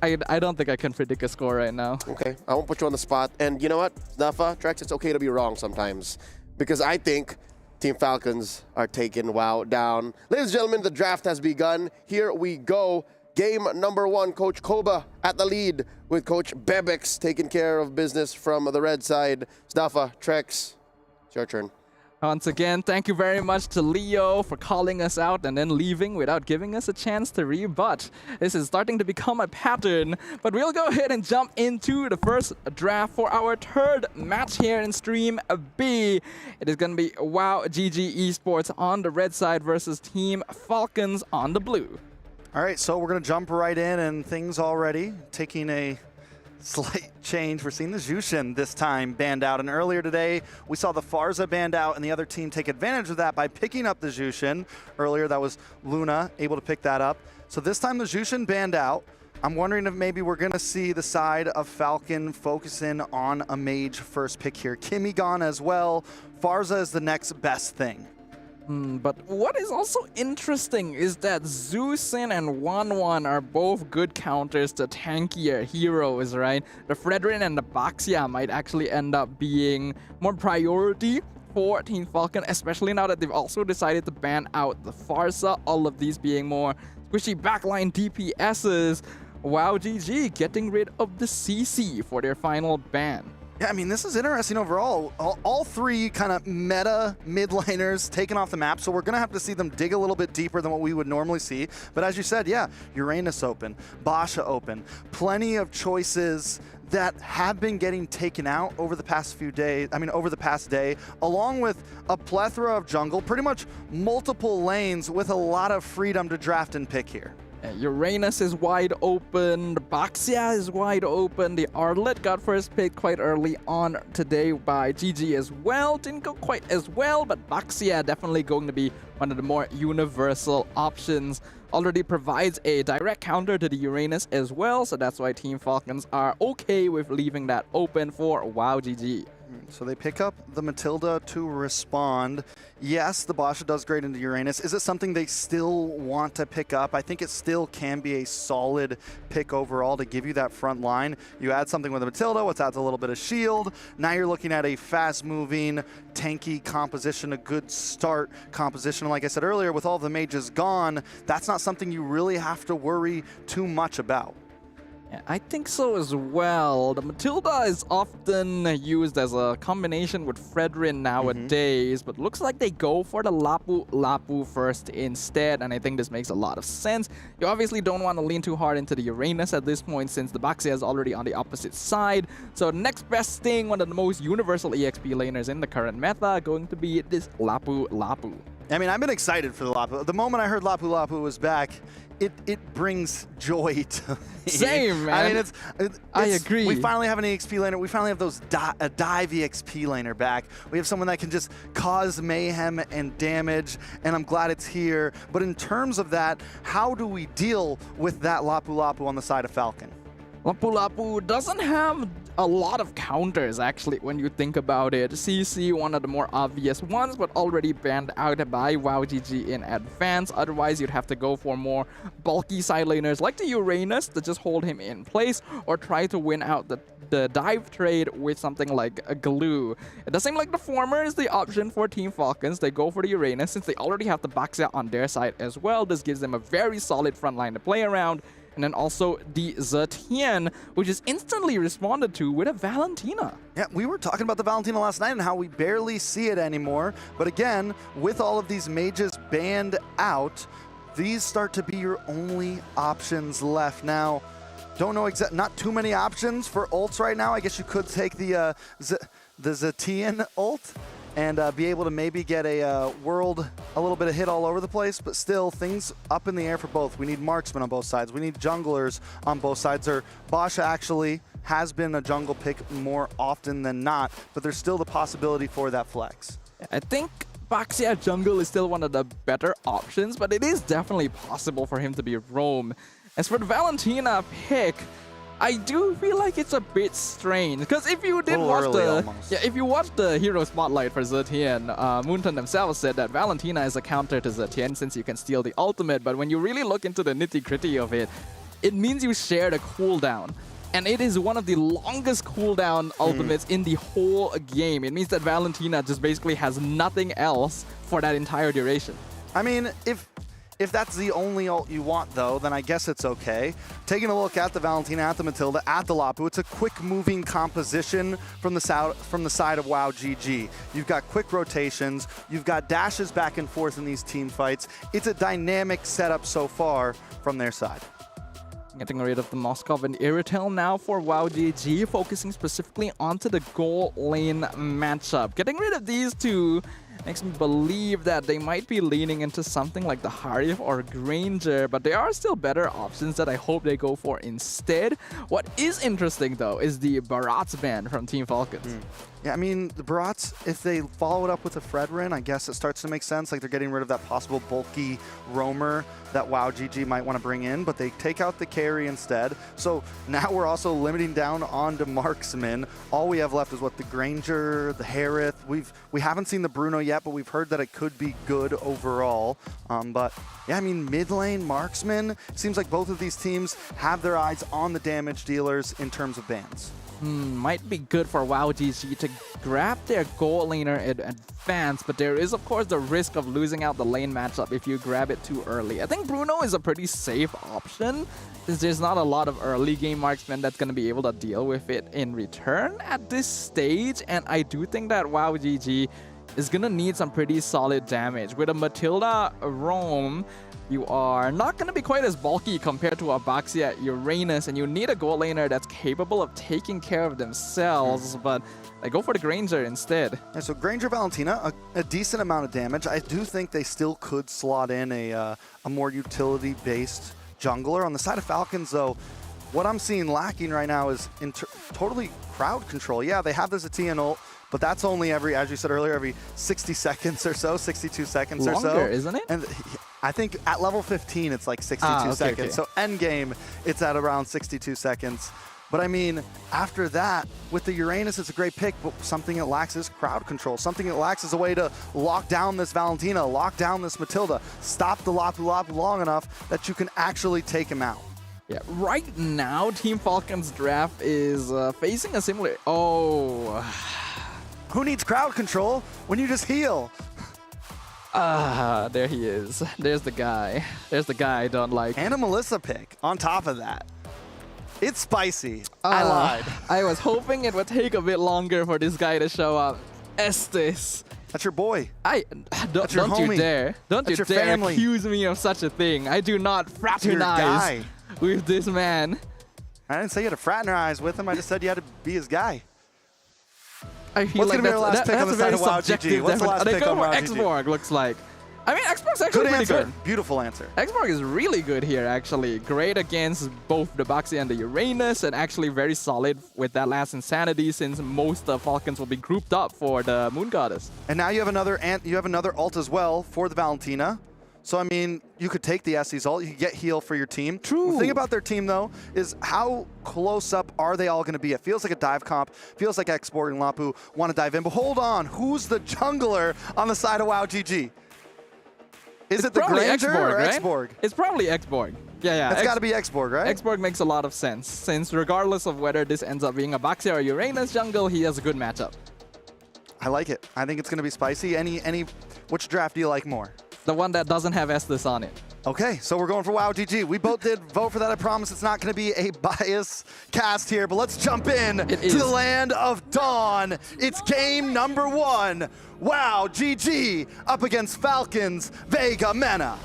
I don't think I can predict a score right now. Okay, I won't put you on the spot. And you know what, Staffa, Trex, it's okay to be wrong sometimes. Because I think Team Falcons are taking WOW down. Ladies and gentlemen, the draft has begun. Here we go. Game number 1, Coach Koba at the lead with Coach Bebex taking care of business from the red side. Staffa, Trex, it's your turn. Once again, thank you very much to Leo for calling us out and then leaving without giving us a chance to rebut. This is starting to become a pattern, but we'll go ahead and jump into the first draft for our 3rd match here in Stream B. It is going to be WOW GG Esports on the red side versus Team Falcons on the blue. All right, so we're going to jump right in, and things already taking a slight change. We're seeing the Jushin this time banned out, and earlier today we saw the Farza banned out, and the other team take advantage of that by picking up the Jushin. Earlier that was Luna able to pick that up. So this time the Jushin banned out. I'm wondering if maybe we're going to see the side of Falcon focusing on a mage first pick here. Kimmy gone as well. Farza is the next best thing. But what is also interesting is that Zusin and Wanwan are both good counters to tankier heroes, right? The Fredrin and the Baxia might actually end up being more priority for Team Falcon, especially now that they've also decided to ban out the Farsa, all of these being more squishy backline DPSs. Wow, GG getting rid of the CC for their final ban. Yeah, I mean, this is interesting overall. All three kind of meta mid-laners taken off the map, so we're going to have to see them dig a little bit deeper than what we would normally see. But as you said, yeah, Uranus open, Basha open, plenty of choices that have been getting taken out over the past few days, over the past day, along with a plethora of jungle, pretty much multiple lanes with a lot of freedom to draft and pick here. Uranus is wide open, the Baxia is wide open, the Arlet got first pick quite early on today by GG as well. Didn't go quite as well, but Baxia definitely going to be one of the more universal options. Already provides a direct counter to the Uranus as well, so that's why Team Falcons are okay with leaving that open for WoW GG. So they pick up the Matilda to respond. Yes, the Basha does great into Uranus. Is it something they still want to pick up? I think it still can be a solid pick overall to give you that front line. You add something with the Matilda, which adds a little bit of shield. Now you're looking at a fast-moving, tanky composition, a good start composition. Like I said earlier, with all the mages gone, that's not something you really have to worry too much about. I think so as well. The Matilda is often used as a combination with Fredrin nowadays, but looks like they go for the Lapu Lapu first instead, and I think this makes a lot of sense. You obviously don't want to lean too hard into the Uranus at this point since the Baxia is already on the opposite side. So next best thing, one of the most universal EXP laners in the current meta, going to be this Lapu Lapu. I mean, I've been excited for the Lapu. The moment I heard Lapu Lapu was back, it brings joy to me. Same, man. I mean, I agree. We finally have an EXP laner. We finally have a dive EXP laner back. We have someone that can just cause mayhem and damage, and I'm glad it's here. But in terms of that, how do we deal with that Lapu Lapu on the side of Falcon? Lapu Lapu doesn't have a lot of counters, actually, when you think about it. CC, one of the more obvious ones, but already banned out by WoW GG in advance. Otherwise, you'd have to go for more bulky side laners like the Uranus to just hold him in place, or try to win out the dive trade with something like a glue. It does seem like the former is the option for Team Falcons. They go for the Uranus since they already have the Baxia on their side as well. This gives them a very solid front line to play around. And then also the Zetian, which is instantly responded to with a Valentina. Yeah, we were talking about the Valentina last night and how we barely see it anymore. But again, with all of these mages banned out, these start to be your only options left. Now, don't know not too many options for ults right now. I guess you could take the Zetian ult and be able to maybe get a world, a little bit of hit all over the place, but still things up in the air for both. We need marksmen on both sides. We need junglers on both sides. Or Basha actually has been a jungle pick more often than not, but there's still the possibility for that flex. I think Baxia jungle is still one of the better options, but it is definitely possible for him to be roam. As for the Valentina pick, I do feel like it's a bit strange, because if you did watch the hero spotlight for Zetian, Moonton themselves said that Valentina is a counter to Zetian since you can steal the ultimate, but when you really look into the nitty-gritty of it, it means you share the cooldown. And it is one of the longest cooldown ultimates in the whole game. It means that Valentina just basically has nothing else for that entire duration. I mean, if that's the only ult you want, though, then I guess it's okay. Taking a look at the Valentina, at the Matilda, at the Lapu, it's a quick-moving composition from the side of WoW GG. You've got quick rotations. You've got dashes back and forth in these team fights. It's a dynamic setup so far from their side. Getting rid of the Moskov and Iritel now for WoW GG, focusing specifically onto the goal lane matchup. Getting rid of these two makes me believe that they might be leaning into something like the Harif or Granger, but there are still better options that I hope they go for instead. What is interesting though is the Barats ban from Team Falcons. Yeah, I mean, the Barats, if they follow it up with a Fredrin, I guess it starts to make sense. Like, they're getting rid of that possible bulky roamer that WoW GG might want to bring in, but they take out the carry instead. So now we're also limiting down onto marksman. All we have left is what, the Granger, the Harith. We haven't seen the Bruno yet, but we've heard that it could be good overall. But yeah, I mean, mid lane marksman, it seems like both of these teams have their eyes on the damage dealers in terms of bans. Might be good for WoW GG to grab their gold laner in advance, but there is of course the risk of losing out the lane matchup if you grab it too early. I think Bruno is a pretty safe option, since there's not a lot of early game marksmen that's going to be able to deal with it in return at this stage, and I do think that WoW GG is going to need some pretty solid damage. With a Matilda roam, you are not going to be quite as bulky compared to Abaxia Uranus, and you need a gold laner that's capable of taking care of themselves, but I go for the Granger instead. Yeah, so Granger Valentina, a decent amount of damage. I do think they still could slot in a more utility-based jungler. On the side of Falcons, though, what I'm seeing lacking right now is totally crowd control. Yeah, they have this Atian ult, but that's only every, as you said earlier, every 60 seconds or so, 62 seconds or so. Longer, isn't it? And I think at level 15, it's like 62 seconds. Okay. So end game, it's at around 62 seconds. But I mean, after that, with the Uranus, it's a great pick, but something it lacks is crowd control. Something it lacks is a way to lock down this Valentina, lock down this Matilda, stop the Lapu long enough that you can actually take him out. Yeah, right now, Team Falcons draft is facing a similar... Oh... Who needs crowd control when you just heal? There he is. There's the guy. There's the guy I don't like. And a Melissa pick on top of that. It's spicy. I lied. I was hoping it would take a bit longer for this guy to show up. Estes. That's your boy. Don't you dare. Don't you dare accuse me of such a thing. I do not fraternize with this man. I didn't say you had to fraternize with him. I just said you had to be his guy. I feel What's like going to be your last pick on the side of WoW GG? What's the last they pick go on for WoW GG? X-Borg, looks like. I mean, X-Borg's actually Good pretty answer. good. Beautiful answer. X-Borg is really good here, actually. Great against both the Baxi and the Uranus, and actually very solid with that last Insanity, since most of Falcons will be grouped up for the Moon Goddess. And now you have another ult as well for the Valentina. So, I mean, you could take the Essie's ult, you could get heal for your team. True. The thing about their team, though, is how close up are they all going to be? It feels like a dive comp. Feels like X-Borg and Lapu want to dive in. But hold on, who's the jungler on the side of WoW GG? Is it the Granger or X-Borg? It's probably X-Borg. Yeah. It's got to be X-Borg, right? X-Borg makes a lot of sense, since regardless of whether this ends up being a Baxia or Uranus jungle, he has a good matchup. I like it. I think it's going to be spicy. Which draft do you like more? The one that doesn't have Estes on it. Okay, so we're going for WoW GG. We both did vote for that. I promise it's not going to be a bias cast here, but let's jump in to the land of Dawn. It's game number 1. WoW GG up against Falcons Vega Mena.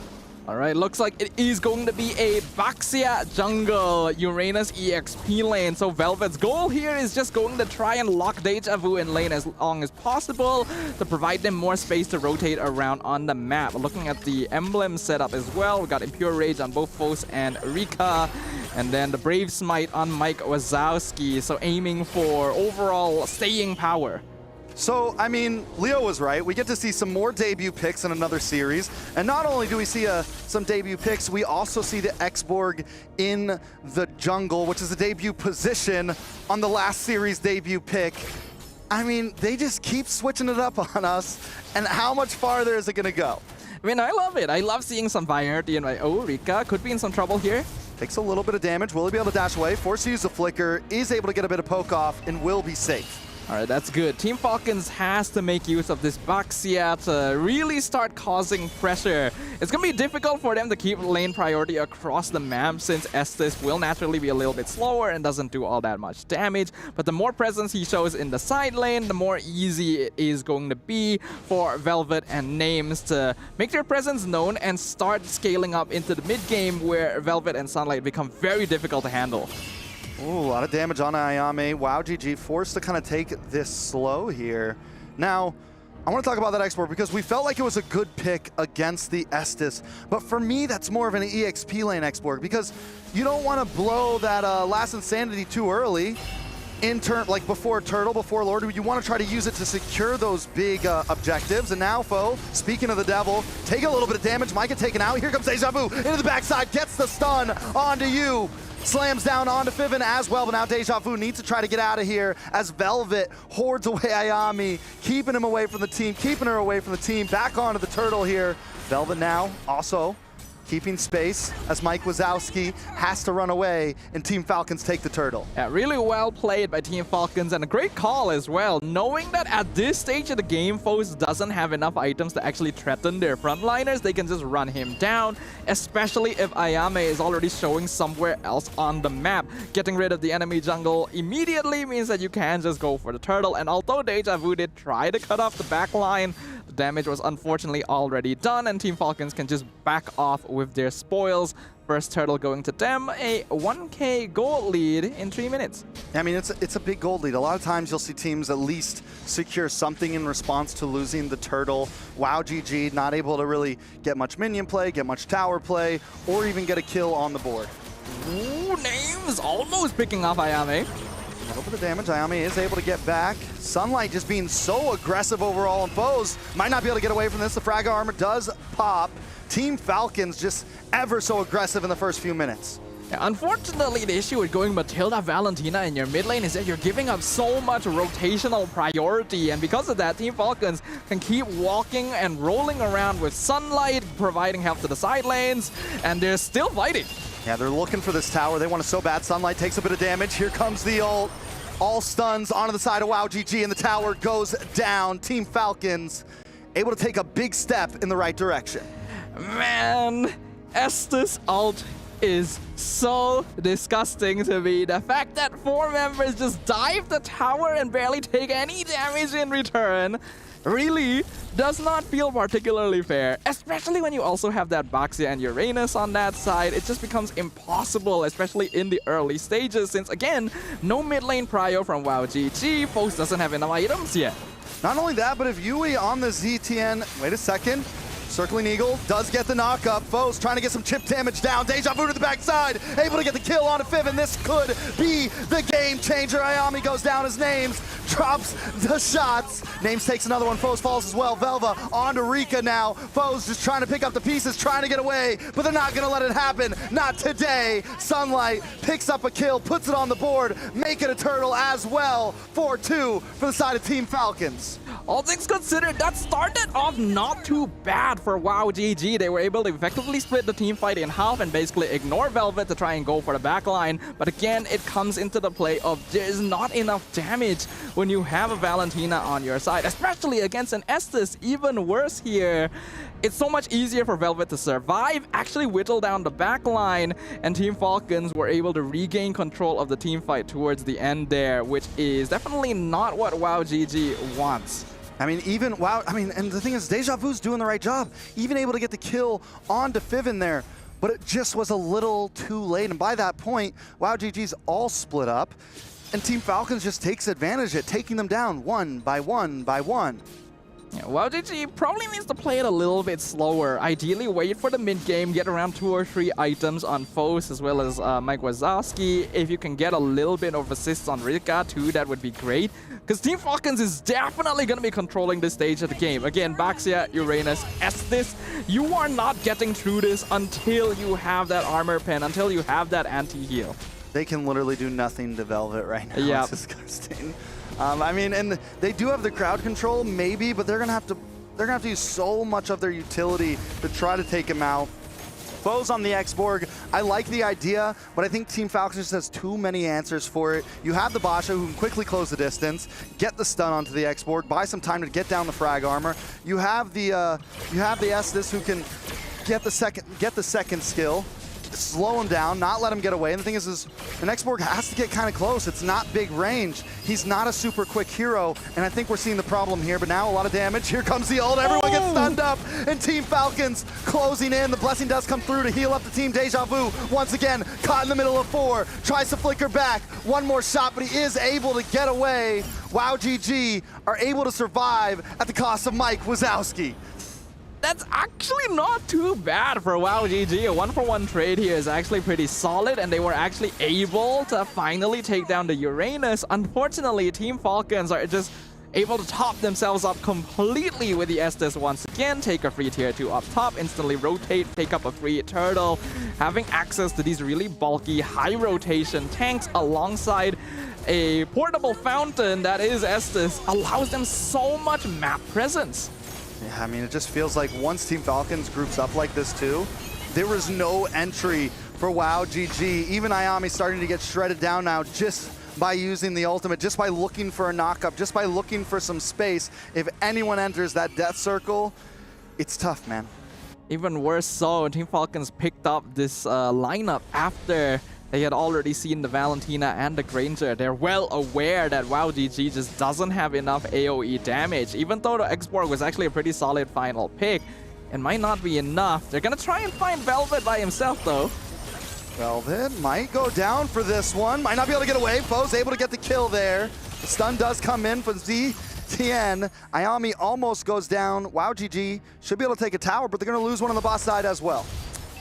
All right, looks like it is going to be a Baxia jungle Uranus EXP lane. So Velvet's goal here is just going to try and lock Deja Vu in lane as long as possible to provide them more space to rotate around on the map. Looking at the emblem setup as well, we got Impure Rage on both Fos and Rika. And then the Brave Smite on Mike Wazowski. So aiming for overall staying power. So, I mean, Leo was right. We get to see some more debut picks in another series. And not only do we see some debut picks, we also see the X-Borg in the jungle, which is a debut position on the last series debut pick. I mean, they just keep switching it up on us. And how much farther is it going to go? I mean, I love it. I love seeing some variety in my... Oh, Rika could be in some trouble here. Takes a little bit of damage. Will he be able to dash away? Forced to use the flicker. Is able to get a bit of poke off and will be safe. All right, that's good. Team Falcons has to make use of this Baxia to really start causing pressure. It's going to be difficult for them to keep lane priority across the map, since Estes will naturally be a little bit slower and doesn't do all that much damage. But the more presence he shows in the side lane, the more easy it is going to be for Velvet and Names to make their presence known and start scaling up into the mid game, where Velvet and Sunlight become very difficult to handle. Ooh, a lot of damage on Ayame. WoW GG forced to kind of take this slow here. Now, I want to talk about that export because we felt like it was a good pick against the Estes, but for me, that's more of an EXP lane export because you don't want to blow that Last Insanity too early. Like before Turtle, before Lord, you want to try to use it to secure those big objectives. And now, Foe, speaking of the devil, take a little bit of damage. Micah taken out. Here comes Deja Vu into the backside, gets the stun onto you. Slams down onto Fiven as well, but now Deja Vu needs to try to get out of here as Velvet hordes away Ayami, keeping him away from the team, keeping her away from the team. Back onto the Turtle here. Velvet now also keeping space as Mike Wazowski has to run away and Team Falcons take the Turtle. Yeah, really well played by Team Falcons and a great call as well, knowing that at this stage of the game, Foes doesn't have enough items to actually threaten their frontliners. They can just run him down, especially if Ayame is already showing somewhere else on the map. Getting rid of the enemy jungle immediately means that you can just go for the Turtle, and although Deja Vu did try to cut off the back line, the damage was unfortunately already done and Team Falcons can just back off with their spoils. First Turtle going to them, a 1k gold lead in 3 minutes. I mean, it's a big gold lead. A lot of times you'll see teams at least secure something in response to losing the Turtle. WoW GG not able to really get much minion play, get much tower play, or even get a kill on the board. Ooh, Names almost picking off Ayame. A little bit of damage. Ayami is able to get back. Sunlight just being so aggressive overall, and Foes might not be able to get away from this. The frag armor does pop. Team Falcons just ever so aggressive in the first few minutes. Yeah, unfortunately, the issue with going Matilda Valentina in your mid lane is that you're giving up so much rotational priority, and because of that, Team Falcons can keep walking and rolling around with Sunlight, providing help to the side lanes, and they're still fighting. Yeah, they're looking for this tower. They want it so bad. Sunlight takes a bit of damage. Here comes the ult. All stuns onto the side of WoW GG, and the tower goes down. Team Falcons able to take a big step in the right direction. Man, Estes ult is so disgusting to me. The fact that 4 members just dive the tower and barely take any damage in return really does not feel particularly fair, especially when you also have that Baxia and Uranus on that side. It just becomes impossible, especially in the early stages, since again, no mid lane prio from WoW GG. Foes doesn't have enough items yet. Not only that, but if Yui on the ZTN, wait a second, Circling Eagle does get the knockup. Foes trying to get some chip damage down. Deja Vu to the backside, able to get the kill onto Fiven. This could be the game changer. Ayami goes down as Names, drops the shots. Names takes another one. Foes falls as well. Velva onto Rika now. Foes just trying to pick up the pieces, trying to get away, but they're not going to let it happen. Not today. Sunlight picks up a kill, puts it on the board, make it a Turtle as well. 4-2 for the side of Team Falcons. All things considered, that started off not too bad for WoW GG. They were able to effectively split the team fight in half and basically ignore Velvet to try and go for the backline. But again, it comes into the play of there's not enough damage when you have a Valentina on your side, especially against an Estes. Even worse here. It's so much easier for Velvet to survive, actually whittle down the backline, and Team Falcons were able to regain control of the team fight towards the end there, which is definitely not what WoW GG wants. I mean, even WoW, and the thing is, Deja Vu's doing the right job, even able to get the kill onto Fiven there, but it just was a little too late, and by that point, WoW GG's all split up, and Team Falcons just takes advantage of it, taking them down one by one by one. Yeah, WoW GG probably needs to play it a little bit slower. Ideally, wait for the mid-game, get around 2 or 3 items on Foes as well as Mike Wazowski. If you can get a little bit of assists on Rika too, that would be great. Because Team Falcons is definitely going to be controlling this stage of the game. Again, Baxia, Uranus, Estes, you are not getting through this until you have that armor pen, until you have that anti-heal. They can literally do nothing to Velvet right now. Yep. It's disgusting. I mean, and they do have the crowd control, maybe, but they're gonna have to use so much of their utility to try to take him out. Foes on the X-Borg, I like the idea, but I think Team Falcons just has too many answers for it. You have the Basha who can quickly close the distance, get the stun onto the X-Borg, buy some time to get down the frag armor. You have the Estes who can get the second skill, slow him down, not let him get away. And the thing is an X-Borg has to get kind of close. It's not big range. He's not a super quick hero, and I think we're seeing the problem here, but now a lot of damage. Here comes the ult. Everyone gets stunned up, and Team Falcons closing in. The blessing does come through to heal up the team. Deja Vu, once again, caught in the middle of 4, tries to flicker back. One more shot, but he is able to get away WoW GG are able to survive at the cost of Mike Wazowski. That's actually not too bad for WoW GG. A 1-for-1 trade here is actually pretty solid, and they were actually able to finally take down the Uranus. Unfortunately, Team Falcons are just able to top themselves up completely with the Estes once again. Take a free tier 2 up top, instantly rotate, take up a free turtle. Having access to these really bulky, high rotation tanks alongside a portable fountain that is Estes allows them so much map presence. Yeah, I mean, it just feels like once Team Falcons groups up like this too, there was no entry for WoW GG. Even Ayami starting to get shredded down now just by using the ultimate, just by looking for a knock-up, just by looking for some space. If anyone enters that death circle, it's tough, man. Even worse so, Team Falcons picked up this lineup after they had already seen the Valentina and the Granger. They're well aware that WoW GG just doesn't have enough AoE damage. Even though the X-Borg was actually a pretty solid final pick, it might not be enough. They're gonna try and find Velvet by himself though. Velvet might go down for this one. Might not be able to get away. Foe's able to get the kill there. The stun does come in for ZTN. Ayami almost goes down. WoW GG should be able to take a tower, but they're gonna lose one on the boss side as well.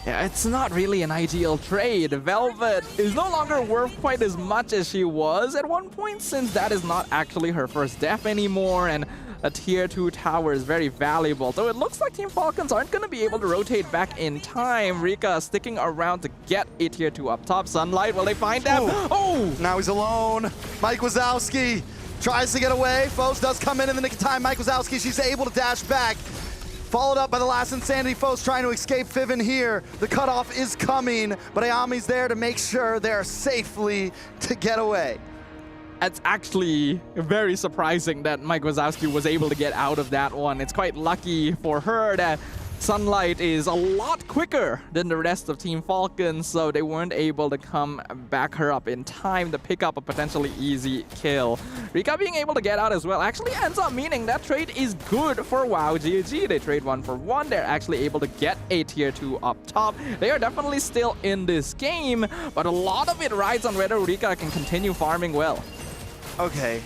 Yeah, it's not really an ideal trade. Velvet is no longer worth quite as much as she was at one point, since that is not actually her first death anymore, and a tier 2 tower is very valuable. Though it looks like Team Falcons aren't going to be able to rotate back in time. Rika sticking around to get a tier 2 up top. Sunlight, will they find them? Oh! Now he's alone. Mike Wazowski tries to get away. Foes does come in the nick of time. Mike Wazowski, she's able to dash back. Followed up by the last Insanity. Foes trying to escape Fiven here. The cutoff is coming, but Ayami's there to make sure they're safely to get away. It's actually very surprising that Mike Wazowski was able to get out of that one. It's quite lucky for her that Sunlight is a lot quicker than the rest of Team Falcons, so they weren't able to come back her up in time to pick up a potentially easy kill. Rika being able to get out as well actually ends up meaning that trade is good for WoW GG. They trade 1-for-1. They're actually able to get a tier 2 up top. They are definitely still in this game, but a lot of it rides on whether Rika can continue farming well. Okay.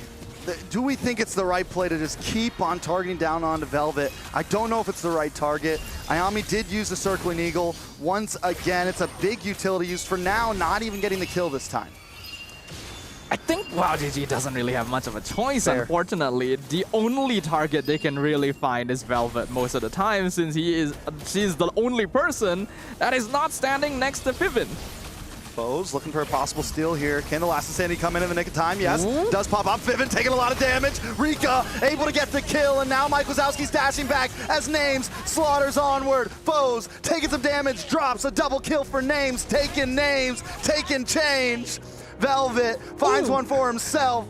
Do we think it's the right play to just keep on targeting down onto Velvet? I don't know if it's the right target. Ayami did use the Circling Eagle. Once again, it's a big utility use. For now, not even getting the kill this time. I think WoW GG doesn't really have much of a choice, Fair. Unfortunately. The only target they can really find is Velvet most of the time, since she's the only person that is not standing next to Fiven. Foes looking for a possible steal here. Can the last Insanity come in the nick of time? Yes. Does pop up. Fiven taking a lot of damage. Rika able to get the kill, and now Mike Wazowski's dashing back as Names slaughters onward. Foes taking some damage, drops a double kill for Names, taking change. Velvet finds one for himself.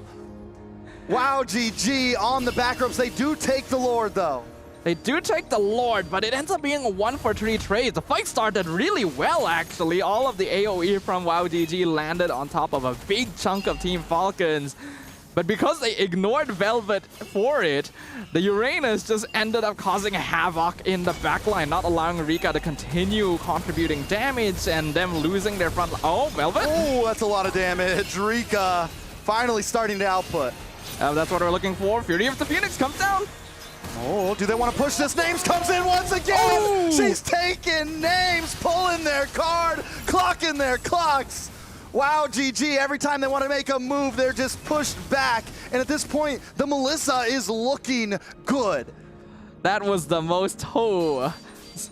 WoW GG on the back ropes. They do take the Lord though. They do take the Lord, but it ends up being a 1-for-3 trade. The fight started really well, actually. All of the AoE from WoW GG landed on top of a big chunk of Team Falcons. But because they ignored Velvet for it, the Uranus just ended up causing havoc in the backline, not allowing Rika to continue contributing damage and them losing their front line. Oh, Velvet? Oh, that's a lot of damage. Rika finally starting to output. That's what we're looking for. Fury of the Phoenix comes down. Oh, do they want to push this? Names comes in once again. Oh! She's taking Names, pulling their card, clocking their clocks. WoW GG, every time they want to make a move, they're just pushed back. And at this point, the Melissa is looking good. That was the most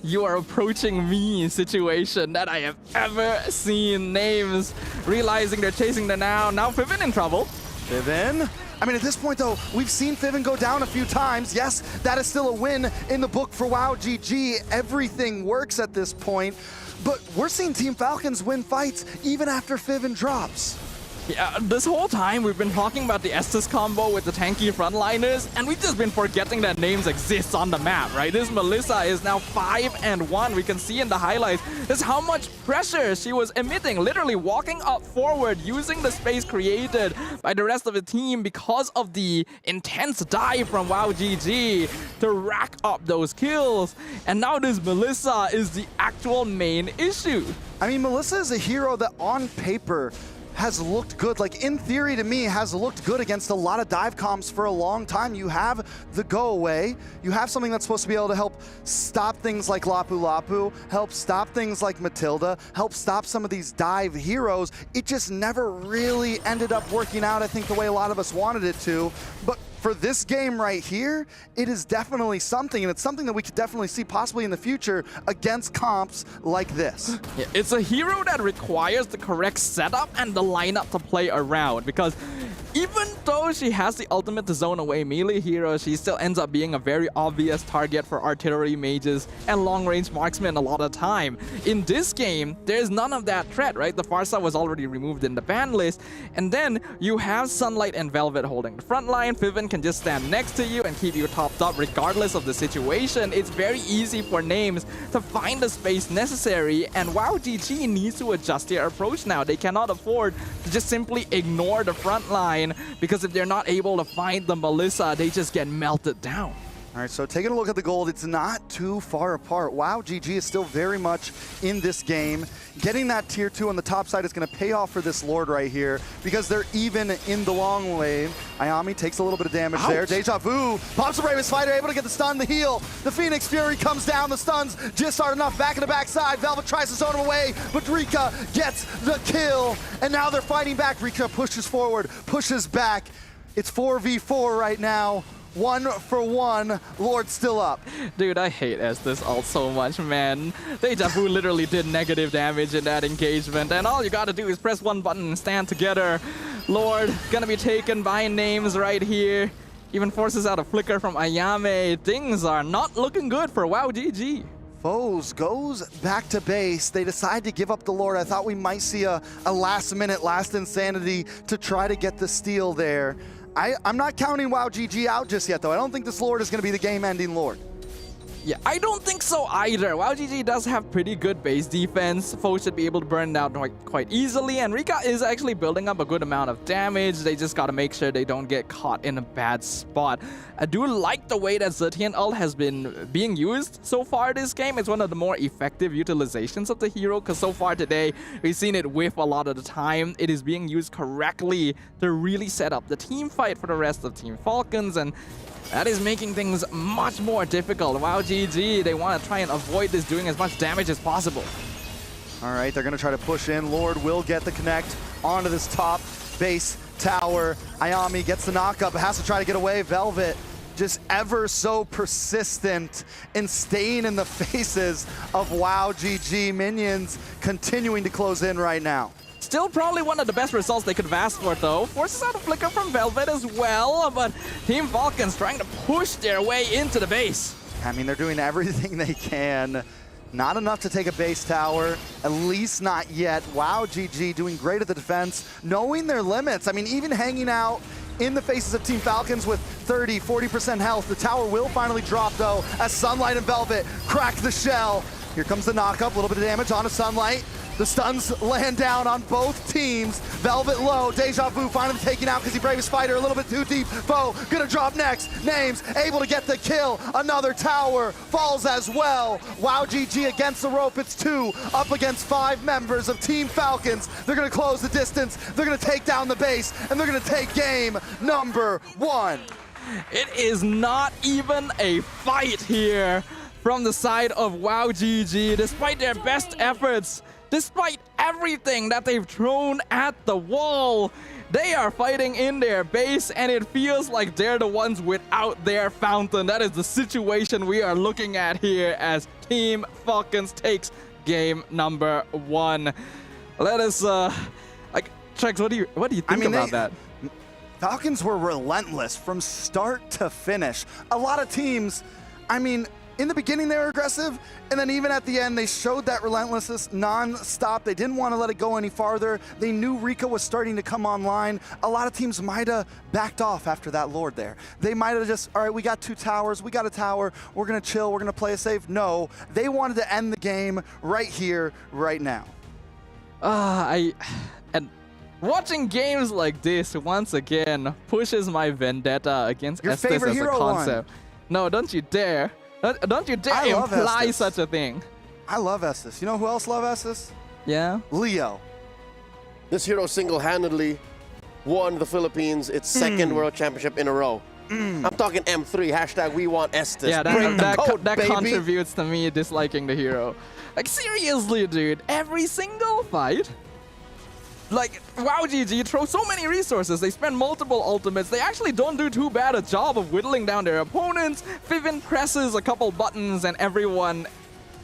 you are approaching me situation that I have ever seen. Names realizing they're chasing the now. Now Fiven in trouble. Fiven? I mean, at this point, though, we've seen Fiven go down a few times. Yes, that is still a win in the book for WoW GG. Everything works at this point. But we're seeing Team Falcons win fights even after Fiven drops. Yeah, this whole time we've been talking about the Estes combo with the tanky frontliners, and we've just been forgetting that Names exists on the map, right? This Melissa is now 5-1. We can see in the highlights just how much pressure she was emitting, literally walking up forward, using the space created by the rest of the team because of the intense dive from WoW GG to rack up those kills. And now this Melissa is the actual main issue. I mean, Melissa is a hero that on paper has looked good. Like, in theory, to me, has looked good against a lot of dive comps for a long time. You have the go away. You have something that's supposed to be able to help stop things like Lapu Lapu, help stop things like Matilda, help stop some of these dive heroes. It just never really ended up working out, I think, the way a lot of us wanted it to. But for this game right here, it is definitely something, and it's something that we could definitely see possibly in the future against comps like this. Yeah, it's a hero that requires the correct setup and the lineup to play around, because even though she has the ultimate to zone away melee hero, she still ends up being a very obvious target for artillery mages and long-range marksmen a lot of time. In this game, there's none of that threat, right? The Farsa was already removed in the ban list, and then you have Sunlight and Velvet holding the front line. Fiven can just stand next to you and keep you topped up regardless of the situation. It's very easy for names to find the space necessary, and WoW GG needs to adjust their approach now. They cannot afford to just simply ignore the front line, because if they're not able to find the Melissa, they just get melted down. All right, so taking a look at the gold, it's not too far apart. WoW GG is still very much in this game. Getting that tier 2 on the top side is going to pay off for this Lord right here, because they're even in the long lane. Ayami takes a little bit of damage there. Deja Vu pops the Bravest Fighter, able to get the stun, the heal. The Phoenix Fury comes down. The stuns just aren't enough. Back in the backside, Velvet tries to zone him away, but Rika gets the kill. And now they're fighting back. Rika pushes forward, pushes back. It's 4v4 right now. 1-for-1, Lord still up. Dude, I hate Estes ult so much, man. Deja Vu literally did negative damage in that engagement, and all you gotta do is press one button and stand together. Lord gonna be taken by names right here. Even forces out a flicker from Ayame. Things are not looking good for WoW GG. Foes goes back to base. They decide to give up the Lord. I thought we might see a last minute, last insanity to try to get the steal there. I'm not counting WoW GG out just yet, though. I don't think this Lord is going to be the game-ending Lord. Yeah, I don't think so either. WoW GG does have pretty good base defense. Foes should be able to burn it out quite easily, and Rika is actually building up a good amount of damage. They just gotta make sure they don't get caught in a bad spot. I do like the way that Zetian ult has been being used so far this game. It's one of the more effective utilizations of the hero, because so far today, we've seen it whiff a lot of the time. It is being used correctly to really set up the team fight for the rest of Team Falcons, and that is making things much more difficult. WoW GG, they want to try and avoid this doing as much damage as possible. All right, they're going to try to push in. Lord will get the connect onto this top base tower. Ayami gets the knockup, has to try to get away. Velvet just ever so persistent in staying in the faces of WoW GG. Minions continuing to close in right now. Still probably one of the best results they could have asked for, though. Forces out a flicker from Velvet as well, but Team Falcons trying to push their way into the base. I mean, they're doing everything they can. Not enough to take a base tower, at least not yet. WoW GG doing great at the defense, knowing their limits. I mean, even hanging out in the faces of Team Falcons with 30, 40% health. The tower will finally drop, though, as Sunlight and Velvet crack the shell. Here comes the knockup, a little bit of damage onto Sunlight. The stuns land down on both teams. Velvet low, Deja Vu finally taken out because he Bravest Fighter a little bit too deep. Foe gonna drop next. Names able to get the kill. Another tower falls as well. WoW GG against the rope. It's 2 up against 5 members of Team Falcons. They're gonna close the distance. They're gonna take down the base, and they're gonna take game number 1. It is not even a fight here from the side of WoW GG, despite their best efforts. Despite everything that they've thrown at the wall, they are fighting in their base, and it feels like they're the ones without their fountain. That is the situation we are looking at here as Team Falcons takes game number 1. Let us, Trex, what do you think about that? Falcons were relentless from start to finish. A lot of teams, I mean, in the beginning they were aggressive, and then even at the end they showed that relentlessness non-stop. They didn't want to let it go any farther. They knew Rika was starting to come online. A lot of teams might have backed off after that Lord there. They might have just, all right, we got 2 towers, we got a tower, we're gonna chill, we're gonna play it safe. No, they wanted to end the game right here, right now. And watching games like this once again pushes my vendetta against Your Estes favorite as a hero concept. No, don't you dare. Don't you dare imply Estes. such a thing. I love Estes. You know who else love Estes? Yeah? Leo. This hero single-handedly won the Philippines its second World Championship in a row. I'm talking M3, hashtag we want Estes. Yeah, Bring the code, that baby. contributes to me disliking the hero. Like, seriously, dude, every single fight, like, wow, GG throw so many resources. They spend multiple ultimates. They actually don't do too bad a job of whittling down their opponents. Vivin presses a couple buttons and everyone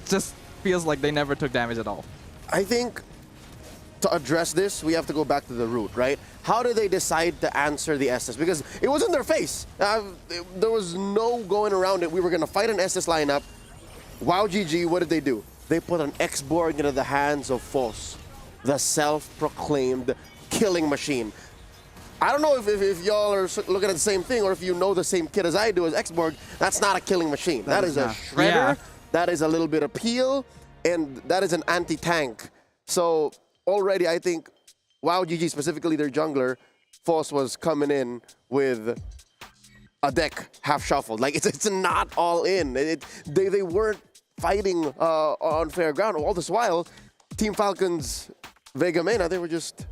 just feels like they never took damage at all. I think to address this, we have to go back to the root, right? How did they decide to answer the Estes? Because it was in their face. There was no going around it. We were going to fight an Estes lineup. Wow, GG, what did they do? They put an X-Borg into the hands of Foss, the self-proclaimed killing machine. I don't know if y'all are looking at the same thing or if you know the same kid as I do as X-Borg. That's not a killing machine. That is a shredder. Yeah. That is a little bit of peel, and that is an anti-tank. So already I think WoW GG, specifically their jungler, Foss was coming in with a deck half shuffled. Like it's not all in. They weren't fighting on fair ground. All this while, Team Falcon's Vega Mena, they were just,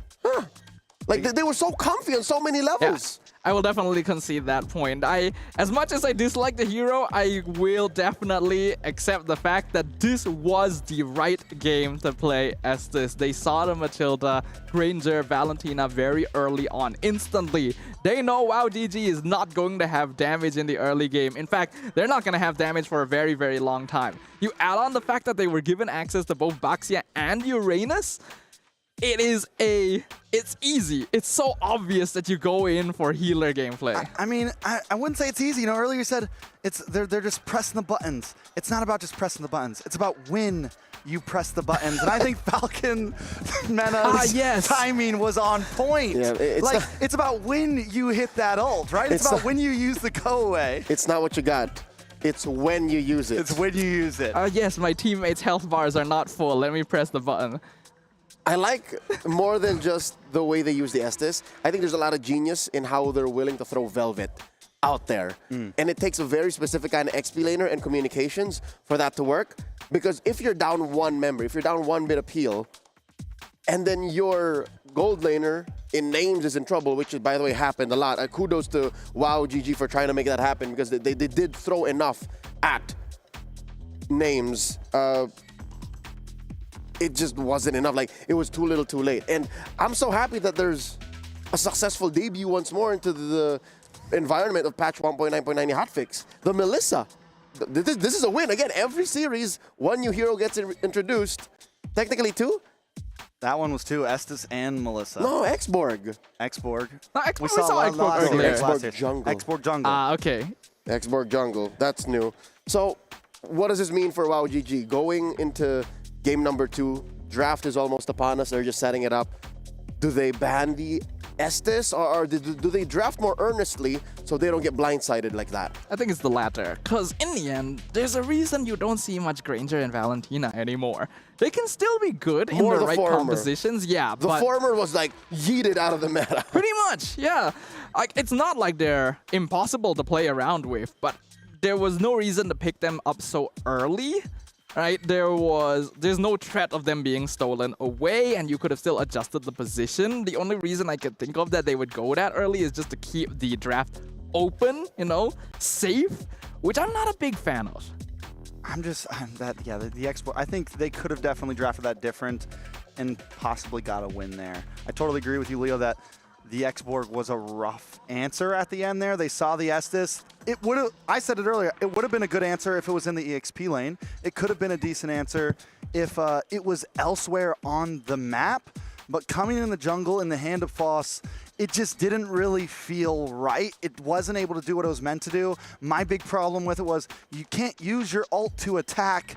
like they were so comfy on so many levels. Yeah. I will definitely concede that point. As much as I dislike the hero, I will definitely accept the fact that this was the right game to play Estes. They saw the Matilda, Granger, Valentina very early on, instantly. They know WoW GG is not going to have damage in the early game. In fact, they're not going to have damage for a very, very long time. You add on the fact that they were given access to both Baxia and Uranus, it's easy. It's so obvious that you go in for healer gameplay. I mean, I wouldn't say it's easy. You know, earlier you said they're just pressing the buttons. It's not about just pressing the buttons. It's about when you press the buttons. And I think Falcon Mena's timing was on point. Yeah, it's about when you hit that ult, right? It's about when you use the go away. It's not what you got. It's when you use it. It's when you use it. Yes, my teammates' health bars are not full. Let me press the button. I like more than just the way they use the Estes. I think there's a lot of genius in how they're willing to throw Velvet out there. And it takes a very specific kind of XP laner and communications for that to work. Because if you're down one member, if you're down one bit of peel, and then your gold laner in names is in trouble, which by the way happened a lot. Kudos to WoW GG for trying to make that happen because they did throw enough at names. It just wasn't enough. Like, it was too little too late. And I'm so happy that there's a successful debut once more into the environment of patch 1.9.90 hotfix. The Melissa. This is a win. Again, every series, one new hero gets introduced. Technically two. That one was two, Estes and Melissa. No, X-Borg. X-Borg. No, we saw X-Borg earlier. X-Borg Jungle. X-Borg Jungle. Okay. X-Borg Jungle. That's new. So, what does this mean for WoW GG? Going into game number 2, draft is almost upon us. They're just setting it up. Do they ban the Estes or do they draft more earnestly so they don't get blindsided like that? I think it's the latter. Because in the end, there's a reason you don't see much Granger and Valentina anymore. They can still be good in the right compositions. Yeah, the former was like yeeted out of the meta. Pretty much, yeah. Like, it's not like they're impossible to play around with, but there was no reason to pick them up so early. Right, there's no threat of them being stolen away, and you could have still adjusted the position. The only reason I could think of that they would go that early is just to keep the draft open, you know, safe, which I'm not a big fan of. The X-Borg, I think they could have definitely drafted that different and possibly got a win there. I totally agree with you, Leo, that the X-Borg was a rough answer at the end there. They saw the Estes. It would have, I said it earlier, it would have been a good answer if it was in the EXP lane. It could have been a decent answer if it was elsewhere on the map. But coming in the jungle in the hand of Foss, it just didn't really feel right. It wasn't able to do what it was meant to do. My big problem with it was you can't use your ult to attack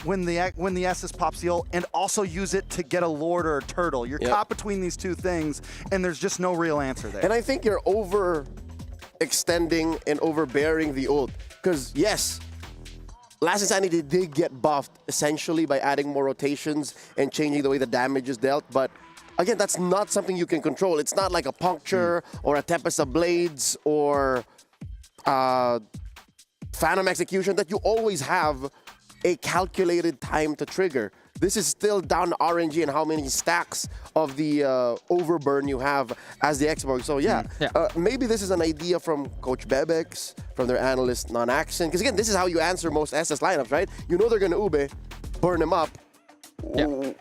when the Estes pops the ult and also use it to get a Lord or a Turtle. You're caught between these two things, and there's just no real answer there. And I think you're overextending and overbearing the ult. Because, yes, Last Insanity did get buffed essentially by adding more rotations and changing the way the damage is dealt, but again, that's not something you can control. It's not like a Puncture or a Tempest of Blades or Phantom Execution that you always have a calculated time to trigger. This is still down to RNG and how many stacks of the overburn you have as the Xborg. So yeah, maybe this is an idea from Coach Bebex, from their analyst non-action. Because again, this is how you answer most SS lineups, right? You know they're going to ube, burn him up. Yeah.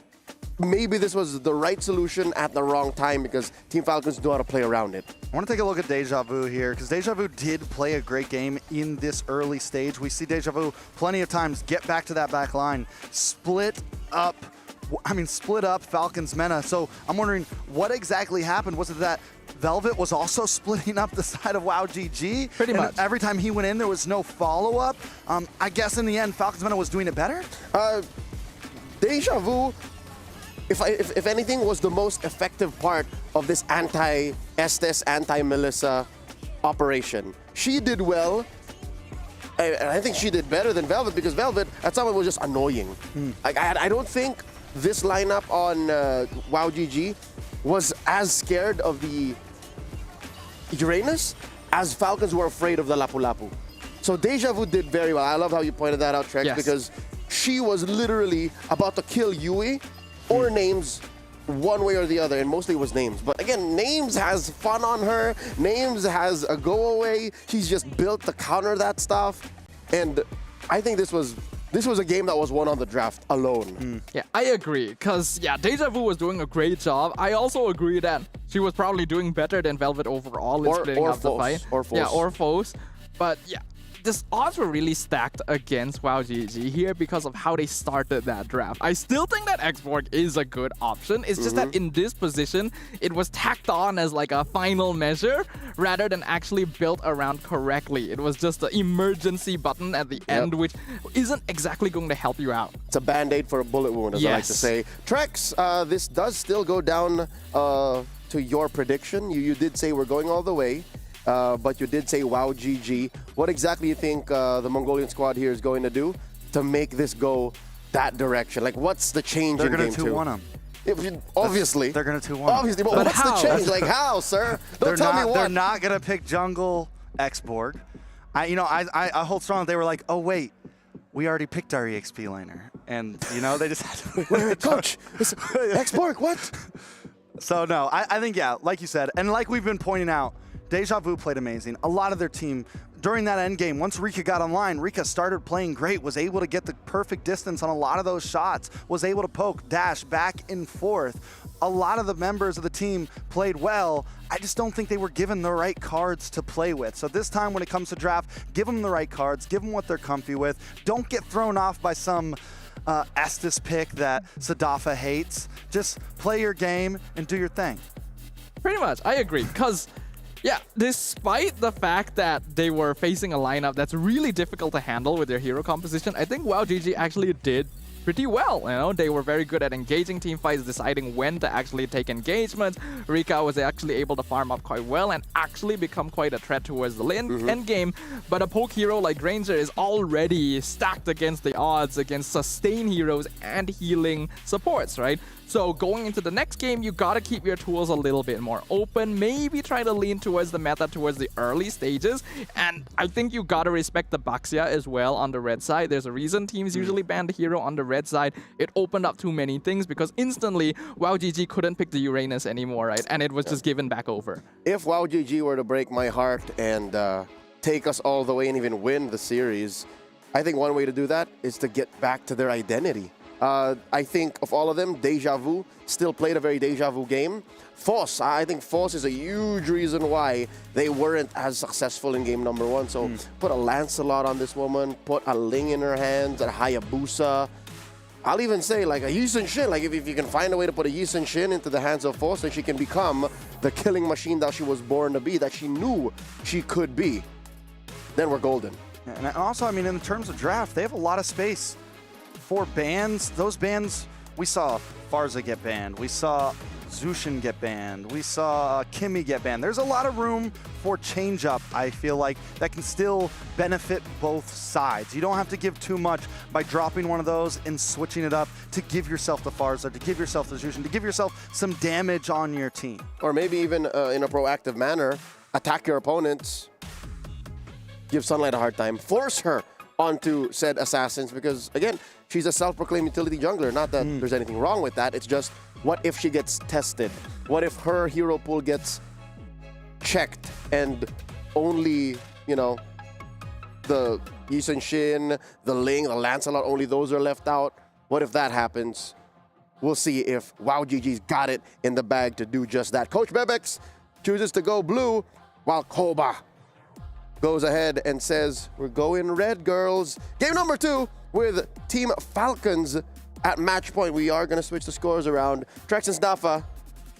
Maybe this was the right solution at the wrong time because Team Falcons know how to play around it. I want to take a look at Deja Vu here because Deja Vu did play a great game in this early stage. We see Deja Vu plenty of times get back to that back line, split up Falcons Mena. So I'm wondering what exactly happened. Was it that Velvet was also splitting up the side of WoW GG? Pretty much. Every time he went in, there was no follow-up. I guess in the end, Falcons Mena was doing it better? Deja Vu, if anything, was the most effective part of this anti-Estes, anti-Melissa operation. She did well, and I think she did better than Velvet because Velvet at some point was just annoying. I don't think this lineup on WoW GG was as scared of the Uranus as Falcons were afraid of the Lapu Lapu. So Deja Vu did very well. I love how you pointed that out, Trex, because she was literally about to kill Yui or Names one way or the other, and mostly it was Names. But again, Names has fun on her. Names has a go away. She's just built to counter that stuff. And I think this was a game that was won on the draft alone. Yeah, I agree. Because, Deja Vu was doing a great job. I also agree that she was probably doing better than Velvet overall in splitting up the fight. Or Foes. Yeah, or Foes. But, the odds were really stacked against WoW GG here because of how they started that draft. I still think that Xborg is a good option. It's just that in this position, it was tacked on as like a final measure rather than actually built around correctly. It was just the emergency button at the end, which isn't exactly going to help you out. It's a band-aid for a bullet wound, as I like to say. Trex, this does still go down to your prediction. You did say we're going all the way. But you did say WoW GG. What exactly do you think the Mongolian squad here is going to do to make this go that direction? Like, what's the change in game 2? They're going to 2-1 them. Obviously. They're going to 2-1 them. Obviously, but what's how? the change? Like, how, sir? Don't tell me what. They're not going to pick jungle Xborg. I hold strong. They were like, oh, wait. We already picked our EXP laner. And, they just had to... Coach, Xborg, what? So, no, I think, like you said, and like we've been pointing out, Deja Vu played amazing. A lot of their team, during that end game, once Rika got online, Rika started playing great, was able to get the perfect distance on a lot of those shots, was able to poke, dash back and forth. A lot of the members of the team played well. I just don't think they were given the right cards to play with. So this time when it comes to draft, give them the right cards, give them what they're comfy with. Don't get thrown off by some Estes pick that Sadafa hates. Just play your game and do your thing. Pretty much, I agree, because despite the fact that they were facing a lineup that's really difficult to handle with their hero composition, I think WoW GG actually did pretty well. They were very good at engaging team fights, deciding when to actually take engagement. Rika was actually able to farm up quite well and actually become quite a threat towards the end game. But a poke hero like Granger is already stacked against the odds against sustain heroes and healing supports, right? So going into the next game, you gotta keep your tools a little bit more open. Maybe try to lean towards the meta towards the early stages. And I think you gotta respect the Baxia as well on the red side. There's a reason teams usually ban the hero on the red side. It opened up too many things because instantly WoW GG couldn't pick the Uranus anymore, right? And it was just given back over. If WoW GG were to break my heart and take us all the way and even win the series, I think one way to do that is to get back to their identity. I think of all of them, Deja Vu still played a very Deja Vu game. Foss, I think Foss is a huge reason why they weren't as successful in game number 1. So put a Lancelot on this woman, put a Ling in her hands, a Hayabusa. I'll even say like a Yisun Shin. Like if you can find a way to put a Yisun Shin into the hands of Foss, then she can become the killing machine that she was born to be, that she knew she could be. Then we're golden. And also, I mean, in terms of draft, they have a lot of space for bans. Those bans, we saw Farza get banned. We saw Zushin get banned. We saw Kimmy get banned. There's a lot of room for change up, I feel like, that can still benefit both sides. You don't have to give too much by dropping one of those and switching it up to give yourself the Farza, to give yourself the Zushin, to give yourself some damage on your team. Or maybe even in a proactive manner, attack your opponents, give Sunlight a hard time, force her onto said assassins because, again, she's a self-proclaimed utility jungler. Not that there's anything wrong with that. It's just, what if she gets tested? What if her hero pool gets checked and only, you know, the Yi Sun-shin, the Ling, the Lancelot, only those are left out? What if that happens? We'll see if WOW GG's got it in the bag to do just that. Coach Bebex chooses to go blue, while Koba goes ahead and says, we're going red, girls. Game number 2 with Team Falcons at match point. We are going to switch the scores around. Trex and Snafa,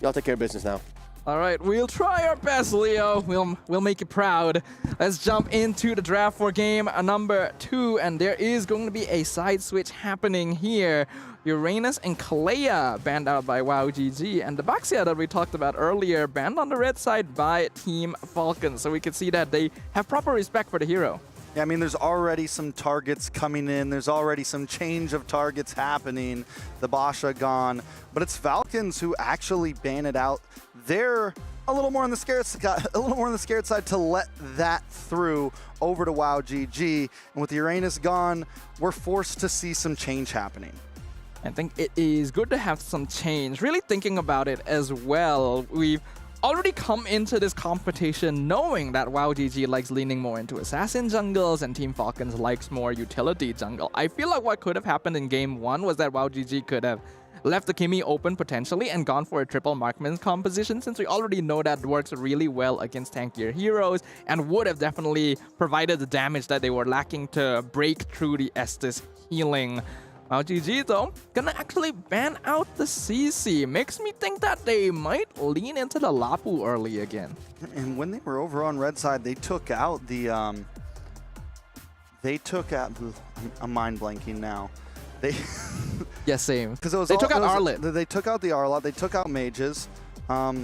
y'all take care of business now. All right, we'll try our best, Leo. We'll make you proud. Let's jump into the draft for game number 2, and there is going to be a side switch happening here. Uranus and Kalea banned out by WOW GG, and the Baxia that we talked about earlier banned on the red side by Team Falcons. So we can see that they have proper respect for the hero. Yeah, I mean, there's already some targets coming in. There's already some change of targets happening. The Basha gone, but it's Falcons who actually ban it out. They're a little more on the scared side to let that through over to WOW GG. And with Uranus gone, we're forced to see some change happening. I think it is good to have some change. Really thinking about it as well, we've already come into this competition knowing that WOW GG likes leaning more into assassin jungles and Team Falcons likes more utility jungle. I feel like what could have happened in game 1 was that WOW GG could have left the Kimi open potentially and gone for a triple marksman composition, since we already know that works really well against tankier heroes and would have definitely provided the damage that they were lacking to break through the Estes healing. WOW GG though, gonna actually ban out the CC. Makes me think that they might lean into the Lapu early again. And when they were over on red side, they took out the I'm mind blanking now. They yeah, same. Because they took out Arlet. They took out the Arlet. They took out mages. But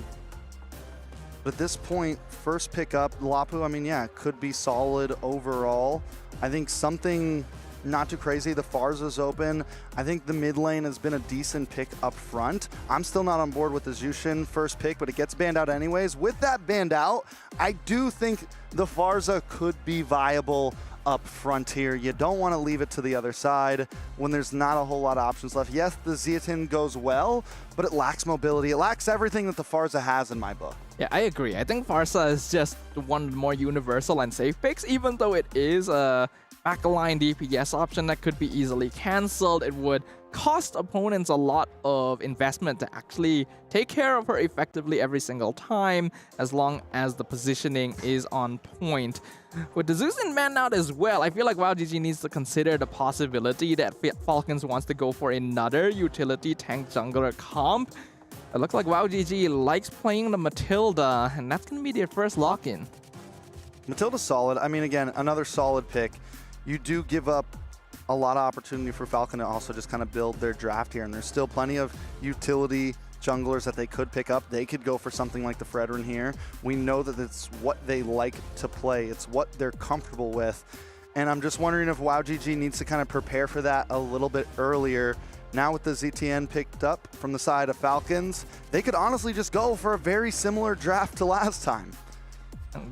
at this point, first pick up Lapu. I mean, yeah, could be solid overall. I think something not too crazy. The Farza's open. I think the mid lane has been a decent pick up front. I'm still not on board with the Zushin first pick, but it gets banned out anyways. With that banned out, I do think the Farza could be viable up front here. You don't want to leave it to the other side when there's not a whole lot of options left. Yes, the Zeatin goes well, but it lacks mobility. It lacks everything that the Farza has in my book. Yeah, I agree. I think Farza is just one of the more universal and safe picks, even though it is a backline DPS option that could be easily cancelled. It would cost opponents a lot of investment to actually take care of her effectively every single time, as long as the positioning is on point. With the Zeus'in banned out as well, I feel like WOW GG needs to consider the possibility that Falcons wants to go for another utility tank jungler comp. It looks like WOW GG likes playing the Matilda, and that's going to be their first lock-in. Matilda's solid. I mean, again, another solid pick. You do give up a lot of opportunity for Falcon to also just kind of build their draft here, and there's still plenty of utility junglers that they could pick up. They could go for something like the Fredrin here. We know that it's what they like to play. It's what they're comfortable with. And I'm just wondering if WOW GG needs to kind of prepare for that a little bit earlier. Now with the ZTN picked up from the side of Falcons, they could honestly just go for a very similar draft to last time.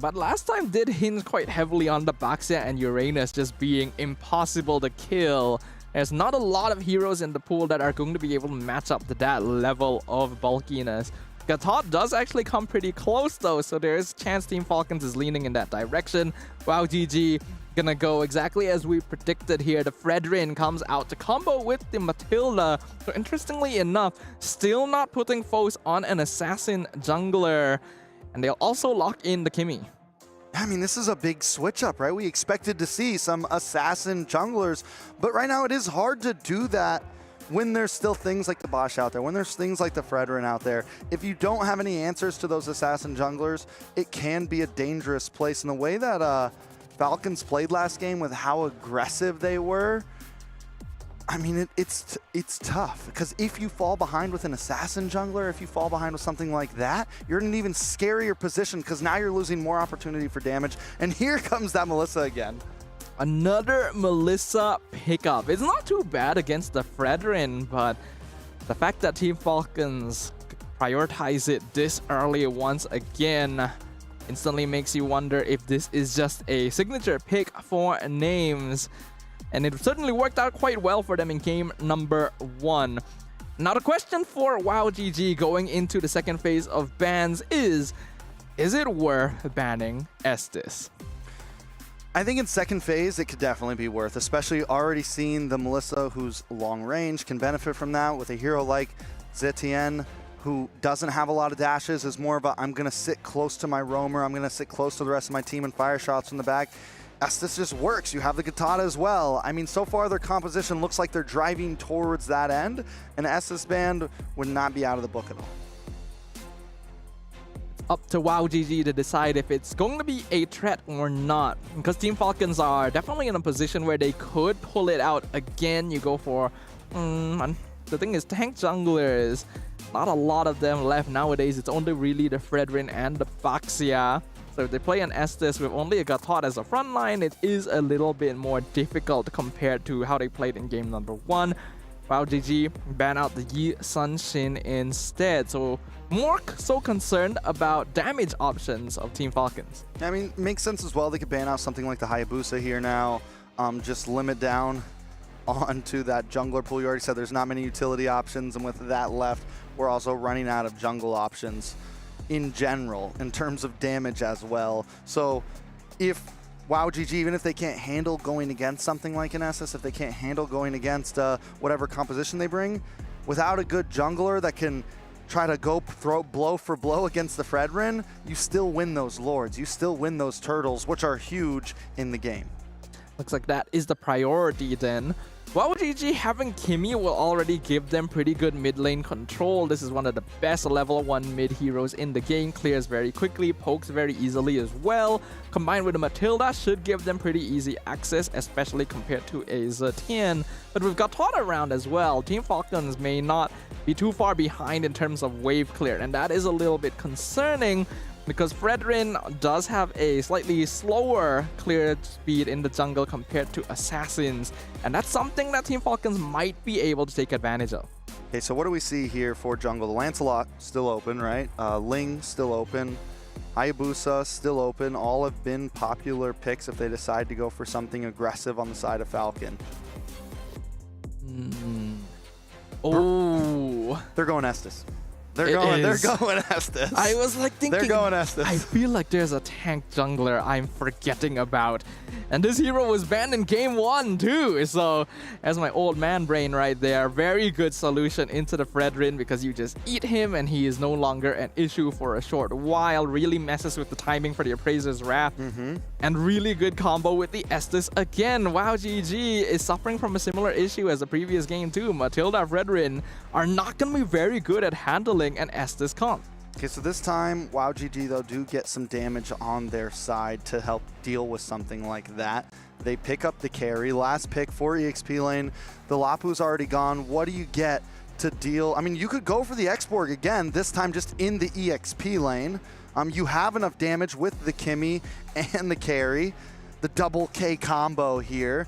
But last time did hinge quite heavily on the Baxia and Uranus just being impossible to kill. There's not a lot of heroes in the pool that are going to be able to match up to that level of bulkiness. Gatot does actually come pretty close though, so there is a chance Team Falcons is leaning in that direction. WOW GG gonna go exactly as we predicted here. The Fredrin comes out to combo with the Matilda. So interestingly enough, still not putting foes on an assassin jungler. And they'll also lock in the Kimi. I mean, this is a big switch up, right? We expected to see some assassin junglers, but right now it is hard to do that when there's still things like the Bosch out there, when there's things like the Fredrin out there. If you don't have any answers to those assassin junglers, it can be a dangerous place. And the way that Falcons played last game with how aggressive they were, I mean, it's tough, because if you fall behind with an assassin jungler, if you fall behind with something like that, you're in an even scarier position, because now you're losing more opportunity for damage. And here comes that Melissa again. Another Melissa pickup. It's not too bad against the Fredrin, but the fact that Team Falcons prioritize it this early once again instantly makes you wonder if this is just a signature pick for names. And it certainly worked out quite well for them in game number 1. Now the question for WoW GG going into the second phase of bans is it worth banning Estes? I think in second phase, it could definitely be worth, especially already seeing the Melissa who's long range can benefit from that with a hero like Zetienne, who doesn't have a lot of dashes, is more of a, I'm going to sit close to my roamer, I'm going to sit close to the rest of my team and fire shots from the back. Estes just works. You have the Gatada as well. I mean, so far their composition looks like they're driving towards that end, and Estes band would not be out of the book at all. Up to WoW GG to decide if it's going to be a threat or not, because Team Falcons are definitely in a position where they could pull it out again. You go for the thing is, tank junglers, not a lot of them left nowadays. It's only really the Fredrin and the Baxia. So if they play an Estes with only a Gatot as a front line, it is a little bit more difficult compared to how they played in game number 1. WoW GG ban out the Yi Sun Shin instead. So more so concerned about damage options of Team Falcons. I mean, makes sense as well. They could ban out something like the Hayabusa here now. Just limit down onto that jungler pool. You already said there's not many utility options, and with that left, we're also running out of jungle options in general in terms of damage as well. So if WoW GG, even if they can't handle going against something like an Estes, if they can't handle going against whatever composition they bring, without a good jungler that can try to go throw blow for blow against the Fredrin, you still win those Lords. You still win those Turtles, which are huge in the game. Looks like that is the priority then. WoW GG having Kimmy will already give them pretty good mid lane control. This is one of the best level 1 mid heroes in the game. Clears very quickly, pokes very easily as well. Combined with a Matilda should give them pretty easy access, especially compared to a Zetienne. But we've got Todd around as well. Team Falcons may not be too far behind in terms of wave clear, and that is a little bit concerning, because Fredrin does have a slightly slower clear speed in the jungle compared to Assassins, and that's something that Team Falcons might be able to take advantage of. Okay, so what do we see here for jungle? The Lancelot still open, right? Ling still open. Hayabusa still open. All have been popular picks if they decide to go for something aggressive on the side of Falcon. Oh, they're going Estes. They're going Estes. I was like thinking, they're going Estes. I feel like there's a tank jungler I'm forgetting about. And this hero was banned in game 1 too. So as my old man brain right there, very good solution into the Fredrin, because you just eat him and he is no longer an issue for a short while. Really messes with the timing for the Appraiser's Wrath. And really good combo with the Estes again. WoW GG is suffering from a similar issue as the previous game too. Matilda, Fredrin are not going to be very good at handling an Estes comp. Okay, so this time, WoW GG, though, do get some damage on their side to help deal with something like that. They pick up the carry. Last pick for EXP lane. The Lapu's already gone. What do you get to deal? I mean, you could go for the Exborg again, this time just in the EXP lane. You have enough damage with the Kimmy and the carry. The double K combo here.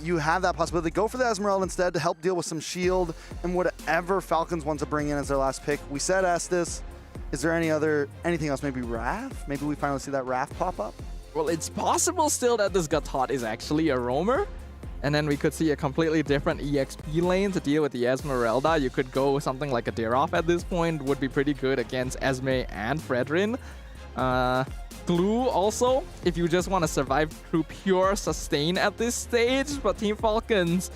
You have that possibility. Go for the Esmeralda instead to help deal with some shield and whatever Falcons want to bring in as their last pick. We said Estes. Is there anything else? Maybe Wrath? Maybe we finally see that Wrath pop up? Well, it's possible still that this Gatot is actually a roamer. And then we could see a completely different EXP lane to deal with the Esmeralda. You could go something like a Dirov at this point. Would be pretty good against Esme and Fredrin. Glue also, if you just want to survive through pure sustain at this stage. But Team Falcons,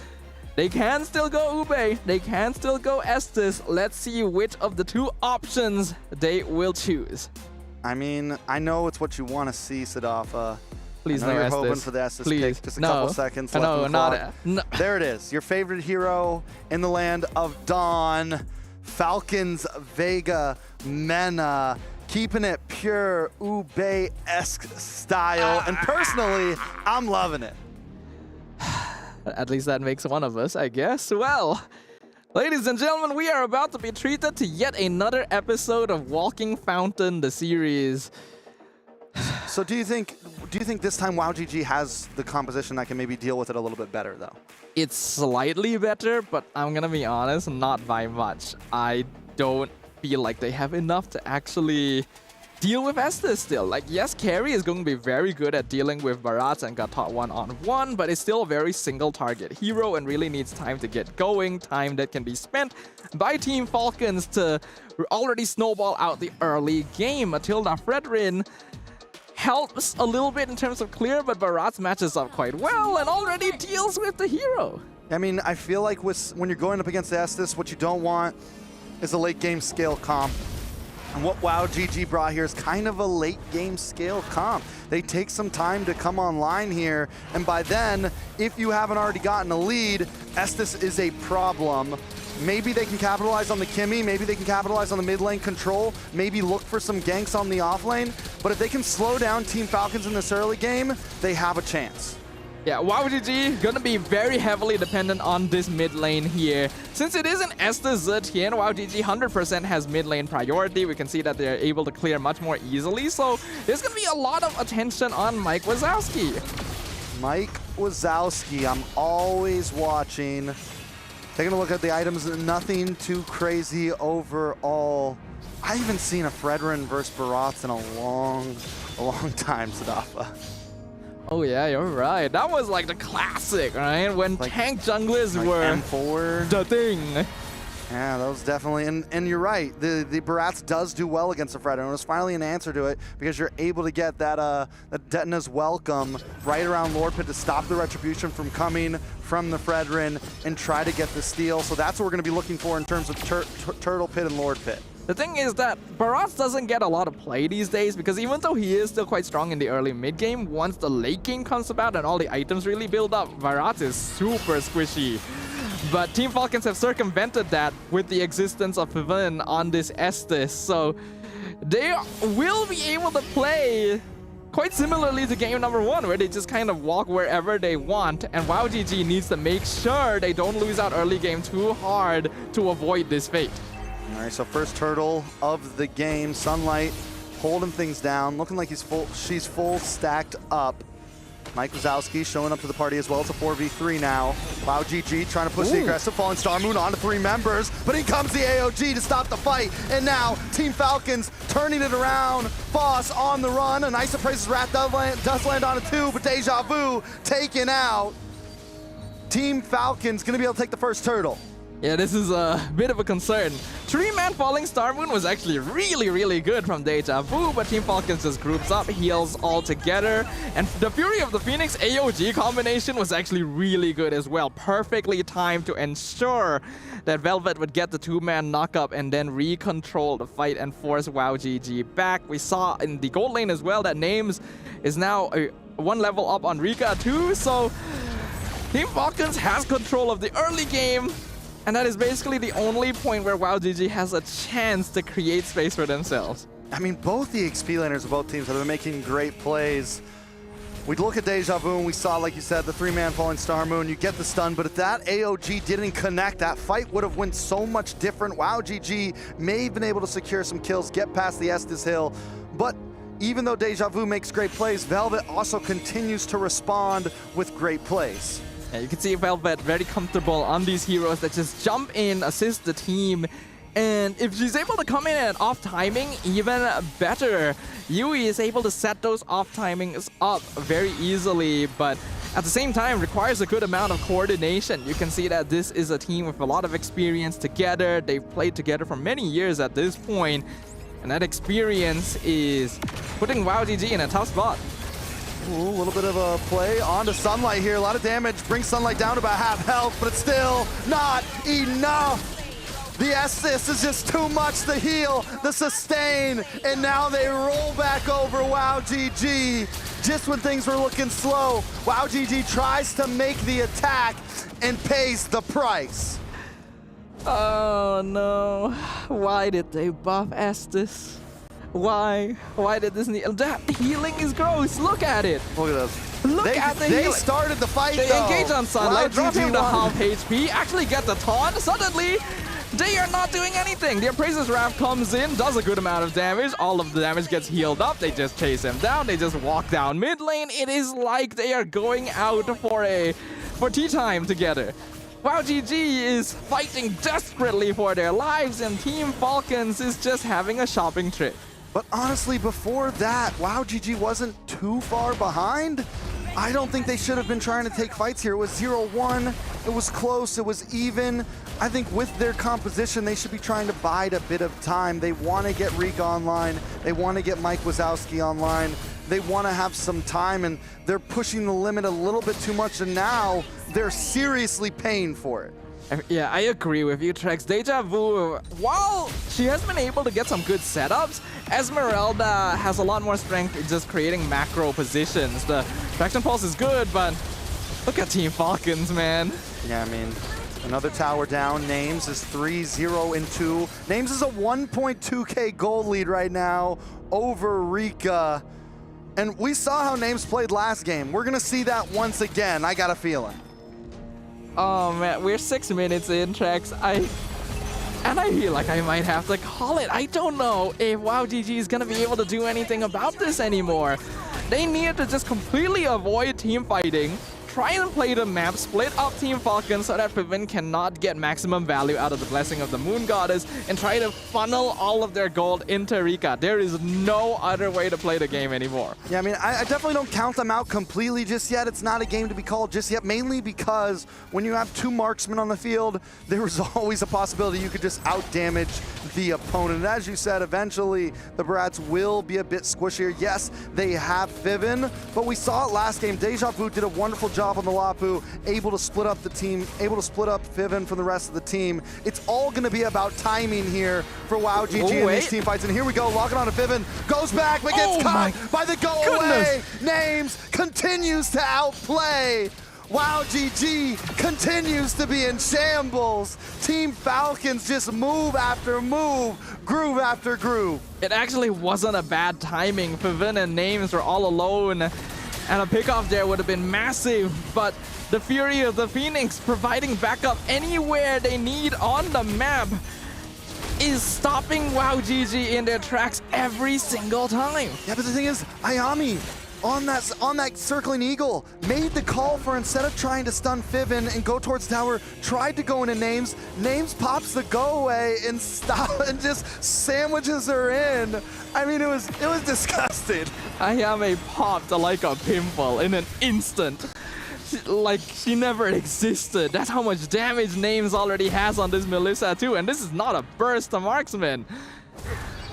they can still go Ube. They can still go Estes. Let's see which of the two options they will choose. I mean, I know it's what you want to see, Sadafa. Please I know no you're Estes. hoping for the Estes Please. pick. Just a No. couple seconds left No, on the clock. no. There it is. Your favorite hero in the land of Dawn. Falcons, Vega, Mena. Keeping it pure Ube-esque style. And personally, I'm loving it. At least that makes one of us, I guess. Well, ladies and gentlemen, we are about to be treated to yet another episode of Walking Fountain, the series. So do you think this time WoW GG has the composition that can maybe deal with it a little bit better, though? It's slightly better, but I'm gonna be honest, not by much. I don't feel like they have enough to actually deal with Estes still. Like, yes, Carry is going to be very good at dealing with Barats and got taught one-on-one, but it's still a very single target hero and really needs time to get going, time that can be spent by Team Falcons to already snowball out the early game. Matilda Fredrin helps a little bit in terms of clear, but Barats matches up quite well and already deals with the hero. I mean, I feel like when you're going up against Estes, what you don't want is a late game scale comp. And what WoW GG brought here is kind of a late game scale comp. They take some time to come online here, and by then, if you haven't already gotten a lead, Estes is a problem. Maybe they can capitalize on the Kimmy, maybe they can capitalize on the mid lane control, maybe look for some ganks on the off lane, but if they can slow down Team Falcons in this early game, they have a chance. Yeah, WoW GG gonna be very heavily dependent on this mid lane here. Since it is an Estes Zetian, WoW GG 100% has mid lane priority. We can see that they're able to clear much more easily, so there's gonna be a lot of attention on Mike Wazowski. Mike Wazowski, I'm always watching. Taking a look at the items, nothing too crazy overall. I haven't seen a Fredrin versus Barats in a long time, Sadafa. Oh yeah, you're right. That was like the classic, right? When like, tank junglers like were M4. The thing. Yeah, that was definitely, and you're right. The Barats does do well against the Fredrin. It was finally an answer to it because you're able to get that Detna's Welcome right around Lord Pit to stop the retribution from coming from the Fredrin and try to get the steal. So that's what we're going to be looking for in terms of Turtle Pit and Lord Pit. The thing is that Barats doesn't get a lot of play these days because even though he is still quite strong in the early mid game, once the late game comes about and all the items really build up, Barats is super squishy. But Team Falcons have circumvented that with the existence of Pavilion on this Estes, so they will be able to play quite similarly to game number 1, where they just kind of walk wherever they want, and WoW GG needs to make sure they don't lose out early game too hard to avoid this fate. All right, so first turtle of the game, Sunlight holding things down, looking like she's full stacked up. Mike Wazowski showing up to the party as well. It's a 4v3 now. WoW GG trying to push the aggressive Fallen Star Moon onto 3 members, but in comes the AOG to stop the fight. And now Team Falcons turning it around. Foss on the run. An Ice of Praise's Wrath does land on a 2, but Deja Vu taken out. Team Falcons gonna be able to take the first turtle. Yeah, this is a bit of a concern. 3-man Falling Star Moon was actually really good from Deja Vu, but Team Falcons just groups up, heals all together, and the Fury of the Phoenix AOG combination was actually really good as well. Perfectly timed to ensure that Velvet would get the 2-man knock-up and then recontrol the fight and force WoW GG back. We saw in the gold lane as well that Names is now 1 level up on Rika too, so Team Falcons has control of the early game. And that is basically the only point where WoW GG has a chance to create space for themselves. I mean, both the XP laners of both teams have been making great plays. We look at Deja Vu and we saw, like you said, the 3-man Falling Star Moon. You get the stun, but if that AOG didn't connect, that fight would have went so much different. WoW GG may have been able to secure some kills, get past the Estes Hill, but even though Deja Vu makes great plays, Velvet also continues to respond with great plays. Yeah, you can see Velvet very comfortable on these heroes that just jump in, assist the team, and if she's able to come in at off timing, even better. Yui is able to set those off timings up very easily, but at the same time requires a good amount of coordination. You can see that this is a team with a lot of experience together. They've played together for many years at this point, and that experience is putting WoW GG in a tough spot. Ooh, a little bit of a play onto Sunlight here. A lot of damage. Brings Sunlight down to about half health, but it's still not enough. The assist is just too much. The heal, the sustain, and now they roll back over WoW GG. Just when things were looking slow, WoW GG tries to make the attack and pays the price. Oh no. Why did they buff Estes? Why? Why did this need? That healing is gross. Look at it. Look at this. Look at the healing. They started the fight, They though. engage on Sunlight, drop him to half HP, actually get the taunt. Suddenly, they are not doing anything. The Appraiser's Wrath comes in, does a good amount of damage. All of the damage gets healed up. They just chase him down. They just walk down mid lane. It is like they are going out for tea time together. WoW GG is fighting desperately for their lives, and Team Falcons is just having a shopping trip. But honestly, before that, WoW GG wasn't too far behind. I don't think they should have been trying to take fights here. It was 0-1, it was close, it was even. I think with their composition, they should be trying to bide a bit of time. They want to get Rika online, they want to get Mike Wazowski online, they want to have some time, and they're pushing the limit a little bit too much, and now they're seriously paying for it. Yeah, I agree with you, Trex. Deja Vu, while she has been able to get some good setups, Esmeralda has a lot more strength in just creating macro positions. The Traction Pulse is good, but look at Team Falcons, man. Yeah, I mean, another tower down. Names is 3-0-2. Names is a 1.2k gold lead right now over Rika. And we saw how Names played last game. We're gonna see that once again, I got a feeling. Oh man, we're 6 minutes in, Trex. I feel like I might have to call it. I don't know if WoW GG is gonna be able to do anything about this anymore. They need to just completely avoid team fighting, try and play the map, split up Team Falcons so that Pivin cannot get maximum value out of the Blessing of the Moon Goddess, and try to funnel all of their gold into Rika. There is no other way to play the game anymore. Yeah, I mean, I definitely don't count them out completely just yet. It's not a game to be called just yet, mainly because when you have two marksmen on the field, there is always a possibility you could just out-damage the opponent. And as you said, eventually the Brats will be a bit squishier. Yes, they have Pivin, but we saw it last game. Deja Vu did a wonderful job on the Lapu, able to split up the team, able to split up Pivin from the rest of the team. It's all going to be about timing here for WoW GG in these team fights. And here we go, locking on to Pivin, goes back, but gets caught by the go away. Names continues to outplay. WoW GG continues to be in shambles. Team Falcons just move after move, groove after groove. It actually wasn't a bad timing. Pivin and Names were all alone, and a pickoff there would have been massive, but the Fury of the Phoenix providing backup anywhere they need on the map is stopping WoW GG in their tracks every single time. Yeah, but the thing is, Ayami on that circling eagle made the call for, instead of trying to stun Pivin and go towards tower, tried to go into Names. Names pops the go away and just sandwiches her in. I mean, it was disgusting. Ayame popped like a pimple in an instant. Like she never existed. That's how much damage Names already has on this Melissa too, and this is not a burst to marksman.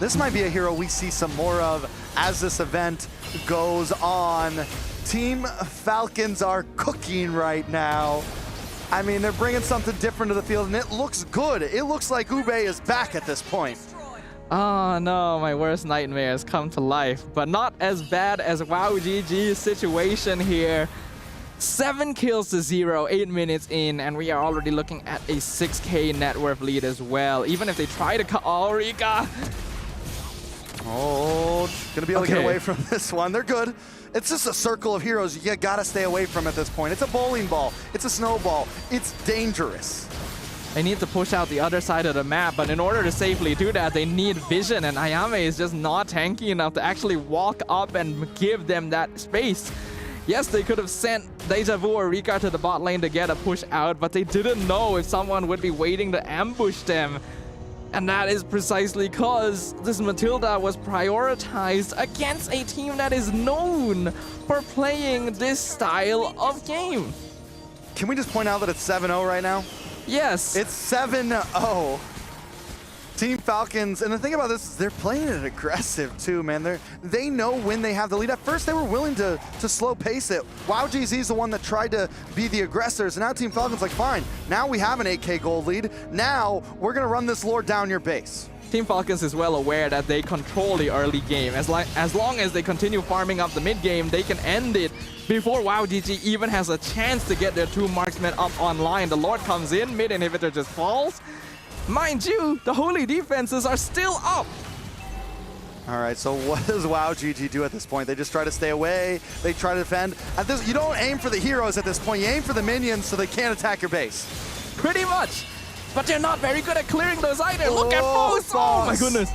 This might be a hero we see some more of as this event goes on. Team Falcons are cooking right now. I mean, they're bringing something different to the field, and it looks good. It looks like Ube is back at this point. Oh no, my worst nightmares come to life, but not as bad as WoW GG's situation here. 7 kills to 0, 8 minutes in, and we are already looking at a 6k net worth lead as well. Even if they try to cut Rika. Oh, gonna be able to get away from this one. They're good. It's just a circle of heroes you gotta stay away from at this point. It's a bowling ball. It's a snowball. It's dangerous. They need to push out the other side of the map, but in order to safely do that, they need vision, and Ayame is just not tanky enough to actually walk up and give them that space. Yes, they could have sent Deja Vu or Rika to the bot lane to get a push out, but they didn't know if someone would be waiting to ambush them. And that is precisely because this Matilda was prioritized against a team that is known for playing this style of game. Can we just point out that it's 7-0 right now? Yes. It's 7-0. Team Falcons, and the thing about this is they're playing it aggressive too, man. They know when they have the lead. At first, they were willing to slow pace it. WoW GZ is the one that tried to be the aggressors, and now Team Falcons like, fine, now we have an 8k gold lead. Now we're gonna run this lore down your base. Team Falcons is well aware that they control the early game. As long as they continue farming up the mid game, they can end it before WoW GG even has a chance to get their 2 marksmen up online. The Lord comes in, mid inhibitor just falls. Mind you, the holy defenses are still up. All right, so what does WoW GG do at this point? They just try to stay away. They try to defend. At this, you don't aim for the heroes at this point. You aim for the minions so they can't attack your base. Pretty much. But they're not very good at clearing those either. Look at Foss. Oh my goodness.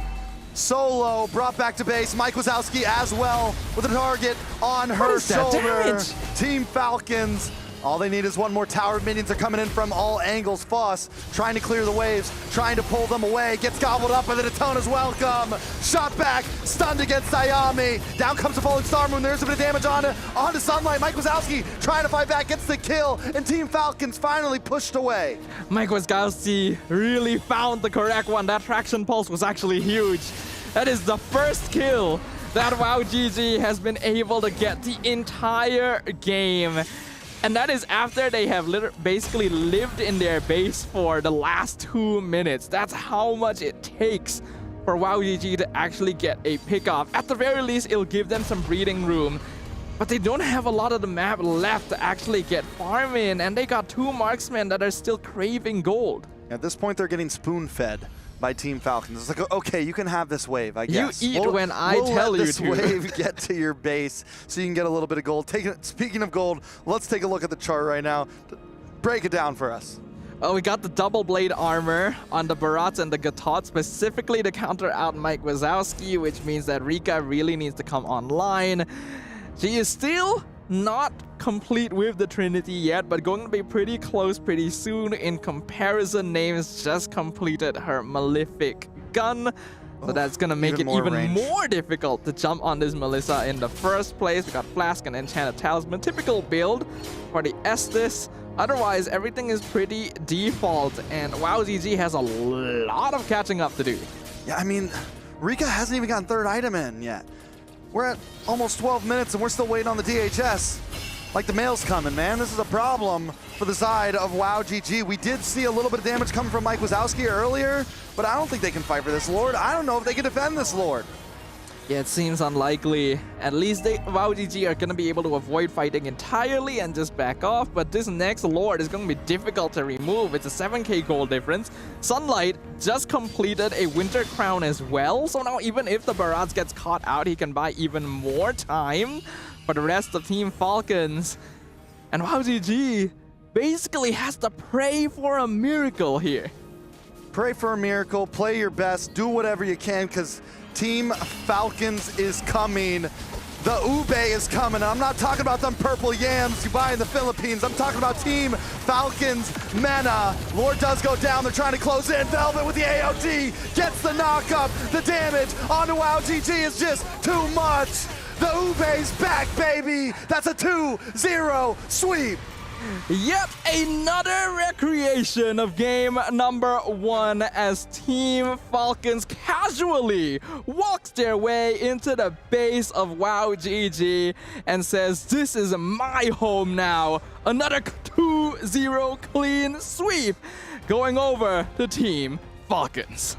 Solo brought back to base. Mike Wazowski as well with a target on her shoulder. Team Falcons All they need is one more tower. Minions are coming in from all angles. Foss trying to clear the waves, trying to pull them away. Gets gobbled up by the Daytona's welcome. Shot back, stunned against Sayami. Down comes the falling Star Moon. There's a bit of damage onto Sunlight. Mike Wazowski trying to fight back, gets the kill, and Team Falcons finally pushed away. Mike Wazowski really found the correct one. That traction pulse was actually huge. That is the first kill that WoW GG has been able to get the entire game. And that is after they have basically lived in their base for the last 2 minutes. That's how much it takes for WoW GG to actually get a pick-off. At the very least, it'll give them some breathing room. But they don't have a lot of the map left to actually get farm in, and they got 2 marksmen that are still craving gold. At this point, they're getting spoon-fed by Team Falcons. It's like, okay, you can have this wave, I guess. You eat when I tell you to. We'll let this wave get to your base so you can get a little bit of gold. Speaking of gold, let's take a look at the chart right now. Break it down for us. Well, we got the double blade armor on the Barats and the Gatot specifically to counter out Mike Wazowski, which means that Rika really needs to come online. She is still not complete with the Trinity yet, but going to be pretty close pretty soon. In comparison, Names just completed her Malefic gun. So that's going to make it even more difficult to jump on this Melissa in the first place. We got Flask and Enchanted Talisman. Typical build for the Estes. Otherwise, everything is pretty default, and WoW GG has a lot of catching up to do. Yeah, I mean, Rika hasn't even gotten third item in yet. We're at almost 12 minutes and we're still waiting on the DHS. Like the mail's coming, man. This is a problem for the side of WoW GG. We did see a little bit of damage coming from Mike Wazowski earlier, but I don't think they can fight for this Lord. I don't know if they can defend this Lord. Yeah, it seems unlikely. At least WoW GG are going to be able to avoid fighting entirely and just back off, but this next Lord is going to be difficult to remove. It's a 7k gold difference. Sunlight just completed a Winter Crown as well, so now even if the Barats gets caught out, he can buy even more time for the rest of Team Falcons. And WoW GG basically has to pray for a miracle here. Pray for a miracle, play your best, do whatever you can, because Team Falcons is coming. The Ube is coming. I'm not talking about them purple yams you buy in the Philippines. I'm talking about Team Falcons Mena. Lord does go down. They're trying to close in. Velvet with the AOD gets the knock up. The damage onto WoW GG is just too much. The Ube's back, baby. That's a 2-0 sweep. Yet another recreation of game number 1 as Team Falcons casually walks their way into the base of WoW GG and says, "This is my home now." Another 2-0 clean sweep going over to Team Falcons.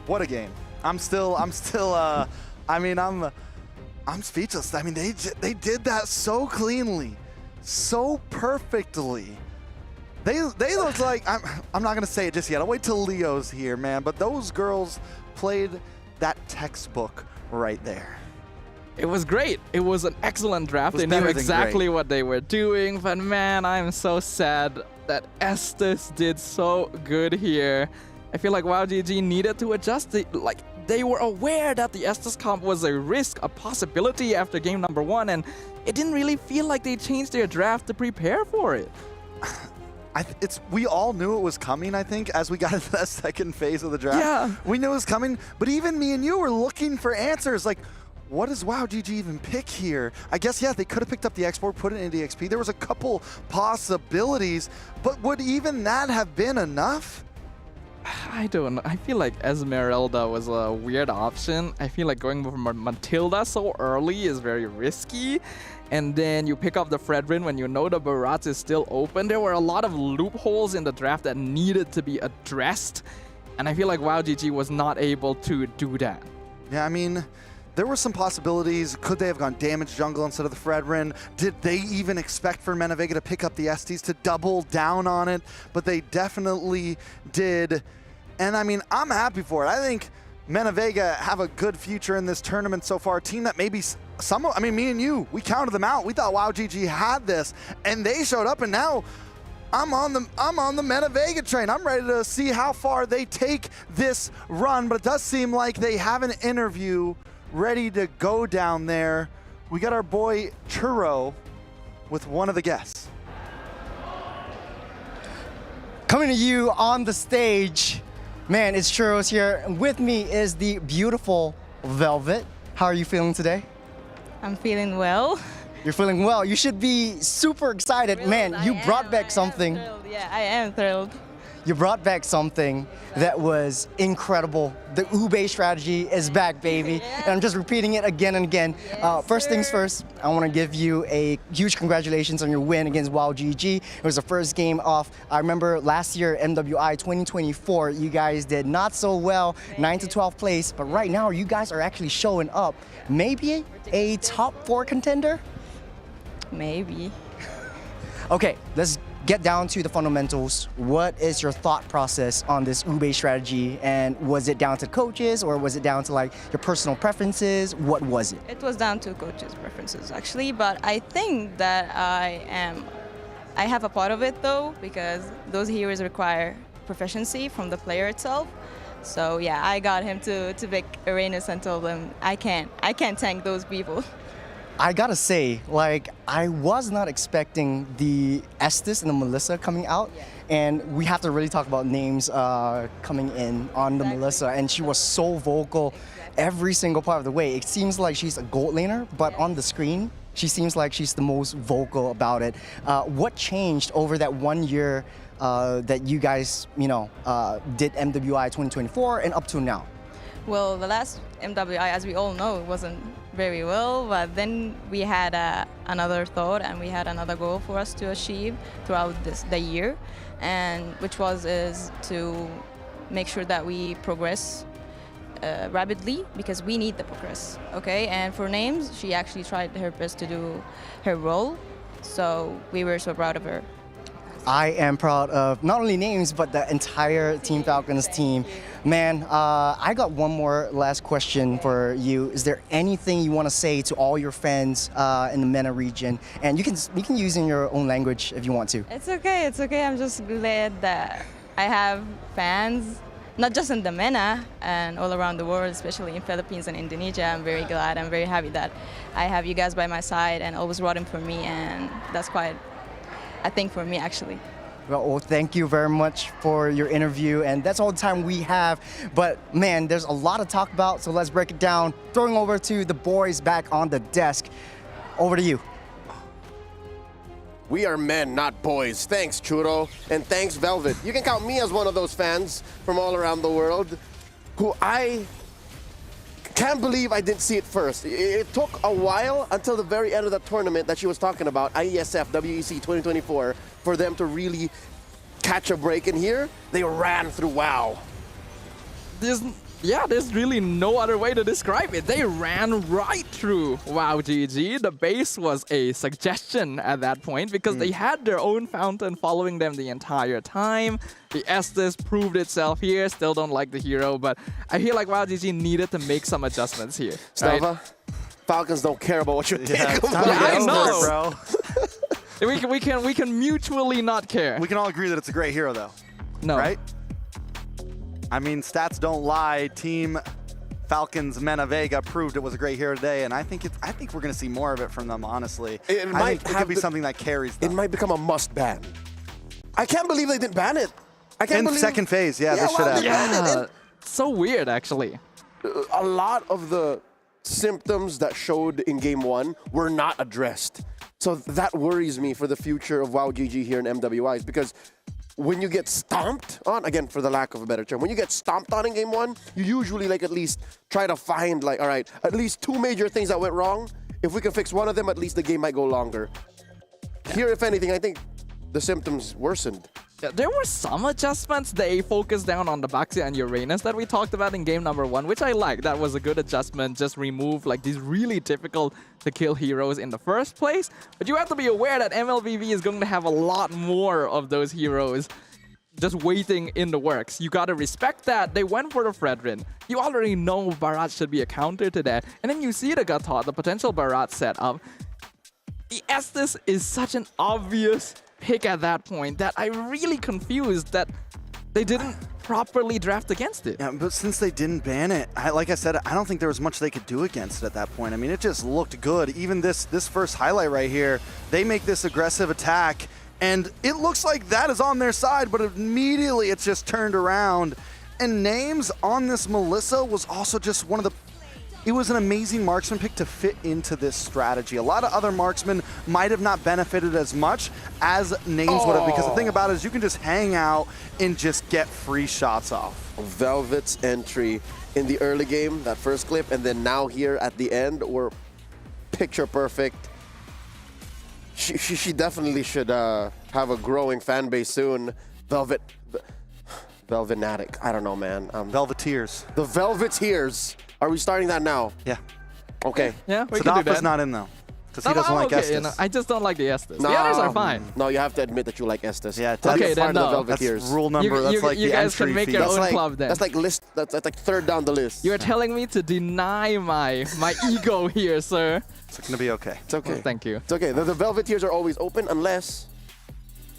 What a game. I'm speechless. I mean, they did that so cleanly, so perfectly. They look like, I'm not gonna say it just yet. I'll wait till Leo's here, man. But those girls played that textbook right there. It was great. It was an excellent draft. They knew exactly what they were doing. But man, I'm so sad that Estes did so good here. I feel like WoW GG needed to adjust it. They were aware that the Estes comp was a risk, a possibility after game number 1, and it didn't really feel like they changed their draft to prepare for it. We all knew it was coming, I think, as we got into that second phase of the draft. Yeah. We knew it was coming, but even me and you were looking for answers. Like, what does WoW GG even pick here? I guess, yeah, they could have picked up the export, put it into XP. There was a couple possibilities, but would even that have been enough? I don't know. I feel like Esmeralda was a weird option. I feel like going for Matilda so early is very risky. And then you pick up the Fredrin when you know the Barats is still open. There were a lot of loopholes in the draft that needed to be addressed. And I feel like WoW GG was not able to do that. Yeah, I mean, there were some possibilities. Could they have gone damage jungle instead of the Fredrin? Did they even expect for Mena Vega to pick up the Estes to double down on it? But they definitely did. And I mean, I'm happy for it. I think Mena Vega have a good future in this tournament so far. A team that maybe me and you, we counted them out. We thought WoW GG had this, and they showed up, and now I'm on the Mena Vega train. I'm ready to see how far they take this run, but it does seem like they have an interview ready to go down there. We got our boy Churro with one of the guests. Coming to you on the stage, man, it's Churros here. And with me is the beautiful Velvet. How are you feeling today? I'm feeling well. You're feeling well. You should be super excited. Man, you brought back something. Yeah, I am thrilled. You brought back something that was incredible. The Ube strategy is back, baby. And I'm just repeating it again and again. First things first, I want to give you a huge congratulations on your win against Wow GG. It was the first game off. I remember last year, MWI 2024, you guys did not so well, 9 to 12 place. But right now, you guys are actually showing up. Maybe a top 4 contender? Maybe. Okay, let's get down to the fundamentals. What is your thought process on this Ube strategy? And was it down to coaches or was it down to like your personal preferences? What was it? It was down to coaches' preferences actually, but I think that I have a part of it though, because those heroes require proficiency from the player itself. So yeah, I got him to pick Arenas and told him I can't tank those people. I gotta say, like, I was not expecting the Estes and the Melissa coming out, and we have to really talk about names coming in on the Melissa, and she was so vocal every single part of the way. It seems like she's a gold laner, but on the screen, she seems like she's the most vocal about it. What changed over that 1 year that you guys, did MWI 2024 and up to now? Well, the last MWI, as we all know, it wasn't very well, but then we had another thought and we had another goal for us to achieve throughout the year, and which is to make sure that we progress rapidly, because we need the progress, okay? And for names, she actually tried her best to do her role, so we were so proud of her. I am proud of not only names, but the entire Team Falcons team. Man, I got one more last question for you. Is there anything you want to say to all your fans in the MENA region? And you can use in your own language if you want to. It's okay, it's okay. I'm just glad that I have fans, not just in the MENA and all around the world, especially in Philippines and Indonesia. I'm very glad, I'm very happy that I have you guys by my side and always rooting for me, and that's quite a thing for me actually. Well, thank you very much for your interview, and that's all the time we have. But man, there's a lot to talk about, so let's break it down. Throwing over to the boys back on the desk. Over to you. We are men, not boys. Thanks, Churro, and thanks, Velvet. You can count me as one of those fans from all around the world who I can't believe I didn't see it first. It took a while until the very end of the tournament that she was talking about, IESF WEC 2024, for them to really catch a break. And here, they ran through WoW. There's really no other way to describe it. They ran right through WoW GG. The base was a suggestion at that point because they had their own fountain following them the entire time. The Estes proved itself here. Still don't like the hero, but I feel like WoW GG needed to make some adjustments here. Stava, right? Falcons don't care about what you think about I it. know, bro. we can mutually not care. We can all agree that it's a great hero, though. No. Right? I mean, stats don't lie. Team Falcons Mena Vega proved it was a great hero today, and I think we're going to see more of it from them, honestly. It could be something that carries them. It might become a must ban. I can't believe they didn't ban it. I can't believe second phase, they should have. Yeah, so weird, actually. A lot of the symptoms that showed in Game 1 were not addressed. So that worries me for the future of WoW GG here in MWIs, because when you get stomped on, again, for the lack of a better term, when you get stomped on in Game 1, you usually at least try to find all right, at least 2 major things that went wrong. If we can fix one of them, at least the game might go longer. Here, if anything, I think the symptoms worsened. Yeah, there were some adjustments. They focused down on the Baxia and Uranus that we talked about in game number 1, which I like. That was a good adjustment. Just remove these really difficult to kill heroes in the first place. But you have to be aware that MLBB is going to have a lot more of those heroes just waiting in the works. You gotta respect that. They went for the Fredrin. You already know Barat should be a counter to that. And then you see the Gatot, the potential Barat setup. The Estes is such an obvious pick at that point that I'm really confused that they didn't properly draft against it. Yeah, but since they didn't ban it, like I said, I don't think there was much they could do against it at that point. I mean, it just looked good. Even this first highlight right here, they make this aggressive attack, and it looks like that is on their side, but immediately it's just turned around. And names on this Melissa was also just one of the... It was an amazing marksman pick to fit into this strategy. A lot of other marksmen might have not benefited as much as Names would have, because the thing about it is you can just hang out and just get free shots off. Velvet's entry in the early game, that first clip, and then now here at the end were picture perfect. She definitely should have a growing fan base soon. Velvetnatic. I don't know, man. Velveteers. The Velveteers. Are we starting that now? Yeah. Okay. Yeah, we can do that. not in though, because he doesn't like Estes. You know, I just don't like the Estes. The others are fine. No, you have to admit that you like Estes. Yeah. Okay, then no. That's rule number. That's like you the guys entry can make fee. your That's own like, club then. That's like list. That's like third down the list. You're telling me to deny my ego here, sir. It's gonna be okay. It's okay. Well, thank you. It's okay. The Velveteers are always open unless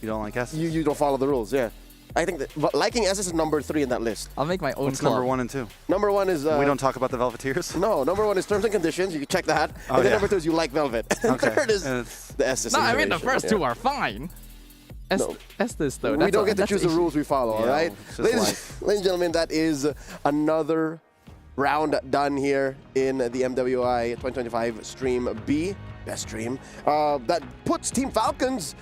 you don't like Estes. You don't follow the rules. Yeah. I think that liking Estes is number 3 in that list. I'll make my own What's club. number 1 and 2? Number 1 is... we don't talk about the Velveteers? No, number 1 is terms and conditions. You can check that. Oh, and then yeah. number 2 is you like Velvet. And Okay. third is the Estes. No, I mean the situation. first two are fine. No. Estes though. We don't get to choose the rules we follow, all right? it's just Ladies and gentlemen, that is another round done here in the MWI 2025 Stream B. Best stream. That puts Team Falcons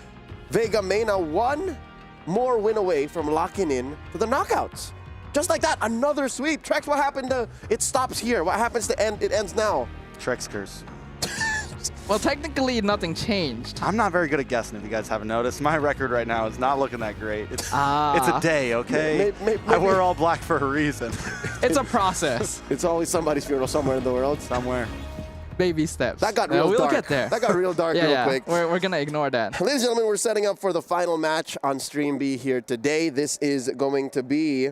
Vega Mena one more win away from locking in to the knockouts. Just like that, another sweep. Trex, what happened to... It stops here. What happens to end? It ends now. Trex curse. Well, technically, nothing changed. I'm not very good at guessing, if you guys haven't noticed. My record right now is not looking that great. It's a day, okay? I wear all black for a reason. It's a process. It's always somebody's funeral somewhere in the world. Somewhere. Baby steps. That got real we'll dark. Get there. That got real dark real quick. We're going to ignore that. Ladies and gentlemen, we're setting up for the final match on Stream B here today. This is going to be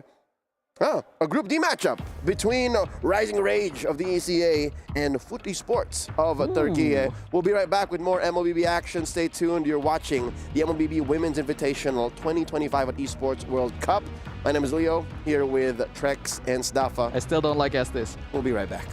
a Group D matchup between Rising Rage of the ECA and Footy Sports of Turkey. We'll be right back with more MLBB action. Stay tuned. You're watching the MLBB Women's Invitational 2025 at Esports World Cup. My name is Leo, here with Trex and Stafa. I still don't like Estes. We'll be right back.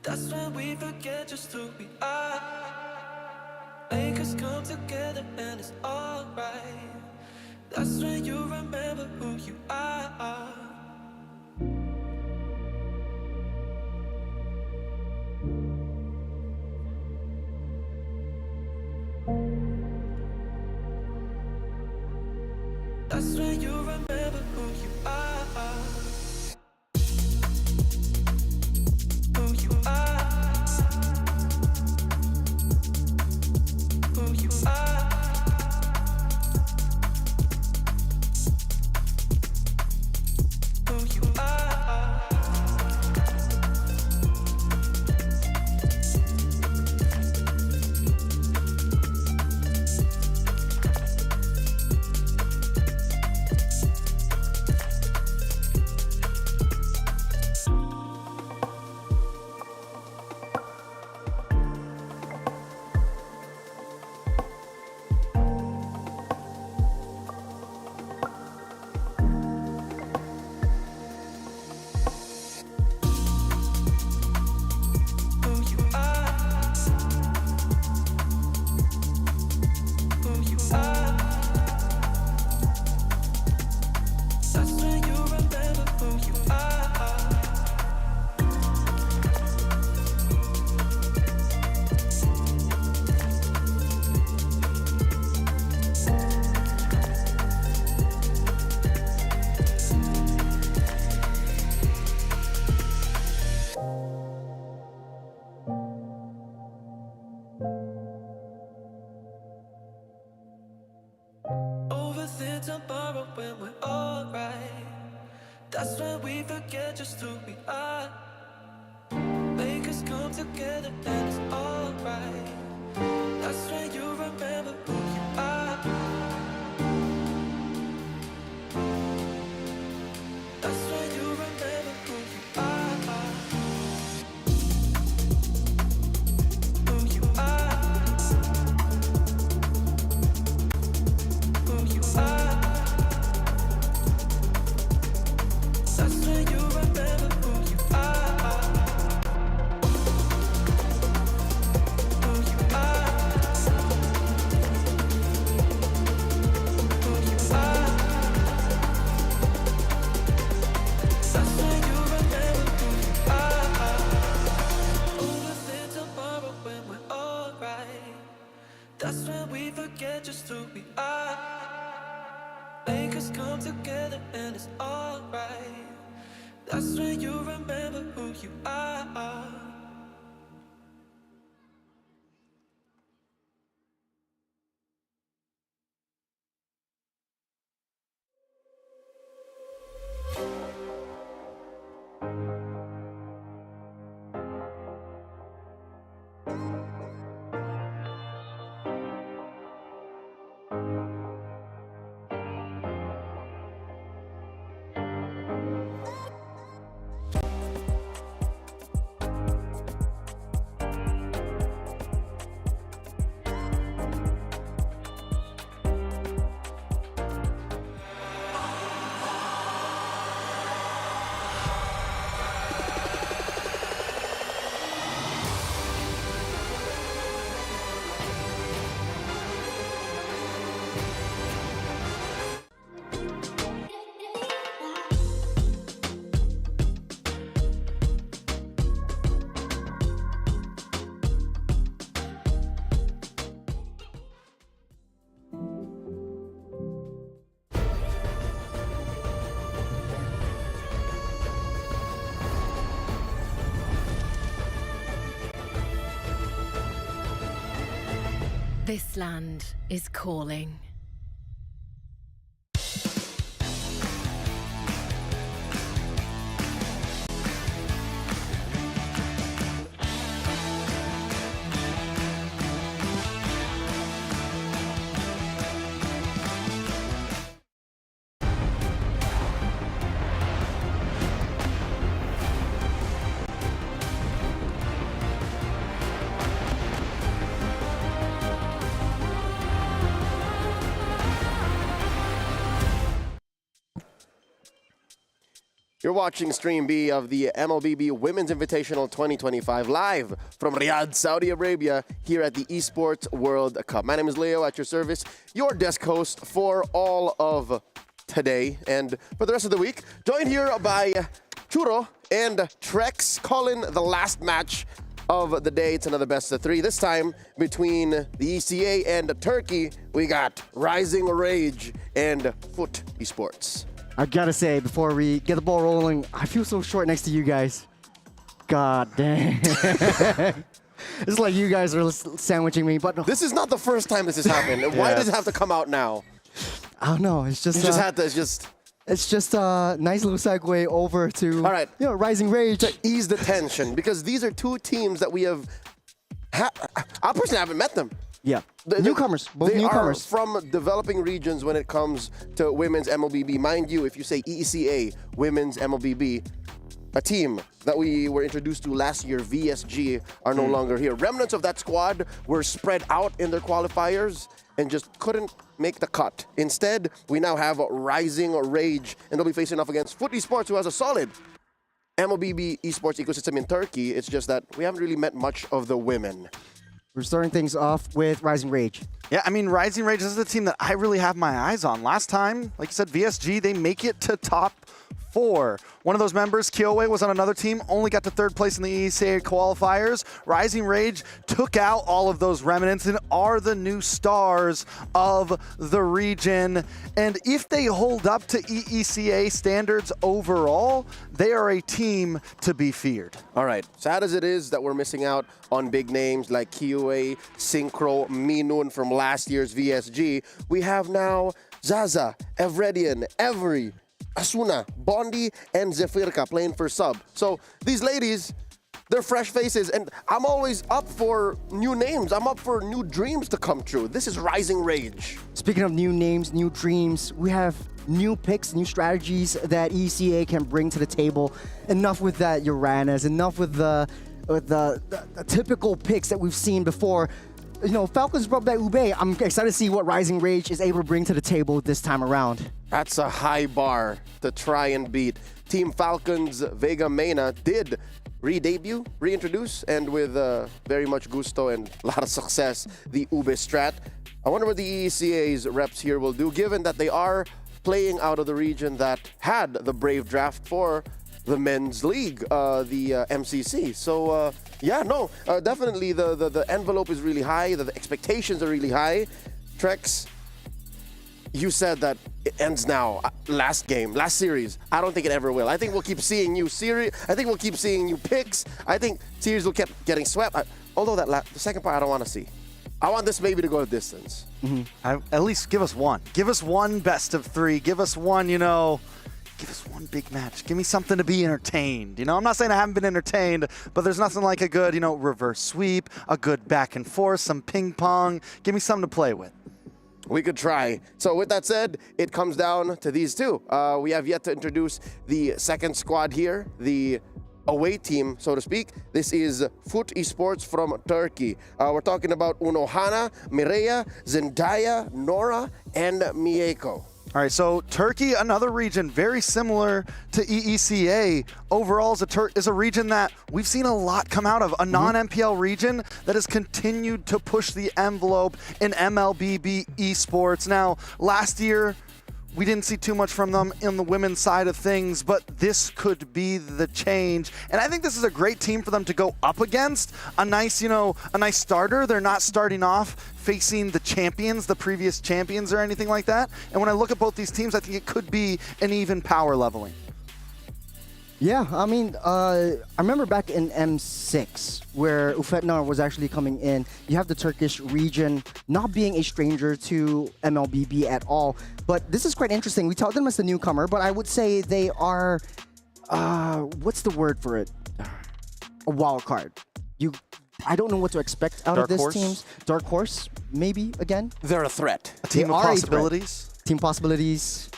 That's when we forget just who we are. Make us come together and it's alright. That's when you remember who you are. That's when you remember who you are. Who you are. Who you are. Who you are. Overthink tomorrow when we're alright. That's when we forget just who we are. Make us come together and it's alright. That's when you remember who you are. That's when you remember who you are. Who you are. Who you are. That's when you remember who you are. Who you are. Who you are. That's when you remember who you are. Overthink tomorrow when we're alright. That's when we forget just who we are. Make us come together and it's alright. That's when you remember who you are. This land is calling. You're watching Stream B of the MLBB Women's Invitational 2025 live from Riyadh, Saudi Arabia, here at the Esports World Cup. My name is Leo, at your service, your desk host for all of today and for the rest of the week. Joined here by Churo and Trex, calling the last match of the day. It's another best of three. This time between the ECA and Turkey, we got Rising Rage and Foot Esports. I gotta say, before we get the ball rolling, I feel so short next to you guys. God dang. It's like you guys are sandwiching me, but no. This is not the first time this has happened. Why does it have to come out now? I don't know. It's just. You just had to. It's just a nice little segue over to. All right. Rising Rage. To ease the tension, because these are two teams that we have. I personally haven't met them. Yeah. Newcomers. Both they newcomers. Are from developing regions when it comes to women's MLBB. Mind you, if you say ECA, women's MLBB, a team that we were introduced to last year, VSG, are no longer here. Remnants of that squad were spread out in their qualifiers and just couldn't make the cut. Instead, we now have Rising Rage, and they'll be facing off against Foot Esports, who has a solid MLBB esports ecosystem in Turkey. It's just that we haven't really met much of the women. We're starting things off with Rising Rage. Yeah, I mean, Rising Rage is the team that I really have my eyes on. Last time, like you said, VSG, they make it to top 4. One of those members, Kyowe, was on another team, only got to 3rd place in the ECA qualifiers. Rising Rage took out all of those remnants and are the new stars of the region. And if they hold up to EECA standards overall, they are a team to be feared. All right, sad as it is that we're missing out on big names like Kyowe, Synchro, Minun from last year's VSG, we have now Zaza, Evredian, Every, Asuna, Bondi, and Zefirka playing for sub. So these ladies, they're fresh faces, and I'm always up for new names. I'm up for new dreams to come true. This is Rising Rage. Speaking of new names, new dreams, we have new picks, new strategies that ECA can bring to the table. Enough with that Uranus, enough with the typical picks that we've seen before. You know, Falcons brought back Ube. I'm excited to see what Rising Rage is able to bring to the table this time around. That's a high bar to try and beat. Team Falcons Vega Mena did re-debut, reintroduce, and with very much gusto and a lot of success, the Ube strat. I wonder what the ECA's reps here will do, given that they are playing out of the region that had the Brave draft for the men's league, the MCC. So yeah, no, definitely the envelope is really high. The expectations are really high. Trex, you said that it ends now. Last series. I don't think it ever will. I think we'll keep seeing new series. I think we'll keep seeing new picks. I think series will keep getting swept. Although the second part I don't want to see. I want this maybe to go a distance. At least give us one. Give us one best of 3. Give us one, give us one big match. Give me something to be entertained. I'm not saying I haven't been entertained, but there's nothing like a good, reverse sweep, a good back and forth, some ping pong. Give me something to play with. We could try. So with that said, it comes down to these two. We have yet to introduce the second squad here, the away team, so to speak. This is Foot Esports from Turkey. We're talking about Unohana, Mireya, Zendaya, Nora, and Mieko. All right, so Turkey, another region very similar to EECA. Overall, is a region that we've seen a lot come out of, a non-MPL region that has continued to push the envelope in MLBB esports. Now, last year, we didn't see too much from them in the women's side of things, but this could be the change. And I think this is a great team for them to go up against. A nice starter. They're not starting off facing the champions, the previous champions or anything like that. And when I look at both these teams, I think it could be an even power leveling. Yeah, I mean, I remember back in M6 where Ufetnar was actually coming in. You have the Turkish region not being a stranger to MLBB at all. But this is quite interesting. We talked them as the newcomer, but I would say they are, what's the word for it? A wild card. I don't know what to expect out of these teams. Dark horse, maybe, again. They're a threat. A team of possibilities. Team possibilities.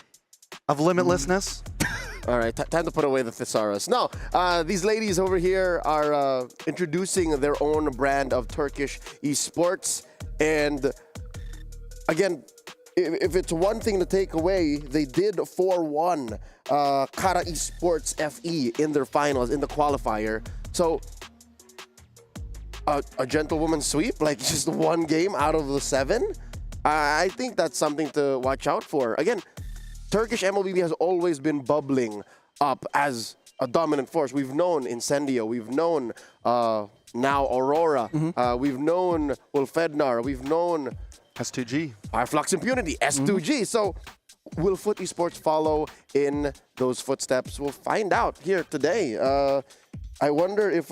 Of limitlessness. All right, time to put away the thesaurus. No, these ladies over here are introducing their own brand of Turkish esports. And again, if it's one thing to take away, they did 4-1 Kara Esports FE in their finals, in the qualifier. So, a gentlewoman sweep, like just one game out of the 7? I think that's something to watch out for. Again, Turkish MLBB has always been bubbling up as a dominant force. We've known Incendio, we've known now Aurora, we've known Ulfednar, we've known S2G, Flux Impunity, S2G. So will Foot Esports follow in those footsteps? We'll find out here today. I wonder if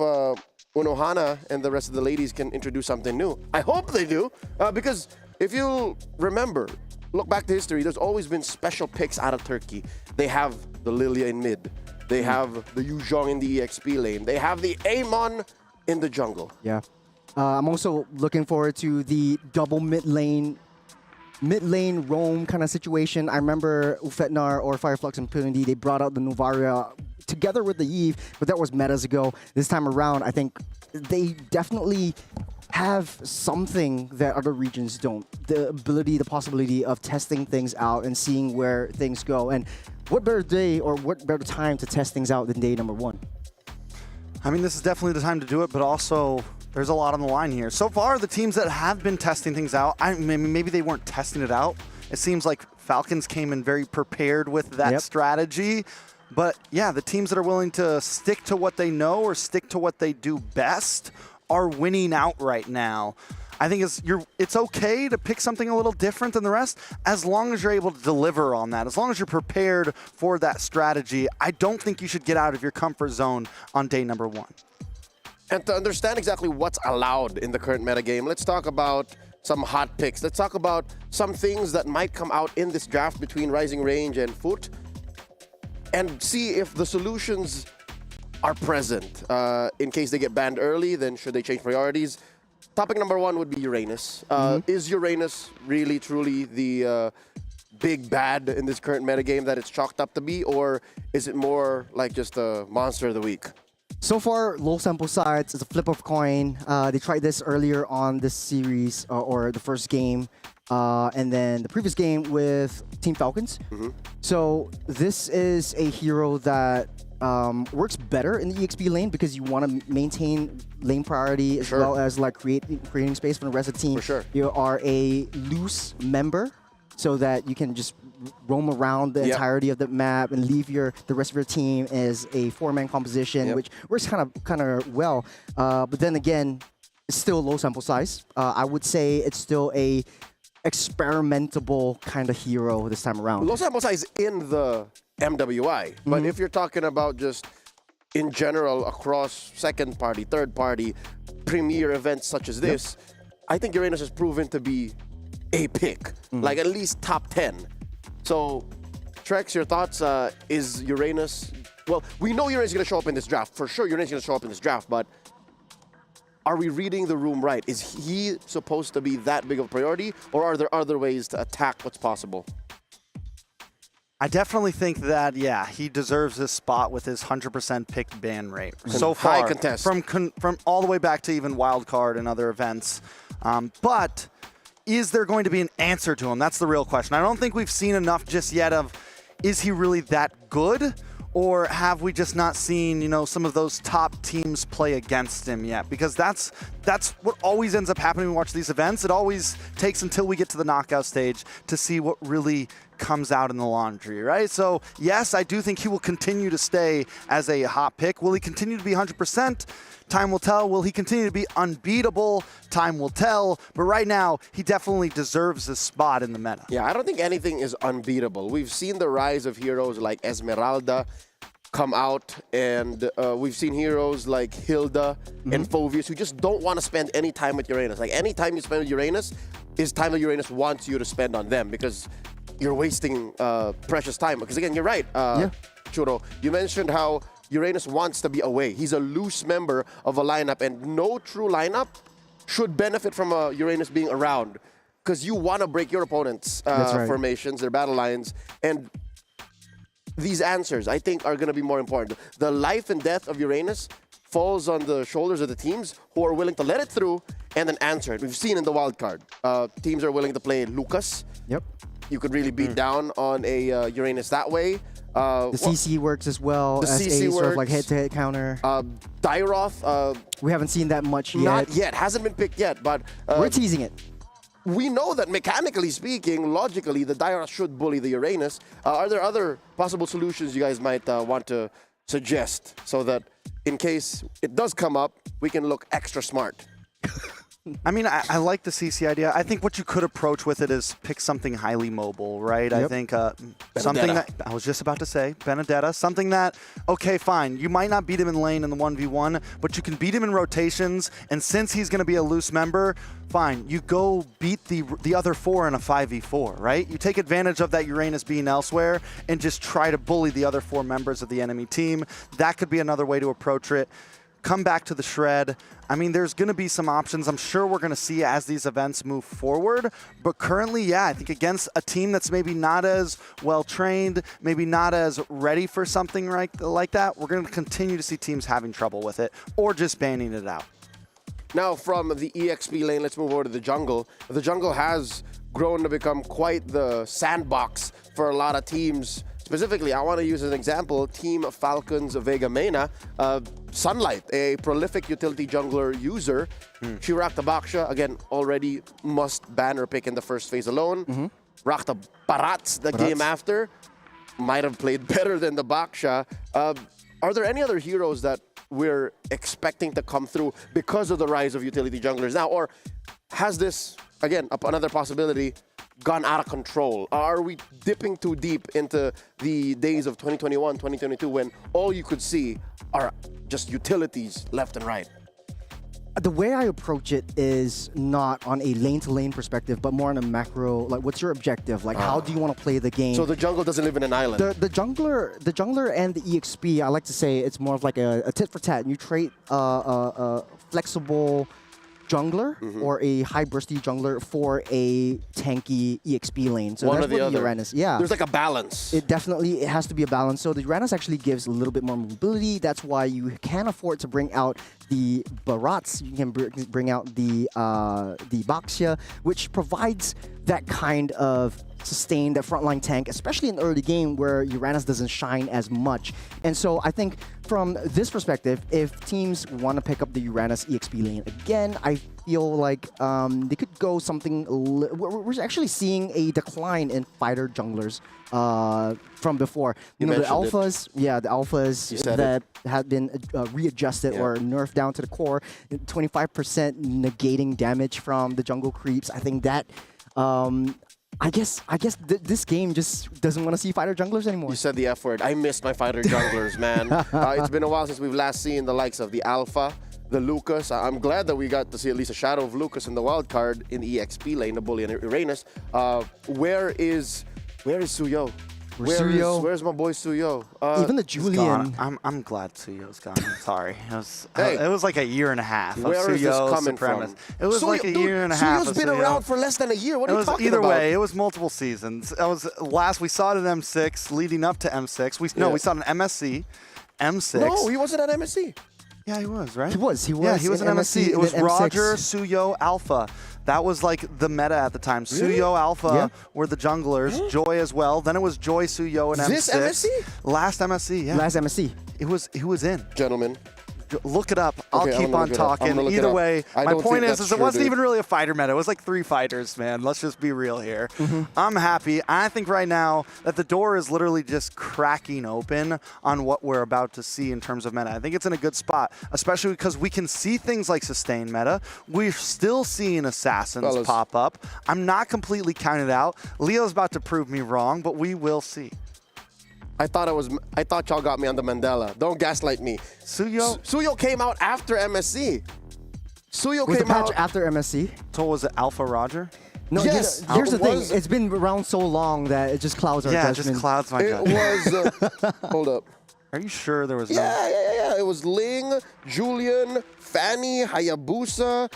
Unohana and the rest of the ladies can introduce something new. I hope they do, because if you remember, look back to history, there's always been special picks out of Turkey. They have the Lilia in mid. They have the Yuzhong in the EXP lane. They have the Amon in the jungle. Yeah. I'm also looking forward to the double mid lane roam kind of situation. I remember Ufetnar or Fireflux Impunity, they brought out the Novaria together with the Eve, but that was metas ago. This time around, I think they definitely have something that other regions don't. The ability, the possibility of testing things out and seeing where things go. And what better day or what better time to test things out than day number 1? I mean, this is definitely the time to do it, but also there's a lot on the line here. So far, the teams that have been testing things out, maybe they weren't testing it out. It seems like Falcons came in very prepared with that strategy. But yeah, the teams that are willing to stick to what they know or stick to what they do best are winning out right now. I think it's okay to pick something a little different than the rest as long as you're able to deliver on that. As long as you're prepared for that strategy, I don't think you should get out of your comfort zone on day number 1. And to understand exactly what's allowed in the current metagame, let's talk about some hot picks. Let's talk about some things that might come out in this draft between Rising Range and Foot and see if the solutions are present. In case they get banned early, then should they change priorities? Topic number 1 would be Uranus. Is Uranus really, truly the big bad in this current metagame that it's chalked up to be, or is it more like just a monster of the week? So far, low sample size. It's a flip of coin. They tried this earlier on this series, or the first game, and then the previous game with Team Falcons. So this is a hero that works better in the EXP lane because you want to maintain lane priority as well as like creating space for the rest of the team. You are a loose member so that you can just roam around the entirety of the map and leave the rest of your team as a 4-man composition, which works kind of well. But then again, it's still low sample size. I would say it's still a experimentable kind of hero this time around. Low sample size in the MWI, but if you're talking about just in general across second party, third party, premier events such as this, I think Uranus has proven to be a pick, like at least top 10. So, Trex, your thoughts? Is Uranus... Well, we know Uranus is going to show up in this draft. For sure, Uranus is going to show up in this draft, but are we reading the room right? Is he supposed to be that big of a priority, or are there other ways to attack what's possible? I definitely think that, yeah, he deserves this spot with his 100% picked ban rate. So far, high contest. From all the way back to even wildcard and other events. But is there going to be an answer to him? That's the real question. I don't think we've seen enough just yet of, is he really that good? Or have we just not seen, some of those top teams play against him yet? Because that's what always ends up happening when we watch these events. It always takes until we get to the knockout stage to see what really comes out in the laundry, right? So, yes, I do think he will continue to stay as a hot pick. Will he continue to be 100%? Time will tell. Will he continue to be unbeatable? Time will tell. But right now, he definitely deserves this spot in the meta. Yeah, I don't think anything is unbeatable. We've seen the rise of heroes like Esmeralda come out, and we've seen heroes like Hilda and Phoveus who just don't want to spend any time with Uranus. Like, any time you spend with Uranus is time that Uranus wants you to spend on them because you're wasting precious time. Because again, you're right, Churo. You mentioned how Uranus wants to be away. He's a loose member of a lineup, and no true lineup should benefit from Uranus being around because you want to break your opponent's formations, their battle lines, and these answers, I think, are going to be more important. The life and death of Uranus falls on the shoulders of the teams who are willing to let it through and then answer it. We've seen in the wild card, teams are willing to play Lucas. Yep. You could really beat down on a Uranus that way. The CC works as well the as CC a sort of works. like head-to-head counter. Dairoth. We haven't seen that much yet. Not yet. Hasn't been picked yet, but we're teasing it. We know that mechanically speaking, logically, the Dairoth should bully the Uranus. Are there other possible solutions you guys might want to suggest so that in case it does come up, we can look extra smart? I mean, I like the CC idea. I think what you could approach with it is pick something highly mobile, right? Yep. I think something that I was just about to say, Benedetta, something that, okay, fine, you might not beat him in lane in the 1v1, but you can beat him in rotations, and since he's going to be a loose member, fine, you go beat the other 4 in a 5v4, right? You take advantage of that Uranus being elsewhere and just try to bully the other 4 members of the enemy team. That could be another way to approach it. Come back to the shred. I mean, there's going to be some options I'm sure we're going to see as these events move forward. But currently, yeah, I think against a team that's maybe not as well-trained, maybe not as ready for something like that, we're going to continue to see teams having trouble with it or just banning it out. Now, from the EXP lane, let's move over to the jungle. The jungle has grown to become quite the sandbox for a lot of teams. Specifically, I want to use as an example, Team Falcons Vega Mena. Sunlight, a prolific utility jungler user. She rocked the Baksha, again, already must ban or pick in the first phase alone. Rocked the Barats the game after. Might have played better than the Baksha. Are there any other heroes that we're expecting to come through because of the rise of utility junglers now? Or has this, again, another possibility, gone out of control? Are we dipping too deep into the days of 2021, 2022 when all you could see are just utilities left and right? The way I approach it is not on a lane-to-lane perspective, but more on a macro, like what's your objective? Like how do you want to play the game? So the jungle doesn't live in an island? The jungler and the EXP, I like to say it's more of like a tit for tat. You trade a flexible jungler or a high bursty jungler for a tanky EXP lane. So one that's or the what other. Uranus, yeah. There's like a balance. It has to be a balance. So the Uranus actually gives a little bit more mobility. That's why you can afford to bring out the Barats. You can bring out the Baksha, which provides that kind of sustain the frontline tank, especially in the early game where Uranus doesn't shine as much. And so I think from this perspective, if teams want to pick up the Uranus EXP lane again, I feel like they could go something. We're actually seeing a decline in fighter junglers from before. You know, the alphas, the alphas that had been readjusted or nerfed down to the core, 25% negating damage from the jungle creeps. I think that. I guess this game just doesn't want to see fighter junglers anymore. You said the F word. I missed my fighter junglers, man. It's been a while since we've last seen the likes of the Alpha, the Lucas. I'm glad that we got to see at least a shadow of Lucas in the wild card in the EXP lane, the bully and Uranus. Where is Suyo? Where's my boy Suyo? Even the Julian. I'm glad Suyo's gone. I'm sorry. It was like a year and a half. Where is this coming supremacy. from? It was like a year and a half. Suyo's been around for less than a year. What are you talking either about? way, it was multiple seasons. We saw it at M6, leading up to M6. We saw it in MSC, M6. No, he wasn't at MSC. Yeah, he was, right? He was. Yeah, he was in MSC. It was M6. Roger, Suyo, Alpha. That was like the meta at the time. Really? Suyo, Alpha were the junglers. Joy as well. Then it was Joy, Suyo, and M6. This MSC? Last MSC, yeah. Last MSC. He was in. Gentlemen. Look it up. I'll Okay, keep on talking. Either way, my point is it wasn't even really a fighter meta. It was like 3 fighters, man. Let's just be real here. I'm happy. I think right now that the door is literally just cracking open on what we're about to see in terms of meta. I think it's in a good spot, especially because we can see things like sustain meta. We're still seeing assassins pop up. I'm not completely counted out. Leo's about to prove me wrong, but we will see. I thought y'all got me on the Mandela. Don't gaslight me. Suyo came out after MSC. Suyo Was the came patch out after MSC? So was it Alpha Roger? No, yes, here's the thing. It's been around so long that it just clouds our judgment. Yeah, it just clouds my judgment. It was, hold up. Are you sure there was Yeah. It was Ling, Julian, Fanny, Hayabusa,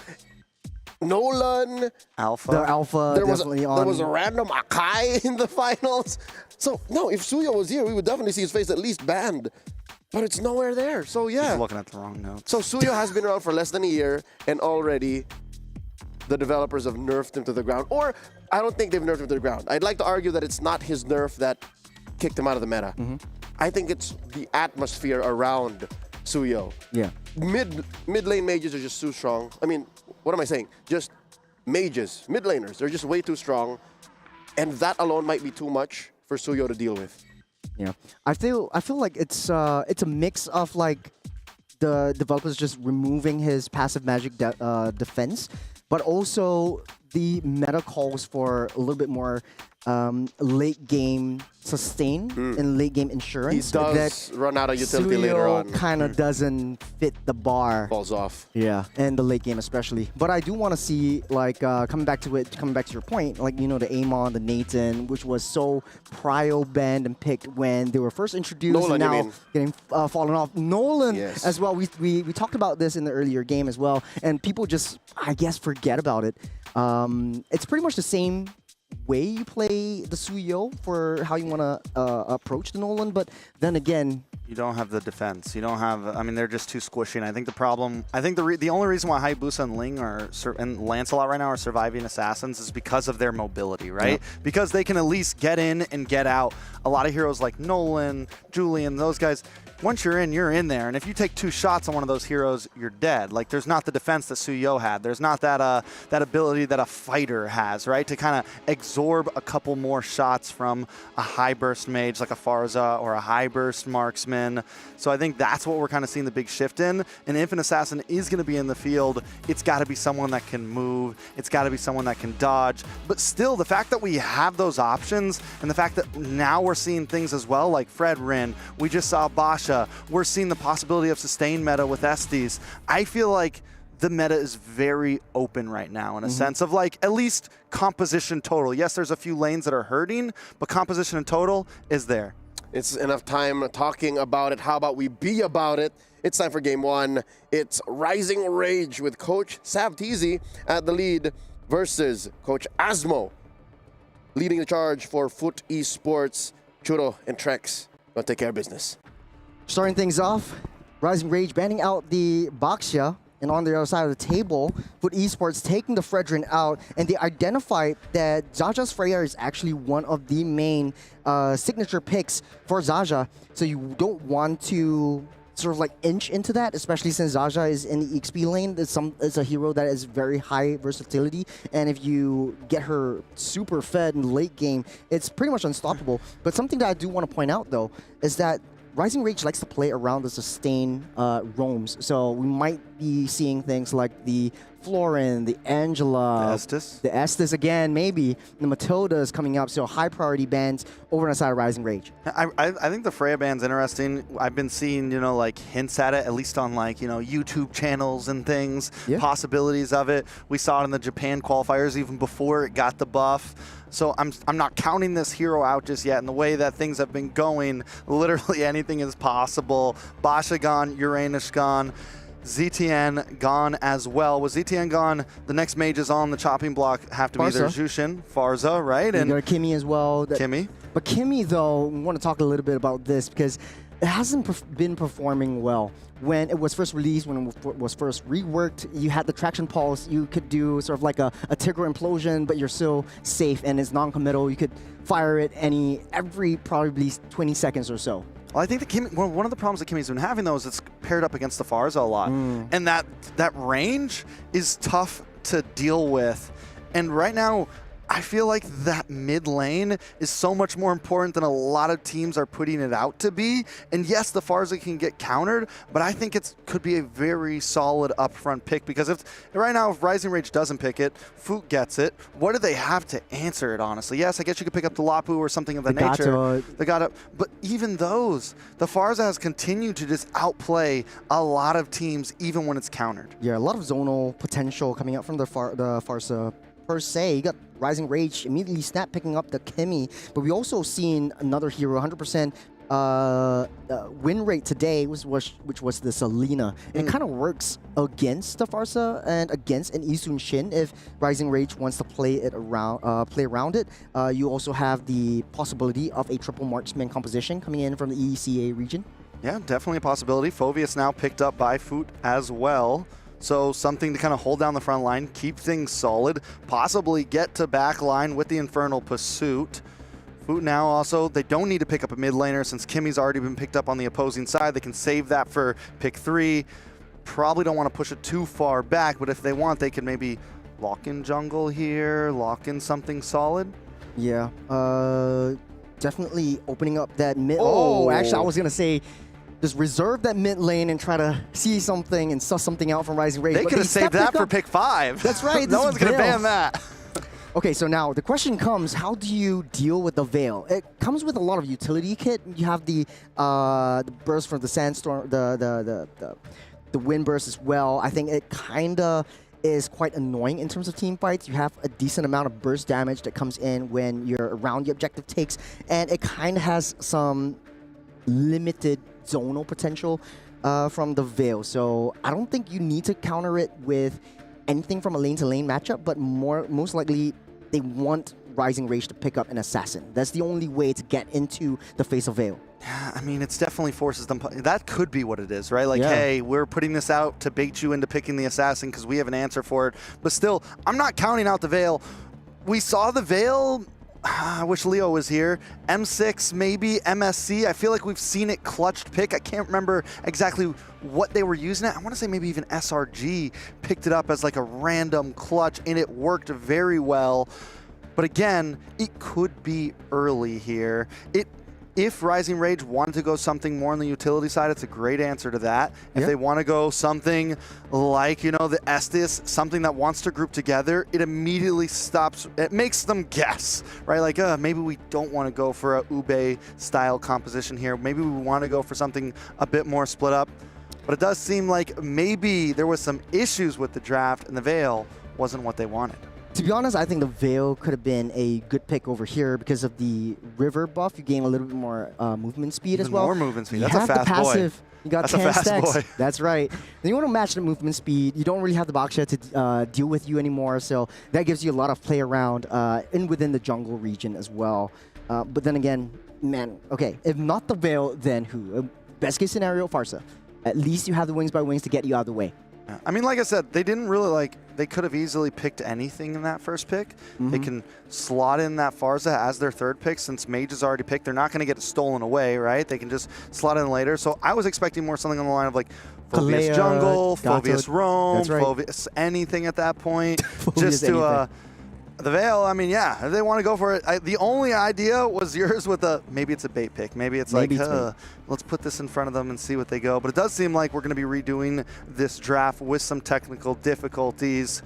Nolan. Alpha. The Alpha There was a random Akai in the finals. So, no, if Suyo was here, we would definitely see his face at least banned. But it's nowhere there. So, yeah. He's looking at the wrong notes. So, Suyo has been around for less than a year, and already the developers have nerfed him to the ground. Or I don't think they've nerfed him to the ground. I'd like to argue that it's not his nerf that kicked him out of the meta. I think it's the atmosphere around Suyo. Yeah. Mid lane mages are just too strong. I mean, what am I saying? Just mages, mid laners, they're just way too strong. And that alone might be too much for Suyo to deal with. Yeah, I feel like it's a mix of like the developers just removing his passive magic defense, but also the meta calls for a little bit more late game sustain and late game insurance. He does run out of utility later on. Kind of doesn't fit the bar. Falls off. Yeah, and the late game especially. But I do want to see like coming back to your point, like the Amon, the Nathan, which was so prio banned and picked when they were first introduced. Nolan, and you now mean? getting fallen off. Nolan Yes. as well. We talked about this in the earlier game as well, and people just I guess forget about it. It's pretty much the same way you play the Suyo for how you want to approach the Nolan, but then again, you don't have the defense. You don't have. I mean, they're just too squishy. And I think the problem. I think the only reason why Hayabusa and Ling and Lancelot right now are surviving assassins is because of their mobility, right? Yeah. Because they can at least get in and get out. A lot of heroes like Nolan, Julian, those guys. Once you're in there. And if you take 2 shots on one of those heroes, you're dead. Like, there's not the defense that Suyo had. There's not that that ability that a fighter has, right? To kind of absorb a couple more shots from a high burst mage like a Farza or a high burst marksman. So I think that's what we're kind of seeing the big shift in. And if an assassin is going to be in the field, it's got to be someone that can move. It's got to be someone that can dodge. But still, the fact that we have those options and the fact that now we're seeing things as well, like Fred Rin, we just saw Basha, we're seeing the possibility of sustained meta with Estes. I feel like the meta is very open right now in a sense of like at least composition total. Yes, there's a few lanes that are hurting, but composition and total is there. It's enough time talking about it. How about we be about it? It's time for game 1. It's Rising Rage with Coach Savtizi at the lead versus Coach Asmo leading the charge for Foot Esports. Churo and Trex gonna take care of business. starting things off, Rising Rage banning out the Baxia, and on the other side of the table, Foot Esports taking the Fredrin out, and they identified that Zaja's Freya is actually one of the main signature picks for Zaja, so you don't want to sort of like inch into that, especially since Zaja is in the XP lane. It's a hero that is very high versatility, and if you get her super fed in late game, it's pretty much unstoppable. But something that I do want to point out though is that Rising Rage likes to play around the sustain roams, so we might be seeing things like the Florin, the Angela, the Estes again, maybe the Matilda is coming up. So high priority bans over on the side of Rising Rage. I think the Freya ban's interesting. I've been seeing, you know, like hints at it, at least on like, you know, YouTube channels and things, possibilities of it. We saw it in the Japan qualifiers even before it got the buff. So I'm not counting this hero out just yet. And the way that things have been going, literally anything is possible. Basha gone, Uranus gone. ZTN gone as well. With ZTN gone, the next mages on the chopping block have to be either Jushin, Farza, right? And Kimmy as well. Kimmy. But Kimmy, though, we want to talk a little bit about this because it hasn't been performing well. When it was first released, when it was first reworked, you had the traction pulse. You could do sort of like a Tigger implosion, but you're still safe and it's non-committal. You could fire it every probably 20 seconds or so. Well, I think one of the problems that Kimmy's been having, though, is it's paired up against the Farza a lot. And that range is tough to deal with. And right now, I feel like that mid lane is so much more important than a lot of teams are putting it out to be. And yes, the Farza can get countered, but I think it could be a very solid upfront pick, because if Rising Rage doesn't pick it, Foot gets it, what do they have to answer it, honestly? Yes, I guess you could pick up the Lapu or something of the nature. They got it. But even those, the Farza has continued to just outplay a lot of teams, even when it's countered. Yeah, a lot of zonal potential coming out from the Farza per se. You got Rising Rage immediately snap picking up the Kimmy, but we also seen another hero 100% win rate today, which was the Selena. And it kind of works against the Farza and against an Isun Shin if Rising Rage wants to play around it. You also have the possibility of a triple marksman composition coming in from the ECA region. Yeah, definitely a possibility. Phoveus now picked up by Foot as well. So something to kind of hold down the front line, keep things solid, possibly get to back line with the Infernal Pursuit. Foot now also, they don't need to pick up a mid laner since Kimmy's already been picked up on the opposing side. They can save that for pick 3. Probably don't want to push it too far back, but if they want, they can maybe lock in jungle here, lock in something solid. Yeah, definitely opening up that mid. Oh. Oh, actually, I was going to say, just reserve that mid lane and try to see something and suss something out from Rising Rage. They could have saved that for pick 5. That's right. No one's going to ban that. Okay, so now the question comes, how do you deal with the Veil? It comes with a lot of utility kit. You have the burst from the Sandstorm, the Wind Burst as well. I think it kind of is quite annoying in terms of team fights. You have a decent amount of burst damage that comes in when you're around the objective takes, and it kind of has some limited zonal potential from the Veil. So I don't think you need to counter it with anything from a lane-to-lane matchup, but most likely they want Rising Rage to pick up an Assassin. That's the only way to get into the face of Veil. Yeah, I mean, it's definitely forces them. That could be what it is, right? Like, Yeah. hey, we're putting this out to bait you into picking the Assassin because we have an answer for it. But still, I'm not counting out the Veil. We saw the Veil. I wish Leo was here. M6, maybe MSC. I feel like we've seen it clutched pick. I can't remember exactly what they were using it. I want to say maybe even SRG picked it up as like a random clutch, and it worked very well. But again, it could be early here. If Rising Rage wanted to go something more on the utility side, it's a great answer to that. If they want to go something like, you know, the Estus, something that wants to group together, it immediately stops. It makes them guess, right? Like, maybe we don't want to go for a Ube style composition here. Maybe we want to go for something a bit more split up. But it does seem like maybe there was some issues with the draft and the Veil wasn't what they wanted. To be honest, I think the Veil could have been a good pick over here because of the river buff. You gain a little bit more movement speed as well. More movement speed. You That's a have the fast passive. boy. You got That's a 10 fast stacks. boy. That's right. Then you want to match the movement speed. You don't really have the Baksha to deal with you anymore, so that gives you a lot of play around within the jungle region as well. But then again, man, okay, if not the Veil, then who? Best case scenario, Farsa. At least you have the Wings by Wings to get you out of the way. I mean, like I said, they didn't really they could have easily picked anything in that first pick. They can slot in that Farza as their third pick since Mage is already picked. They're not going to get it stolen away, right? They can just slot in later. So I was expecting more something on the line of like Phobius Kalea, Jungle, Gato. Phobius Roam, That's right. Phobius anything at that point. Phobius just to anything. the Veil, I mean, yeah, if they want to go for it. The only idea was yours with maybe it's a bait pick. Maybe it's let's put this in front of them and see what they go. But it does seem like we're going to be redoing this draft with some technical difficulties.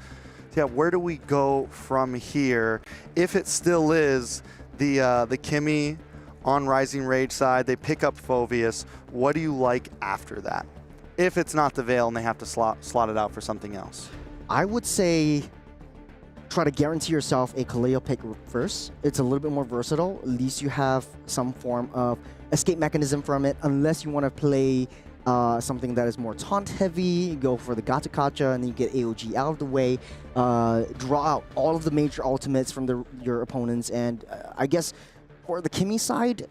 Yeah, where do we go from here? If it still is the Kimmy on Rising Rage side, they pick up Phobius. What do you like after that? If it's not the Veil and they have to slot it out for something else. I would say try to guarantee yourself a Kaleo pick first. It's a little bit more versatile. At least you have some form of escape mechanism from it. Unless you want to play something that is more taunt heavy, go for the Gata Kacha, and then you get AOG out of the way. Draw out all of the major ultimates from your opponents. And I guess for the Kimmy side,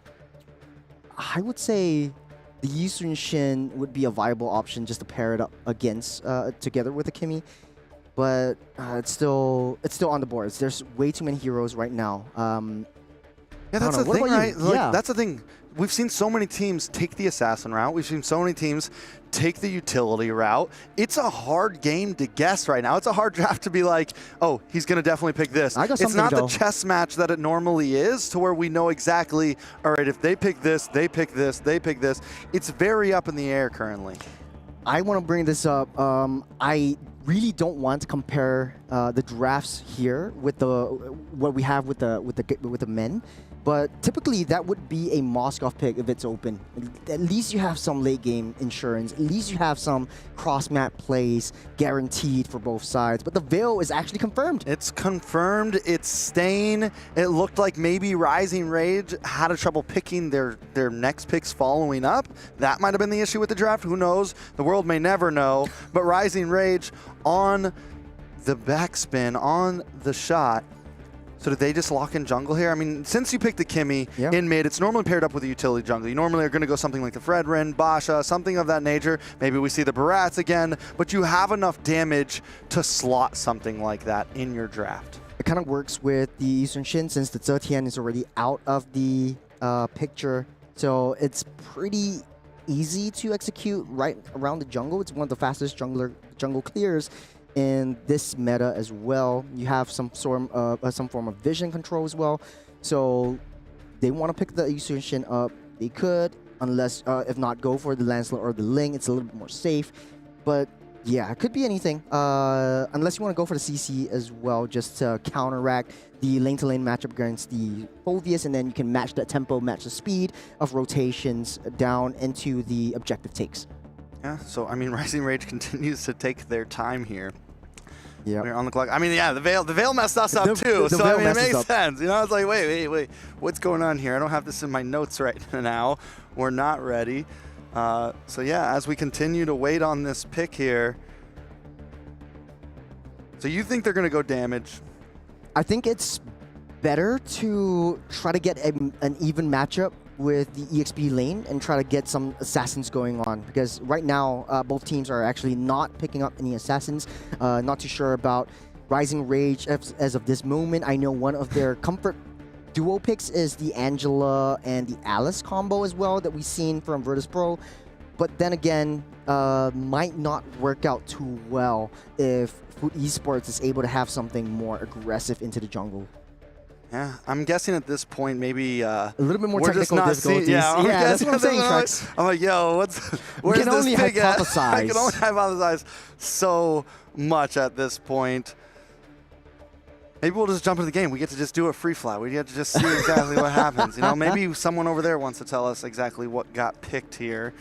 I would say the Yushin Shin would be a viable option just to pair it up against together with the Kimmy. But it's still on the boards. There's way too many heroes right now. Yeah, that's the thing, right? Like, yeah. That's the thing. We've seen so many teams take the assassin route. We've seen so many teams take the utility route. It's a hard game to guess right now. It's a hard draft to be like, oh, he's going to definitely pick this. It's not the chess match that it normally is to where we know exactly, all right, if they pick this, they pick this, they pick this. It's very up in the air currently. I want to bring this up. I really don't want to compare the drafts here with what we have with the men, but typically that would be a Moskov pick if it's open. At least you have some late game insurance. At least you have some cross map plays guaranteed for both sides. But the Veil is actually confirmed. It's confirmed. It's staying. It looked like maybe Rising Rage had a trouble picking their next picks following up. That might have been the issue with the draft. Who knows? The world may never know. But Rising Rage on the backspin, on the shot, So did they just lock in jungle here? I mean, since you picked the Kimmy in mid, it's normally paired up with a utility jungle. You normally are going to go something like the Fredrin, Basha, something of that nature. Maybe we see the Barats again, but you have enough damage to slot something like that in your draft. It kind of works with the Eastern Shin since the Zetian is already out of the picture. So it's pretty easy to execute right around the jungle. It's one of the fastest jungle clears in this meta as well. You have some form of vision control as well. So they want to pick the Eastern Shin up. They could, unless if not, go for the Lancelot or the Ling. It's a little bit more safe. But yeah, it could be anything. Unless you want to go for the CC as well, just to counteract the lane-to-lane matchup against the Phoveus, and then you can match that tempo, match the speed of rotations down into the objective takes. Yeah, so I mean, Rising Rage continues to take their time here. Yeah, we're on the clock. I mean, yeah, the veil messed us up too. So I mean, it makes sense. You know, it's like, wait, what's going on here? I don't have this in my notes right now. We're not ready. So yeah, as we continue to wait on this pick here. So you think they're going to go damage? I think it's better to try to get an even matchup with the EXP lane and try to get some assassins going on, because right now both teams are actually not picking up any assassins. Not too sure about Rising Rage as of this moment. I know one of their comfort duo picks is the Angela and the Alice combo as well that we've seen from Virtus Pro. But then again, might not work out too well if Foot Esports is able to have something more aggressive into the jungle. Yeah, I'm guessing at this point maybe a little bit more we're technical just not difficulties. Yeah, that's what I'm saying, Trex. I'm like, yo, where's can this only pig at? hypothesize. I can only hypothesize so much at this point. Maybe we'll just jump into the game. We get to just do a free fly. We get to just see exactly what happens. You know, maybe someone over there wants to tell us exactly what got picked here.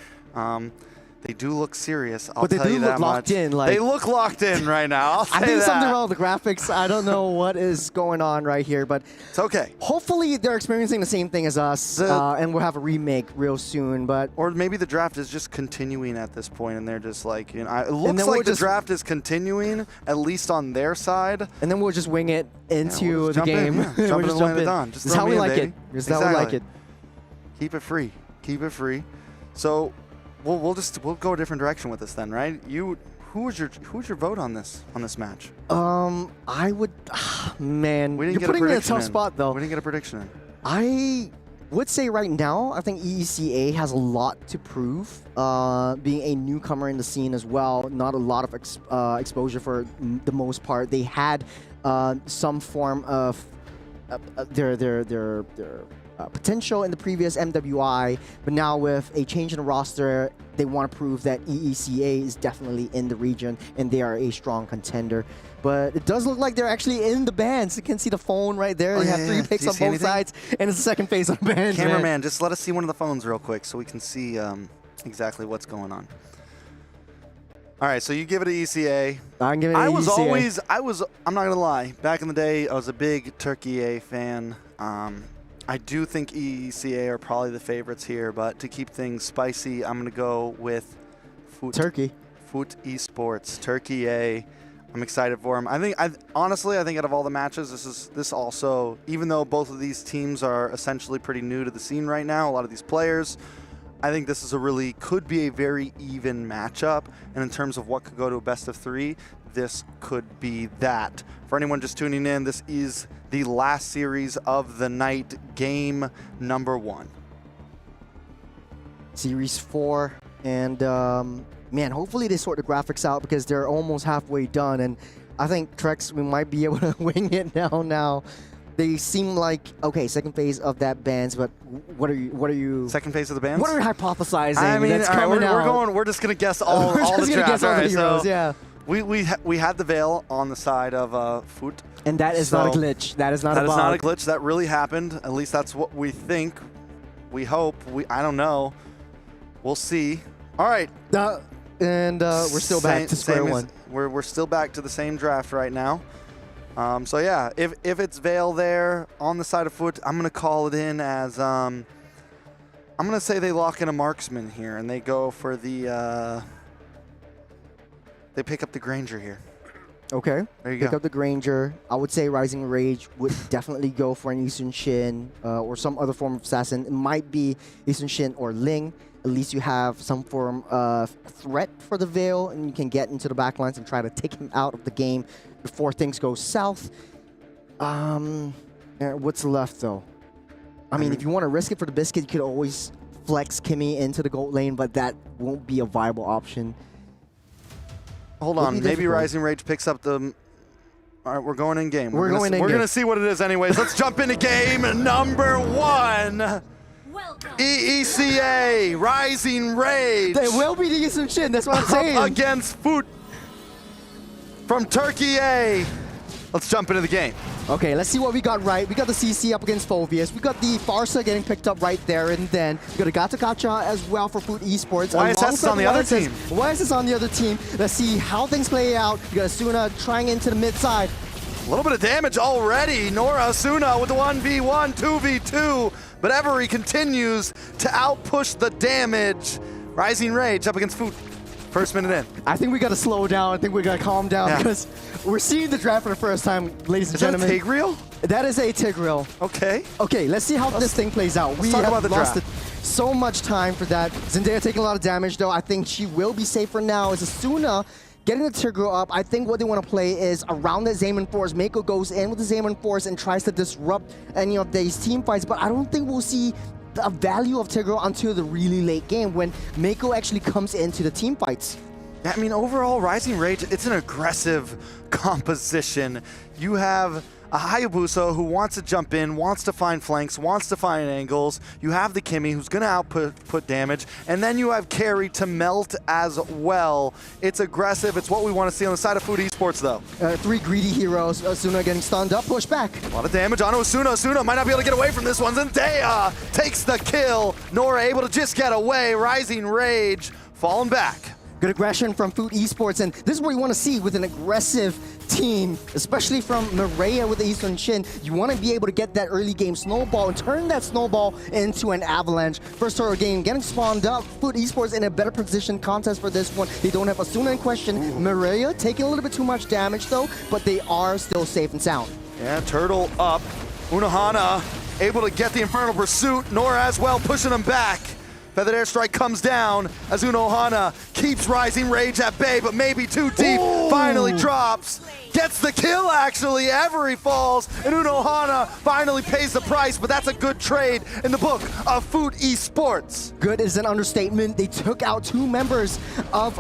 They do look serious. I'll tell you that much. They look locked in right now. I'll say I think that. something wrong with the graphics. I don't know what is going on right here, but it's okay. Hopefully they're experiencing the same thing as us, and we'll have a remake real soon. But or maybe the draft is just continuing at this point, and they're just like, you know, it looks like the draft is continuing at least on their side. And then we'll just wing it into the game. Jump in the lane of dawn. This is how we like it. This is how we like it. Keep it free. Keep it free. So. We'll go a different direction with this then, right? Who's your vote on this match? I would, man. We didn't You're get putting a me in a prediction tough spot though. We didn't get a prediction in. I would say right now, I think EECA has a lot to prove. Being a newcomer in the scene as well, not a lot of exposure for the most part. They had some form of their potential in the previous MWI, but now with a change in the roster, they want to prove that EECA is definitely in the region and they are a strong contender. But it does look like they're actually in the bans. You can see the phone right there. They have 3 picks on both sides, and it's the second phase on the bans. Cameraman, just let us see one of the phones real quick so we can see exactly what's going on. All right, so you give it to ECA. I'm giving it to ECA. I'm not gonna lie. Back in the day, I was a big Turkey A fan. I do think ECA are probably the favorites here, but to keep things spicy, I'm going to go with Foot Esports, Turkey A. I'm excited for them. Honestly, I think out of all the matches, this also, even though both of these teams are essentially pretty new to the scene right now, a lot of these players, I think this is could be a very even matchup. And in terms of what could go to a best of 3, this could be that. For anyone just tuning in, this is the last series of the night, game number 1. Series 4, and man, hopefully they sort the graphics out because they're almost halfway done. And I think Trex, we might be able to wing it now. They seem like, okay, second phase of that bands, but what are you? Second phase of the bands? What are you hypothesizing? I mean, that's coming out? we're just gonna guess all the drafts. All the heroes, yeah. We had the Veil on the side of Foot. And that is not a glitch. That is not a bug. That is not a glitch. That really happened. At least that's what we think. We hope. I don't know. We'll see. All right. We're still back to square one. We're still back to the same draft right now. So yeah, if it's Veil there on the side of Foot, I'm gonna call it in as I'm gonna say they lock in a marksman here and they go for the they pick up the Granger here. Okay. There you Pick go. up the Granger. I would say Rising Rage would definitely go for an Eastern Shin or some other form of assassin. It might be Eastern Shin or Ling. At least you have some form of threat for the Veil, and you can get into the backlines and try to take him out of the game before things go south. What's left, though? I mean, if you want to risk it for the biscuit, you could always flex Kimmy into the gold lane, but that won't be a viable option. Hold on, maybe Rising Rage picks up the... All right, we're going in game. We're going to see what it is anyways. Let's jump into game number 1. EECA, Rising Rage. They will be the Eastern Shin, that's what I'm saying. Against Foot from Turkey A. Let's jump into the game. Okay, let's see what we got right. We got the CC up against Phoveus. We got the Farsa getting picked up right there and then. We got a Gata Gacha as well for Food Esports. YSS is on the other team. YSS is on the other team. Let's see how things play out. We got Asuna trying into the mid side. A little bit of damage already. Nora Asuna with the 1v1, 2v2. But Every continues to outpush the damage. Rising Rage up against Food. First minute in. I think we got to slow down. I think we got to calm down because we're seeing the draft for the first time, ladies and gentlemen. Is that a Tigreal? That is a Tigreal. Okay. Okay, let's see how this thing plays out. We have lost so much time for that. Zendaya taking a lot of damage, though. I think she will be safe for now. As Asuna getting the Tigreal up, I think what they want to play is around the Xayman Force. Mako goes in with the Xayman Force and tries to disrupt any of these team fights, but I don't think we'll see the value of Tigreal until the really late game when Mako actually comes into the team fights. Yeah, I mean, overall, Rising Rage, it's an aggressive composition. You have a Hayabusa who wants to jump in, wants to find flanks, wants to find angles. You have the Kimmy who's going to output damage. And then you have Carry to melt as well. It's aggressive. It's what we want to see on the side of Food Esports, though. 3 greedy heroes. Asuna getting stunned up, push back. A lot of damage onto Asuna. Asuna might not be able to get away from this one. Zendaya takes the kill. Nora able to just get away. Rising Rage falling back. Good aggression from Food Esports, and this is what you want to see with an aggressive team, especially from Maria with the Eastern Shin. You want to be able to get that early game snowball and turn that snowball into an avalanche. First turtle game getting spawned up. Food Esports in a better position contest for this one. They don't have Asuna in question. Maria taking a little bit too much damage though, but they are still safe and sound. Yeah, turtle up. Unohana able to get the Infernal Pursuit. Nora as well pushing him back. Feathered Airstrike comes down as Unohana keeps Rising Rage at bay, but maybe too deep. Ooh. Finally drops. Gets the kill, actually. Every falls, and Unohana finally pays the price, but that's a good trade in the book of Food Esports. Good is an understatement. They took out 2 members of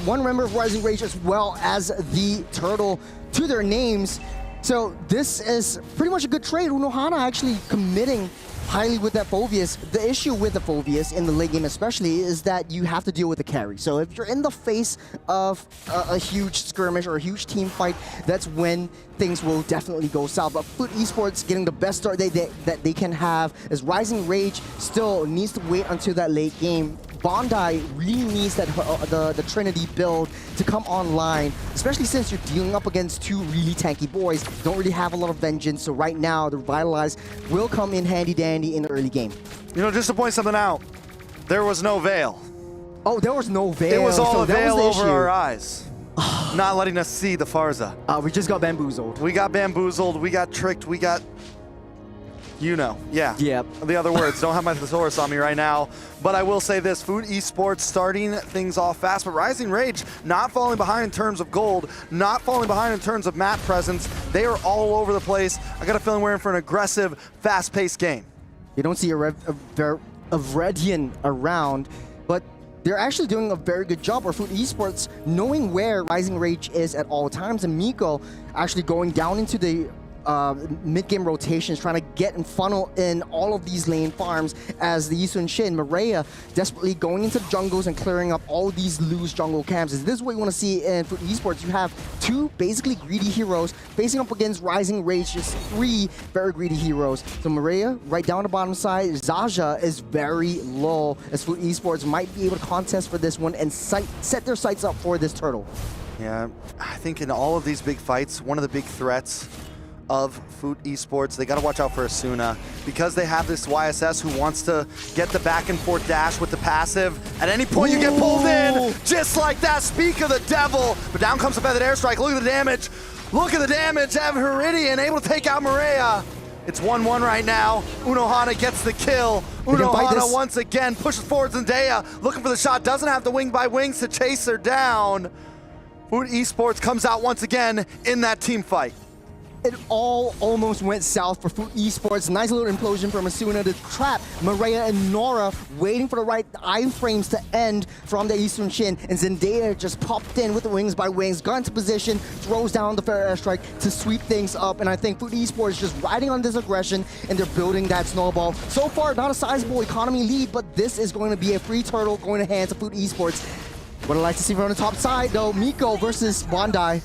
one member of Rising Rage as well as the turtle to their names. So this is pretty much a good trade. Unohana actually committing highly with that Phoveus. The issue with the Phoveus in the late game especially is that you have to deal with the carry. So if you're in the face of a huge skirmish or a huge team fight, that's when things will definitely go south. But Food Esports getting the best start that they can have as Rising Rage still needs to wait until that late game. Bondi really needs that the Trinity build to come online, especially since you're dealing up against 2 really tanky boys. Don't really have a lot of vengeance, so right now the Revitalize will come in handy dandy in the early game. You know, just to point something out, there was no veil. Oh, there was no veil. It was all so a veil over issue. our eyes. Not letting us see the Farza. We just got bamboozled. We got bamboozled, we got tricked, we got... You know, yeah. Yep. The other words, don't have my thesaurus on me right now. But I will say this, Food Esports starting things off fast, but Rising Rage not falling behind in terms of gold, not falling behind in terms of map presence. They are all over the place. I got a feeling we're in for an aggressive, fast-paced game. You don't see a Vredian around, but they're actually doing a very good job, or Food Esports knowing where Rising Rage is at all times, and Miko actually going down into the mid-game rotations, trying to get and funnel in all of these lane farms as the Eastern Shin, Maria desperately going into the jungles and clearing up all these loose jungle camps. This is what you want to see in Food Esports. You have 2 basically greedy heroes facing up against Rising Rage, just 3 very greedy heroes. So Maria right down the bottom side, Zaja is very low as Food Esports might be able to contest for this one and set their sights up for this turtle. Yeah, I think in all of these big fights, one of the big threats of Foot Esports. They got to watch out for Asuna because they have this YSS who wants to get the back and forth dash with the passive. At any point, you get pulled in, just like that. Speak of the devil. But down comes the feathered airstrike. Look at the damage. Look at the damage. Viridian able to take out Maria. It's 1-1 right now. Unohana gets the kill. Unohana once again pushes forward. Zendaya looking for the shot. Doesn't have the wing by wings to chase her down. Foot Esports comes out once again in that team fight. It all almost went south for Foot Esports. Nice little implosion from Asuna to trap Maria and Nora, waiting for the right iframes to end from the Eastern Shin. And Zendaya just popped in with the wings by wings, got into position, throws down the fair airstrike to sweep things up. And I think Foot Esports just riding on this aggression, and they're building that snowball. So far, not a sizable economy lead, but this is going to be a free turtle going to hands to Foot Esports. What I'd like to see from the top side, though, Miko versus Bondi.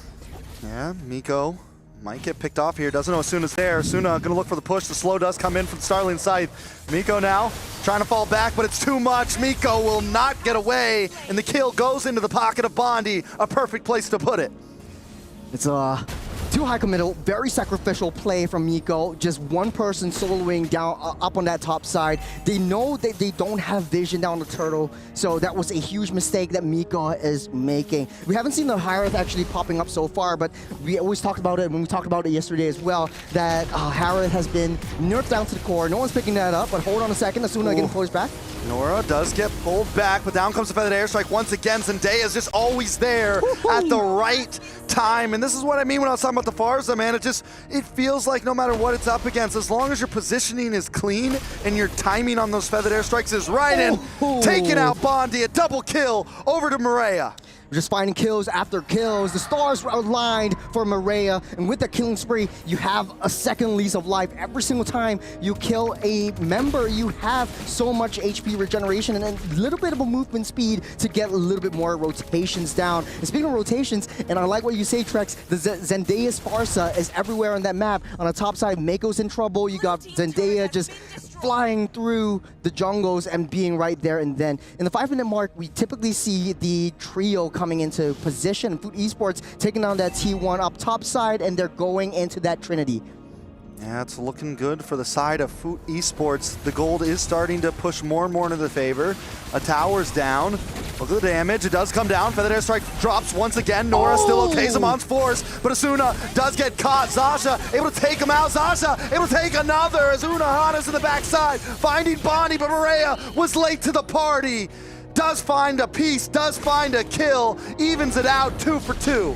Yeah, Miko might get picked off here. Doesn't know Asuna's there. Asuna gonna look for the push. The slow does come in from Starling Scythe. Miko now trying to fall back, but it's too much. Miko will not get away, and the kill goes into the pocket of Bondi. A perfect place to put it. It's too high committal, very sacrificial play from Miko. Just one person soloing down up on that top side. They know that they don't have vision down the turtle, so that was a huge mistake that Miko is making. We haven't seen the Harith actually popping up so far, but we always talked about it when we talked about it yesterday as well, that Harith has been nerfed down to the core. No one's picking that up, but hold on a second. Asuna getting pushed back. Nora does get pulled back, but down comes the feathered airstrike once again. Zendaya is just always there at the right time, and this is what I mean when I was talking about the Farza, man. It feels like no matter what it's up against, as long as your positioning is clean and your timing on those feathered airstrikes is right, and taking out Bondi, a double kill over to Maria. We're just finding kills after kills. The stars were aligned for Maria, and with that killing spree, you have a second lease of life. Every single time you kill a member, you have so much HP regeneration and a little bit of a movement speed to get a little bit more rotations down. And speaking of rotations, and I like what you say, Trex, the Zendaya's Farsa is everywhere on that map. On the top side, Mako's in trouble. You got Zendaya just flying through the jungles and being right there and then. In the 5-minute mark, we typically see the trio coming into position. Foot Esports taking down that T1 up top side, and they're going into that Trinity. Yeah, it's looking good for the side of Foot Esports. The gold is starting to push more and more into their favor. A tower's down. Look at the damage. It does come down. Feathered airstrike drops once again. Nora still okay. Zamon's force, but Asuna does get caught. Zasha able to take him out. Zasha able to take another. As Unohana's in the backside, finding Bondi, but Maria was late to the party. Does find a piece, does find a kill, evens it out 2 for 2.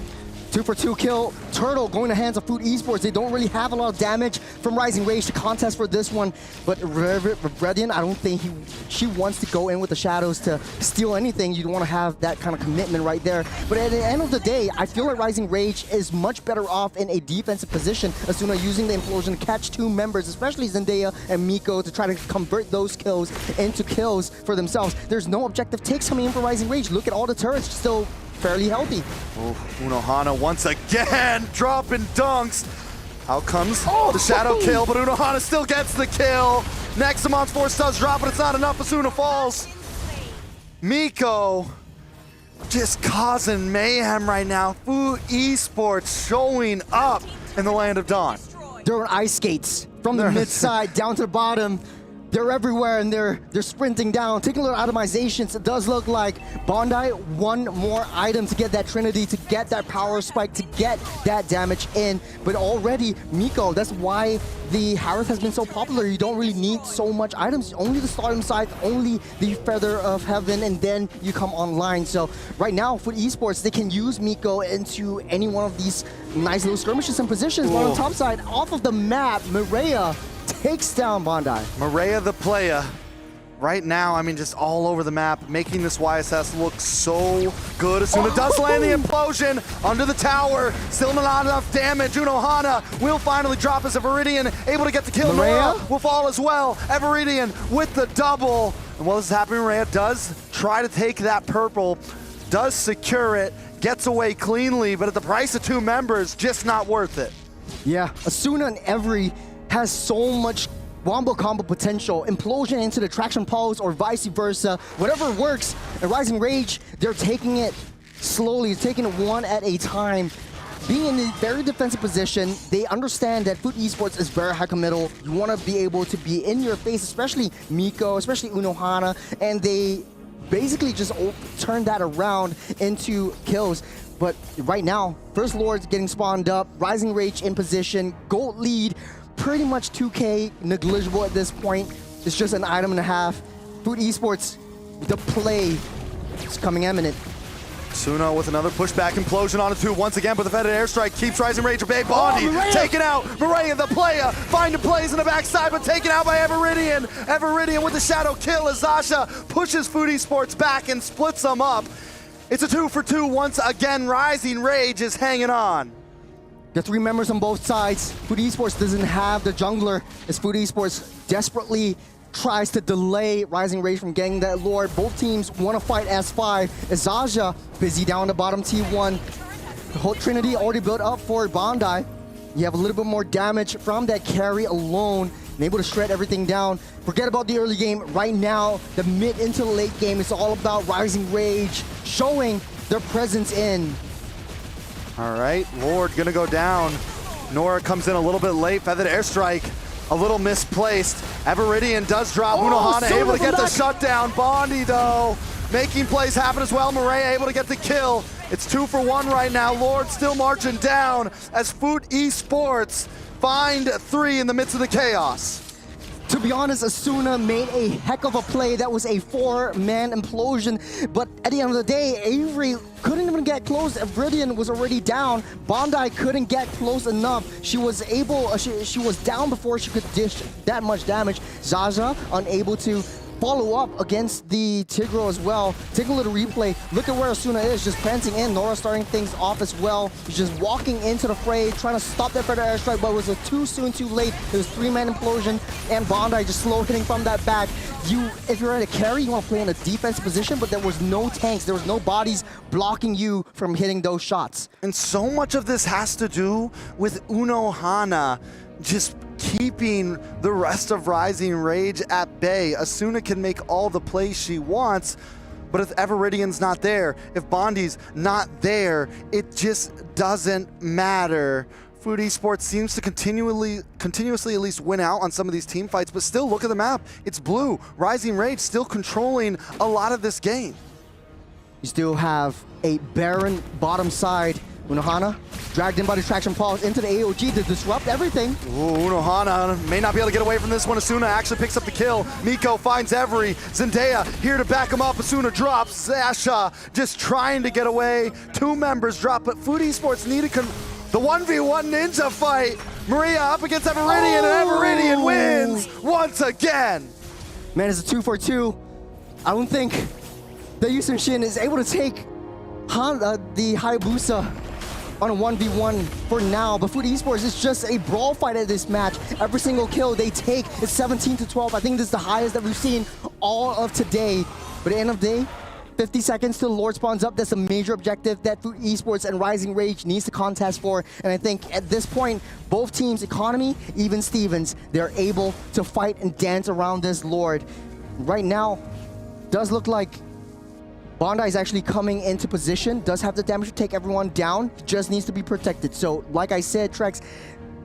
2 for 2 kill. Turtle going to hands of Foot Esports. They don't really have a lot of damage from Rising Rage to contest for this one, but Redian, I don't think she wants to go in with the shadows to steal anything. You don't want to have that kind of commitment right there. But at the end of the day, I feel like Rising Rage is much better off in a defensive position. Asuna using the implosion to catch 2 members, especially Zendaya and Miko, to try to convert those kills into kills for themselves. There's no objective takes coming in for Rising Rage. Look at all the turrets still fairly healthy. Oh, Unohana once again dropping dunks. Out comes the shadow kill, but Unohana still gets the kill. Next, Zamon's force does drop, but it's not enough. Asuna falls. Miko just causing mayhem right now. Foot Esports showing up in the land of Dawn. They're on ice skates from the mid side down to the bottom. They're everywhere, and they're sprinting down, taking little itemizations. It does look like Bondi one more item to get that Trinity, to get that power spike, to get that damage in. But already, Miko, that's why the Harith has been so popular. You don't really need so much items. Only the Stardom side, only the Feather of Heaven, and then you come online. So right now, for esports, they can use Miko into any one of these nice little skirmishes and positions. But on the top side, off of the map, Maria takes down Bondi. Maria the player. Right now, I mean, just all over the map, making this YSS look so good. Asuna does land the implosion under the tower. Still not enough damage. Unohana will finally drop as Viridian, able to get the kill. Maria will fall as well. Viridian with the double. And while this is happening, Maria does try to take that purple, does secure it, gets away cleanly, but at the price of 2 members, just not worth it. Yeah, Asuna and Every has so much wombo combo potential, implosion into the traction pulse or vice versa, whatever works. And Rising Rage, they're taking it slowly, taking it one at a time. being in a very defensive position, they understand that Food Esports is very high committal. You want to be able to be in your face, especially Miko, especially Unohana, and they basically just turn that around into kills. But right now, First Lord's getting spawned up, Rising Rage in position, gold lead, pretty much 2K negligible at this point. It's just an item and a half. Food Esports, the play is coming imminent. Suno with another pushback implosion on a 2 once again, but the Fetid airstrike keeps Rising Rage at bay. Bondi taken out. Maria, the player, finding plays in the backside, but taken out by Everidian. Everidian with the shadow kill as Zasha pushes Food Esports back and splits them up. It's a 2 for 2 once again. Rising Rage is hanging on. The 3 members on both sides. Food Esports doesn't have the jungler as Food Esports desperately tries to delay Rising Rage from getting that Lord. Both teams want to fight S5. As Zasha busy down the bottom T1. The whole Trinity already built up for Bondi. You have a little bit more damage from that carry alone and able to shred everything down. Forget about the early game. Right now, the mid into the late game, it's all about Rising Rage showing their presence in. All right, Lord gonna go down. Nora comes in a little bit late. Feathered airstrike, a little misplaced. Everidian does drop. Unohana able to get the shutdown. Bondi though, making plays happen as well. Maria able to get the kill. It's 2 for 1 right now. Lord still marching down as Food Esports find 3 in the midst of the chaos. To be honest, Asuna made a heck of a play. That was a 4-man implosion. But at the end of the day, Avery couldn't even get close. Everidian was already down. Bondi couldn't get close enough. She was able, she was down before she could dish that much damage. Zaza unable to follow up against the Tigro as well. Take a little replay. Look at where Asuna is, just prancing in. Nora starting things off as well. She's just walking into the fray, trying to stop that Predator airstrike, but it was too soon, too late. It was 3-man implosion, and Bondi just slow hitting from that back. If you're at a carry, you want to play in a defensive position, but there was no tanks, there was no bodies blocking you from hitting those shots. And so much of this has to do with Unohana just keeping the rest of Rising Rage at bay. Asuna can make all the plays she wants, but if Everidian's not there, if Bondi's not there, it just doesn't matter. Food Esports seems to continuously at least win out on some of these team fights, but still look at the map. It's blue. Rising Rage still controlling a lot of this game. You still have a barren bottom side. Unohana dragged in by distraction pulse into the AOG to disrupt everything. Ooh, Unohana may not be able to get away from this one. Asuna actually picks up the kill. Miko finds Every. Zendaya here to back him up. Asuna drops. Zasha just trying to get away. 2 members drop, but Food Esports needed the 1v1 ninja fight. Maria up against Everidian, and Everidian wins once again. Man, it's a 2 for 2. I don't think that Yusun Shin is able to take the Hayabusa on a 1v1 for now, but Food Esports is just a brawl fight at this match. Every single kill they take is 17-12. I think this is the highest that we've seen all of today. But at the end of the day, 50 seconds till Lord spawns up. That's a major objective that Food Esports and Rising Rage needs to contest for. And I think at this point, both teams, Economy, even Stevens, they're able to fight and dance around this Lord. Right now, does look like Bondi is actually coming into position, does have the damage to take everyone down, just needs to be protected. So, like I said, Trex,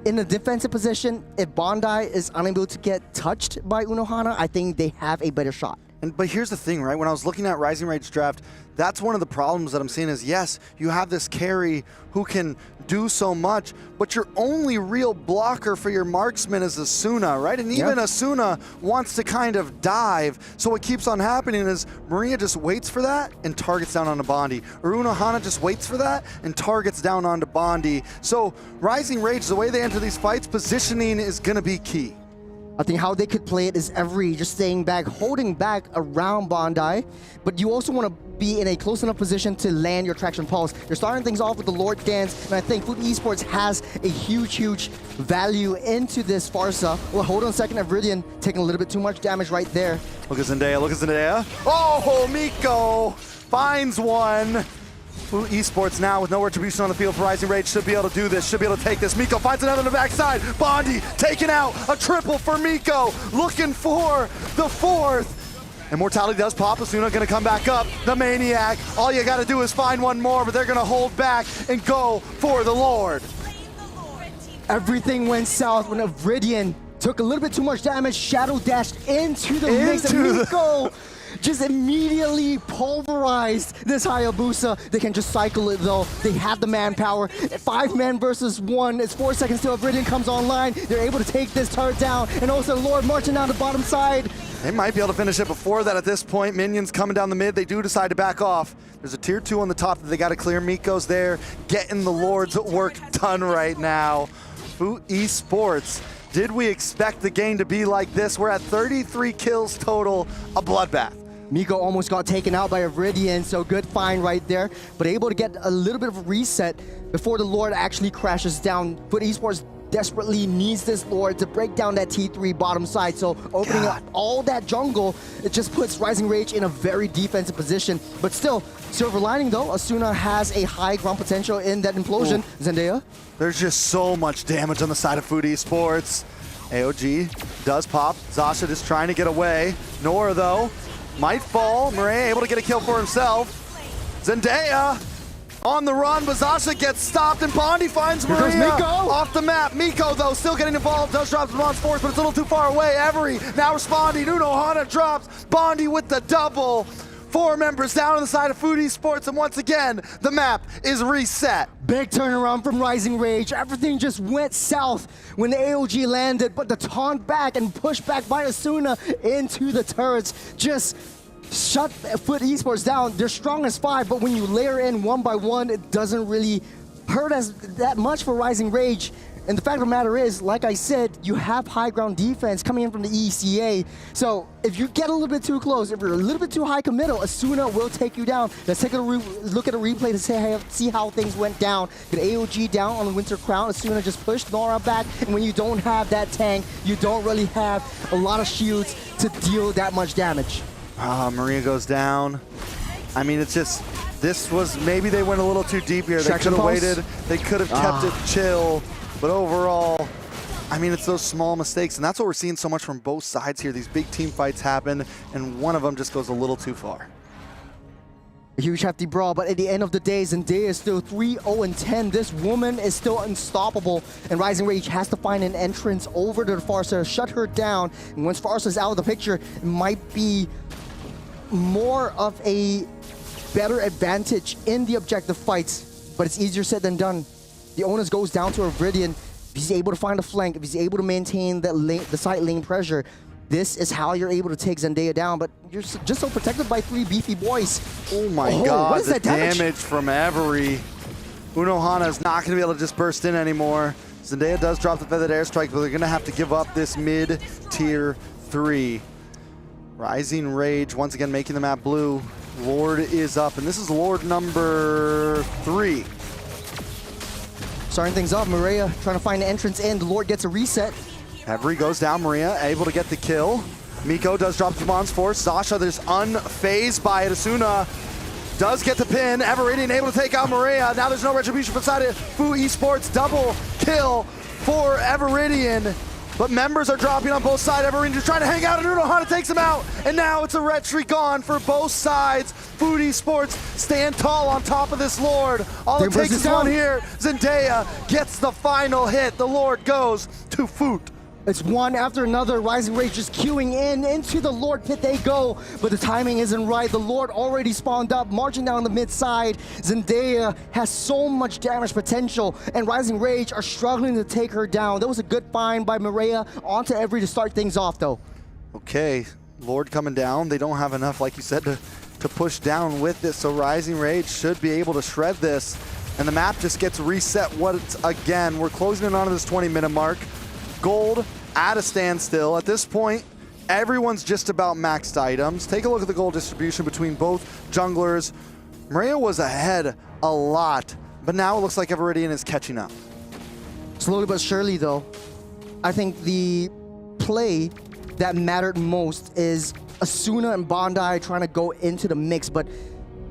in a defensive position, if Bondi is unable to get touched by Unohana, I think they have a better shot. But here's the thing, right? When I was looking at Rising Rage draft, that's one of the problems that I'm seeing is, yes, you have this carry who can do so much, but your only real blocker for your marksman is Asuna, right? And even Asuna wants to kind of dive. So what keeps on happening is Maria just waits for that and targets down onto Bondi. Or Unohana just waits for that and targets down onto Bondi. So Rising Rage, the way they enter these fights, positioning is going to be key. I think how they could play it is Every just staying back, holding back around Bondi, but you also want to be in a close enough position to land your traction pulse. You're starting things off with the Lord dance, and I think Food Esports has a huge value into this Farsa. Well, hold on a second, Everidian taking a little bit too much damage right there. Look at Zendaya, look at Zendaya. Oh, Miko finds one. Food Esports now with no retribution on the field for Rising Rage should be able to do this, should be able to take this. Miko finds another on the backside. Bondi taking out a triple for Miko, looking for the 4th. Immortality does pop. Asuna gonna come back up. The Maniac. All you gotta do is find one more, but they're gonna hold back and go for the Lord. Everything went south when Viridian took a little bit too much damage, shadow dashed into the mix, and Miko just immediately pulverized this Hayabusa. They can just cycle it though. They have the manpower. 5 men versus 1. It's 4 seconds till Viridian comes online. They're able to take this turret down, and also Lord marching down the bottom side. They might be able to finish it before that at this point. Minions coming down the mid. They do decide to back off. There's a tier 2 on the top that they got to clear. Miko's there, getting the Lord's work done right now. Fu Esports. Did we expect the game to be like this? We're at 33 kills total, a bloodbath. Miko almost got taken out by a Viridian, so good find right there, but able to get a little bit of a reset before the Lord actually crashes down. Fu Esports desperately needs this Lord to break down that T3 bottom side, so opening up all that jungle, it just puts Rising Rage in a very defensive position. But still, silver lining though, Asuna has a high ground potential in that implosion. Ooh. Zendaya? There's just so much damage on the side of Fu Esports. AOG does pop. Zasha just trying to get away. Nora though, might fall. Murray able to get a kill for himself. Zendaya on the run, but Zasha gets stopped, and Bondi finds Maria off the map. Miko, though, still getting involved, does drop Response Force, but it's a little too far away. Every now responding. Unohana drops. Bondi with the double. 4 members down on the side of Fu Esports, and once again, the map is reset. Big turnaround from Rising Rage. Everything just went south when the AOG landed, but the taunt back and push back by Asuna into the turrets just shut Fu Esports down. They're strong as 5, but when you layer in 1 by 1, it doesn't really hurt us that much for Rising Rage. And the fact of the matter is, like I said, you have high ground defense coming in from the ECA. So if you get a little bit too close, if you're a little bit too high committal, Asuna will take you down. Let's take a look at a replay to see how things went down. Get AOG down on the Winter Crown. Asuna just pushed Nora back. And when you don't have that tank, you don't really have a lot of shields to deal that much damage. Maria goes down. I mean, it's just, this was, maybe they went a little too deep here. They could have waited. They could have kept it chill. But overall, I mean, it's those small mistakes, and that's what we're seeing so much from both sides here. These big team fights happen, and one of them just goes a little too far. A huge hefty brawl, but at the end of the day, Zendaya is still 3-0-10. This woman is still unstoppable, and Rising Rage has to find an entrance over to the Farsa, shut her down. And once Farsa's out of the picture, it might be more of a better advantage in the objective fights, but it's easier said than done. The onus goes down to a Viridian. If he's able to find a flank, if he's able to maintain that the side lane pressure, this is how you're able to take Zendaya down, but you're just so protected by 3 beefy boys. Oh my god, what is that damage from Every. Unohana is not going to be able to just burst in anymore. Zendaya does drop the Feathered Airstrike, but they're going to have to give up this mid-tier 3. Rising Rage, once again making the map blue. Lord is up, and this is Lord number 3. Starting things off, Maria trying to find an entrance in. The Lord gets a reset. Every goes down, Maria able to get the kill. Miko does drop the Mon's Force. Zasha, there's unfazed by it. Asuna does get the pin. Everiddian able to take out Maria. Now there's no retribution beside it. Fu Esports double kill for Everiddian. But members are dropping on both sides. Everiddian just trying to hang out, and Unohana takes him out. And now it's a retry gone for both sides. Fu Esports stand tall on top of this Lord. All it takes is one here. Zendaya gets the final hit. The Lord goes to Foot. It's one after another. Rising Rage just queuing in. Into the Lord pit they go. But the timing isn't right. The Lord already spawned up, marching down the mid side. Zendaya has so much damage potential, and Rising Rage are struggling to take her down. That was a good find by Maria onto Every to start things off, though. Okay, Lord coming down. They don't have enough, like you said, to push down with this. So Rising Rage should be able to shred this. And the map just gets reset once again. We're closing in on this 20-minute mark. Gold at a standstill. At this point, everyone's just about maxed items. Take a look at the gold distribution between both junglers. Maria was ahead a lot, but now it looks like Everiddian is catching up. Slowly but surely, though, I think the play that mattered most is Asuna and Bondi trying to go into the mix, but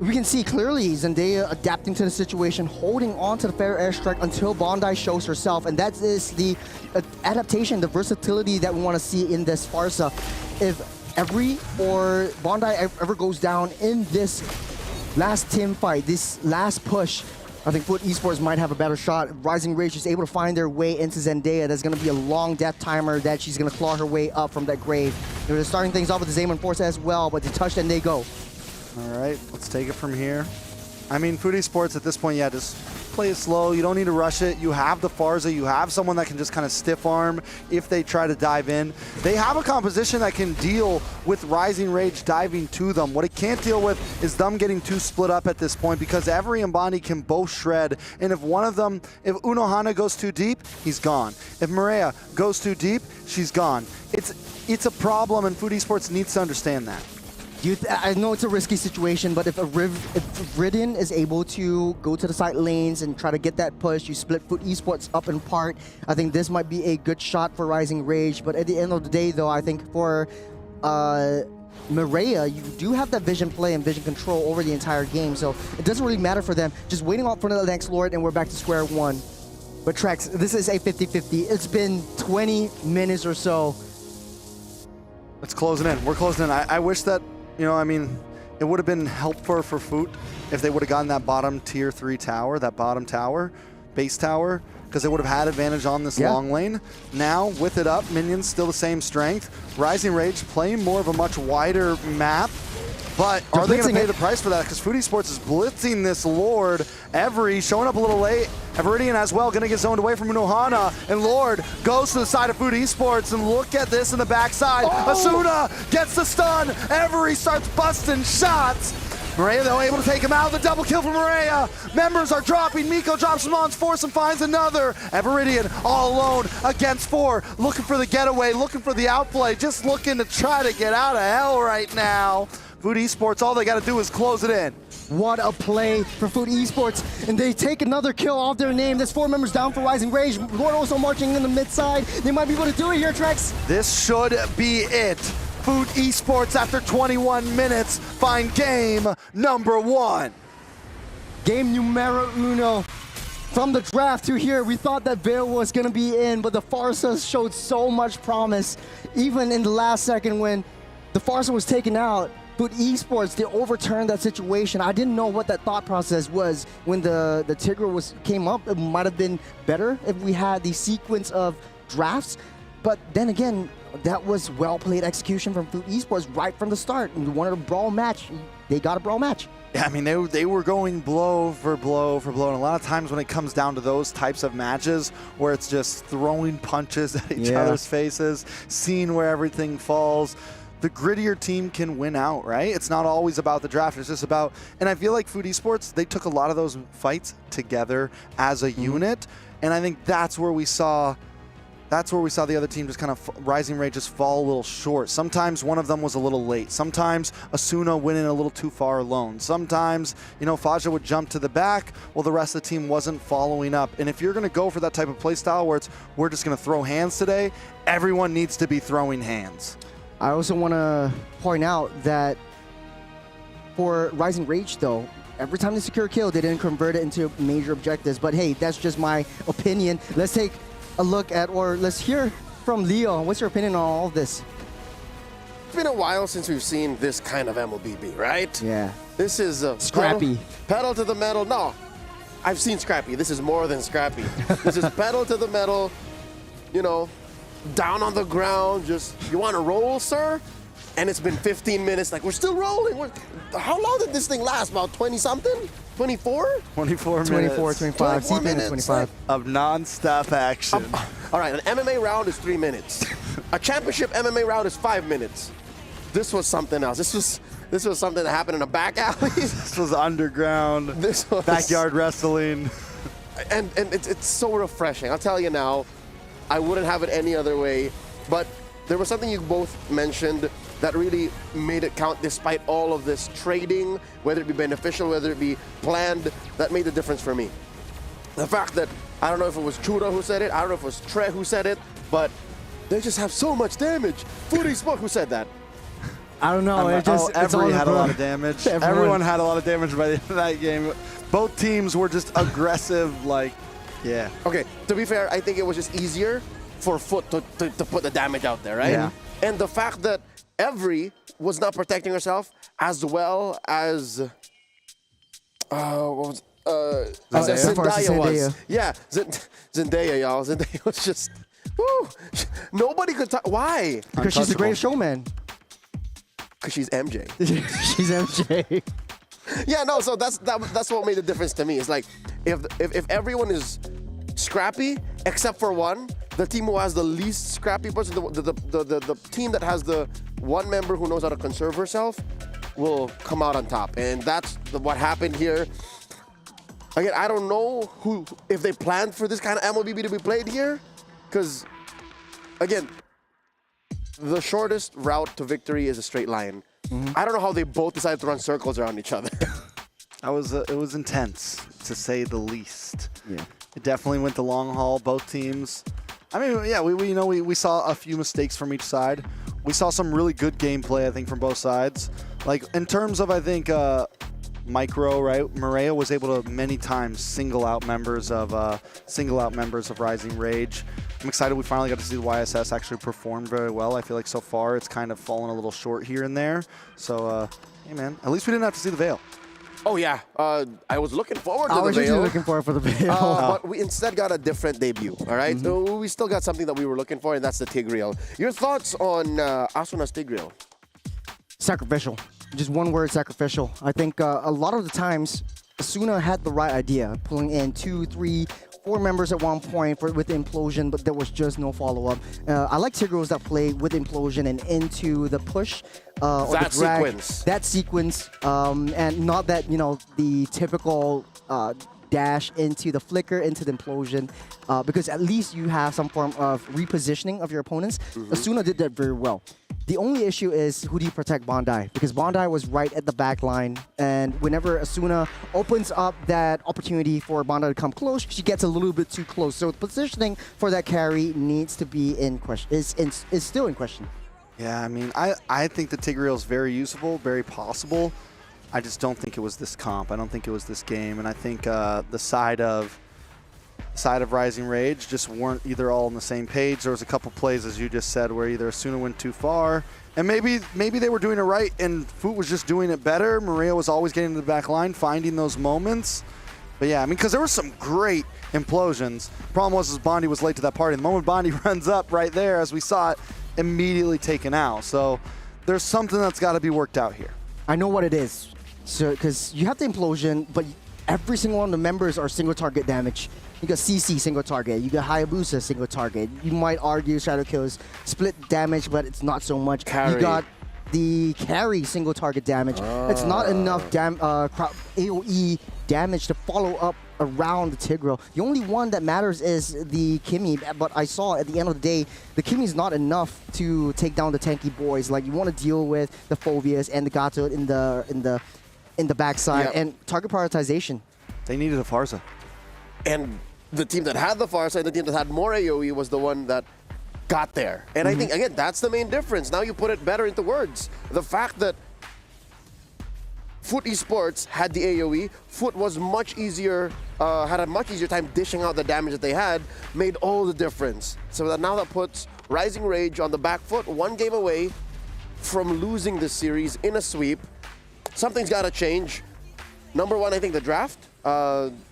we can see clearly Zendaya adapting to the situation, holding on to the fair airstrike until Bondi shows herself, and that is the adaptation, the versatility that we want to see in this Farsa. If Bondi ever goes down in this last team fight, this last push, I think Foot Esports might have a better shot. Rising Rage is able to find their way into Zendaya. There's going to be a long death timer that she's going to claw her way up from that grave. They're starting things off with the Zaman Force as well, but they touch and they go. All right, let's take it from here. I mean, Food Esports at this point, yeah, just play it slow. You don't need to rush it. You have the Farza. You have someone that can just kind of stiff arm if they try to dive in. They have a composition that can deal with Rising Rage diving to them. What it can't deal with is them getting too split up at this point, because Every and Bondi can both shred. And if one of them, if Unohana goes too deep, he's gone. If Maria goes too deep, she's gone. It's a problem, and Food Esports needs to understand that. I know it's a risky situation, but if Ridden is able to go to the side lanes and try to get that push, you split Foot Esports up in part, I think this might be a good shot for Rising Rage. But at the end of the day, though, I think for Maria, you do have that vision play and vision control over the entire game, so it doesn't really matter for them. Just waiting out for the next Lord, and we're back to square one. But Trex, this is a 50-50. It's been 20 minutes or so. It's closing in. We're closing in. I wish that, you know, I mean, it would have been helpful for Foot if they would have gotten that bottom tier 3 tower, that bottom tower, base tower, because they would have had advantage on this long lane. Now, with it up, minions still the same strength. Rising Rage playing more of a much wider map, but are they going to pay the price for that? Because Food Esports is blitzing this Lord. Every showing up a little late. Everidian as well, going to get zoned away from Unohana, and Lord goes to the side of Food Esports, and look at this in the backside. Asuna gets the stun. Every starts busting shots. Maria, though, able to take him out. The double kill for Maria. Members are dropping. Miko drops him on Force and finds another. Everidian all alone against 4. Looking for the getaway, looking for the outplay, just looking to try to get out of hell right now. Food Esports, all they got to do is close it in. What a play for Food Esports, and they take another kill off their name. There's 4 members down for Rising Rage. Lord also marching in the mid side. They might be able to do it here, Trex. This should be it. Food Esports, after 21 minutes, find game number 1. Game numero uno. From the draft to here, we thought that Veil was going to be in, but the Farsa showed so much promise. Even in the last second when the Farsa was taken out, Food Esports, they overturned that situation. I didn't know what that thought process was when the Tigre came up. It might have been better if we had the sequence of drafts. But then again, that was well-played execution from Food Esports right from the start. And we wanted a brawl match. They got a brawl match. Yeah, I mean, they were going blow for blow for blow. And a lot of times when it comes down to those types of matches where it's just throwing punches at each other's faces, seeing where everything falls, the grittier team can win out, right? It's not always about the draft. It's just about, and I feel like Food Esports, they took a lot of those fights together as a unit. And I think that's where we saw the other team just kind of, Rising Rage, just fall a little short. Sometimes one of them was a little late. Sometimes Asuna went in a little too far alone. Sometimes, you know, Faja would jump to the back while the rest of the team wasn't following up. And if you're going to go for that type of play style where it's, we're just going to throw hands today, everyone needs to be throwing hands. I also want to point out that for Rising Rage, though, every time they secure a kill, they didn't convert it into major objectives. But hey, that's just my opinion. Let's take a look at, or let's hear from Leo. What's your opinion on all of this? It's been a while since we've seen this kind of MLBB, right? Yeah. This is scrappy. Pedal to the metal. No, I've seen scrappy. This is more than scrappy. This is pedal to the metal, you know, down on the ground, just, you want to roll, sir? And it's been 15 minutes, like, we're still rolling. How long did this thing last? About 20-something? 24? 24 minutes. 24, 25. 24 minutes 25. Of non-stop action. All right, an MMA round is 3 minutes. A championship MMA round is 5 minutes. This was something else. This was something that happened in a back alley. This was underground. This was backyard wrestling. And it's so refreshing. I'll tell you now, I wouldn't have it any other way. But there was something you both mentioned that really made it count despite all of this trading, whether it be beneficial, whether it be planned, that made the difference for me. The fact that, I don't know if it was Chura who said it, I don't know if it was Tre who said it, but they just have so much damage. Food Esports, who said that? I don't know. Everyone had a lot of damage. Everyone had a lot of damage by the end of that game. Both teams were just aggressive, like, yeah. Okay, to be fair, I think it was just easier for Foot to put the damage out there, right? Yeah. And the fact that Every was not protecting herself as well as what was Zendaya was. Yeah, Zendaya, y'all. Zendaya was just, woo. Nobody could talk. Why? Because she's the greatest showman. Because she's MJ. She's MJ. Yeah, no. So that's what made the difference to me. It's like if everyone is scrappy except for one, the team who has the least scrappy person, the team that has the one member who knows how to conserve herself, will come out on top. And that's what happened here. Again, I don't know if they planned for this kind of MLBB to be played here, because again, the shortest route to victory is a straight line. I don't know how they both decided to run circles around each other. It was intense, to say the least. Yeah. It definitely went the long haul, both teams. I mean, yeah, we saw a few mistakes from each side. We saw some really good gameplay, I think, from both sides. Like, in terms of, I think, micro, right? Maria was able to many times single out members of Rising Rage. I'm excited we finally got to see the YSS actually perform very well. I feel like so far it's kind of fallen a little short here and there. So, hey man, at least we didn't have to see the Veil. Oh yeah, I was looking forward to the Veil. I was usually looking forward for the Veil. But we instead got a different debut, all right? So we still got something that we were looking for, and that's the Tigreal. Your thoughts on Asuna's Tigreal? Sacrificial. Just one word, sacrificial. I think a lot of the times, Asuna had the right idea, pulling in 2, 3, 4 members at one point with the Implosion, but there was just no follow-up. I like Tigreals that play with Implosion and into the push. Or the drag, that sequence, and not that, the typical dash into the flicker, into the Implosion, because at least you have some form of repositioning of your opponents. Asuna did that very well. The only issue is, who do you protect Bondi? Because Bondi was right at the back line, and whenever Asuna opens up that opportunity for Bondi to come close, she gets a little bit too close. So the positioning for that carry needs to be in question, is still in question. Yeah, I mean, I think the Tigreal is very usable, very possible. I just don't think it was this comp. I don't think it was this game, and I think the side of Rising Rage just weren't either all on the same page. There was a couple plays, as you just said, where either Asuna went too far, and maybe they were doing it right, and Foot was just doing it better. Maria was always getting to the back line, finding those moments. But yeah, I mean, because there were some great implosions. Problem was Bondi was late to that party. The moment Bondi runs up right there, as we saw it, immediately taken out. So there's something that's got to be worked out here. I know what it is. So, because you have the Implosion, but every single one of the members are single target damage. You got CC single target, you got Hayabusa single target. You might argue Shadow Kills split damage, but it's not so much. Carry. You got the carry single target damage. It's not enough AoE damage to follow up around the Tigreal. The only one that matters is the Kimmy, but I saw at the end of the day, the Kimmy is not enough to take down the tanky boys. Like, you want to deal with the Phobias and the Gato in the backside, and target prioritization. They needed a Farza. And the team that had the Farsa and the team that had more AoE was the one that got there. And I think, again, that's the main difference. Now you put it better into words. The fact that Foot Esports had the AoE, Foot was much easier, had a much easier time dishing out the damage that they had, made all the difference. So that now that puts Rising Rage on the back foot, one game away from losing this series in a sweep. Something's got to change. Number one, I think the draft.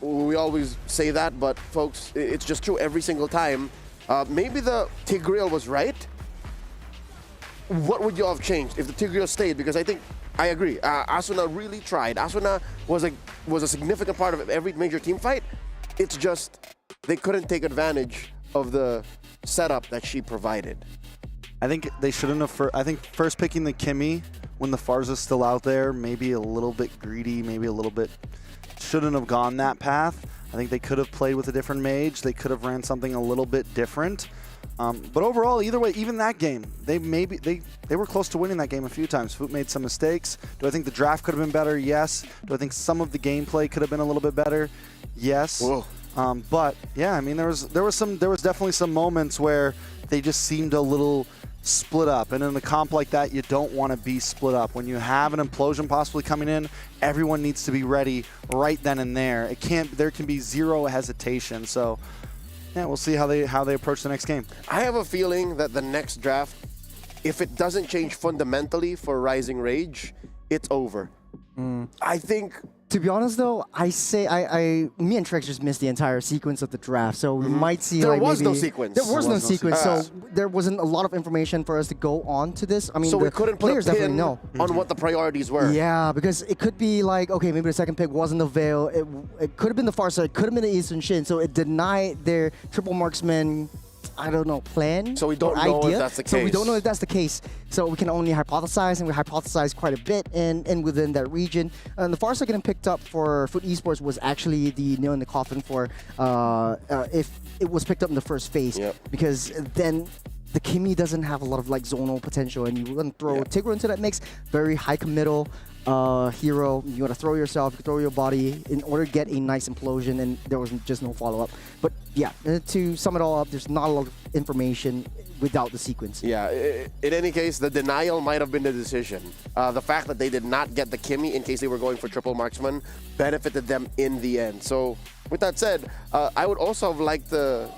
We always say that, but folks, it's just true every single time. Maybe the Tigreal was right. What would you have changed if the Tigreal stayed? Because I agree. Asuna really tried. Asuna was a significant part of every major team fight. It's just they couldn't take advantage of the setup that she provided. I think they shouldn't have. I think first picking the Kimmy when the Farza's still out there, maybe a little bit greedy, maybe a little bit. Shouldn't have gone that path. I think they could have played with a different mage. They could have ran something a little bit different. But overall, either way, even that game, they were close to winning that game a few times. Foot made some mistakes. Do I think the draft could have been better? Yes. Do I think some of the gameplay could have been a little bit better? Yes. But yeah, I mean, there was definitely some moments where they just seemed a little split up, and in a comp like that, you don't want to be split up. When you have an implosion possibly coming in, everyone needs to be ready right then and there. There can be zero hesitation. So yeah, we'll see how they approach the next game. I have a feeling that the next draft if it doesn't change fundamentally for Rising Rage, it's over. I think. To be honest, though, me and Trex just missed the entire sequence of the draft, so we might see. There was no sequence. There was no sequence, so there wasn't a lot of information for us to go on to this. I mean, so the we couldn't put players a definitely pin know on what the priorities were. Yeah, because it could be like, okay, maybe the second pick wasn't the Veil. It could have been the Farsa. It could have been the Eastern Shin. So it denied their triple marksman, I don't know, plan. So we don't know if that's the case. So we don't know if that's the case. So we can only hypothesize, and we hypothesize quite a bit and within that region. And the Farsa getting picked up for Foot Esports was actually the nail in the coffin for if it was picked up in the first phase. Because then the Kimi doesn't have a lot of like zonal potential, and you want to throw Tigro into that mix. Very high committal hero. You want to throw yourself, throw your body in order to get a nice implosion, and there was just no follow-up. But yeah, to sum it all up, there's not a lot of information without the sequence. Yeah, in any case, the denial might have been the decision. The fact that they did not get the Kimi in case they were going for triple marksman benefited them in the end. So with that said, I would also have liked to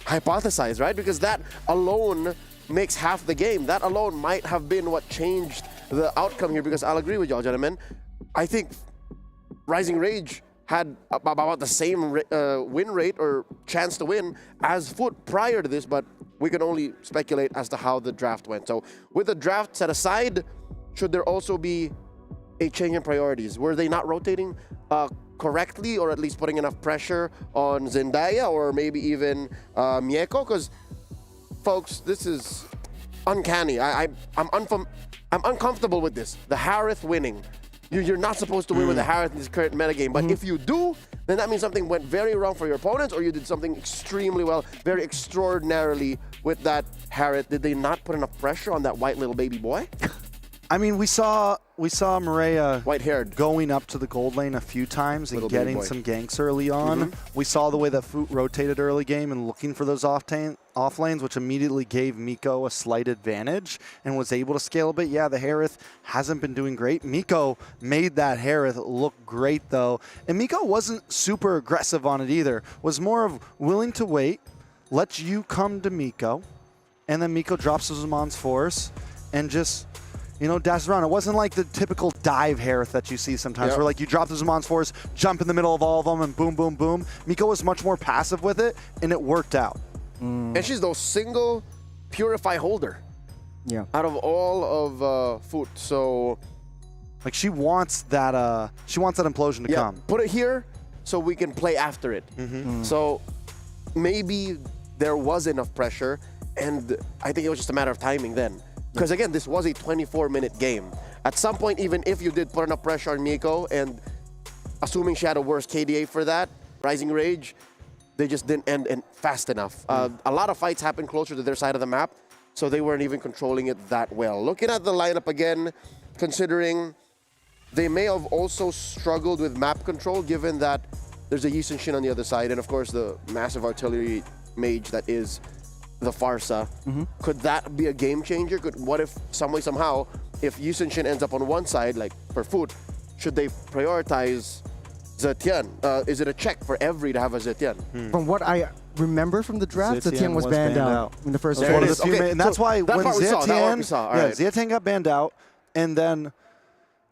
hypothesize, right? Because that alone makes half the game. That alone might have been what changed the outcome here, because I'll agree with y'all, gentlemen. I think Rising Rage had about the same win rate or chance to win as Foot prior to this, but we can only speculate as to how the draft went. So with the draft set aside, should there also be a change in priorities? Were they not rotating correctly, or at least putting enough pressure on Zendaya or maybe even Mieko? Because, folks, this is uncanny. I'm uncomfortable with this. The Harith winning. You're not supposed to win with the Harith in this current metagame, but if you do, then that means something went very wrong for your opponents, or you did something extremely well, very extraordinarily with that Harith. Did they not put enough pressure on that white little baby boy? I mean, we saw Maria white-haired going up to the gold lane a few times and getting some ganks early on. We saw the way that Foot rotated early game and looking for those off lanes, which immediately gave Miko a slight advantage and was able to scale a bit. Yeah, the Harith hasn't been doing great. Miko made that Harith look great, though. And Miko wasn't super aggressive on it either. Was more of willing to wait, let you come to Miko, and then Miko drops his Zaman's force and just, you know, dash around. It wasn't like the typical dive Harith that you see sometimes, where like you drop the Zaman's force, jump in the middle of all of them, and boom, boom, boom. Miko was much more passive with it, and it worked out. And she's the single Purify holder. Yeah. Out of all of Foot, so like she wants that implosion to come. Put it here so we can play after it. So maybe there was enough pressure, and I think it was just a matter of timing then. Because again, this was a 24-minute game. At some point, even if you did put enough pressure on Miko, and assuming she had a worse KDA for that, Rising Rage, they just didn't end fast enough. A lot of fights happened closer to their side of the map, so they weren't even controlling it that well. Looking at the lineup again, considering they may have also struggled with map control, given that there's a Yisun Shin on the other side, and of course the massive artillery mage that is the Farsa. Could that be a game changer? What if some way, somehow, if Yisun Shin ends up on one side, like for Foot, should they prioritize Zetian? Is it a check for every to have a Zetian? From what I remember from the draft, Zetian was banned out in the first phase. And that's why when Zetian got banned out, and then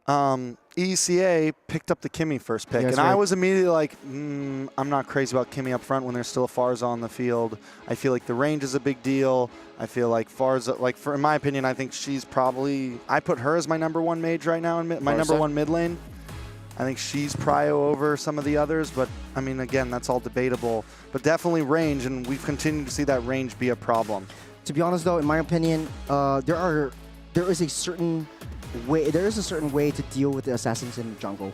ECA picked up the Kimi first pick. And I was immediately like, I'm not crazy about Kimi up front when there's still a Farza on the field. I feel like the range is a big deal. I feel like Farza, in my opinion, I think she's probably, I put her as my #1 mage right now, in my #1 mid lane. I think she's prio over some of the others, but I mean, again, that's all debatable. But definitely range, and we've continued to see that range be a problem. To be honest, though, in my opinion, there is a certain way to deal with the assassins in the jungle.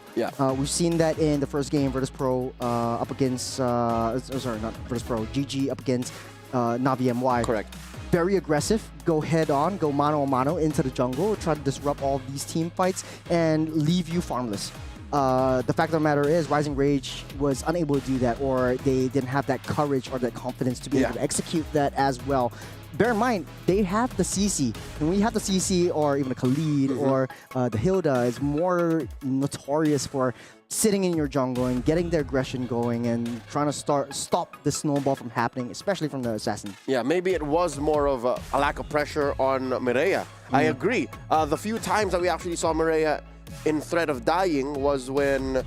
We've seen that in the first game, Virtus Pro up against, sorry, not Virtus Pro, GG up against Navi MY. Correct. Very aggressive, go head on, go mano a mano into the jungle, try to disrupt all these team fights, and leave you farmless. The fact of the matter is, Rising Rage was unable to do that, or they didn't have that courage or that confidence to be able to execute that as well. Bear in mind, they have the CC. When we have the CC, or even a Khalid, or the Hilda, is more notorious for sitting in your jungle and getting their aggression going and trying to stop the snowball from happening, especially from the assassin. Yeah, maybe it was more of a lack of pressure on Mireia. I agree. The few times that we actually saw Mireia in threat of dying was when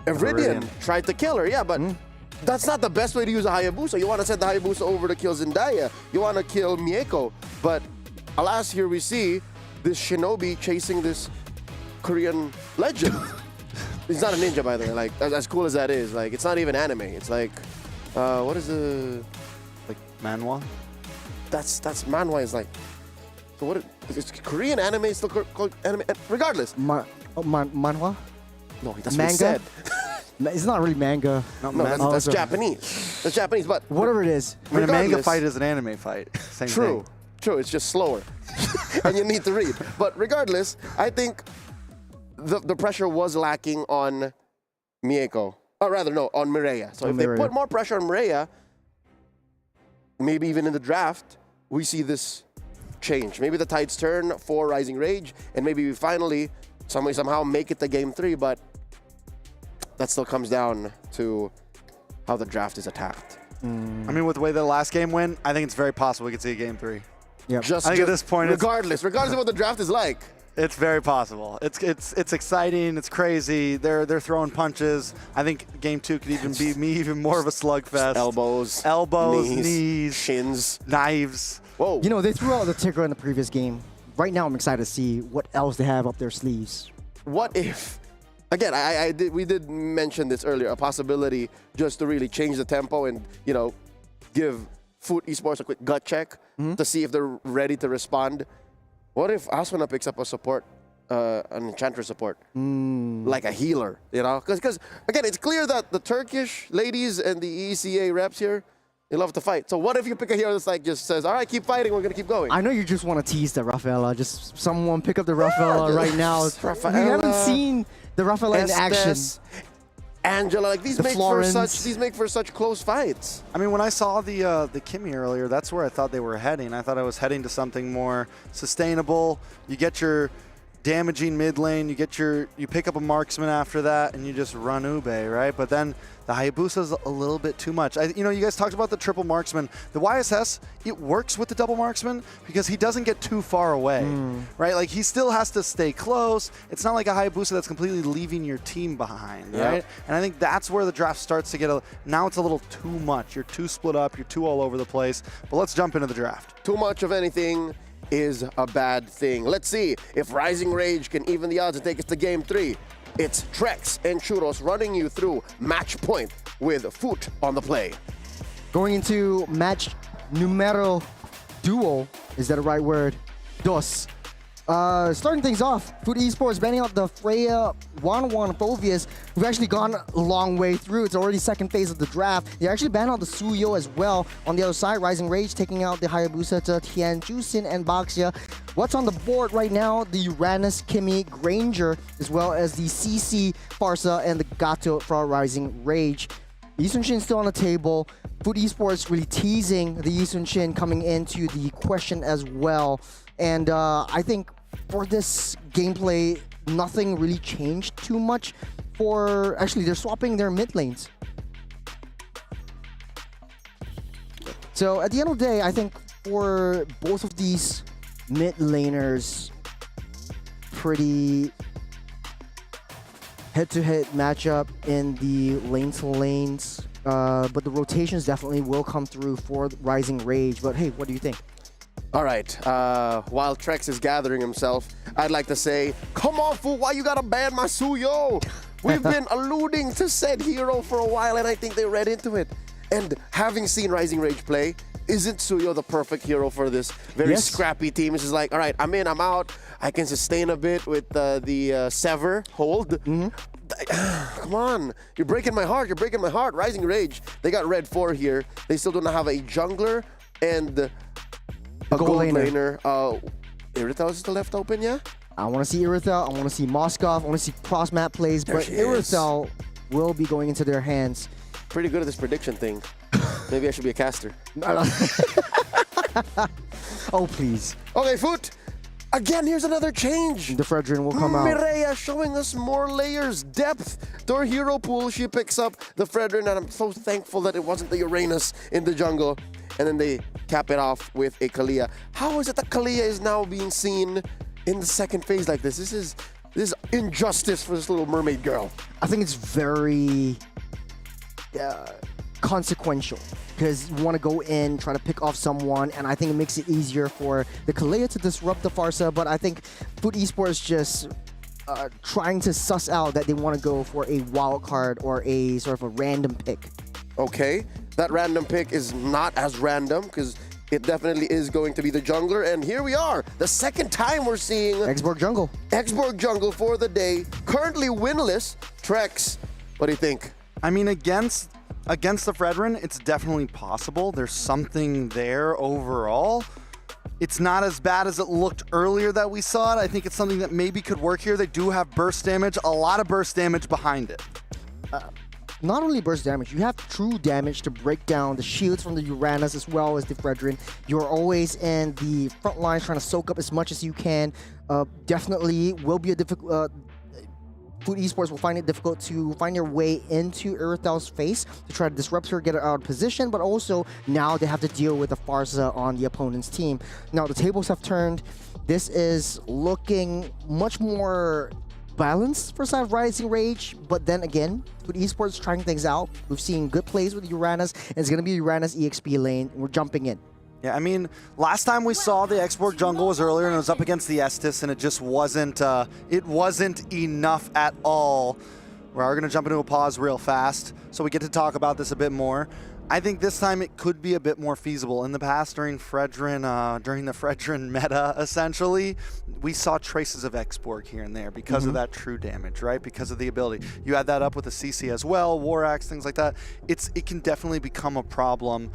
Iridian tried to kill her. Yeah, but that's not the best way to use a Hayabusa. You want to send the Hayabusa over to kill Zendaya. You want to kill Mieko. But alas, here we see this shinobi chasing this Korean legend. He's not a ninja, by the way. Like, as cool as that is, like, it's not even anime. It's like, what is the... Like, manhwa? That's manhwa is like... So what is Korean anime still called anime? Regardless. Manhwa? No, that's manga? what he said. It's not really manga. No, that's Japanese. That's Japanese, but... Whatever it is. I mean, a manga fight is an anime fight. Same True. thing. True, it's just slower. And you need to read. But regardless, I think the pressure was lacking on Mieko. Or rather, no, on Mireia. So if they put more pressure on Mireia, maybe even in the draft, we see this change. Maybe the tides turn for Rising Rage, and maybe we finally, somehow make it to Game 3, but that still comes down to how the draft is attacked. I mean, with the way the last game went, I think it's very possible we could see a Game 3. Yeah. I think at this point, regardless of what the draft is like. It's very possible. It's exciting. It's crazy. They're throwing punches. I think Game 2 could even be even more of a slugfest. Elbows, knees, shins, knives. Whoa. You know, they threw out the Tigger in the previous game. Right now, I'm excited to see what else they have up their sleeves. What if, again, we did mention this earlier, a possibility just to really change the tempo and, you know, give Foot Esports a quick gut check to see if they're ready to respond. What if Asuna picks up a support, an Enchantress support, like a healer, you know? Because, again, it's clear that the Turkish ladies and the ECA reps here, they love to fight. So what if you pick a hero that's like just says, all right, keep fighting, we're going to keep going. I know you just want to tease the Rafaela. Just someone pick up the Rafaela right now. Rafaela, we haven't seen the Rafaela in action. Angela, like these make for such close fights. I mean, when I saw the Kimmy earlier, that's where I thought they were heading. I thought I was heading to something more sustainable. You get your damaging mid lane, you pick up a marksman after that, and you just run Ube, right? But then the Hayabusa's a little bit too much. You know, you guys talked about the triple marksman. The YSS, it works with the double marksman because he doesn't get too far away, right? Like, he still has to stay close. It's not like a Hayabusa that's completely leaving your team behind, right? And I think that's where the draft starts to get now it's a little too much. You're too split up. You're too all over the place. But let's jump into the draft. Too much of anything is a bad thing. Let's see if Rising Rage can even the odds and take us to Game 3. It's Trex and Churros running you through match point with Foot on the play. Going into match numero duo, is that the right word? Dos. Starting things off, Foot Esports banning out the Freya 1-1 Phobias, who've actually gone a long way through. It's already second phase of the draft. They actually banned out the Suyo as well. On the other side, Rising Rage taking out the Hayabusa to Tian, Jusin, and Baxia. What's on the board right now? The Uranus, Kimmy, Granger, as well as the CC, Farsa, and the Gato for Rising Rage. Yisun Shin still on the table. Foot Esports really teasing the Yisun Shin coming into the question as well. And I think for this gameplay, nothing really changed too much. Actually, they're swapping their mid lanes. So at the end of the day, I think for both of these mid laners, pretty head-to-head matchup in the lane-to-lanes. But the rotations definitely will come through for Rising Rage. But hey, what do you think? All right, while Trex is gathering himself, I'd like to say, come on, fool, why you gotta ban my Suyo? We've been alluding to said hero for a while, and I think they read into it. And having seen Rising Rage play, isn't Suyo the perfect hero for this very scrappy team? It's just like, all right, I'm in, I'm out. I can sustain a bit with the Sever hold. Come on, you're breaking my heart, you're breaking my heart. Rising Rage, they got red 4 here. They still don't have a jungler and a gold laner. Irithel is still left open, yeah? I want to see Irithel, I want to see Moskov, I want to see cross-map plays, but Irithel will be going into their hands. Pretty good at this prediction thing. Maybe I should be a caster. Oh, please. Okay, Foot. Again, here's another change. The Fredrin will come out. Mireia showing us more layers, depth to her hero pool. She picks up the Fredrin, and I'm so thankful that it wasn't the Uranus in the jungle. And then they cap it off with a Kalia. How is it that Kalia is now being seen in the second phase like this? This is injustice for this little mermaid girl. I think it's very consequential because you want to go in, try to pick off someone, and I think it makes it easier for the Kalia to disrupt the Farsa. But I think Foot Esports just trying to suss out that they want to go for a wild card or a sort of a random pick. Okay, that random pick is not as random because it definitely is going to be the jungler. And here we are, the second time we're seeing Exborg Jungle. Exborg Jungle for the day. Currently winless. Trex, what do you think? I mean, against the Fredrin, it's definitely possible. There's something there overall. It's not as bad as it looked earlier that we saw it. I think it's something that maybe could work here. They do have burst damage, a lot of burst damage behind it. Not only burst damage, you have true damage to break down the shields from the Uranus as well as the Fredrin. You're always in the front lines trying to soak up as much as you can. Definitely will be a difficult... Foot Esports will find it difficult to find their way into Earthel's face to try to disrupt her, get her out of position, but also now they have to deal with the Farsa on the opponent's team. Now the tables have turned. This is looking much more balanced for side of Rising Rage, but then again, Foot Esports trying things out. We've seen good plays with Uranus, and it's going to be Uranus EXP lane, and we're jumping in. Yeah, I mean, last time we saw the Exborg Jungle was earlier, and it was up against the Estes, and it just wasn't, enough at all. We are going to jump into a pause real fast, so we get to talk about this a bit more. I think this time it could be a bit more feasible. In the past, during the Fredrin meta, essentially, we saw traces of Exborg here and there because of that true damage, right? Because of the ability. You add that up with the CC as well, War Axe, things like that. It can definitely become a problem.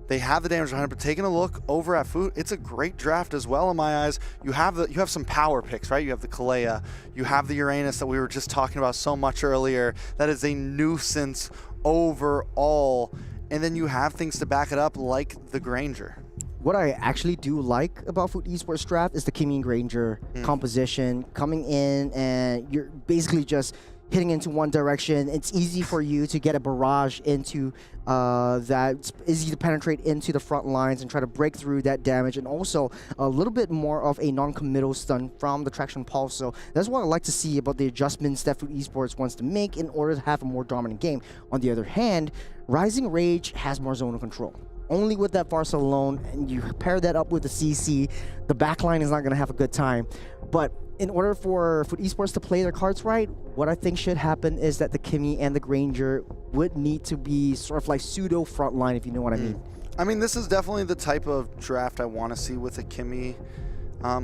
They have the damage behind it, but taking a look over at Foot, it's a great draft as well in my eyes. You have some power picks, right? You have the Kalea, you have the Uranus that we were just talking about so much earlier. That is a nuisance overall. And then you have things to back it up like the Granger. What I actually do like about Foot Esports draft is the Kimmy and Granger composition coming in, and you're basically just hitting into one direction. It's easy for you to get a barrage into that. It's easy to penetrate into the front lines and try to break through that damage, and also a little bit more of a non-committal stun from the Traction Pulse. So that's what I like to see about the adjustments that Foot Esports wants to make in order to have a more dominant game. On the other hand, Rising Rage has more zonal control. Only with that Farsa alone, and you pair that up with the CC, the backline is not going to have a good time. But in order for Foot Esports to play their cards right, what I think should happen is that the Kimmy and the Granger would need to be sort of like pseudo frontline, if you know what I mean. I mean, this is definitely the type of draft I want to see with a Kimmy.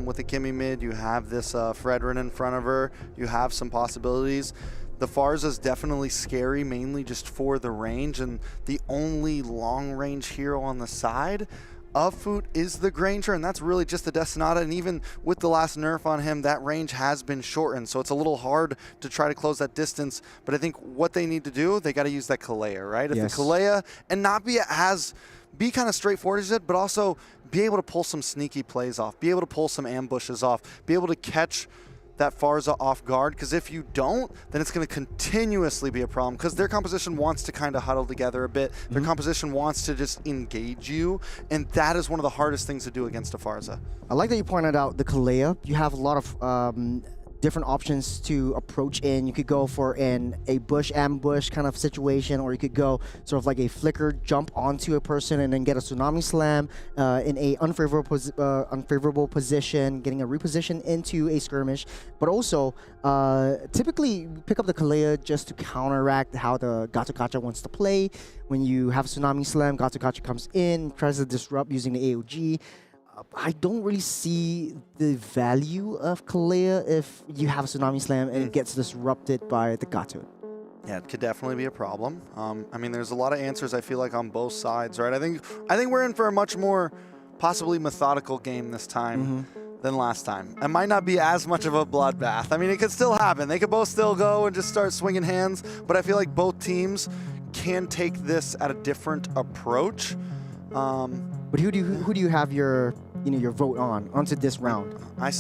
With the Kimmy mid, you have this Fredrin in front of her. You have some possibilities. The Farsa is definitely scary, mainly just for the range, and the only long-range hero on the side of Foot is the Granger, and that's really just the Destinata, and even with the last nerf on him, that range has been shortened, so it's a little hard to try to close that distance. But I think what they need to do, they got to use that Kalea, right? If the Kalea, and not be kind of straightforward as it, but also be able to pull some sneaky plays off, be able to pull some ambushes off, be able to catch that Farsa off guard, because if you don't, then it's going to continuously be a problem, because their composition wants to kind of huddle together a bit. Their composition wants to just engage you, and that is one of the hardest things to do against a Farsa. I like that you pointed out the Kalea. You have a lot of different options to approach in. You could go for a bush ambush kind of situation, or you could go sort of like a flicker jump onto a person and then get a tsunami slam in a unfavorable position, getting a reposition into a skirmish. But also, typically pick up the Kalea just to counteract how the Gacha Gacha wants to play. When you have a tsunami slam, Gacha Gacha comes in, tries to disrupt using the AOG. I don't really see the value of Kalea if you have a Tsunami Slam and it gets disrupted by the Gato. Yeah, it could definitely be a problem. I mean, there's a lot of answers I feel like on both sides, right? I think we're in for a much more possibly methodical game this time than last time. It might not be as much of a bloodbath. I mean, it could still happen. They could both still go and just start swinging hands, but I feel like both teams can take this at a different approach. But who do you have your your vote onto this round? I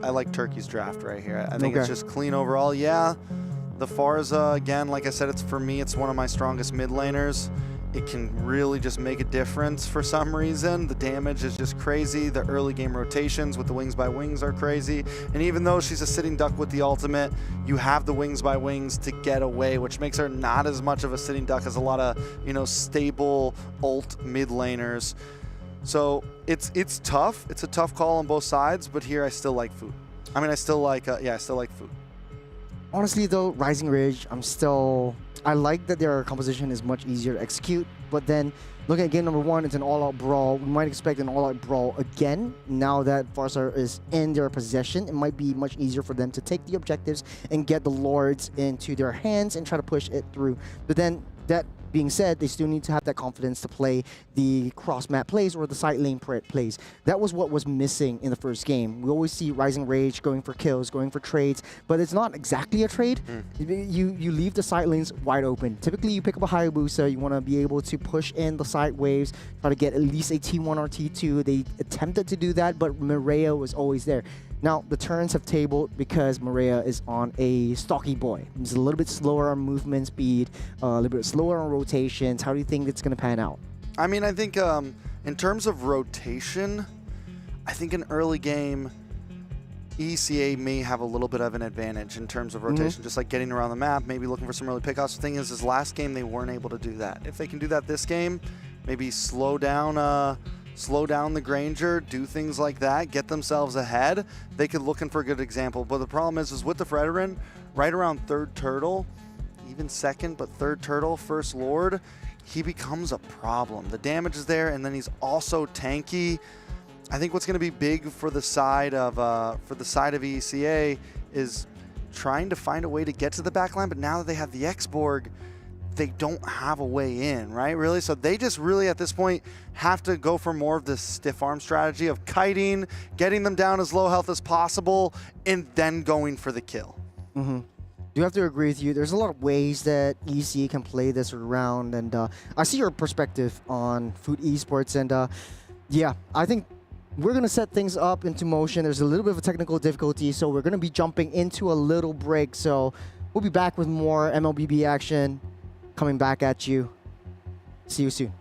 like Turkey's draft right here. I think it's Okay. just clean overall. Yeah, the Farza, again, like I said, for me, it's one of my strongest mid laners. It can really just make a difference for some reason. The damage is just crazy. The early game rotations with the wings by wings are crazy. And even though she's a sitting duck with the ultimate, you have the wings by wings to get away, which makes her not as much of a sitting duck as a lot of, stable ult mid laners. So it's tough. It's a tough call on both sides, but here I still like Food. I mean, I still like Food. Honestly, though, Rising Ridge, I like that their composition is much easier to execute, but then looking at game number 1, it's an all-out brawl. We might expect an all-out brawl again. Now that Farsa is in their possession, it might be much easier for them to take the objectives and get the Lords into their hands and try to push it through. But then, that being said, they still need to have that confidence to play the cross-map plays or the side lane plays. That was what was missing in the first game. We always see Rising Rage going for kills, going for trades, but it's not exactly a trade. You leave the side lanes wide open. Typically, you pick up a Hayabusa, you want to be able to push in the side waves, try to get at least a T1 or T2. They attempted to do that, but Maria was always there. Now, the turns have tabled because Maria is on a stocky boy. He's a little bit slower on movement speed, a little bit slower on rotations. How do you think it's going to pan out? I mean, I think in terms of rotation, I think in early game, ECA may have a little bit of an advantage in terms of rotation, just like getting around the map, maybe looking for some early pickoffs. The thing is last game they weren't able to do that. If they can do that this game, maybe slow down the Granger, do things like that, get themselves ahead, they could looking for a good example. But the problem is with the Fredorin, right around third turtle, even second, but third turtle, first Lord, he becomes a problem. The damage is there, and then he's also tanky. I think what's going to be big for the side of ECA is trying to find a way to get to the backline, but now that they have the X-Borg, they don't have a way in, right? Really? So they just really, at this point, have to go for more of this stiff arm strategy of kiting, getting them down as low health as possible, and then going for the kill. Do have to agree with you. There's a lot of ways that EC can play this around, and I see your perspective on Food Esports, and yeah, I think we're going to set things up into motion. There's a little bit of a technical difficulty, so we're going to be jumping into a little break. So we'll be back with more MLBB action coming back at you. See you soon.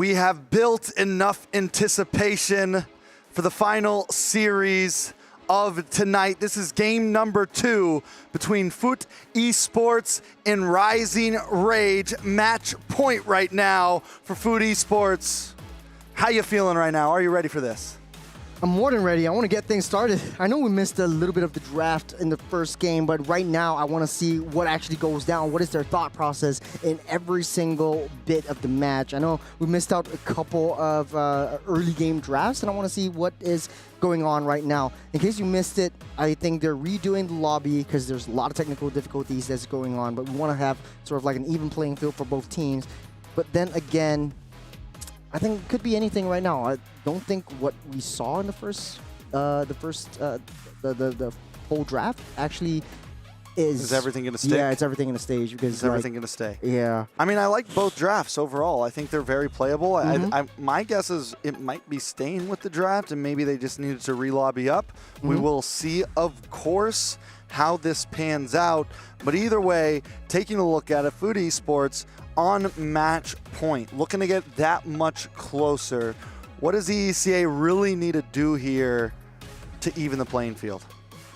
We have built enough anticipation for the final series of tonight. This is game number 2 between Foot Esports and Rising Rage. Match point right now for Foot Esports. How you feeling right now? Are you ready for this? I'm more than ready. I want to get things started. I know we missed a little bit of the draft in the first game, but right now I want to see what actually goes down. What is their thought process in every single bit of the match? I know we missed out a couple of early game drafts, and I want to see what is going on right now. In case you missed it, I think they're redoing the lobby because there's a lot of technical difficulties that's going on, but we want to have sort of like an even playing field for both teams. But then again, I think it could be anything right now. I don't think what we saw in the whole draft actually Is everything going to stick? Yeah, it's everything in the stage because is everything going to stay? Yeah. I mean, I like both drafts overall. I think they're very playable. My guess is it might be staying with the draft, and maybe they just needed to re-lobby up. We will see, of course, how this pans out. But either way, taking a look at it, Foot Esports on match point, looking to get that much closer. What does EECA really need to do here to even the playing field?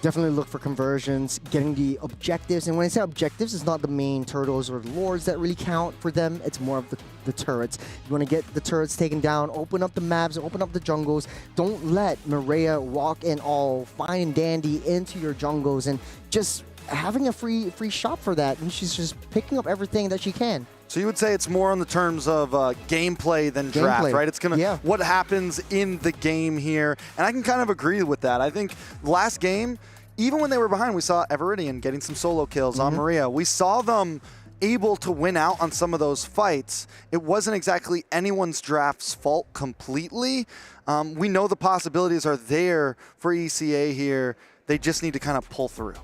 Definitely look for conversions, getting the objectives. And when I say objectives, it's not the main turtles or the lords that really count for them. It's more of the turrets. You want to get the turrets taken down, open up the maps, open up the jungles. Don't let Maria walk in all fine and dandy into your jungles and just having a free shop for that. And she's just picking up everything that she can. So you would say it's more on the terms of gameplay than draft, right? It's gonna what happens in the game here, and I can kind of agree with that. I think last game, even when they were behind, we saw Everidian getting some solo kills on Maria. We saw them able to win out on some of those fights. It wasn't exactly anyone's draft's fault completely. We know the possibilities are there for ECA here. They just need to kind of pull through.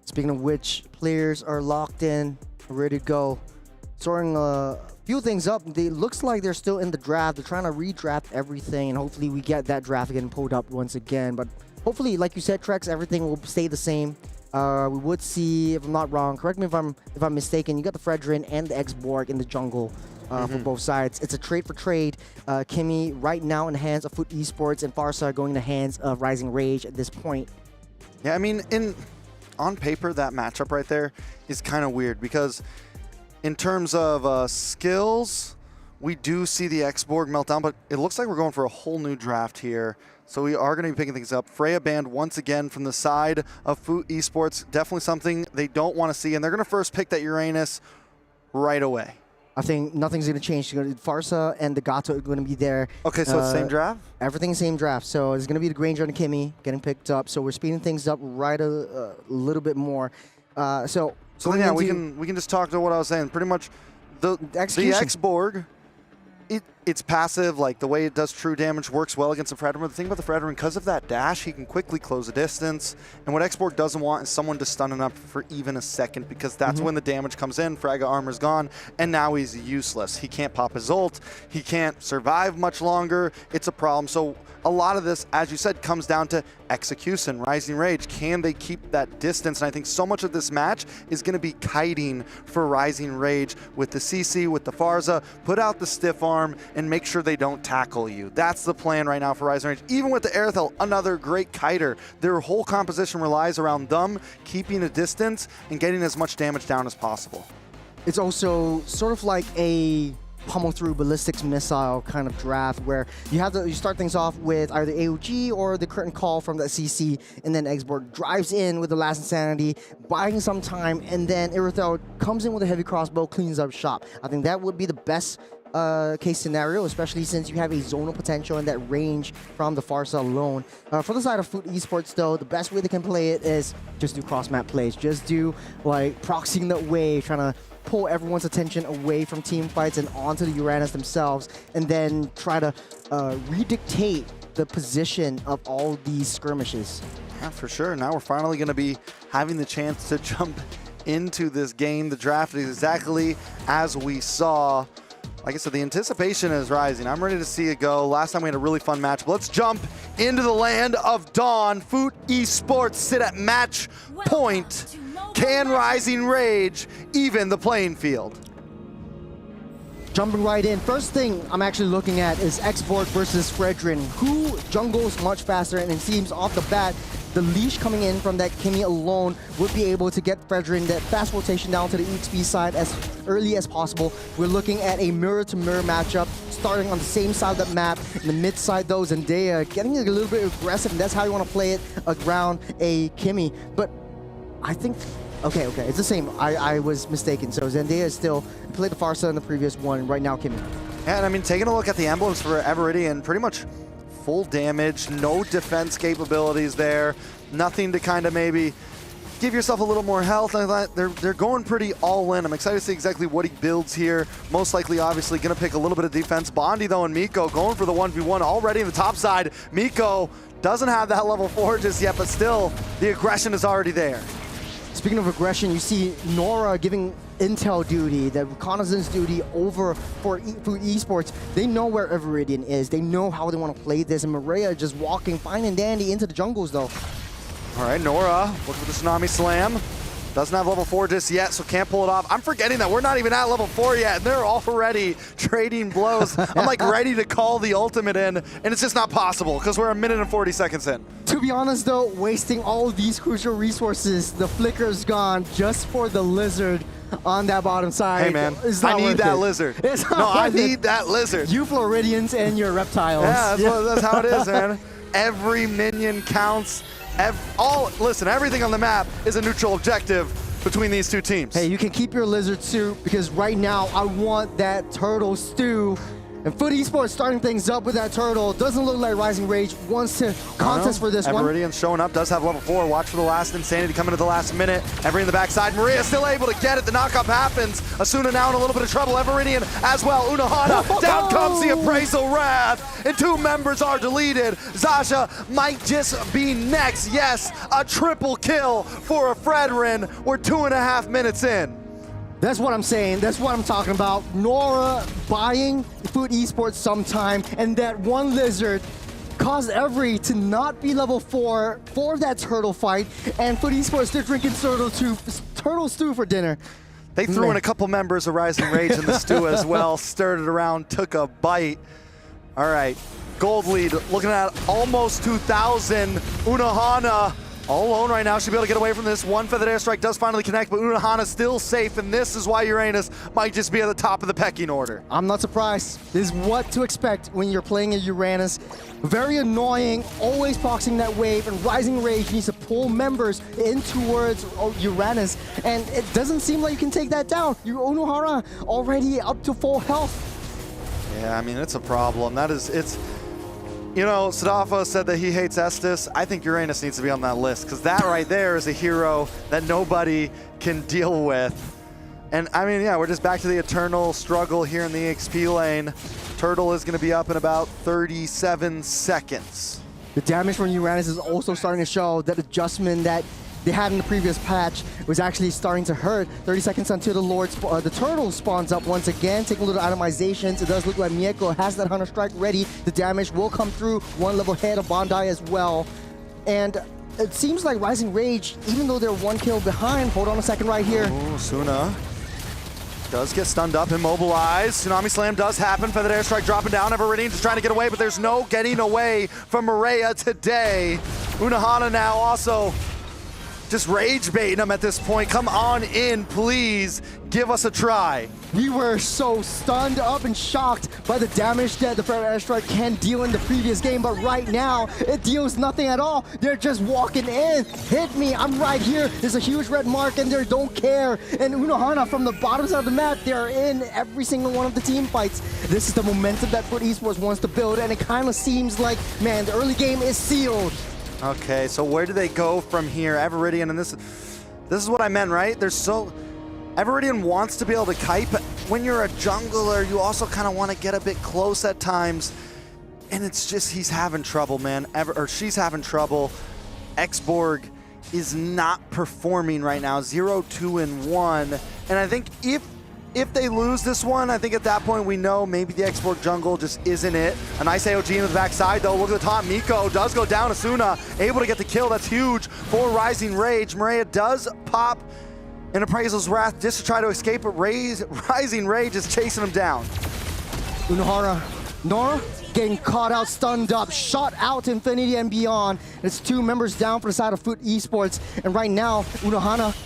Speaking of which, players are locked in, ready to go. Sorting a few things up. It looks like they're still in the draft. They're trying to redraft everything, and hopefully we get that draft getting pulled up once again. But hopefully, like you said, Trex, everything will stay the same. We would see, if I'm not wrong, correct me if I'm mistaken, you got the Fredrin and the X-Borg in the jungle for both sides. It's a trade for trade. Kimmy right now in the hands of Foot Esports, and Farsa going in the hands of Rising Rage at this point. Yeah, I mean, on paper, that matchup right there is kind of weird because in terms of skills, we do see the X-Borg meltdown, but it looks like we're going for a whole new draft here. So we are going to be picking things up. Freya banned once again from the side of Foot Esports. Definitely something they don't want to see, and they're going to first pick that Uranus right away. I think nothing's going to change. Farsa and the Gato are going to be there. Okay, so it's same draft? Everything's same draft. So it's going to be the Granger and the Kimmy getting picked up. So we're speeding things up right a little bit more. So yeah, we can just talk to what I was saying. Pretty much the X-Borg, it's passive, like the way it does true damage works well against the Fredrin. The thing about the Fredrin, because of that dash, he can quickly close a distance. And what X-Borg doesn't want is someone to stun him up for even a second, because that's when the damage comes in. Fragga armor's gone, and now he's useless. He can't pop his ult. He can't survive much longer. It's a problem. So a lot of this, as you said, comes down to execution, Rising Rage. Can they keep that distance? And I think so much of this match is going to be kiting for Rising Rage with the CC, with the Farsa. Put out the stiff arm and make sure they don't tackle you. That's the plan right now for Rising Rage. Even with the Aerithel, another great kiter. Their whole composition relies around them keeping a distance and getting as much damage down as possible. It's also sort of like a pummel through ballistics missile kind of draft where you start things off with either AOG or the curtain call from that CC, and then X-Borg drives in with the last insanity, buying some time, and then Aerithel comes in with a heavy crossbow, cleans up shop. I think that would be the best case scenario, especially since you have a zonal potential and that range from the Farsa alone. For the side of Foot Esports though, the best way they can play it is just do cross-map plays. Just do like proxying that wave, trying to pull everyone's attention away from team fights and onto the Uranus themselves, and then try to redictate the position of all these skirmishes. Yeah, for sure. Now we're finally going to be having the chance to jump into this game. The draft is exactly as we saw. Like I said, the anticipation is rising. I'm ready to see it go. Last time we had a really fun match. But let's jump into the land of Dawn. Foot Esports sit at match point. Can Rising Rage even the playing field? jumping right in. First thing I'm actually looking at is Xborg versus Fredrin. Who jungles much faster? And it seems off the bat, the leash coming in from that Kimmy alone would be able to get Fredrin that fast rotation down to the EXP side as early as possible. We're looking at a mirror-to-mirror matchup, starting on the same side of the map. In the mid side, though, Zendaya getting a little bit aggressive, and that's how you want to play it around a Kimmy. But I think, okay, it's the same. I was mistaken. So Zendaya is still played the Farsa in the previous one, right now Kimmy. And I mean, taking a look at the emblems for Everidian, pretty much full damage, no defense capabilities there, nothing to kind of maybe give yourself a little more health. They're going pretty all in. I'm excited to see exactly what he builds here. Most likely, obviously, going to pick a little bit of defense. Bondi, though, and Miko going for the 1v1 already in the top side. Miko doesn't have that level 4 just yet, but still, the aggression is already there. Speaking of aggression, you see Nora giving intel duty, the reconnaissance duty over for Food Esports. They know where Everidian is. They know how they want to play this, and Maria just walking fine and dandy into the jungles, though. All right, Nora looking for the Tsunami Slam. Doesn't have level 4 just yet, so can't pull it off. I'm forgetting that we're not even at level 4 yet, and they're already trading blows. I'm like ready to call the ultimate in, and it's just not possible because we're 1 minute and 40 seconds in. To be honest, though, wasting all these crucial resources, the flicker's gone just for the lizard on that bottom side. Hey, man, I need that lizard. I need that lizard. You Floridians and your reptiles. Yeah, that's how it is, man. Every minion counts. Listen, everything on the map is a neutral objective between these two teams. Hey, you can keep your lizard suit because right now I want that turtle stew. And Foot Esports starting things up with that turtle. Doesn't look like Rising Rage wants to contest for this one. Everidian's showing up, does have level 4. Watch for the last Insanity coming at the last minute. Every in the backside. Maria still able to get it. The knockup happens. Asuna now in a little bit of trouble. Everidian as well. Unohana. Down comes the Appraisal Wrath. And 2 members are deleted. Zasha might just be next. Yes, a triple kill for a Fredrin. We're 2.5 minutes in. That's what I'm saying. That's what I'm talking about. Nora buying Food Esports sometime, and that one lizard caused Every to not be level 4 for that turtle fight, and Food Esports, they're drinking turtle stew for dinner. They threw in a couple members of Rising Rage in the stew as well, stirred it around, took a bite. All right, gold lead, looking at almost 2,000. Unohana all alone right now. Should be able to get away from this. One feathered airstrike does finally connect, but Unohana's still safe, and this is why Uranus might just be at the top of the pecking order. I'm not surprised. This is what to expect when you're playing a Uranus. Very annoying, always proxying that wave, and Rising Rage needs to pull members in towards Uranus, and it doesn't seem like you can take that down. Unohana already up to full health. Yeah, I mean, it's a problem. You know, Sadafa said that he hates Estes. I think Uranus needs to be on that list because that right there is a hero that nobody can deal with. And I mean, yeah, we're just back to the eternal struggle here in the XP lane. Turtle is going to be up in about 37 seconds. The damage from Uranus is also starting to show that adjustment that they had in the previous patch was actually starting to hurt. 30 seconds until the turtle spawns up once again, taking a little itemizations. It does look like Mieko has that Hunter Strike ready. The damage will come through. 1 level ahead of Bondi as well. And it seems like Rising Rage, even though they're 1 kill behind, hold on a second right here. Oh, Suna does get stunned up, immobilized. Tsunami Slam does happen. Feathered Airstrike dropping down. Everidian just trying to get away, but there's no getting away from Maria today. Unohana now also just rage baiting him at this point. Come on in, please. Give us a try. We were so stunned up and shocked by the damage that the Feathered Airstrike can deal in the previous game, but right now, it deals nothing at all. They're just walking in. Hit me, I'm right here. There's a huge red mark and they don't care. And Unohana from the bottom side of the map, they're in every single one of the team fights. This is the momentum that Foot Esports wants to build, and it kind of seems like, man, the early game is sealed. Okay, so where do they go from here? Everidian, and this is what I meant, right? Everidian wants to be able to kite, but when you're a jungler, you also kind of want to get a bit close at times. And it's just, he's having trouble, man. She's having trouble. Xborg is not performing right now. 0-2-1. And I think if they lose this one, I think at that point we know maybe the Xborg jungle just isn't it. A nice AOG into the backside though. Look at the top. Miko does go down. Asuna able to get the kill. That's huge for Rising Rage. Maria does pop an Appraisal's Wrath just to try to escape, but Rising Rage is chasing him down. Unohana, Nora getting caught out, stunned up, shot out to infinity and beyond. It's 2 members down for the side of Foot Esports. And right now, Unohana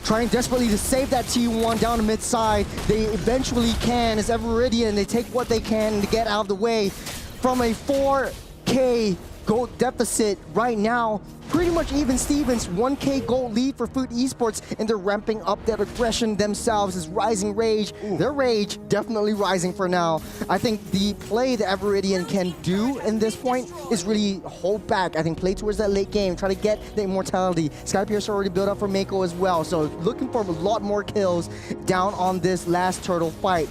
trying desperately to save that T1 down the mid side. They eventually can, as Everridian, they take what they can to get out of the way. From a 4K gold deficit right now, pretty much even Stevens, 1K gold lead for Foot Esports, and they're ramping up their aggression themselves as Rising Rage. Their rage definitely rising for now. I think the play that Everridian can do in this point is really hold back. I think play towards that late game, try to get the immortality. Skypiercer already built up for Mako as well, so looking for a lot more kills down on this last turtle fight.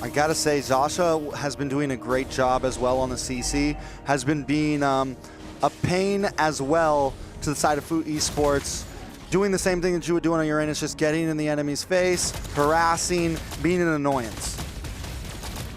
I gotta say, Zasha has been doing a great job as well on the CC, has been being a pain as well to the side of Foot Esports, doing the same thing that you would do on Uranus, just getting in the enemy's face, harassing, being an annoyance.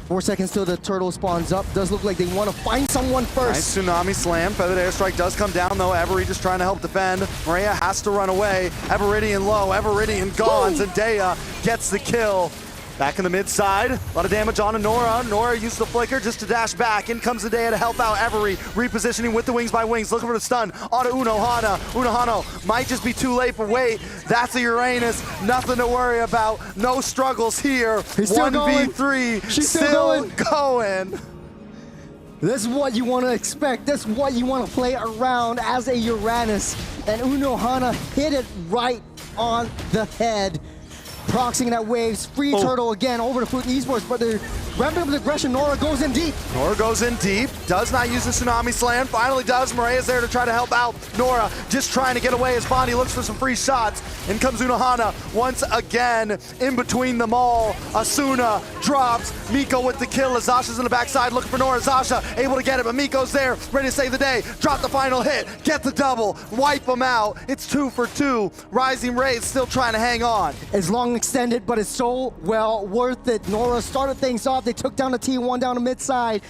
4 seconds till the turtle spawns up. Does look like they want to find someone first. Nice tsunami slam. Feathered airstrike does come down though. Every just trying to help defend. Maria has to run away. Everridian low. Everridian gone. Zendaya gets the kill. Back in the mid side. A lot of damage on to Nora. Nora used the flicker just to dash back. In comes Zendaya to help out Every. Repositioning with the wings by wings. Looking for the stun onto Unohana. Unohana might just be too late, but wait. That's a Uranus. Nothing to worry about. No struggles here. He's still 1v3. She's still going. This is what you want to expect. This is what you want to play around as a Uranus. And Unohana hit it right on the head. Proxying that waves, free turtle again over to Foot Esports, but they're ramping up the aggression. Nora goes in deep. Nora goes in deep, does not use the tsunami slam, finally does. Maria's there to try to help out Nora, just trying to get away as Bondi looks for some free shots. In comes Unohana once again, in between them all. Asuna drops, Miko with the kill as Zasha's in the backside looking for Nora. Zasha able to get it, but Miko's there, ready to save the day. Drop the final hit, get the double, wipe them out. It's 2 for 2. Rising Ray's still trying to hang on. It's long extended, but it's so well worth it. Nora started things off. They took down the T1 down the mid side.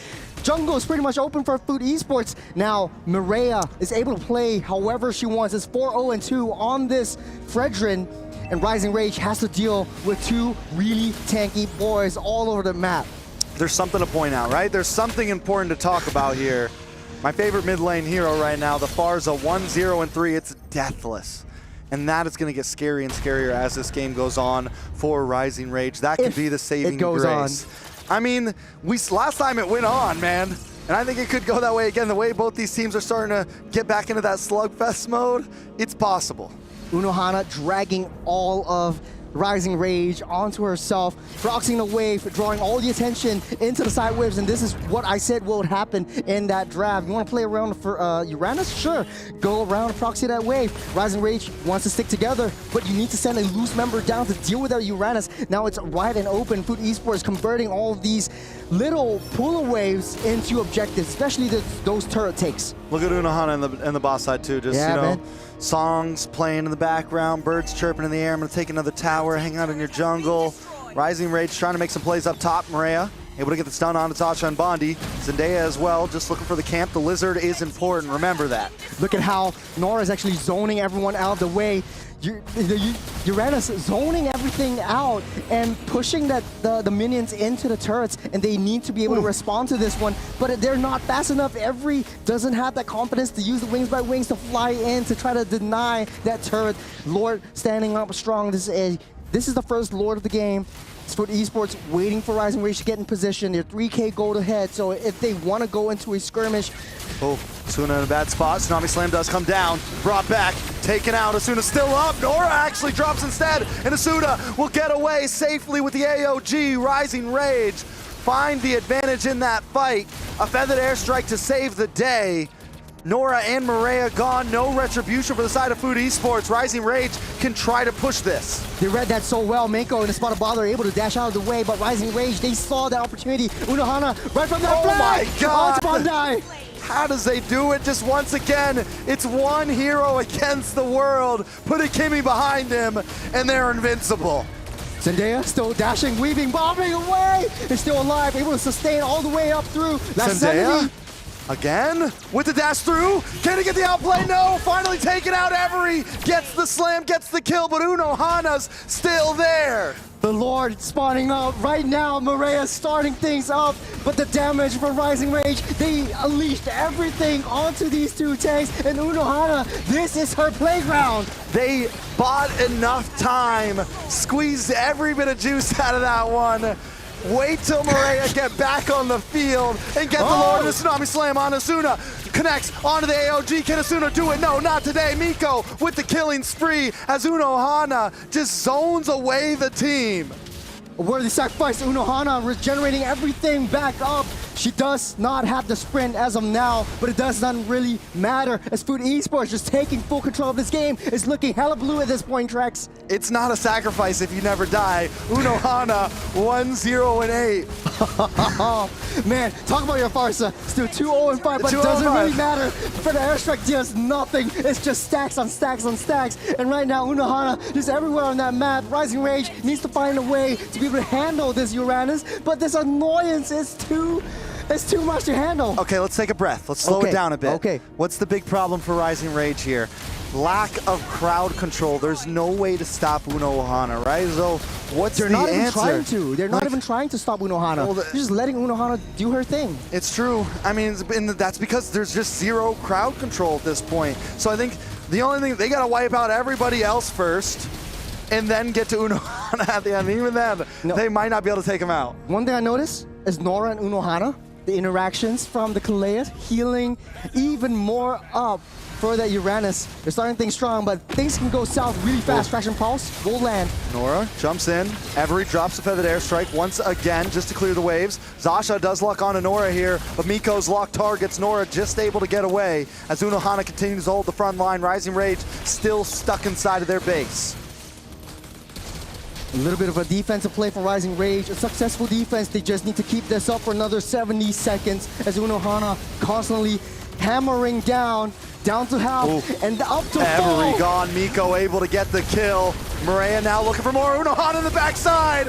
Jungle is pretty much open for Foot Esports. Now, Mireia is able to play however she wants. It's 4-0-2 on this Fredrin, and Rising Rage has to deal with 2 really tanky boys all over the map. There's something to point out, right? There's something important to talk about here. My favorite mid lane hero right now, the Farza 1-0-3, it's Deathless. And that is going to get scarier and scarier as this game goes on for Rising Rage. That could be the saving grace. I mean, last time it went on, man. And I think it could go that way again. The way both these teams are starting to get back into that slugfest mode, it's possible. Unohana dragging all of Rising Rage onto herself, proxying the wave, drawing all the attention into the side waves, and this is what I said would happen in that draft. You want to play around for Uranus? Sure. Go around and proxy that wave. Rising Rage wants to stick together, but you need to send a loose member down to deal with that Uranus. Now it's wide and open. Foot Esports converting all of these little pull waves into objectives, especially those turret takes. Look at Unohana in the boss side too. Just, you know, man. Songs playing in the background, birds chirping in the air. I'm going to take another tower, hang out in your jungle. Rising Rage trying to make some plays up top. Maria able to get the stun on Natasha and Bondi. Zendaya as well, just looking for the camp. The lizard is important, remember that. Look at how Nora is actually zoning everyone out of the way. Uranus zoning everything out and pushing the minions into the turrets, and they need to be able to respond to this one, but they're not fast enough. Every doesn't have that confidence to use the wings by wings to fly in to try to deny that turret. Lord standing up strong. This is the first Lord of the game. It's Foot Esports waiting for Rising Rage to get in position. They're 3K gold ahead, so if they want to go into a skirmish. Oh, Asuna in a bad spot. Tsunami Slam does come down. Brought back, taken out. Asuna still up. Nora actually drops instead, and Asuna will get away safely with the AOG. Rising Rage find the advantage in that fight. A feathered airstrike to save the day. Nora and Mireia gone. No retribution for the side of Foot Esports. Rising Rage can try to push this. They read that so well. Mako in the spot of bother able to dash out of the way, but Rising Rage, they saw that opportunity. Unohana right from that flag. Oh my God! Bondi. How does they do it? Just once again, it's one hero against the world. Put a Kimmy behind him, and they're invincible. Zendaya still dashing, weaving, bombing away. They're still alive, able to sustain all the way up through. Zendaya again with the dash through. Can he get the outplay? No. Finally taken out. Every gets the slam, gets the kill, but Unohana's still there. The Lord spawning up right now. Maria starting things up, but the damage from Rising Rage, they unleashed everything onto these two tanks. And Unohana, this is her playground. They bought enough time, squeezed every bit of juice out of that one. Wait till Maria get back on the field and get the Lord of the Tsunami Slam on Asuna. Connects onto the AOG. Can Asuna do it? No, not today. Miko with the killing spree as Unohana just zones away the team. A worthy sacrifice. Unohana regenerating everything back up. She does not have the sprint as of now, but it does not really matter as Food Esports just taking full control of this game. It's looking hella blue at this point, Trex. It's not a sacrifice if you never die. Unohana 1-0-8. Man, talk about your Farsa. Still 2-0-5, but it doesn't really matter. For the airstrike does nothing. It's just stacks on stacks on stacks. And right now, Unohana just everywhere on that map. Rising Rage needs to find a way to be able to handle this Uranus, but this annoyance is too much to handle. Okay, let's take a breath. Let's slow it down a bit. Okay. What's the big problem for Rising Rage here? Lack of crowd control. There's no way to stop Unohana, right? So what's the answer? They're not even trying to. They're not even trying to stop Unohana. Well, they're just letting Unohana do her thing. It's true. I mean, that's because there's just zero crowd control at this point. So I think the only thing, they got to wipe out everybody else first and then get to Unohana at the end. Even then, they might not be able to take him out. One thing I noticed is Nora and Unohana, the interactions from the Kaleas healing even more up for that Uranus. They're starting things strong, but things can go south really fast. Fraction Pulse, will land. Nora jumps in. Every drops a feathered airstrike once again just to clear the waves. Zasha does lock onto Nora here, but Miko's locked targets. Nora just able to get away as Unohana continues to hold the front line. Rising Rage still stuck inside of their base. A little bit of a defensive play for Rising Rage. A successful defense. They just need to keep this up for another 70 seconds as Unohana constantly hammering down to half, and up to Every full. gone. Miko able to get the kill. Maria now looking for more. Unohana in the backside.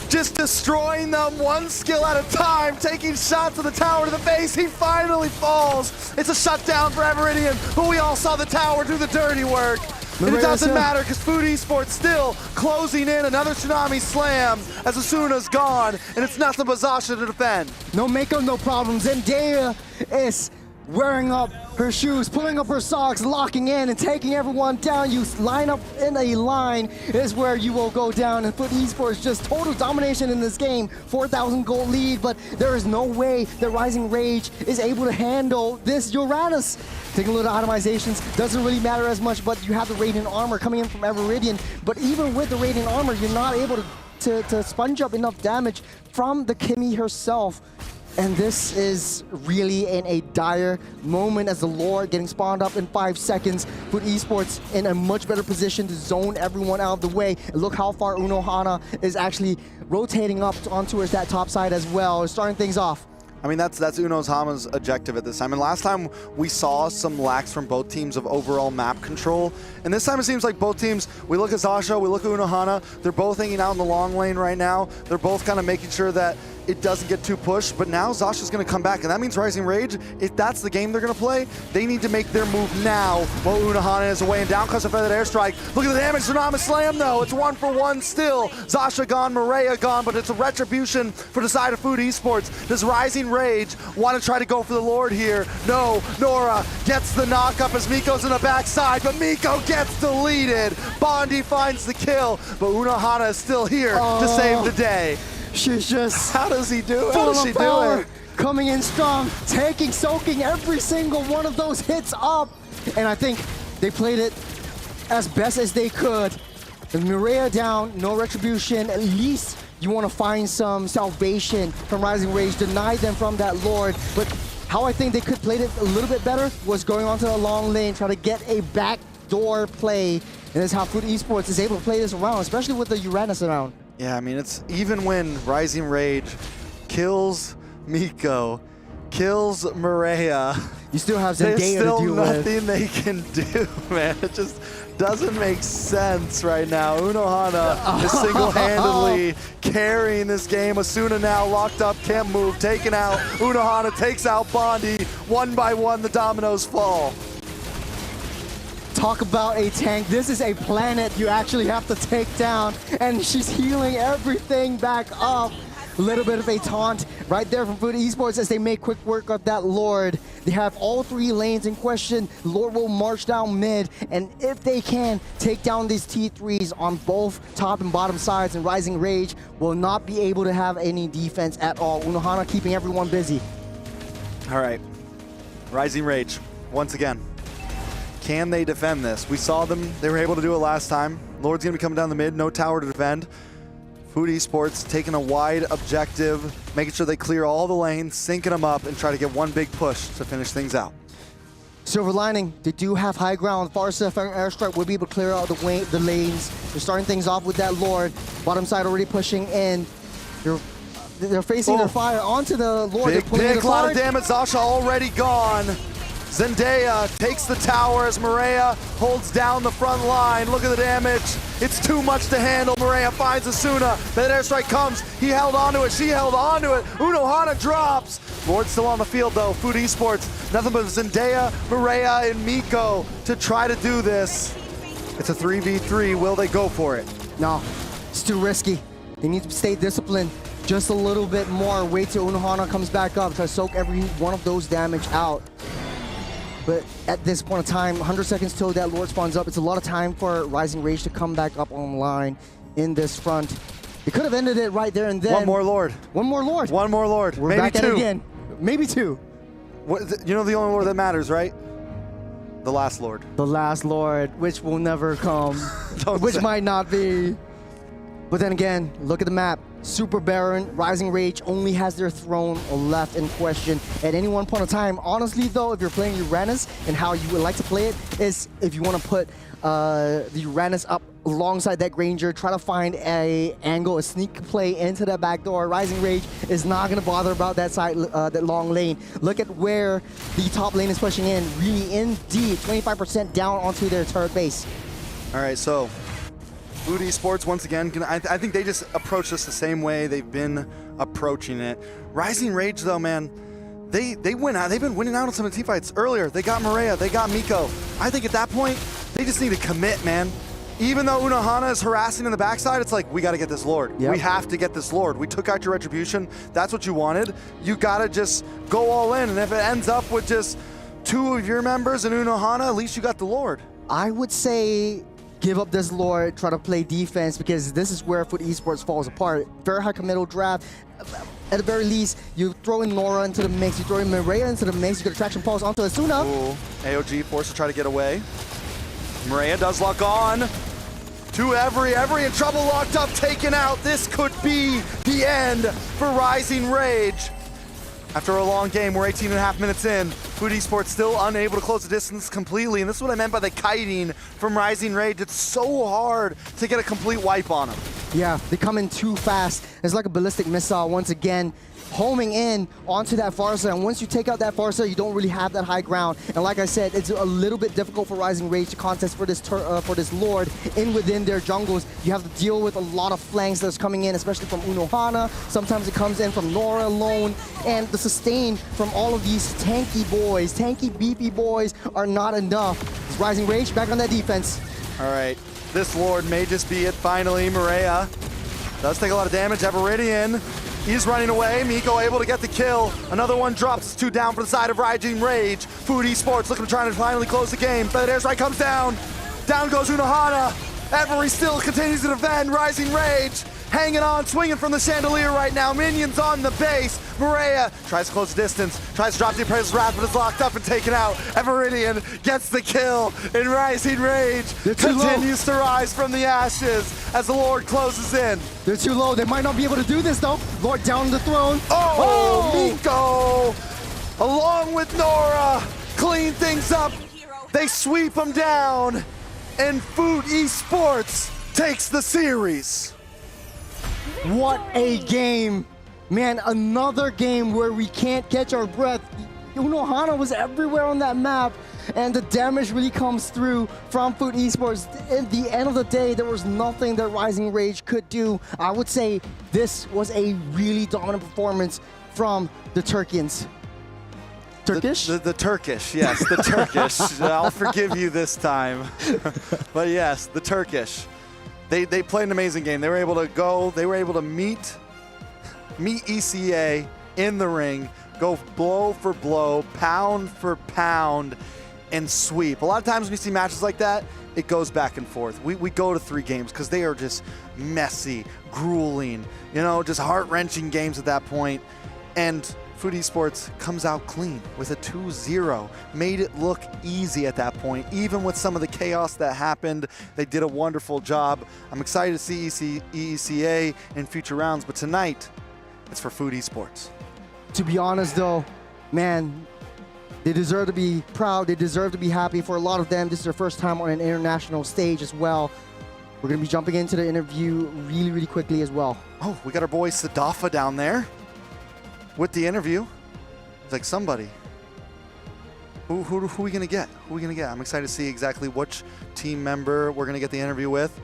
Just destroying them one skill at a time, taking shots of the tower to the face. He finally falls. It's a shutdown for Everidian, who we all saw the tower do the dirty work. And it doesn't matter because Food Esports still closing in another Tsunami Slam as Asuna's gone, and it's nothing but Zasha to defend. No makeup, no problem. Zendaya is wearing up her shoes, pulling up her socks, locking in and taking everyone down. You line up in a line is where you will go down. And Foot Esports just total domination in this game. 4,000 gold lead, but there is no way that Rising Rage is able to handle this Uranus. Taking a little itemizations, doesn't really matter as much, but you have the Radiant Armor coming in from Everidian. But even with the Radiant Armor, you're not able to sponge up enough damage from the Kimmy herself. And this is really in a dire moment as the Lord getting spawned up in 5 seconds. Foot Esports in a much better position to zone everyone out of the way. And look how far Unohana is actually rotating up onto that top side as well, starting things off. I mean, that's Unohana's objective at this time. And last time we saw some lacks from both teams of overall map control. And this time it seems like both teams, we look at Zasha, we look at Unohana, they're both hanging out in the long lane right now. They're both kind of making sure that it doesn't get too pushed, but now Zasha's gonna come back, and that means Rising Rage, if that's the game they're gonna play, they need to make their move now while Unohana is away, and down comes a feathered airstrike. Look at the damage, Tsunami Slam though, it's 1-for-1 still. Zasha gone, Maria gone, but it's a retribution for the side of Food Esports. Does Rising Rage want to try to go for the Lord here? No, Nora gets the knock up as Miko's in the backside, but Miko gets deleted. Bondi finds the kill, but Unohana is still here to save the day. She's just... How does he do it? How does she do it? Coming in strong, soaking every single one of those hits up. And I think they played it as best as they could. The Mireia down, no retribution. At least you want to find some salvation from Rising Rage, deny them from that Lord. But how I think they could play it a little bit better was going onto the long lane, try to get a backdoor play. And that's how Food Esports is able to play this around, especially with the Uranus around. Yeah, I mean, it's even when Rising Rage kills Miko, kills Mireia, you still have Zendaya there's still to deal nothing they can do, man. It just doesn't make sense right now. Unohana is single-handedly carrying this game. Asuna now locked up, can't move, taken out. Unohana takes out Bondi. One by one, the dominoes fall. Talk about a tank. This is a planet you actually have to take down, and she's healing everything back up. A little bit of a taunt right there from Food Esports as they make quick work of that Lord. They have all 3 lanes in question. Lord will march down mid, and if they can, take down these T3s on both top and bottom sides, and Rising Rage will not be able to have any defense at all. Unohana keeping everyone busy. All right, Rising Rage, once again. Can they defend this? We saw them, they were able to do it last time. Lord's gonna be coming down the mid, no tower to defend. Food Esports taking a wide objective, making sure they clear all the lanes, syncing them up, and try to get one big push to finish things out. Silver lining, they do have high ground. Fiercest airstrike will be able to clear out the lanes. They're starting things off with that Lord. Bottom side already pushing in. They're facing their fire onto the Lord. Big lot of damage. Zasha already gone. Zendaya takes the tower as Maria holds down the front line. Look at the damage. It's too much to handle. Maria finds Asuna. That airstrike comes. He held onto it. She held onto it. Unohana drops. Lord's still on the field though. Food Esports, nothing but Zendaya, Maria, and Miko to try to do this. It's a 3v3. Will they go for it? No, it's too risky. They need to stay disciplined just a little bit more. Wait till Unohana comes back up. Try to soak every one of those damage out. But at this point in time, 100 seconds till that Lord spawns up. It's a lot of time for Rising Rage to come back up online in this front. They could have ended it right there and then. One more Lord. One more Lord. One more Lord. We're maybe back two. at it again. Maybe 2. You know the only Lord that matters, right? The last Lord. The last Lord, which will never come. Which might not be. But then again, look at the map. Super Baron, Rising Rage only has their throne left in question at any one point in time. Honestly though, if you're playing Uranus and how you would like to play it is if you want to put the Uranus up alongside that Granger, try to find a angle, a sneak play into that back door. Rising Rage is not going to bother about that side, that long lane. Look at where the top lane is pushing in, really in deep, 25% down onto their turret base. All right, so Food Esports, once again, I think they just approach this the same way they've been approaching it. Rising Rage, though, man, they win out. They've been winning out on some of the team fights earlier. They got Maria, they got Miko. I think at that point, they just need to commit, man. Even though Unohana is harassing in the backside, it's like, we got to get this Lord. Yep. We have to get this Lord. We took out your retribution. That's what you wanted. You got to just go all in. And if it ends up with just 2 of your members and Unohana, at least you got the Lord. I would say give up this Lord, try to play defense, because this is where Food Esports falls apart. Very high committal draft. At the very least, you throw in Nora into the mix, you throw in Maria into the mix, you get a traction pulse onto Asuna. Ooh, AOG forced to try to get away. Maria does lock on to Every in trouble, locked up, taken out. This could be the end for Rising Rage. After a long game, we're 18.5 minutes in. Food Esports still unable to close the distance completely, and this is what I meant by the kiting from Rising Rage. It's so hard to get a complete wipe on them. Yeah, they come in too fast. It's like a ballistic missile once again, homing in onto that Farsa, and once you take out that Farsa, you don't really have that high ground. And like I said, it's a little bit difficult for Rising Rage to contest for this Lord within their jungles. You have to deal with a lot of flanks that's coming in, especially from Unohana. Sometimes it comes in from Nora alone, and the sustain from all of these tanky boys, tanky beefy boys, are not enough. It's Rising Rage back on that defense. All right, this Lord may just be it finally. Maria does take a lot of damage. Everidian, he's running away. Miko able to get the kill. Another one drops. 2 down for the side of Rising Rage. Food Esports looking to try to finally close the game. But the airstrike comes down. Down goes Unohana. Every still continues to defend. Rising Rage hanging on, swinging from the chandelier right now. Minions on the base. Maria tries to close the distance, tries to drop the Appraiser's Wrath, but is locked up and taken out. Everidian gets the kill, and Rising Rage continues to rise from the ashes as the Lord closes in. They're too low. They might not be able to do this, though. Lord down the throne. Miko, along with Nora, clean things up. They sweep them down, and Food Esports takes the series. What a game. Man, another game where we can't catch our breath. Unohana was everywhere on that map, and the damage really comes through from Food Esports. At the end of the day, there was nothing that Rising Rage could do. I would say this was a really dominant performance from the Turkians. Turkish? The Turkish, yes, the Turkish. I'll forgive you this time. But yes, the Turkish. They played an amazing game. They were able to meet ECA in the ring, go blow for blow, pound for pound, and sweep. A lot of times when you see matches like that, it goes back and forth. We go to 3 games because they are just messy, grueling, just heart-wrenching games at that point. And Food Esports comes out clean with a 2-0. Made it look easy at that point. Even with some of the chaos that happened, they did a wonderful job. I'm excited to see ECA in future rounds, but tonight, it's for Food Esports. To be honest though, man, they deserve to be proud. They deserve to be happy. For a lot of them, this is their first time on an international stage as well. We're going to be jumping into the interview really, really quickly as well. Oh, we got our boy Sadafa down there with the interview. It's like somebody. Who are we going to get? Who are we going to get? I'm excited to see exactly which team member we're going to get the interview with.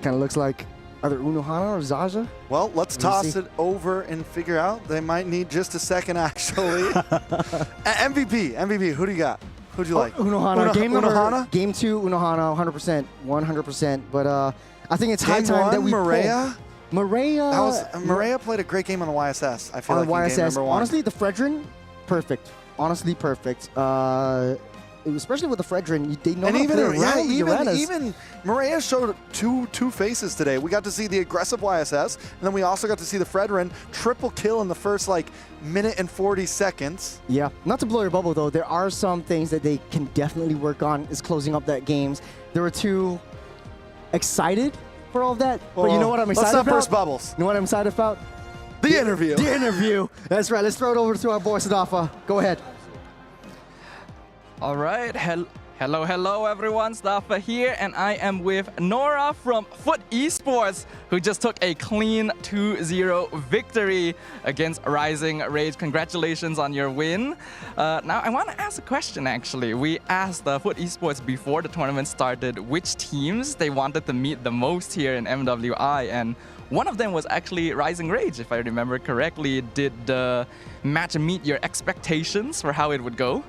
Kind of looks like either Unohana or Zaja. Well, let's toss it over and figure out. They might need just a second, actually. MVP, who do you got? Who'd you like? Unohana. Game 2, Unohana, 100%. 100%. But I think it's high time that we Maria? Maria played a great game on the YSS. I feel on like the YSS. Game number 1. Honestly, the Fredrin, perfect. Honestly, perfect. Especially with the Fredrin, they know how to play around the arenas. Even Maria showed two faces today. We got to see the aggressive YSS, and then we also got to see the Fredrin triple kill in the first minute and 40 seconds. Yeah, not to blow your bubble though, there are some things that they can definitely work on is closing up that games. They were too excited for all of that, but you know what I'm excited about? Let's not burst bubbles. You know what I'm excited about? The interview. The interview. That's right. Let's throw it over to our boy Sadafa. Go ahead. All right, hello everyone, Stafa here, and I am with Nora from Foot Esports, who just took a clean 2-0 victory against Rising Rage. Congratulations on your win. Now, I want to ask a question, actually. We asked Foot Esports before the tournament started which teams they wanted to meet the most here in MWI, and one of them was actually Rising Rage, if I remember correctly. Did the match meet your expectations for how it would go?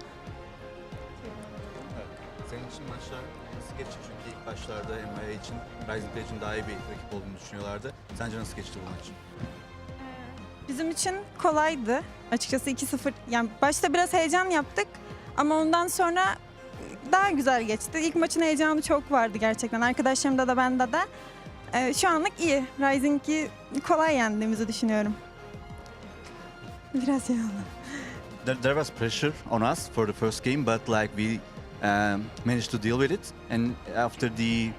Başlarda MWI için Rising Rage'in daha iyi bir rakip olduğunu düşünüyorlardı. Sence nasıl geçti bu maç? Bizim için kolaydı. Açıkçası 2-0. Yani başta biraz heyecan yaptık ama ondan sonra daha güzel geçti. İlk maçın heyecanı çok vardı gerçekten. Arkadaşlarımda da bende de. Şu anlık iyi. Rising'i kolay yendiğimizi düşünüyorum. Biraz yalan. There was pressure on us for the first game, but we managed to deal with it, and after the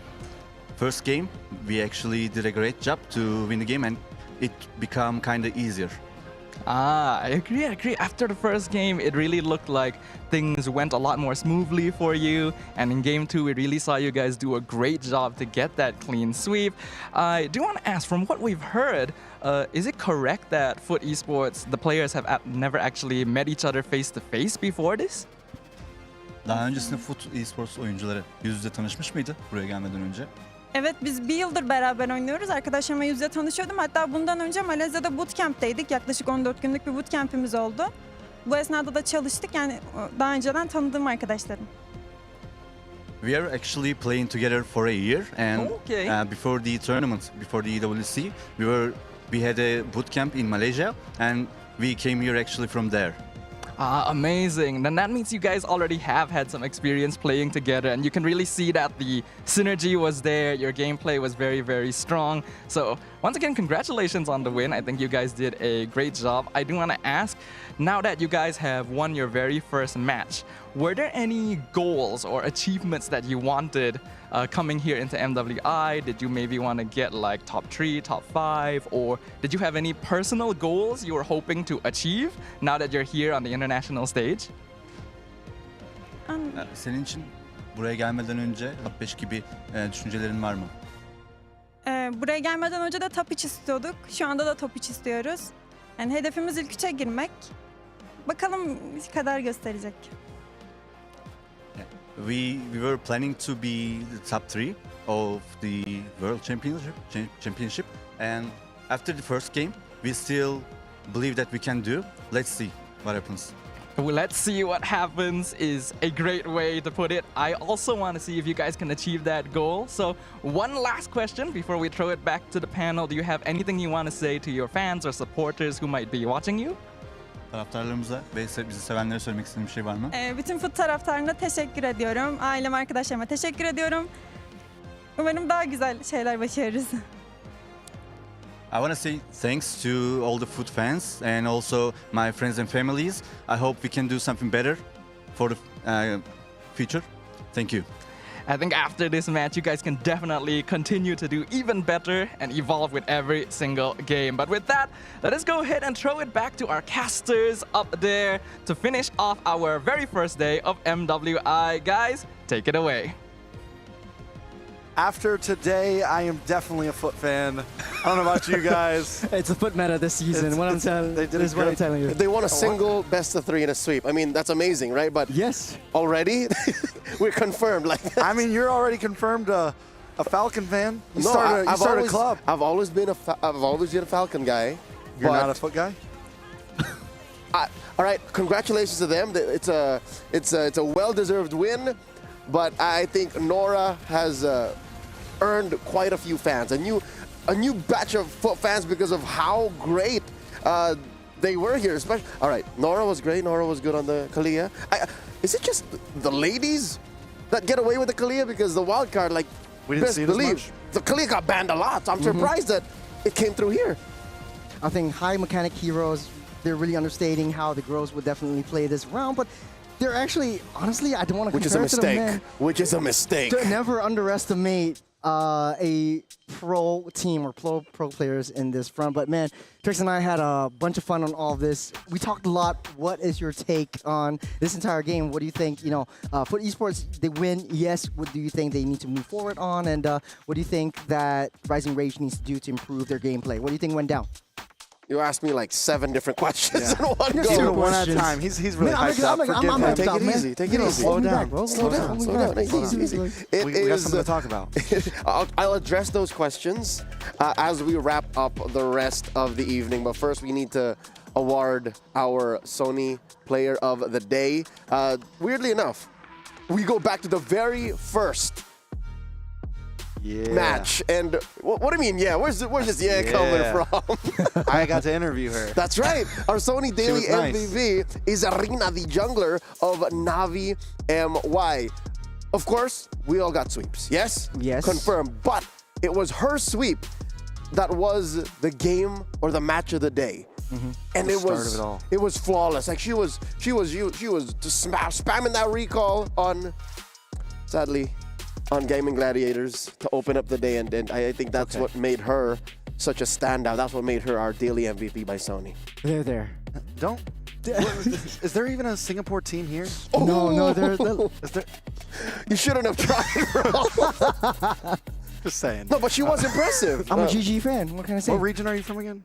first game we actually did a great job to win the game, and it became kind of easier. I agree. After the first game, it really looked like things went a lot more smoothly for you, and in game 2 we really saw you guys do a great job to get that clean sweep. I do want to ask, from what we've heard, is it correct that Foot Esports, the players have never actually met each other face to face before this? Daha öncesinde Foot Esports oyuncuları yüz yüze tanışmış mıydı buraya gelmeden önce? Evet, biz bir yıldır beraber oynuyoruz. Arkadaşlarımla yüz yüze tanışıyordum. Hatta bundan önce Malezya'da bootcamp'teydik. Yaklaşık 14 günlük bir bootcamp'imiz oldu. Bu esnada da çalıştık. Yani daha önceden tanıdığım arkadaşlarım. We are actually playing together for a year, and before the tournament, before the EWC, we had a bootcamp in Malaysia, and we came here actually from there. Amazing. Then that means you guys already have had some experience playing together, and you can really see that the synergy was there. Your gameplay was very, very strong. So once again, congratulations on the win. I think you guys did a great job. I do want to ask, now that you guys have won your very first match, were there any goals or achievements that you wanted coming here into MWI? Did you maybe want to get like top 3, top 5, or did you have any personal goals you were hoping to achieve now that you're here on the international stage? Senin için buraya gelmeden önce top 5 gibi düşüncelerin var mı? Buraya gelmeden önce de top 3 istiyorduk. Şu anda da top 3 istiyoruz. Yani hedefimiz ilk 3'e girmek. Bakalım kadar gösterecek. We were planning to be the top 3 of the World Championship, and after the first game, we still believe that we can do. Let's see what happens. Well, let's see what happens is a great way to put it. I also want to see if you guys can achieve that goal. So one last question before we throw it back to the panel. Do you have anything you want to say to your fans or supporters who might be watching you? Taraftarlarımıza ve bizi sevenlere söylemek istediğim bir şey var mı? Bütün fut taraftarına teşekkür ediyorum. Ailem, arkadaşlarıma teşekkür ediyorum. Umarım daha güzel şeyler başarırız. I want to say thanks to all the foot fans and also my friends and families. I hope we can do something better for the future. Thank you. I think after this match, you guys can definitely continue to do even better and evolve with every single game. But with that, let us go ahead and throw it back to our casters up there to finish off our very first day of MWI. Guys, take it away. After today, I am definitely a foot fan. I don't know about you guys. It's a foot meta this season. What I'm telling you. They won a single best of 3 in a sweep. I mean, that's amazing, right? But yes, already we're confirmed. Like, I mean, you're already confirmed a Falcon fan. You no, started always, a club. I've always been a Falcon guy. You're not a foot guy. All right, congratulations to them. It's a well-deserved win, but I think Nora has earned quite a few fans, a new batch of foot fans because of how great they were here. Especially, all right, Nora was great. Nora was good on the Kalia. Is it just the ladies that get away with the Kalia? Because the wild card, like, we didn't see it as much. The Kalia got banned a lot. So I'm surprised that it came through here. I think high mechanic heroes, they're really understating how the girls would definitely play this round, but they're actually, honestly, I don't want to compare to them, man. Which is a mistake. To never underestimate a pro team or pro players in this front. But man, Trix and I had a bunch of fun on all of this. We talked a lot. What is your take on this entire game? What do you think, for esports, they win, yes. What do you think they need to move forward on? And what do you think that Rising Rage needs to do to improve their gameplay? What do you think went down? You asked me like 7 different questions in one go. Do it one at a time. He's really hyped up. Forgive him. Take it easy. Take it easy. Slow down. Slow down. Easy. We got something to talk about. I'll address those questions as we wrap up the rest of the evening. But first, we need to award our Sony Player of the Day. Weirdly enough, we go back to the very first match. And what do you mean, yeah? Where's this coming from? I got to interview her. That's right. Our Sony Daily nice. MVP is Rina, the jungler of Navi MY. Of course, we all got sweeps. Yes? Yes. Confirmed. But it was her sweep that was the game or the match of the day. And it was flawless. Like she was just spamming that recall on, sadly, on Gaming Gladiators to open up the day, and I think that's what made her such a standout. That's what made her our daily MVP by Sony. There. Don't. Is there even a Singapore team here? Oh. No. Is there? You shouldn't have tried, bro. Just saying. No, but she was impressive. I'm a GG fan. What can I say? What region are you from again?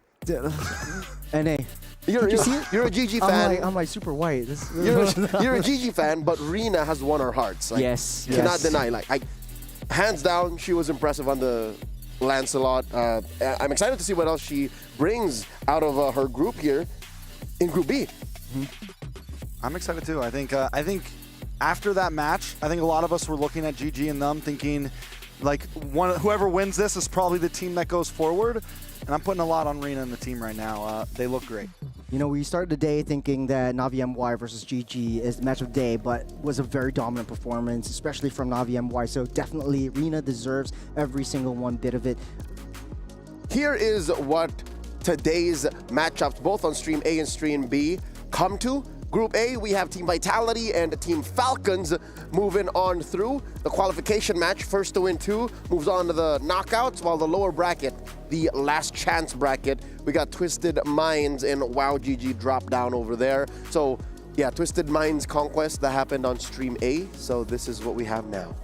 NA. You're a GG fan. I'm like super white. You're a GG fan, but Rina has won our hearts. Like, yes. Cannot deny. Like, hands down, she was impressive on the Lancelot. I'm excited to see what else she brings out of her group here in Group B. I'm excited too. I think after that match, I think a lot of us were looking at GG and them thinking, like, whoever wins this is probably the team that goes forward. And I'm putting a lot on Rina and the team right now. They look great. We started the day thinking that Navi MY versus GG is the match of the day, but was a very dominant performance, especially from Navi MY. So definitely, Rina deserves every single one bit of it. Here is what today's matchups, both on Stream A and Stream B, come to. Group A, we have Team Vitality and Team Falcons moving on through. The qualification match, first to win 2, moves on to the knockouts, while the lower bracket, the last chance bracket, we got Twisted Minds and WoW GG drop down over there. So yeah, Twisted Minds Conquest, that happened on Stream A, so this is what we have now.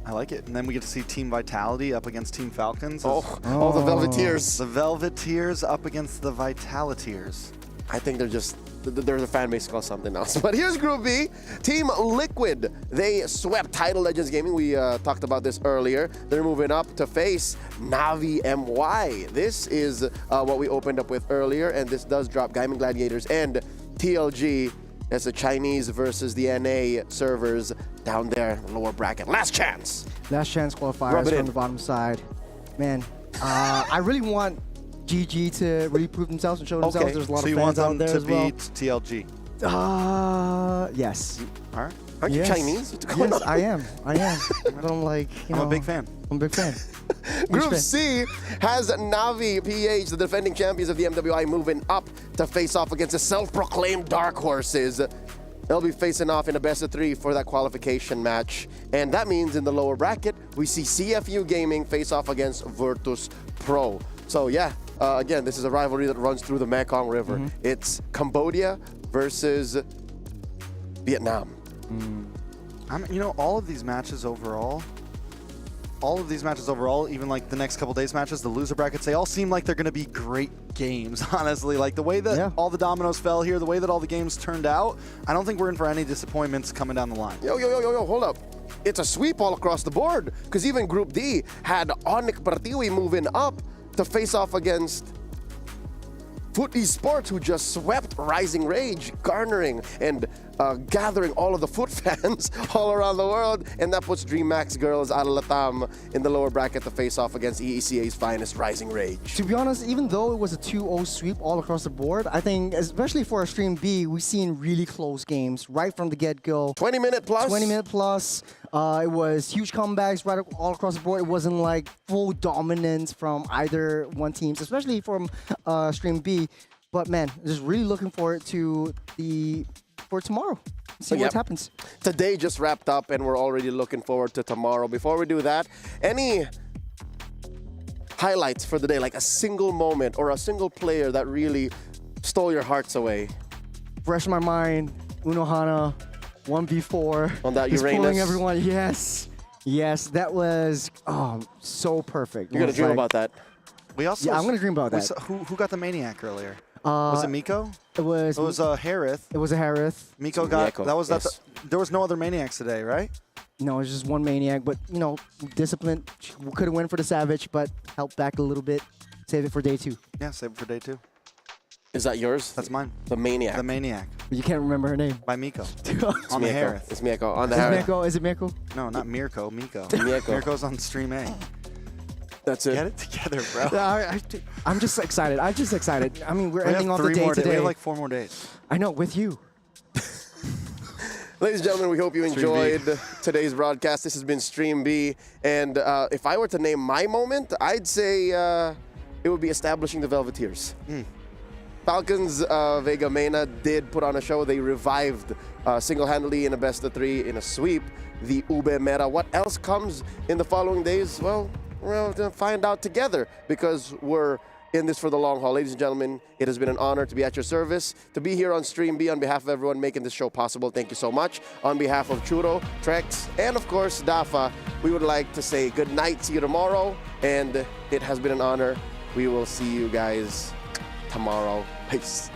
I like it. And then we get to see Team Vitality up against Team Falcons. Oh, the Velveteers. The Velveteers up against the Vitaliteers. I think they're the fan base called something else. But here's Group B. Team Liquid. They swept Title Legends Gaming. We talked about this earlier. They're moving up to face Navi MY. This is what we opened up with earlier, and this does drop Gaming Gladiators and TLG As the Chinese versus the NA servers down there in the lower bracket. Last chance. Last chance qualifiers Rub it from in. the bottom side. Man, I really want GG to really prove themselves and show themselves. There's a lot so of you fans want out them there to as well. beat TLG? Yes. All right. Aren't you Yes. Chinese? What's going Yes, on? I am. I don't like, you know. I'm a big fan. I'm a big fan. Group C has Navi PH, the defending champions of the MWI, moving up to face off against the self-proclaimed dark horses. They'll be facing off in a best of 3 for that qualification match. And that means in the lower bracket, we see CFU Gaming face off against Virtus Pro. So yeah, again, this is a rivalry that runs through the Mekong River. It's Cambodia versus Vietnam. You know, all of these matches overall, even like the next couple days matches, the loser brackets, they all seem like they're going to be great games, honestly. Like the way that all the dominoes fell here, the way that all the games turned out, I don't think we're in for any disappointments coming down the line. Yo, hold up. It's a sweep all across the board, because even Group D had Onyx Partiwi moving up to face off against Foot Esports, who just swept Rising Rage, garnering and gathering all of the Foot fans all around the world, and that puts DreamHack's girls Al Latam in the lower bracket to face off against EECA's finest, Rising Rage. To be honest, even though it was a 2-0 sweep all across the board, I think, especially for our Stream B, we've seen really close games right from the get-go. 20-minute plus? 20-minute plus. It was huge comebacks right all across the board. It wasn't like full dominance from either one team, especially from Stream B. But man, just really looking forward to for tomorrow. See what happens. Today just wrapped up, and we're already looking forward to tomorrow. Before we do that, any highlights for the day, like a single moment or a single player that really stole your hearts away? Fresh in my mind, Unohana, 1v4. On that He's Uranus. pulling everyone. Yes, that was so perfect. You're gonna dream about that. We also I'm gonna dream about that. Who got the Maniac earlier? Was it Miko? It was Harith. It was a Harith. Miko got there was no other Maniacs today, right? No, it's just one Maniac, but you know, discipline. Could have went for the Savage, but helped back a little bit. Save it for day 2. Yeah, save it for day 2. Is that yours? That's mine. The Maniac. The Maniac. But you can't remember her name. By Miko. It's On the Miyako. Harith. It's Miyako. On the Harith. Is it Mirko? No, not Mirko. Miko. Miyako. Mirko's on Stream A. That's it. Get it together, bro. I'm just excited. I mean, we're ending off the day today. We have like 4 more days. I know, with you. Ladies and gentlemen, we hope you enjoyed today's broadcast. This has been Stream B. And if I were to name my moment, I'd say it would be establishing the Velveteers. Falcons Vega Mena did put on a show. They revived single-handedly in a best of 3 in a sweep the Ube Meta. What else comes in the following days? Well, we're going to find out together, because we're in this for the long haul. Ladies and gentlemen, it has been an honor to be at your service, to be here on Stream B on behalf of everyone making this show possible. Thank you so much. On behalf of Churo, Trex, and of course Dafa, we would like to say good night, see you tomorrow, and it has been an honor. We will see you guys tomorrow. Peace.